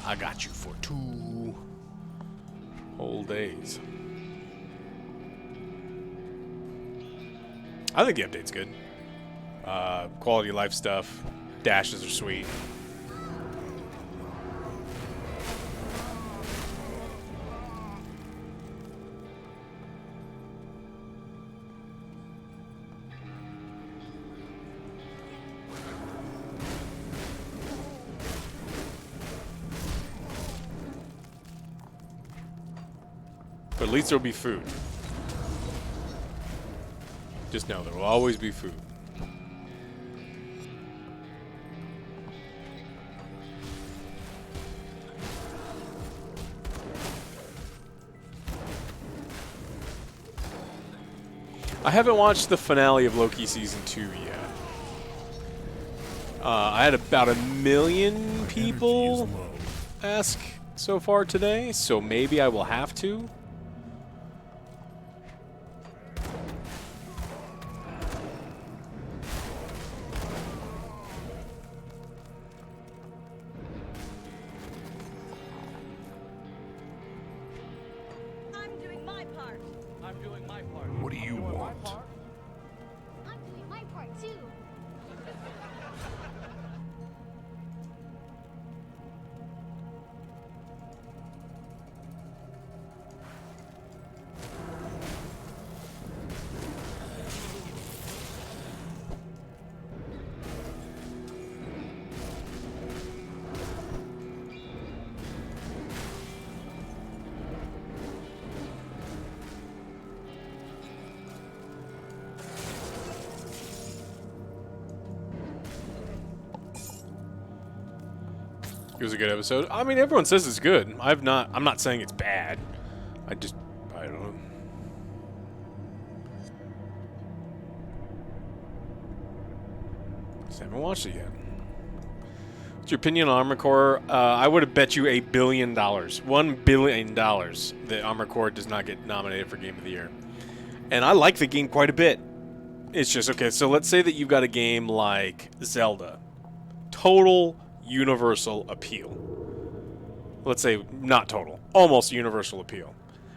I got you for 2 whole days. I think the update's good. Quality of life stuff. Dashes are sweet. But at least there'll be food. Just know there will always be food. I haven't watched the finale of Loki Season 2 yet. I had about 1 million people ask so far today, so maybe I will have to. I'm doing my part. I'm doing my part. What do you want? I'm doing my part too. It was a good episode. I mean, everyone says it's good. I'm not saying it's bad. I don't know. Just haven't watched it yet. What's your opinion on Armored Core? I would have bet you $1 billion. $1 billion that Armored Core does not get nominated for Game of the Year. And I like the game quite a bit. It's just, okay, so let's say that you've got a game like Zelda. Total universal appeal. Let's say not total, almost universal appeal.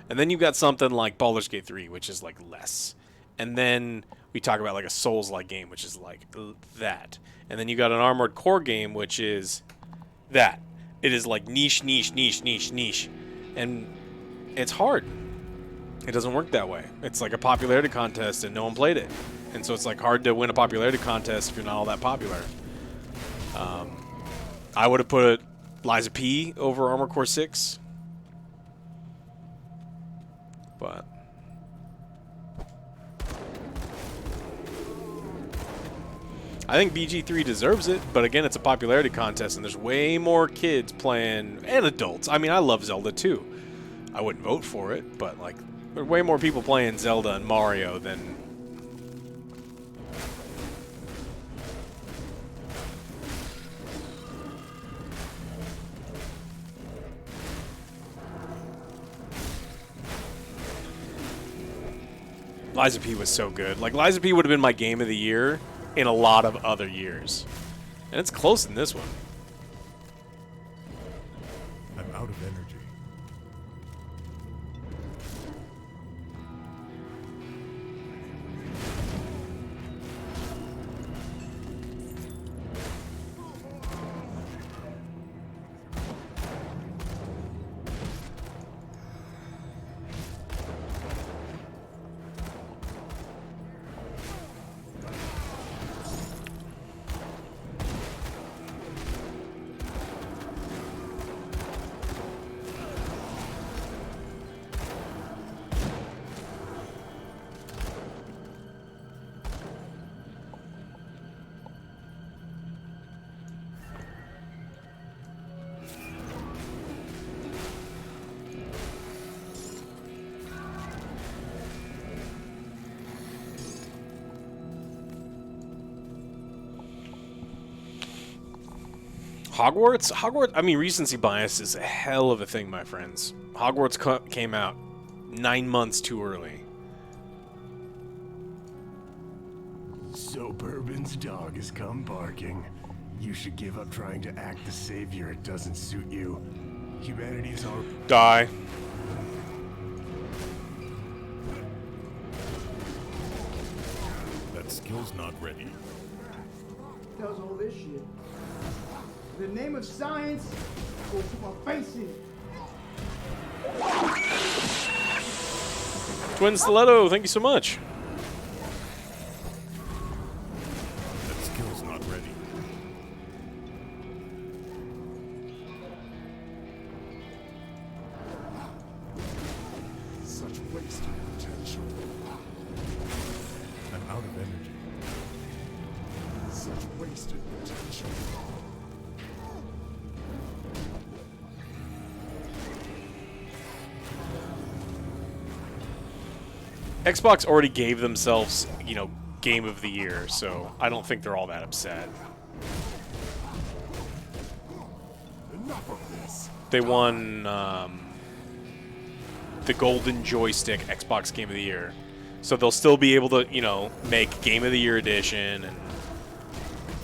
And then you've got something like Baldur's Gate 3, which is like less. And then we talk about like a Souls-like game, which is like that. And then you got an Armored Core game, which is that. It is like niche, niche, niche, niche, niche. And it's hard. It doesn't work that way. It's like a popularity contest and no one played it. And so it's like hard to win a popularity contest if you're not all that popular. I would have put Lies of P over Armored Core 6. But I think BG3 deserves it, but again, it's a popularity contest, and there's way more kids playing, and adults. I mean, I love Zelda too. I wouldn't vote for it, but like, there are way more people playing Zelda and Mario than... Lies of P was so good. Like, Lies of P would have been my game of the year in a lot of other years. And it's close in this one. I'm out of energy. Hogwarts, I mean, recency bias is a hell of a thing, my friends. Hogwarts came out 9 months too early. So Bourbon's dog has come barking. You should give up trying to act the savior. It doesn't suit you. Humanity's our... Die. That skill's not ready. Does all this shit. In the name of science, I will put my face in it. Twin Stiletto, thank you so much. That skill's not ready. Such wasted potential. I'm out of energy. Such wasted potential. Xbox already gave themselves, you know, Game of the Year, so I don't think they're all that upset. Enough of this. They won the Golden Joystick Xbox Game of the Year, so they'll still be able to, you know, make Game of the Year edition and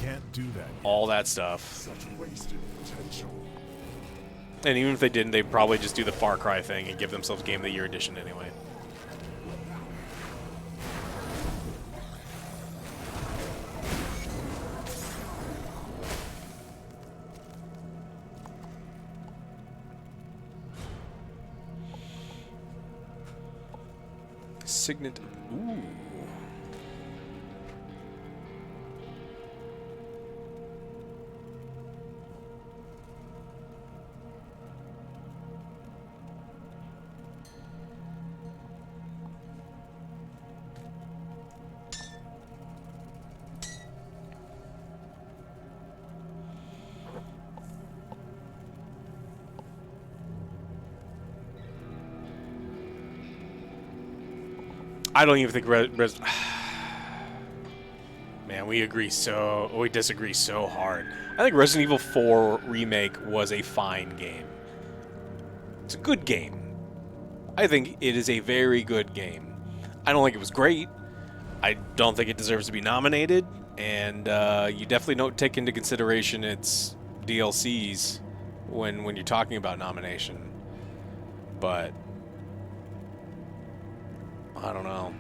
Can't do that. all that stuff. Such wasted potential. And even if they didn't, they'd probably just do the Far Cry thing and give themselves Game of the Year edition anyway. Signet. Ooh. I don't even think Man, we disagree so hard. I think Resident Evil 4 Remake was a fine game. It's a good game. I think it is a very good game. I don't think it was great. I don't think it deserves to be nominated, and you definitely don't take into consideration its DLCs when you're talking about nomination. But I don't know.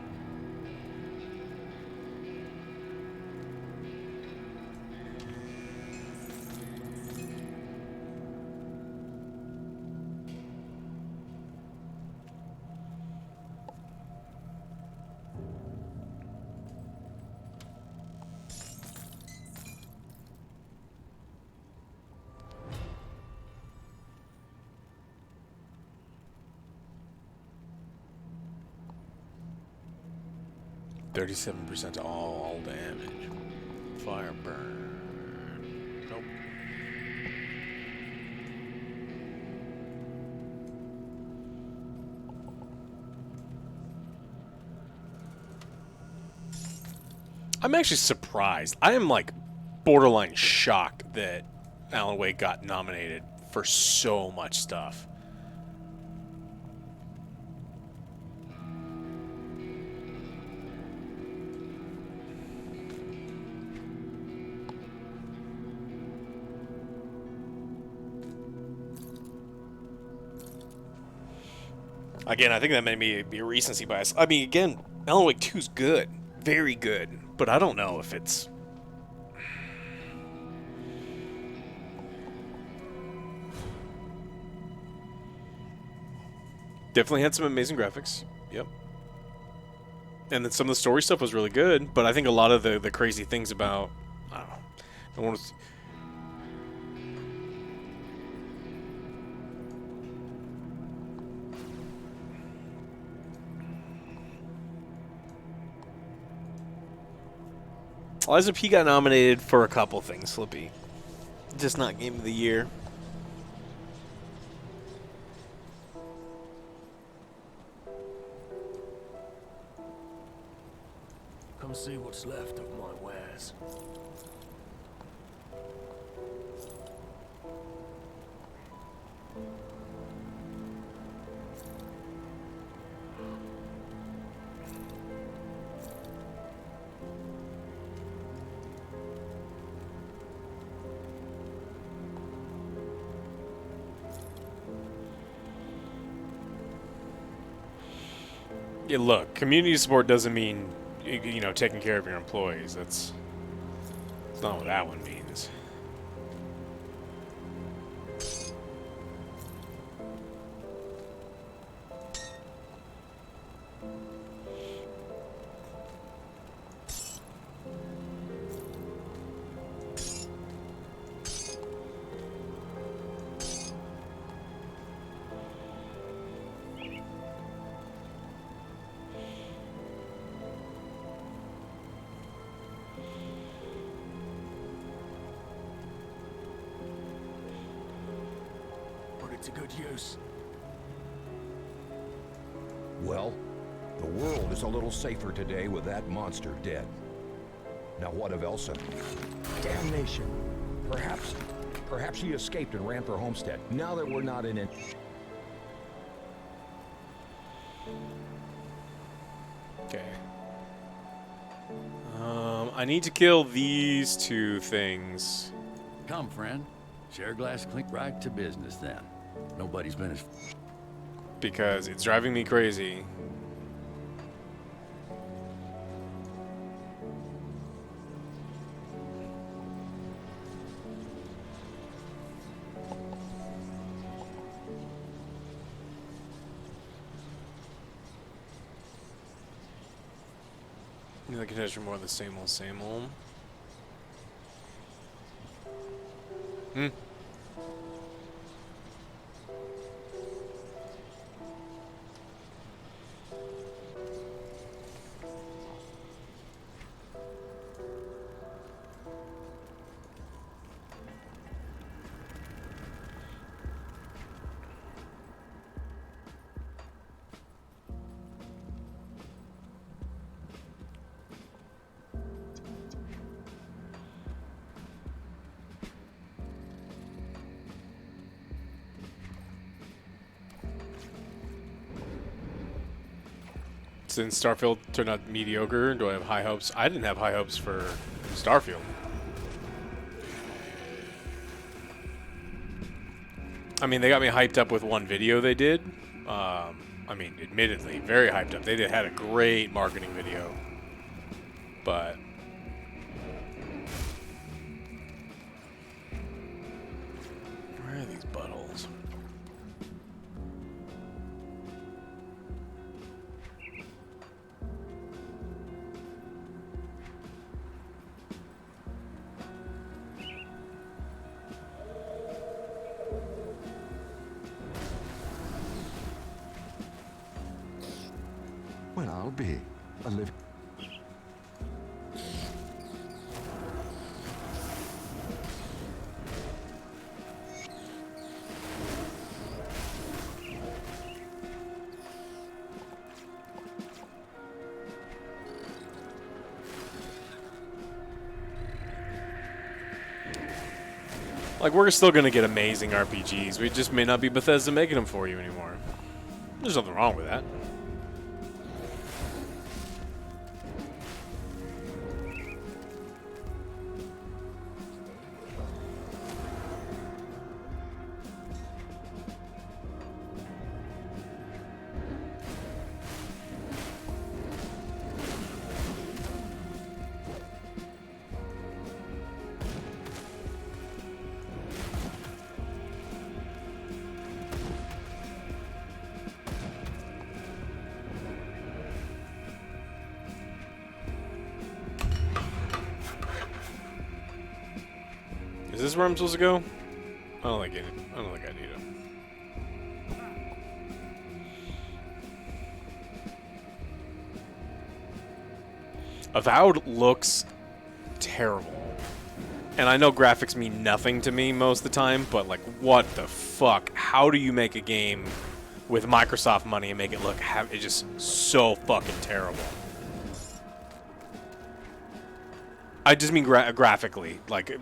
%, all damage. Fire burn. Nope. I'm actually surprised. I am like borderline shocked that Alan Wake got nominated for so much stuff. Again, I think that may be a recency bias. I mean, again, Alan Wake 2 is good. Very good. But I don't know if it's... Definitely had some amazing graphics. Yep. And then some of the story stuff was really good, but I think a lot of the crazy things about... I don't know. I want to... Liza P got nominated for a couple things, Slippy. Just not Game of the Year. Come see what's left of my wares. Yeah, look, community support doesn't mean, you know, taking care of your employees. That's not what that one means. Put it to good use. Well, the world is a little safer today with that monster dead. Now what of Elsa? Damnation. Perhaps she escaped and ran for Homestead. Now that we're not in it. Okay. I need to kill these two things. Come, friend. Share a glass, clink right to business then. Nobody's been as... Because it's driving me crazy. You like it more of the same old, same old. Hmm. Since Starfield turned out mediocre, do I have high hopes? I didn't have high hopes for Starfield. I mean, they got me hyped up with one video they did. I mean, admittedly, very hyped up. They had a great marketing video. But... where are these buttholes? Well, I'll be a live. Like, we're still gonna get amazing RPGs. We just may not be Bethesda making them for you anymore. There's nothing wrong with that. Is this where I'm supposed to go? I don't think I need it. Avowed looks terrible. And I know graphics mean nothing to me most of the time, but like, what the fuck? How do you make a game with Microsoft money and make it look it's just so fucking terrible? I just mean graphically. Like,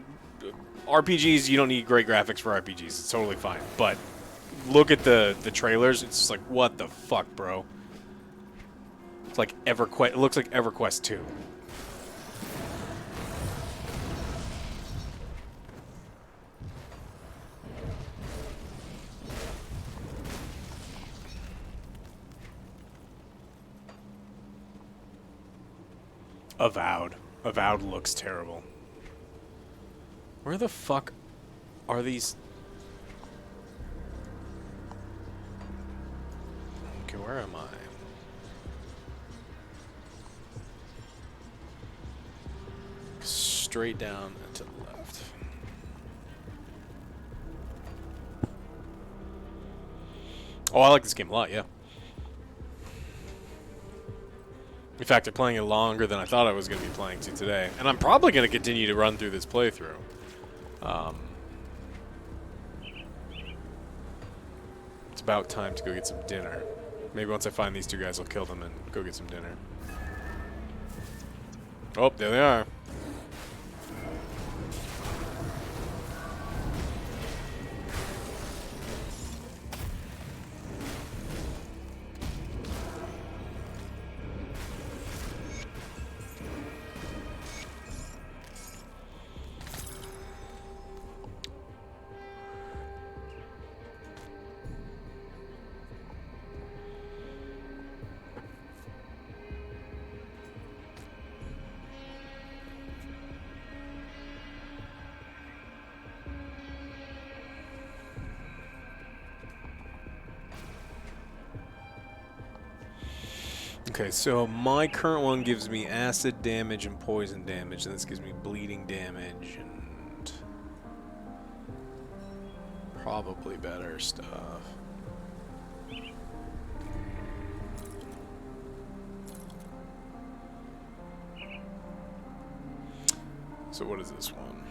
RPGs, you don't need great graphics for RPGs. It's totally fine. But look at the trailers. It's just like, what the fuck, bro? It's like EverQuest. It looks like EverQuest 2. Avowed. Avowed looks terrible. Where the fuck are these? Okay, where am I? Straight down and to the left. Oh, I like this game a lot, yeah. In fact, I'm playing it longer than I thought I was going to be playing to today. And I'm probably going to continue to run through this playthrough. It's about time to go get some dinner. Maybe once I find these two guys, I'll kill them and go get some dinner. Oh, there they are. Okay, so my current one gives me acid damage and poison damage, and this gives me bleeding damage and probably better stuff. So what is this one?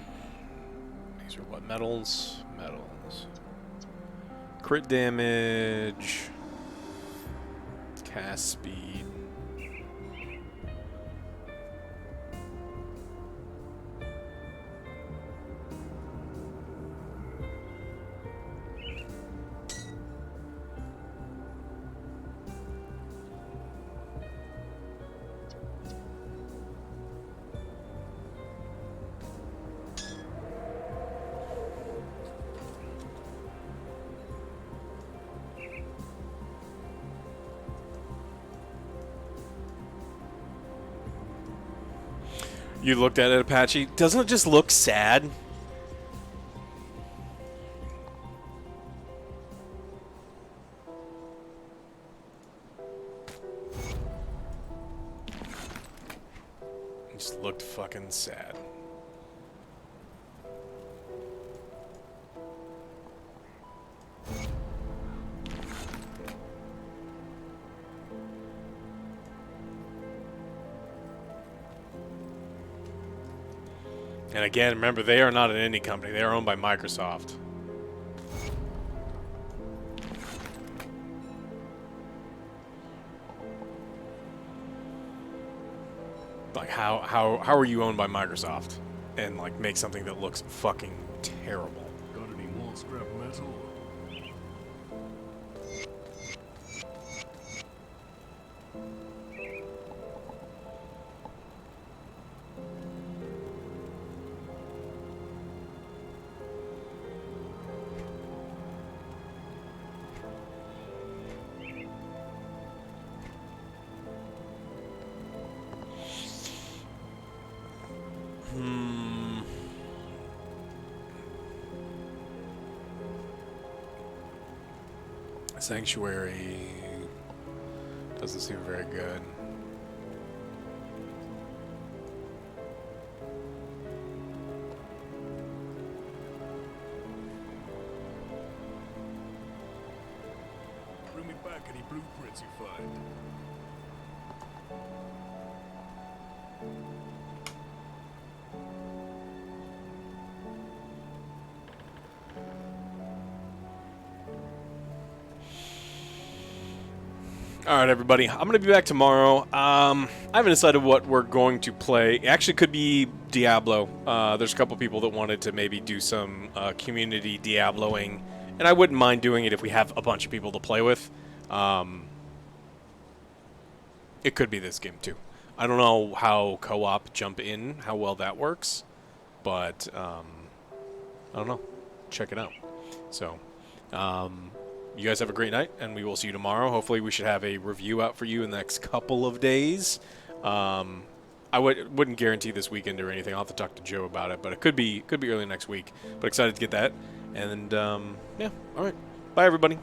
These are what? Metals? Metals. Crit damage. Cast speed. You looked at it, Apache. Doesn't it just look sad? It just looked fucking sad. And again, remember, they are not an indie company. They are owned by Microsoft. Like, how are you owned by Microsoft and like make something that looks fucking terrible? Got any more scrap metal? Sanctuary doesn't seem very good. Bring me back any blueprints you find. All right, everybody. I'm going to be back tomorrow. I haven't decided what we're going to play. It actually could be Diablo. There's a couple people that wanted to maybe do some community Diabloing, and I wouldn't mind doing it if we have a bunch of people to play with. It could be this game, too. I don't know how co-op jump in, how well that works, but I don't know. Check it out. So, you guys have a great night, and we will see you tomorrow. Hopefully we should have a review out for you in the next couple of days. I wouldn't guarantee this weekend or anything. I'll have to talk to Joe about it, but it could be early next week. But excited to get that. And yeah, all right. Bye, everybody.